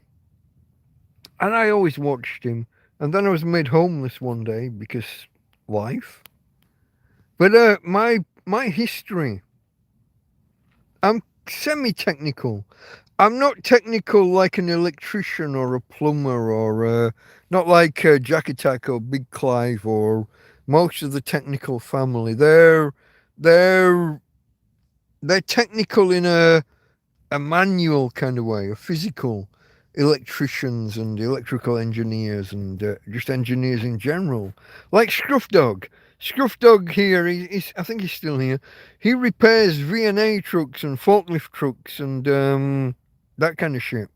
S1: And I always watched him. And then I was made homeless one day because life. But my history, I'm semi-technical. I'm not technical like an electrician or a plumber or not like Jack Attack or Big Clive or most of the technical family. They're technical in a manual kind of way, a physical. Electricians and electrical engineers and just engineers in general, like Scruff Dog. Scruff Dog here, I think he's still here. He repairs V&A trucks and forklift trucks and that kind of shit.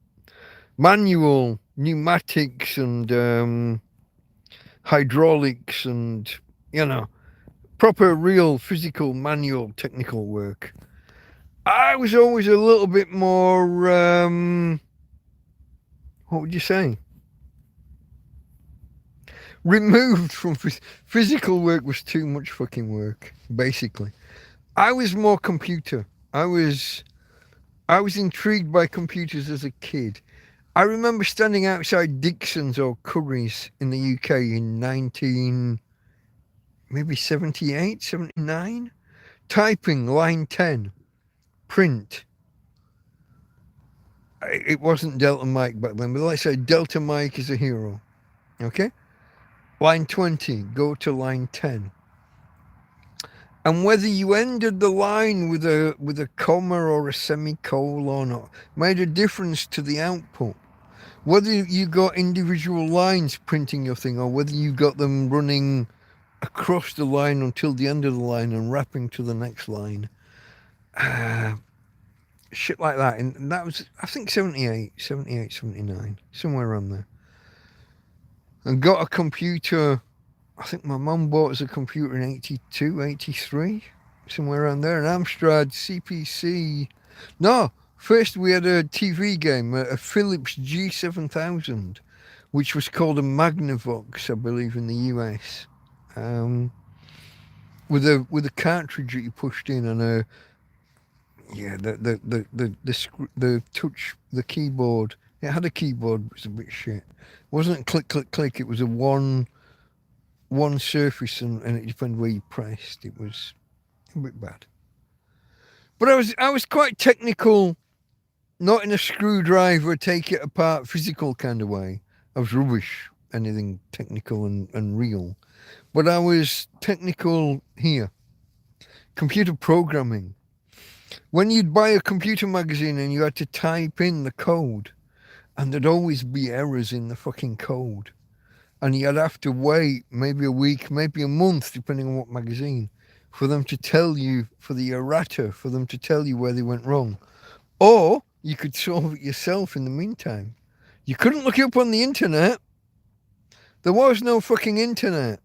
S1: Manual, pneumatics and hydraulics and, you know, proper, real, physical, manual, technical work. I was always a little bit more... what would you say? Removed from physical work was too much fucking work, basically. I was more computer. I was intrigued by computers as a kid. I remember standing outside Dixon's or Curry's in the UK in 78, 79, typing line 10, print. It wasn't Delta Mike back then, but let's say Delta Mike is a hero. Okay? Line 20, go to line 10. And whether you ended the line with a comma or a semicolon or made a difference to the output. Whether you got individual lines printing your thing or whether you got them running across the line until the end of the line and wrapping to the next line. Shit like that. And that was, I think, 78, 79, somewhere around there. And got a computer. I think my mum bought us a computer in 82, 83, somewhere around there. An Amstrad CPC. No, first we had a TV game, a Philips G7000, which was called a Magnavox, I believe, in the US. With a cartridge that you pushed in and a... Yeah, the touch, the keyboard. It had a keyboard, but it was a bit shit. It wasn't click, click, click. It was a one surface, and it depended where you pressed. It was a bit bad. But I was quite technical, not in a screwdriver, take it apart, physical kind of way. I was rubbish, anything technical and real. But I was technical here. Computer programming. When you'd buy a computer magazine and you had to type in the code, and there'd always be errors in the fucking code, and you'd have to wait maybe a week, maybe a month, depending on what magazine, for them to tell you, for the errata, for them to tell you where they went wrong. Or you could solve it yourself in the meantime. You couldn't look it up on the internet. There was no fucking internet.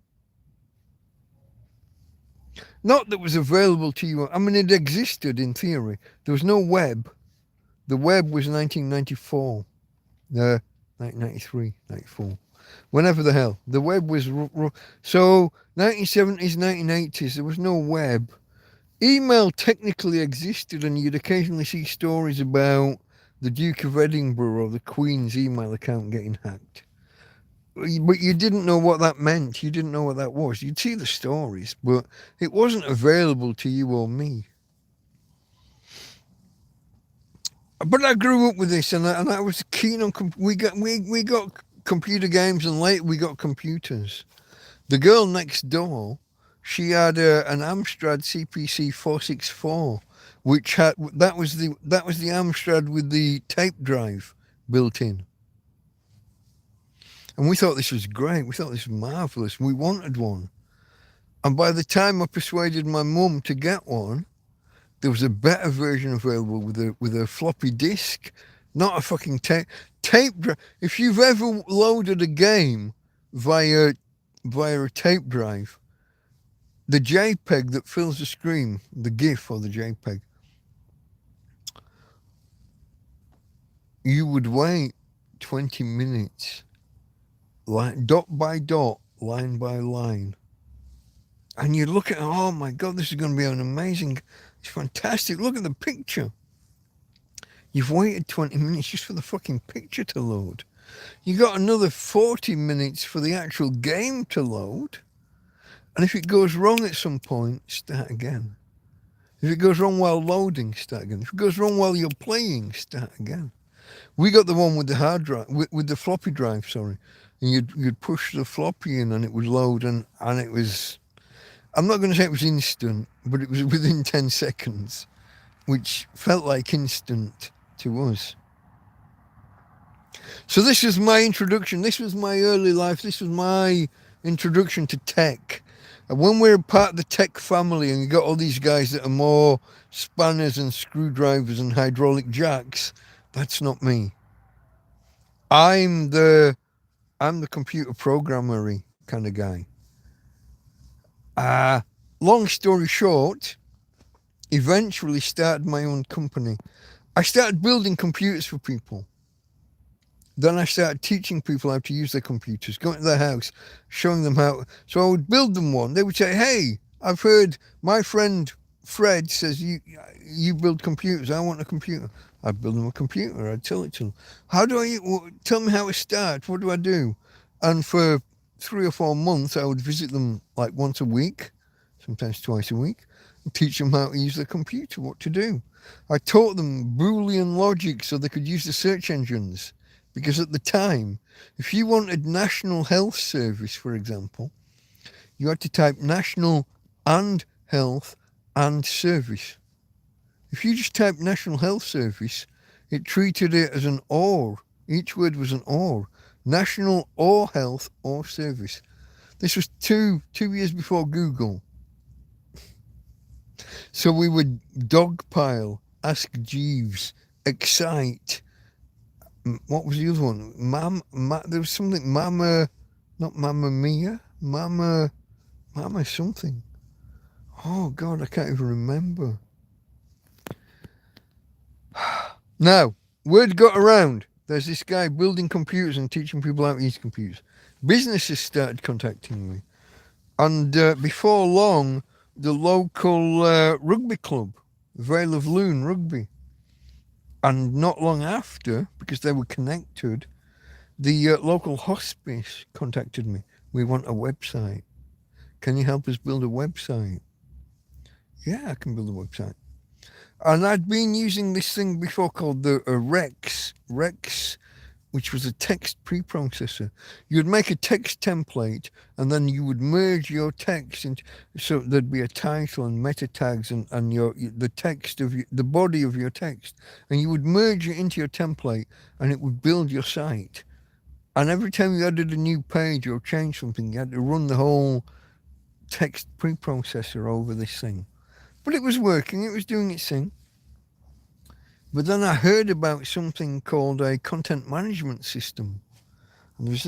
S1: Not that was available to you. I mean, it existed in theory. There was no web. The web was 1994. 1993, 94. Whenever the hell. The web was... So, 1970s, 1980s, there was no web. Email technically existed, and you'd occasionally see stories about the Duke of Edinburgh or the Queen's email account getting hacked. But you didn't know what that meant. You didn't know what that was. You'd see the stories, but it wasn't available to you or me. But I grew up with this, and I was keen on. We got computer games, and later we got computers. The girl next door, she had an Amstrad CPC 464, which had that was the Amstrad with the tape drive built in. And we thought this was great. We thought this was marvelous. We wanted one. And by the time I persuaded my mum to get one, there was a better version available with a floppy disk, not a fucking tape drive. If you've ever loaded a game via a tape drive, the JPEG that fills the screen, the GIF or the JPEG, you would wait 20 minutes, dot by dot, line by line. And you look at, oh my God, this is going to be an amazing, it's fantastic. Look at the picture. You've waited 20 minutes just for the fucking picture to load. You got another 40 minutes for the actual game to load. And if it goes wrong at some point, start again. If it goes wrong while loading, start again. If it goes wrong while you're playing, start again. We got the one with the hard drive, with the floppy drive, sorry. And you'd push the floppy in and it would load, and it was, I'm not going to say it was instant, but it was within 10 seconds, which felt like instant to us. So this was my introduction. This was my early life. This was my introduction to tech. And when we're part of the tech family and you got all these guys that are more spanners and screwdrivers and hydraulic jacks, that's not me. I'm the computer programmery kind of guy. Long story short, eventually started my own company. I started building computers for people. Then I started teaching people how to use their computers, going to their house, showing them how. So I would build them one. They would say, hey, I've heard my friend Fred says you build computers. I want a computer. I'd build them a computer. I'd tell it to them. Tell me how to start. What do I do? And for 3 or 4 months, I would visit them like once a week, sometimes twice a week, and teach them how to use their computer, what to do. I taught them Boolean logic so they could use the search engines. Because at the time, if you wanted National Health Service, for example, you had to type National and Health and Service. If you just typed National Health Service, it treated it as an or. Each word was an or. National or Health or Service. This was two years before Google. So we would dogpile, Ask Jeeves, Excite. What was the other one? There was something, Mama, not Mamma Mia, Mama something. Oh God, I can't even remember. Now, word got around. There's this guy building computers and teaching people how to use computers. Businesses started contacting me. And before long, the local rugby club, Vale of Loon Rugby, and not long after, because they were connected, the local hospice contacted me. We want a website. Can you help us build a website? Yeah, I can build a website. And I'd been using this thing before called the Rex, which was a text preprocessor. You'd make a text template and then you would merge your text into, so there'd be a title and meta tags and the text of the body of your text, and you would merge it into your template and it would build your site. And every time you added a new page or changed something, you had to run the whole text preprocessor over this thing. But it was working, it was doing its thing. But then I heard about something called a content management system. And there's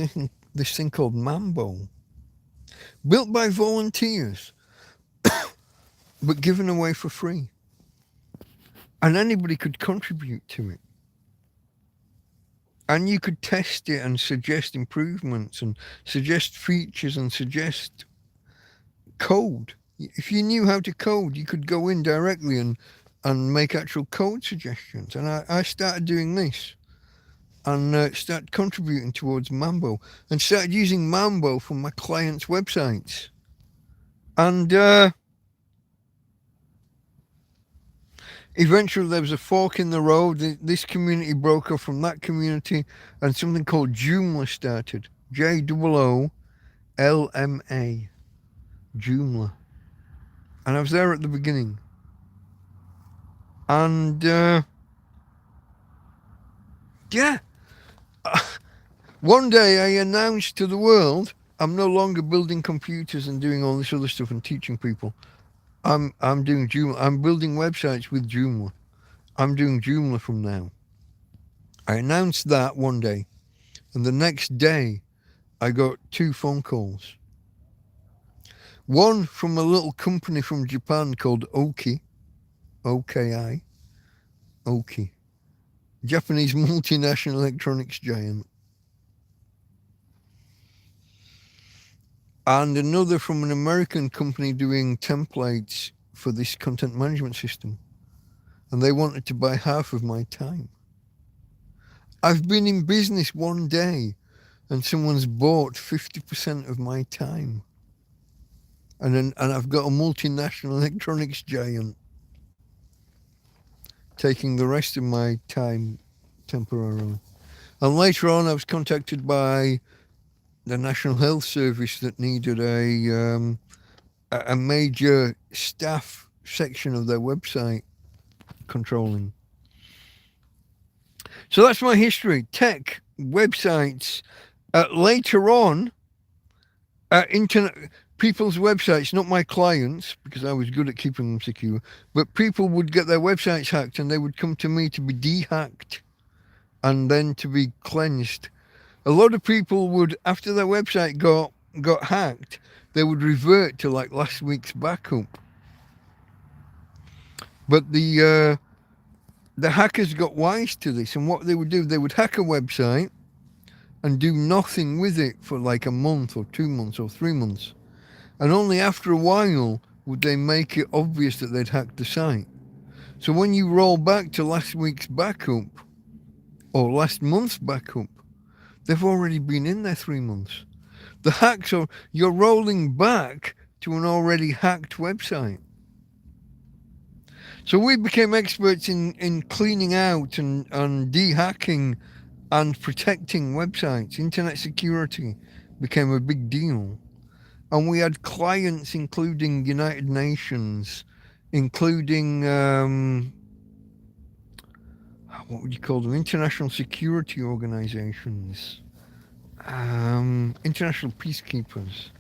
S1: this thing called Mambo, built by volunteers, but given away for free. And anybody could contribute to it. And you could test it and suggest improvements and suggest features and suggest code. If you knew how to code, you could go in directly and and make actual code suggestions. And I started doing this and started contributing towards Mambo and started using Mambo for my clients' websites. And eventually there was a fork in the road. This community broke off from that community and something called Joomla started. Joomla. Joomla. And I was there at the beginning. And yeah. One day I announced to the world, I'm no longer building computers and doing all this other stuff and teaching people. I'm doing Joomla. I'm building websites with Joomla. I'm doing Joomla from now. I announced that one day, and the next day I got 2 phone calls. One from a little company from Japan called Oki, O-K-I, Oki, Japanese multinational electronics giant. And another from an American company doing templates for this content management system. And they wanted to buy half of my time. I've been in business one day and someone's bought 50% of my time. And I've got a multinational electronics giant taking the rest of my time temporarily. And later on I was contacted by the National Health Service that needed a major staff section of their website controlling. So that's my history. Tech, websites. Later on, internet, people's websites, not my clients, because I was good at keeping them secure, but people would get their websites hacked and they would come to me to be de-hacked and then to be cleansed. A lot of people would, after their website got hacked, they would revert to like last week's backup. But the hackers got wise to this, and what they would do, they would hack a website and do nothing with it for like a month or 2 months or 3 months. And only after a while would they make it obvious that they'd hacked the site. So when you roll back to last week's backup or last month's backup, they've already been in there 3 months. The hacks are, you're rolling back to an already hacked website. So we became experts in cleaning out and de-hacking and protecting websites. Internet security became a big deal. And we had clients including United Nations, including, what would you call them? International security organizations. International peacekeepers,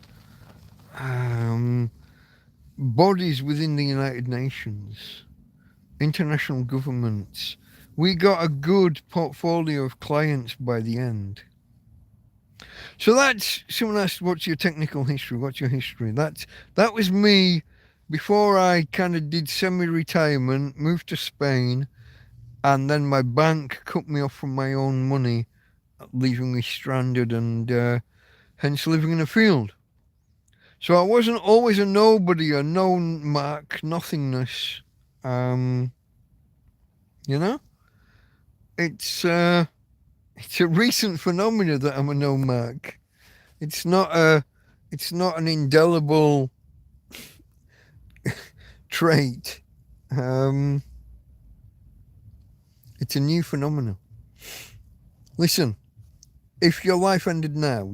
S1: bodies within the United Nations, international governments. We got a good portfolio of clients by the end. So that's, someone asked, what's your technical history? What's your history? That was me before I kind of did semi-retirement, moved to Spain, and then my bank cut me off from my own money, leaving me stranded and hence living in a field. So I wasn't always a nobody, a known mark, nothingness. You know? It's a recent phenomenon that I'm a no mark. It's not an indelible trait. It's a new phenomenon. Listen, if your life ended now,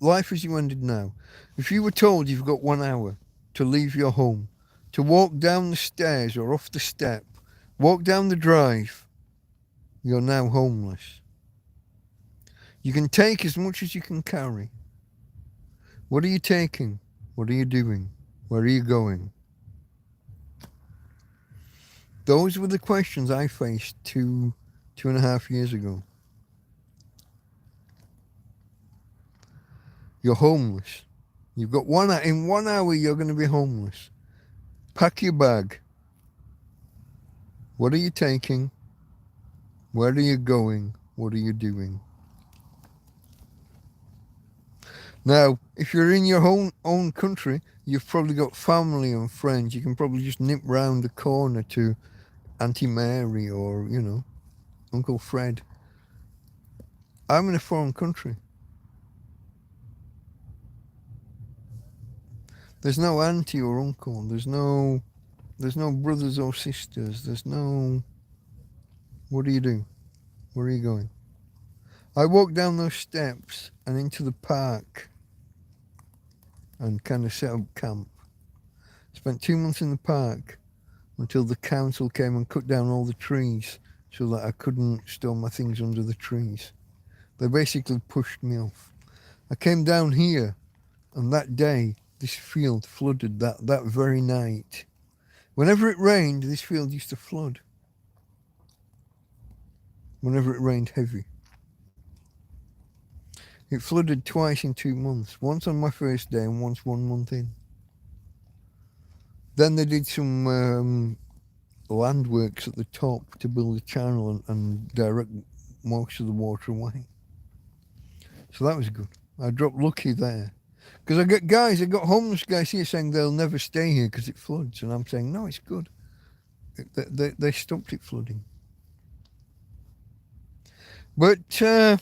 S1: life as you ended now, if you were told you've got 1 hour to leave your home, to walk down the stairs or off the step, walk down the drive, you're now homeless. You can take as much as you can carry. What are you taking? What are you doing? Where are you going? Those were the questions I faced 2.5 years ago. You're homeless. You've got 1 hour. In 1 hour, you're going to be homeless. Pack your bag. What are you taking? Where are you going? What are you doing? Now, if you're in your own country, you've probably got family and friends. You can probably just nip round the corner to Auntie Mary or, you know, Uncle Fred. I'm in a foreign country. There's no auntie or uncle. There's no brothers or sisters. There's no... What do you do? Where are you going? I walked down those steps and into the park and kind of set up camp. Spent 2 months in the park until the council came and cut down all the trees so that I couldn't store my things under the trees. They basically pushed me off. I came down here, and that day, this field flooded that very night. Whenever it rained, this field used to flood. Whenever it rained heavy. It flooded twice in 2 months. Once on my first day and once 1 month in. Then they did some land works at the top to build a channel and direct most of the water away. So that was good. I dropped lucky there. Because I got homeless guys here saying they'll never stay here because it floods. And I'm saying, no, it's good. They stopped it flooding. But can't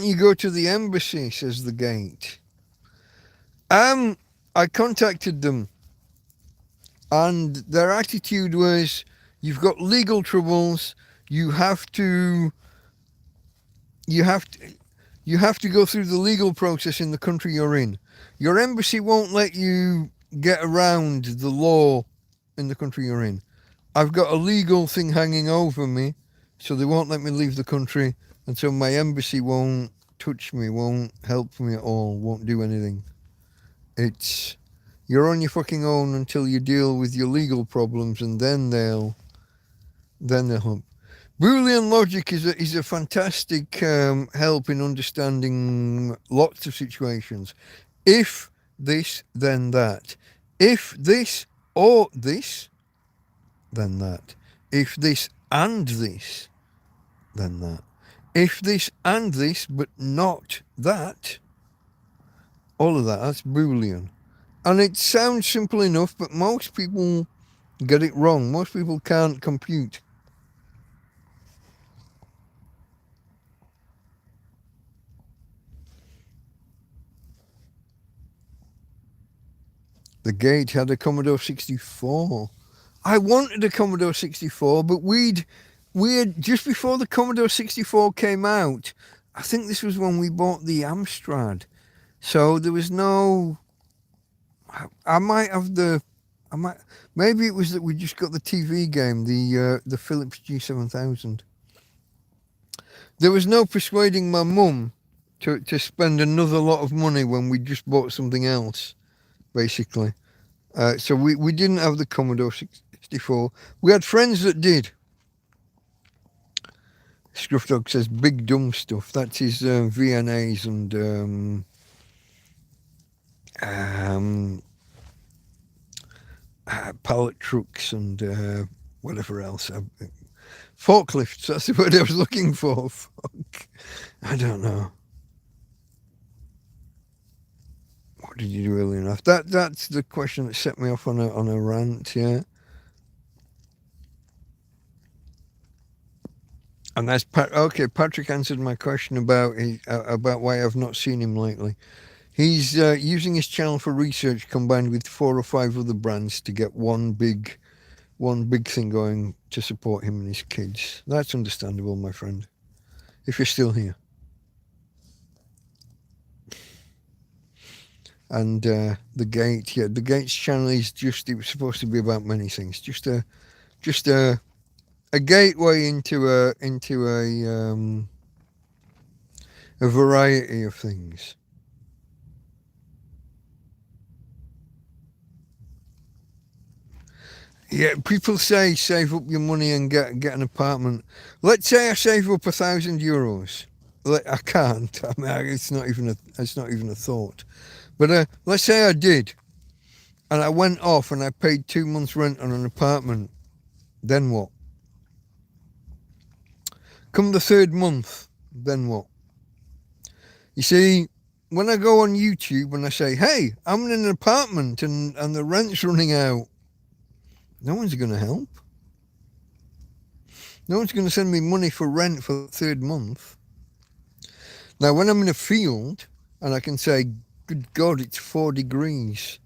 S1: you go to the embassy, says the gate. I contacted them, and their attitude was, you've got legal troubles, you have to go through the legal process in the country you're in. Your embassy won't let you get around the law in the country you're in. I've got a legal thing hanging over me, so they won't let me leave the country, and so my embassy won't touch me, won't help me at all, won't do anything. It's, you're on your fucking own until you deal with your legal problems, and then they'll help. Boolean logic is a fantastic help in understanding lots of situations. If this, then that. If this or this, then that. If this and this, then that. If this and this, but not that, all of that's Boolean. And it sounds simple enough, but most people get it wrong. Most people can't compute. The gate had a Commodore 64. I wanted a Commodore 64, but we had just before the Commodore 64 came out, I think this was when we bought the Amstrad. So there was no... maybe it was that we just got the TV game, the Philips G7000. There was no persuading my mum to spend another lot of money when we just bought something else, basically. So we didn't have the Commodore 64. We had friends that did. Scruff Dog says big dumb stuff. That's his VNAs and pallet trucks and whatever else. Forklifts, that's the word I was looking for. Fuck. I don't know. What did you do early enough? That's the question that set me off on a rant, yeah. And that's okay. Patrick answered my question about why I've not seen him lately. He's using his channel for research combined with 4 or 5 other brands to get one big thing going to support him and his kids. That's understandable, my friend. If you're still here. And the Gates channel is it was supposed to be about many things. Just a gateway into a variety of things. Yeah, people say save up your money and get an apartment. Let's say I save up €1,000. I can't. I mean, it's not even a thought. But let's say I did, and I went off and I paid 2 months' rent on an apartment. Then what? Come the 3rd month, then what? You see, when I go on YouTube and I say, hey, I'm in an apartment and the rent's running out, no one's going to help. No one's going to send me money for rent for the third month. Now, when I'm in a field and I can say, good God, it's 4 degrees.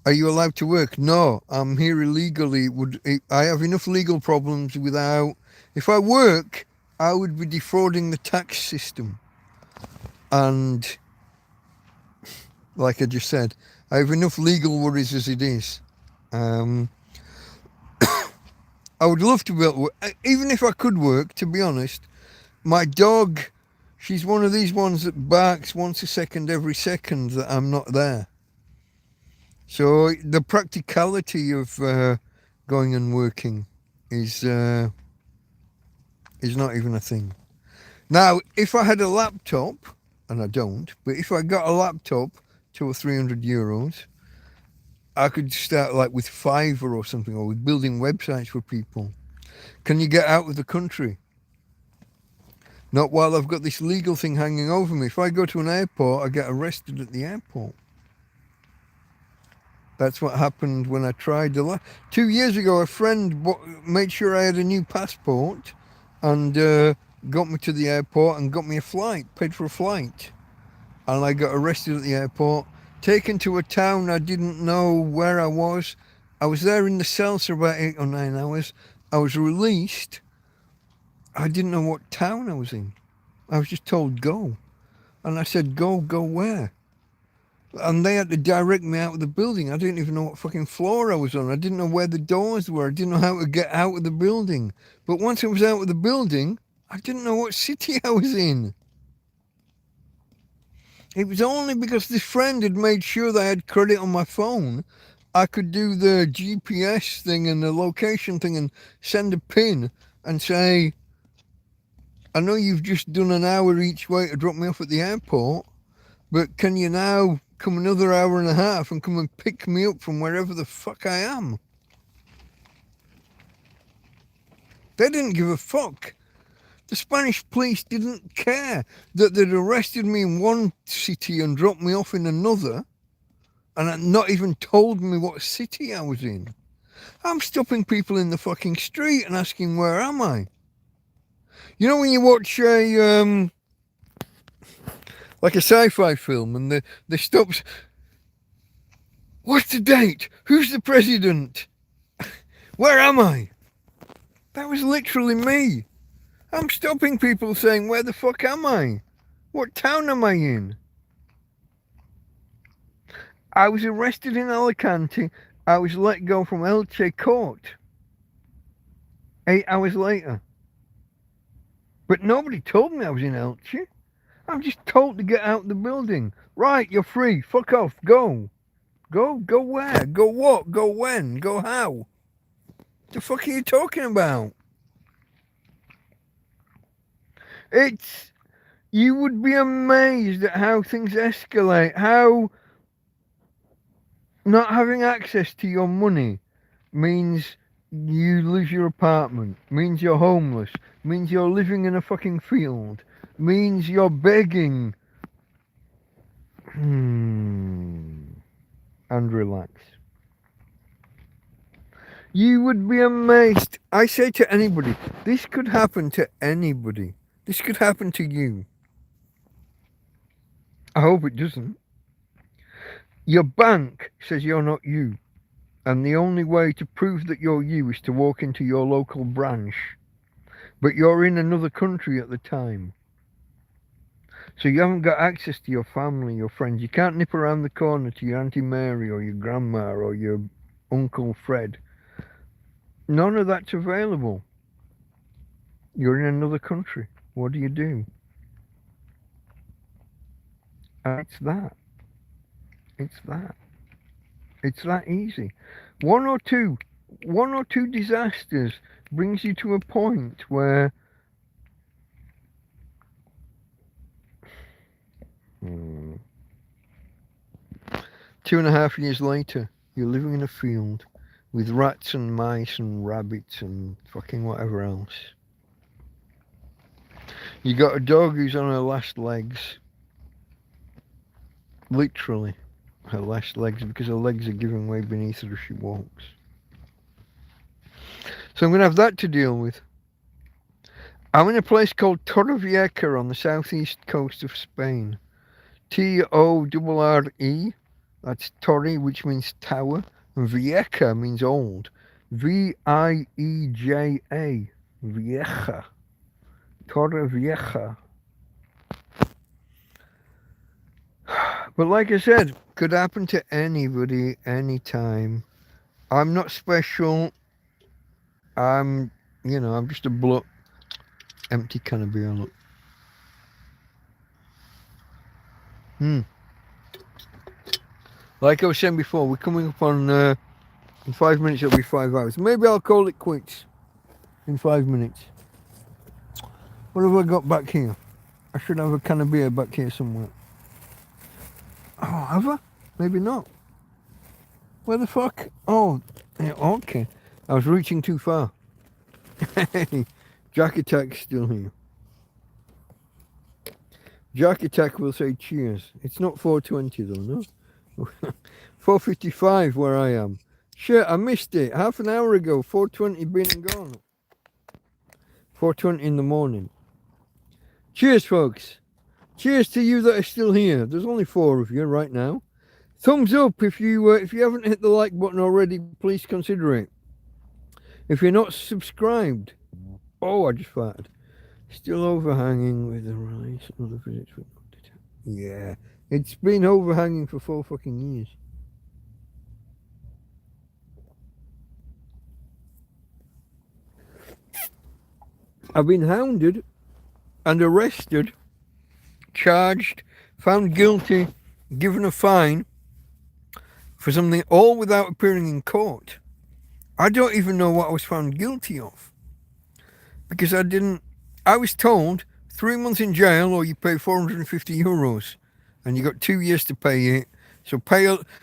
S1: Are you allowed to work? No, I'm here illegally. I have enough legal problems without... If I work, I would be defrauding the tax system. And, like I just said, I have enough legal worries as it is. I would love to be able to work. Even if I could work, to be honest, my dog, she's one of these ones that barks once a second every second that I'm not there. So the practicality of going and working is not even a thing. Now, if I had a laptop, and I don't, but if I got a laptop, 200 or 300 euros, I could start like with Fiverr or something, or with building websites for people. Can you get out of the country? Not while I've got this legal thing hanging over me. If I go to an airport, I get arrested at the airport. That's what happened when I tried 2 years ago. A friend made sure I had a new passport and got me to the airport and got me a flight, paid for a flight. And I got arrested at the airport, taken to a town I didn't know where I was. I was there in the cells for about 8 or 9 hours. I was released. I didn't know what town I was in. I was just told go. And I said, go where? And they had to direct me out of the building. I didn't even know what fucking floor I was on. I didn't know where the doors were. I didn't know how to get out of the building. But once I was out of the building, I didn't know what city I was in. It was only because this friend had made sure that I had credit on my phone, I could do the GPS thing and the location thing and send a pin and say, I know you've just done an hour each way to drop me off at the airport, but can you now come another hour and a half and come and pick me up from wherever the fuck I am? They didn't give a fuck. The Spanish police didn't care that they'd arrested me in one city and dropped me off in another, and had not even told me what city I was in. I'm stopping people in the fucking street and asking, where am I? You know when you watch a like a sci-fi film and they stop, what's the date? Who's the president? Where am I? That was literally me. I'm stopping people saying, where the fuck am I? What town am I in? I was arrested in Alicante. I was let go from Elche court 8 hours later. But nobody told me I was in Elche. I'm just told to get out of the building. Right, you're free. Fuck off. Go. Go where? Go what? Go when? Go how? The fuck are you talking about? You would be amazed at how things escalate, how not having access to your money means you lose your apartment, means you're homeless, means you're living in a fucking field, means you're begging. And relax. You would be amazed. I say to anybody, this could happen to anybody. This could happen to you. I hope it doesn't. Your bank says you're not you. And the only way to prove that you're you is to walk into your local branch. But you're in another country at the time. So you haven't got access to your family, your friends. You can't nip around the corner to your Auntie Mary or your grandma or your Uncle Fred. None of that's available. You're in another country. What do you do? And it's that. It's that. It's that easy. One or two disasters brings you to a point where 2.5 years later, you're living in a field with rats and mice and rabbits and fucking whatever else. You got a dog who's on her last legs. Literally. Her last legs, because her legs are giving way beneath her as she walks. So I'm going to have that to deal with. I'm in a place called Torrevieja on the southeast coast of Spain. Torre, that's Torre, which means tower, and Vieja means old. Vieja, Vieja. Torrevieja. But like I said, could happen to anybody, anytime. I'm not special. I'm just a bloke. Empty can of beer, look. Like I was saying before, we're coming up on, in 5 minutes it'll be 5 hours. Maybe I'll call it quits in 5 minutes. What have I got back here? I should have a can of beer back here somewhere. Oh, have I? Maybe not. Where the fuck? Oh, yeah, okay. I was reaching too far. Hey, Jack Attack's still here. Jack Attack will say cheers. It's not 4:20 though, no? 4:55 where I am. Shit, I missed it. Half an hour ago. 4:20 been and gone. 4:20 in the morning. Cheers, folks. Cheers to you that are still here. There's only 4 of you right now. Thumbs up if you haven't hit the like button already. Please consider it. If you're not subscribed, oh, I just farted. Still overhanging with the release of the physics. Yeah, it's been overhanging for 4 fucking years. I've been hounded and arrested, charged, found guilty, given a fine for something, all without appearing in court. I don't even know what I was found guilty of, because I was told 3 months in jail or you pay €450 and you got 2 years to pay it. So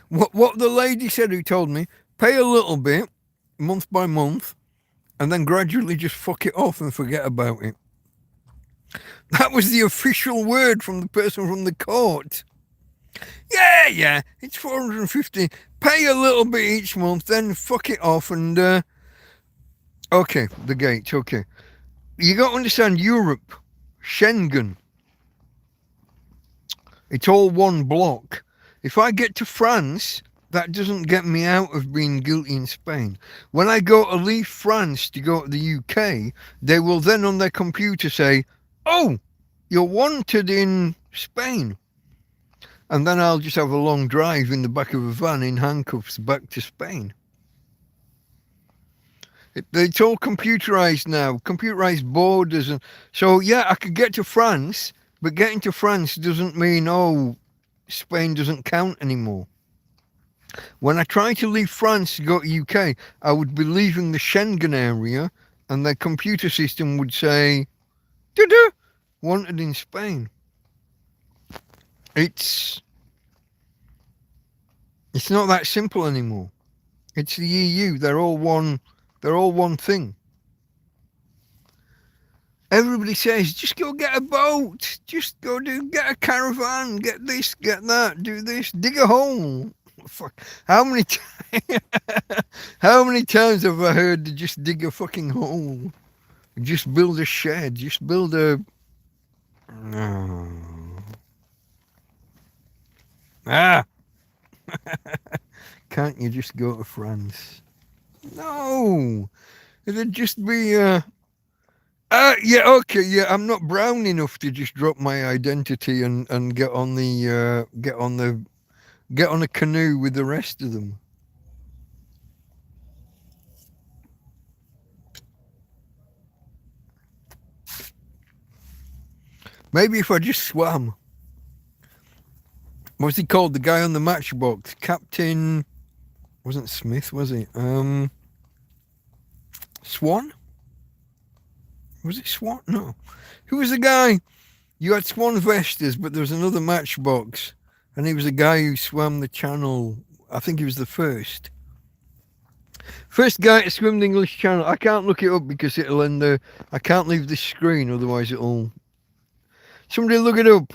S1: what the lady said who told me, pay a little bit month by month and then gradually just fuck it off and forget about it. That was the official word from the person from the court. Yeah, it's 450. Pay a little bit each month, then fuck it off and okay, the gates, okay. You got to understand Europe, Schengen. It's all one block. If I get to France, that doesn't get me out of being guilty in Spain. When I go to leave France to go to the UK, they will then on their computer say, oh, you're wanted in Spain. And then I'll just have a long drive in the back of a van in handcuffs back to Spain. It's all computerized now, computerized borders. And so, yeah, I could get to France, but getting to France doesn't mean, oh, Spain doesn't count anymore. When I try to leave France to go to UK, I would be leaving the Schengen area and their computer system would say, da-da, wanted in Spain. It's not that simple anymore. It's the EU. They're all one thing. Everybody says, just go get a boat. Just go get a caravan. Get this, get that. Do this. Dig a hole. Fuck. How many times have I heard to just dig a fucking hole? Just build a shed. Just build a... No. Can't you just go to France? No. It'd just be yeah, okay, yeah, I'm not brown enough to just drop my identity and get on a canoe with the rest of them. Maybe if I just swam. What's he called? The guy on the matchbox. Captain... Wasn't Smith, was he? Swan? Was it Swan? No. Who was the guy? You had Swan Vestas, but there was another matchbox. And he was a guy who swam the channel. I think he was the first. First guy to swim the English Channel. I can't look it up because it'll end I can't leave this screen, otherwise it'll... Somebody look it up.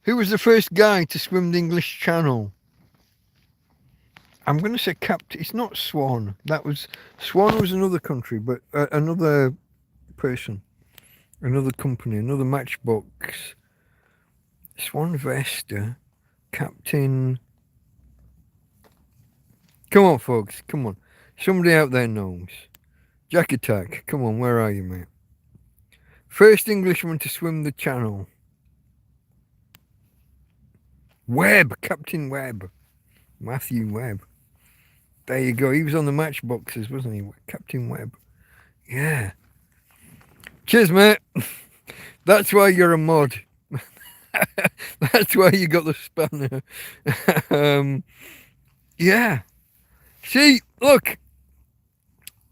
S1: Who was the first guy to swim the English Channel? I'm going to say Captain. It's not Swan. Swan was another country, but another person, another company, another matchbox. Swan Vesta, Captain. Come on, folks. Come on. Somebody out there knows. Jack Attack. Come on, where are you, mate? First Englishman to swim the channel. Webb. Captain Webb. Matthew Webb. There you go. He was on the matchboxes, wasn't he? Captain Webb. Yeah. Cheers, mate. That's why you're a mod. That's why you got the spanner. Yeah. See, look.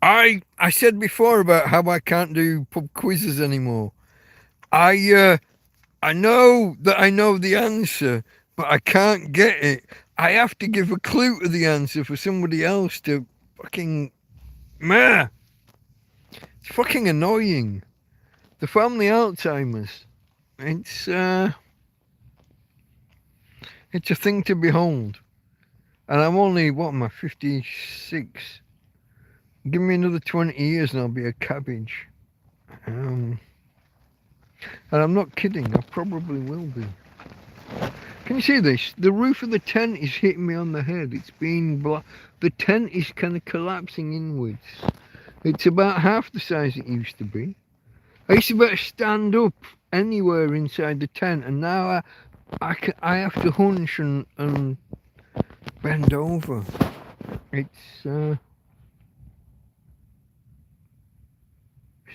S1: I said before about how I can't do pub quizzes anymore. I know that I know the answer, but I can't get it. I have to give a clue to the answer for somebody else to fucking... Meh. It's fucking annoying. The family Alzheimer's. It's a thing to behold. And I'm only, what am I, 56? Give me another 20 years and I'll be a cabbage. And I'm not kidding, I probably will be. Can you see this? The roof of the tent is hitting me on the head. It's being the tent is kind of collapsing inwards. It's about half the size it used to be. I used to be able to stand up anywhere inside the tent, and now I have to hunch and bend over. It's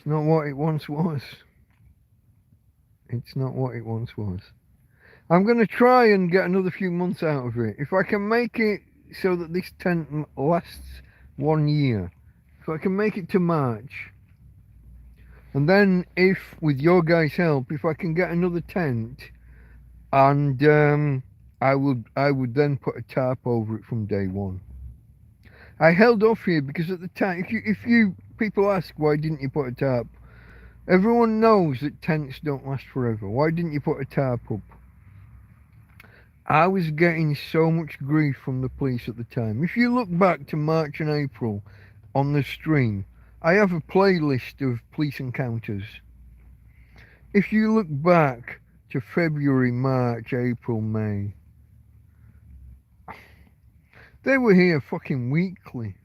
S1: not what it once was. It's not what it once was. I'm going to try and get another few months out of it. If I can make it so that this tent lasts 1 year, if I can make it to March, and then if, with your guys' help, if I can get another tent, and I would then put a tarp over it from day one. I held off here because at the time, if you people ask why didn't you put a tarp, everyone knows that tents don't last forever. Why didn't you put a tarp up? I was getting so much grief from the police at the time. If you look back to March and April on the stream, I have a playlist of police encounters. If you look back to February, March, April, May, they were here fucking weekly.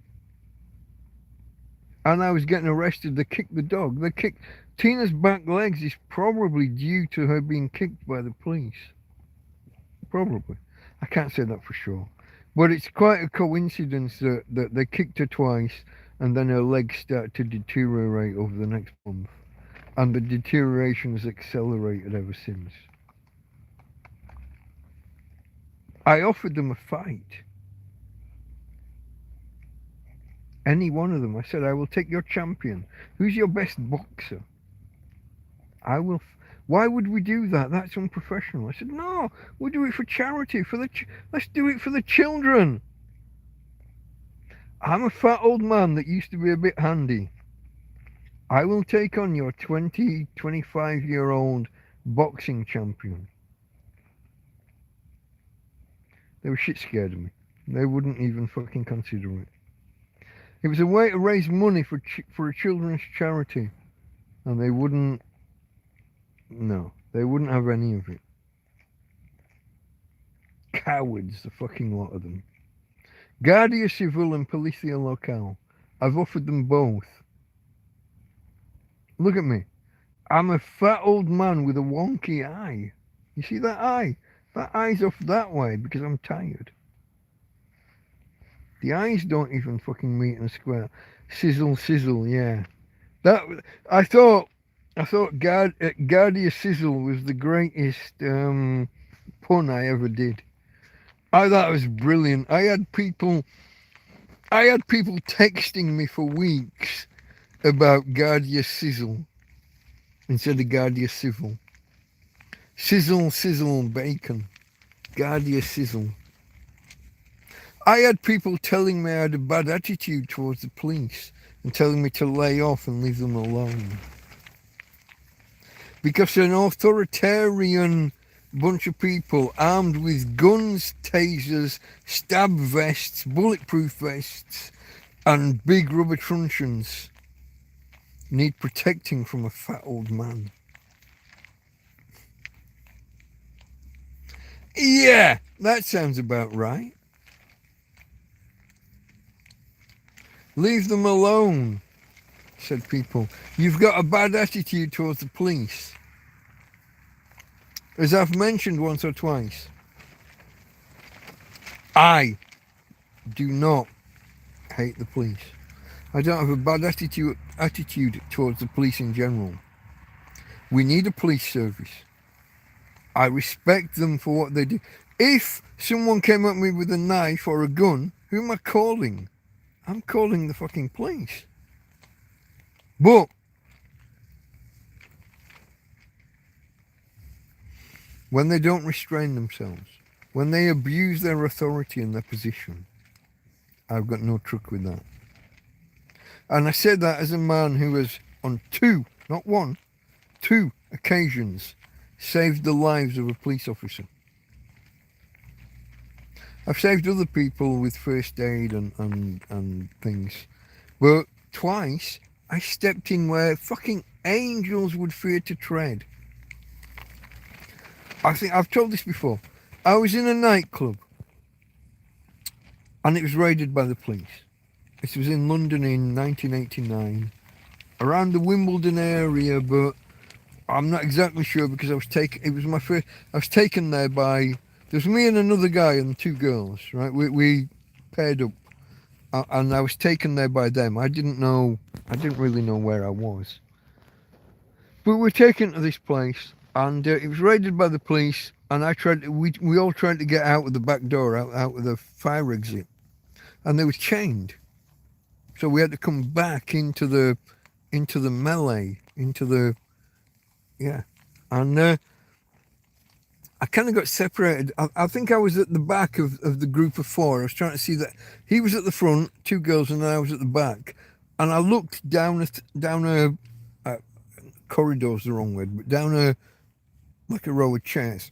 S1: And I was getting arrested. They kicked the dog. They kicked Tina's back legs is probably due to her being kicked by the police. Probably. I can't say that for sure. But it's quite a coincidence that they kicked her twice and then her legs started to deteriorate over the next month. And the deterioration has accelerated ever since. I offered them a fight. Any one of them. I said, I will take your champion. Who's your best boxer? I will... Why would we do that? That's unprofessional. I said, no, we'll do it for charity. Let's do it for the children. I'm a fat old man that used to be a bit handy. I will take on your 25-year-old boxing champion. They were shit scared of me. They wouldn't even fucking consider it. It was a way to raise money for a children's charity. And they wouldn't... No, they wouldn't have any of it. Cowards, the fucking lot of them. Guardia Civil and Policia Local. I've offered them both. Look at me. I'm a fat old man with a wonky eye. You see that eye? That eye's off that way because I'm tired. The eyes don't even fucking meet in a square. Sizzle, sizzle, yeah. I thought Guardia Sizzle was the greatest pun I ever did. I thought it was brilliant. I had people texting me for weeks about Guardia Sizzle instead of Guardia Civil. Sizzle, sizzle, bacon. Guardia Sizzle. I had people telling me I had a bad attitude towards the police and telling me to lay off and leave them alone. Because an authoritarian bunch of people armed with guns, tasers, stab vests, bulletproof vests, and big rubber truncheons need protecting from a fat old man. Yeah, that sounds about right. Leave them alone, said people. You've got a bad attitude towards the police. As I've mentioned once or twice, I do not hate the police. I don't have a bad attitude towards the police in general. We need a police service. I respect them for what they do. If someone came at me with a knife or a gun, who am I calling? I'm calling the fucking police. But when they don't restrain themselves, when they abuse their authority and their position, I've got no truck with that. And I said that as a man who has, on two, not one, two occasions, saved the lives of a police officer. I've saved other people with first aid and things. But twice, I stepped in where fucking angels would fear to tread. I think I've told this before. I was in a nightclub and it was raided by the police. This was in London in 1989, around the Wimbledon area, but I'm not exactly sure because I was taken there by, there's me and another guy and two girls, right? We paired up and I was taken there by them. I didn't really know where I was. But we were taken to this place and it was raided by the police and we all tried to get out of the back door, out of the fire exit. And they were chained. So we had to come back into the melee, and I kind of got separated. I think I was at the back of the group of four. I was trying to see that he was at the front, two girls, and I was at the back. And I looked down a corridor's the wrong word, but down like a row of chairs.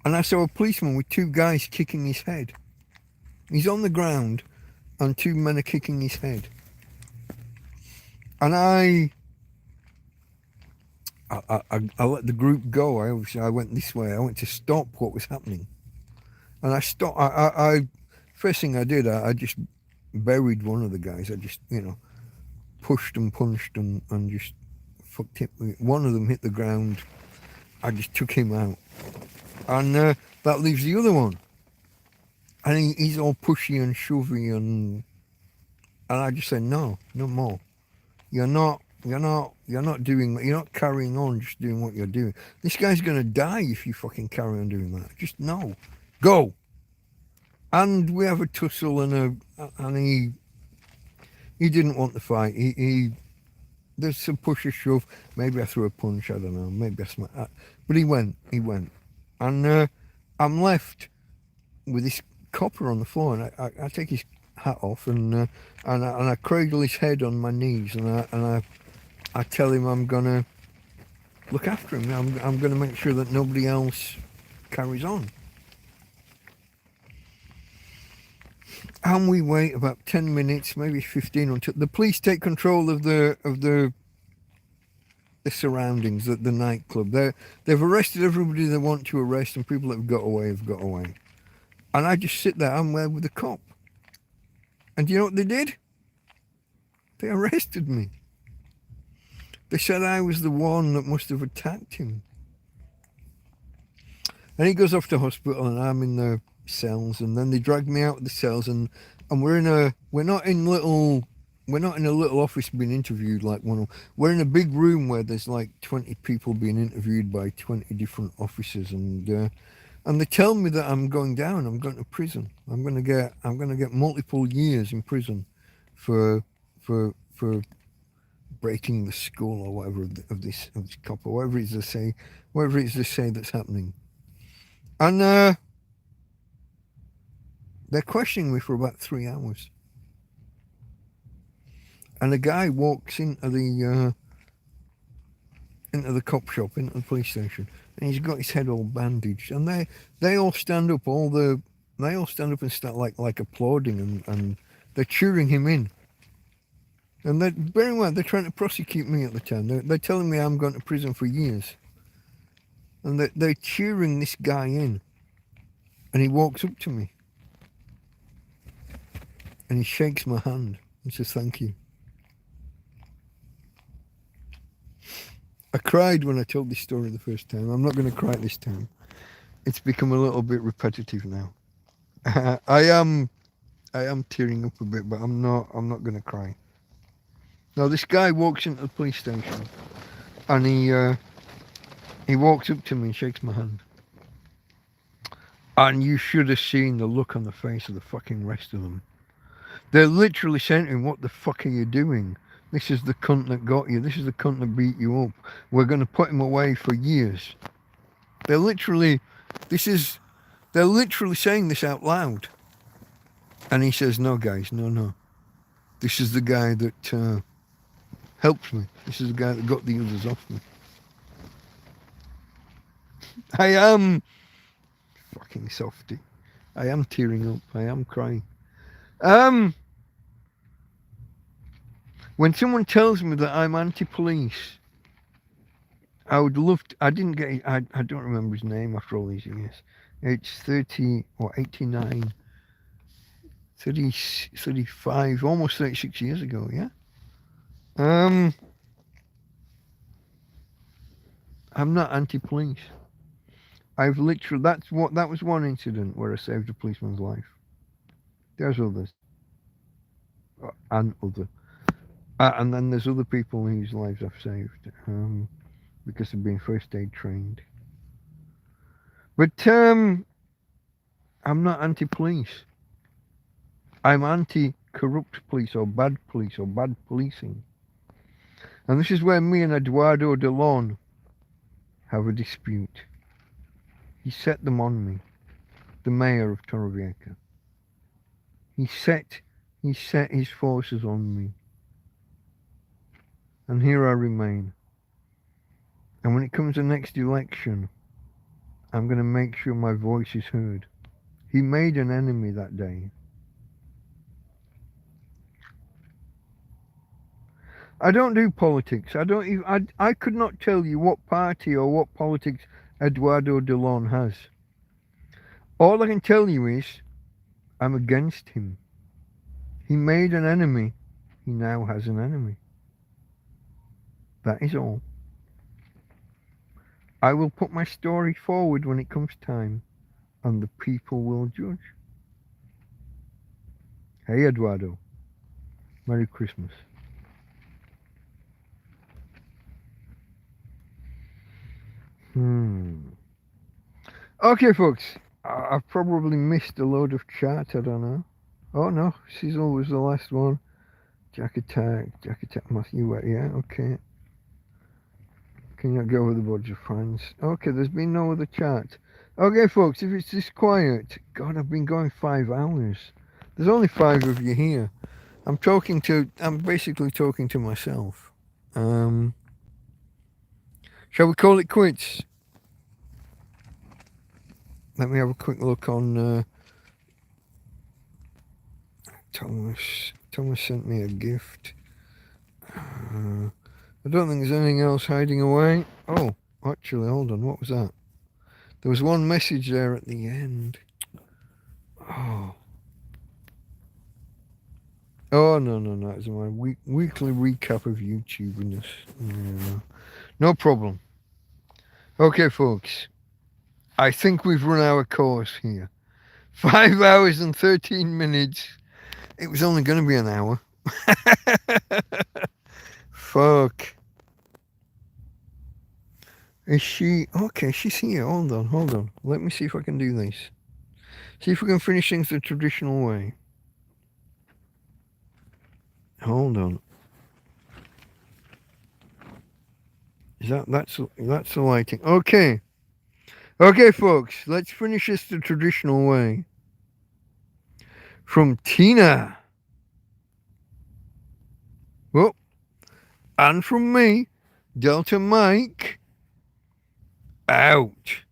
S1: And I saw a policeman with two guys kicking his head. He's on the ground, and two men are kicking his head. And I let the group go. I went this way. I went to stop what was happening. And I stopped. First thing I did, I just buried one of the guys. I just, pushed and punched and just fucked him. One of them hit the ground. I just took him out. And that leaves the other one. And he's all pushy and shovey and I just said, no more. You're not carrying on just doing what you're doing. This guy's going to die if you fucking carry on doing that. Just no. Go. And we have a tussle and he didn't want the fight. There's some push or shove. Maybe I threw a punch, I don't know. Maybe I smacked that. But he went. And I'm left with this copper on the floor and I take his hat off and I cradle his head on my knees and I tell him I'm gonna look after him. I'm gonna make sure that nobody else carries on. And we wait about 10 minutes, maybe 15, until the police take control of the surroundings, the nightclub. They've arrested everybody they want to arrest, and people that have got away. And I just sit there, I'm there with the cop. And do you know what they did? They arrested me. They said I was the one that must have attacked him. And he goes off to hospital and I'm in the cells, and then they drag me out of the cells and we're not in a little office being interviewed like one. We're in a big room where there's like 20 people being interviewed by 20 different officers, and they tell me that I'm going down. I'm going to prison. I'm going to get multiple years in prison for breaking the skull or whatever of this cop, or whatever it is they say that's happening. And they're questioning me for about 3 hours. And a guy walks into into the cop shop, into the police station, and he's got his head all bandaged, and they all stand up, they all stand up and start like applauding, and they're cheering him in. And they're, bear in mind, they're trying to prosecute me at the time. They're telling me I'm going to prison for years. And they're cheering this guy in. And he walks up to me. And he shakes my hand and says, thank you. I cried when I told this story the first time. I'm not going to cry this time. It's become a little bit repetitive now. I am tearing up a bit, but I'm not going to cry. Now this guy walks into the police station, and he walks up to me and shakes my hand. And you should have seen the look on the face of the fucking rest of them. They're literally saying to him, what the fuck are you doing? This is the cunt that got you. This is the cunt that beat you up. We're going to put him away for years. They're literally saying this out loud. And he says, no guys, no. This is the guy that helped me. This is the guy that got the others off me. I am fucking softy. I am tearing up. I am crying. When someone tells me that I'm anti-police, I would love to, I didn't get, I don't remember his name after all these years. It's 30 or 89, 30, 35, almost 36 years ago, yeah? I'm not anti-police. I've literally, that was one incident where I saved a policeman's life. There's others. And then there's other people whose lives I've saved because of being first aid trained. But I'm not anti-police. I'm anti-corrupt police or bad policing. And this is where me and Eduardo Delon have a dispute. He set them on me, the mayor of Torrevieja. He set his forces on me. And here I remain. And when it comes to next election, I'm going to make sure my voice is heard. He made an enemy that day. I don't do politics. I could not tell you what party or what politics Eduardo Delon has. All I can tell you is I'm against him. He made an enemy. He now has an enemy. That is all. I will put my story forward when it comes time, and the people will judge. Hey Eduardo, Merry Christmas. Okay folks, I've probably missed a load of chat, I don't know. Oh no, Sizzle was the last one. Jack Attack, Matthew, yeah, okay. Can you not go with a bunch of friends? Okay, there's been no other chat. Okay folks, if it's this quiet, God, I've been going 5 hours. There's only 5 of you here. I'm basically talking to myself. Shall we call it quits? Let me have a quick look on Thomas. Thomas sent me a gift. I don't think there's anything else hiding away. Oh, actually, hold on. What was that? There was one message there at the end. Oh. Oh, no. It's my weekly recap of YouTubiness. Yeah. No problem. Okay, folks. I think we've run our course here. 5 hours and 13 minutes. It was only going to be an hour. Fuck. Is she... Okay, she's here. Hold on. Let me see if I can do this. See if we can finish things the traditional way. Hold on. Is that's the lighting. Okay. Okay, folks. Let's finish this the traditional way. From Tina. Oh. And from me, Delta Mike out.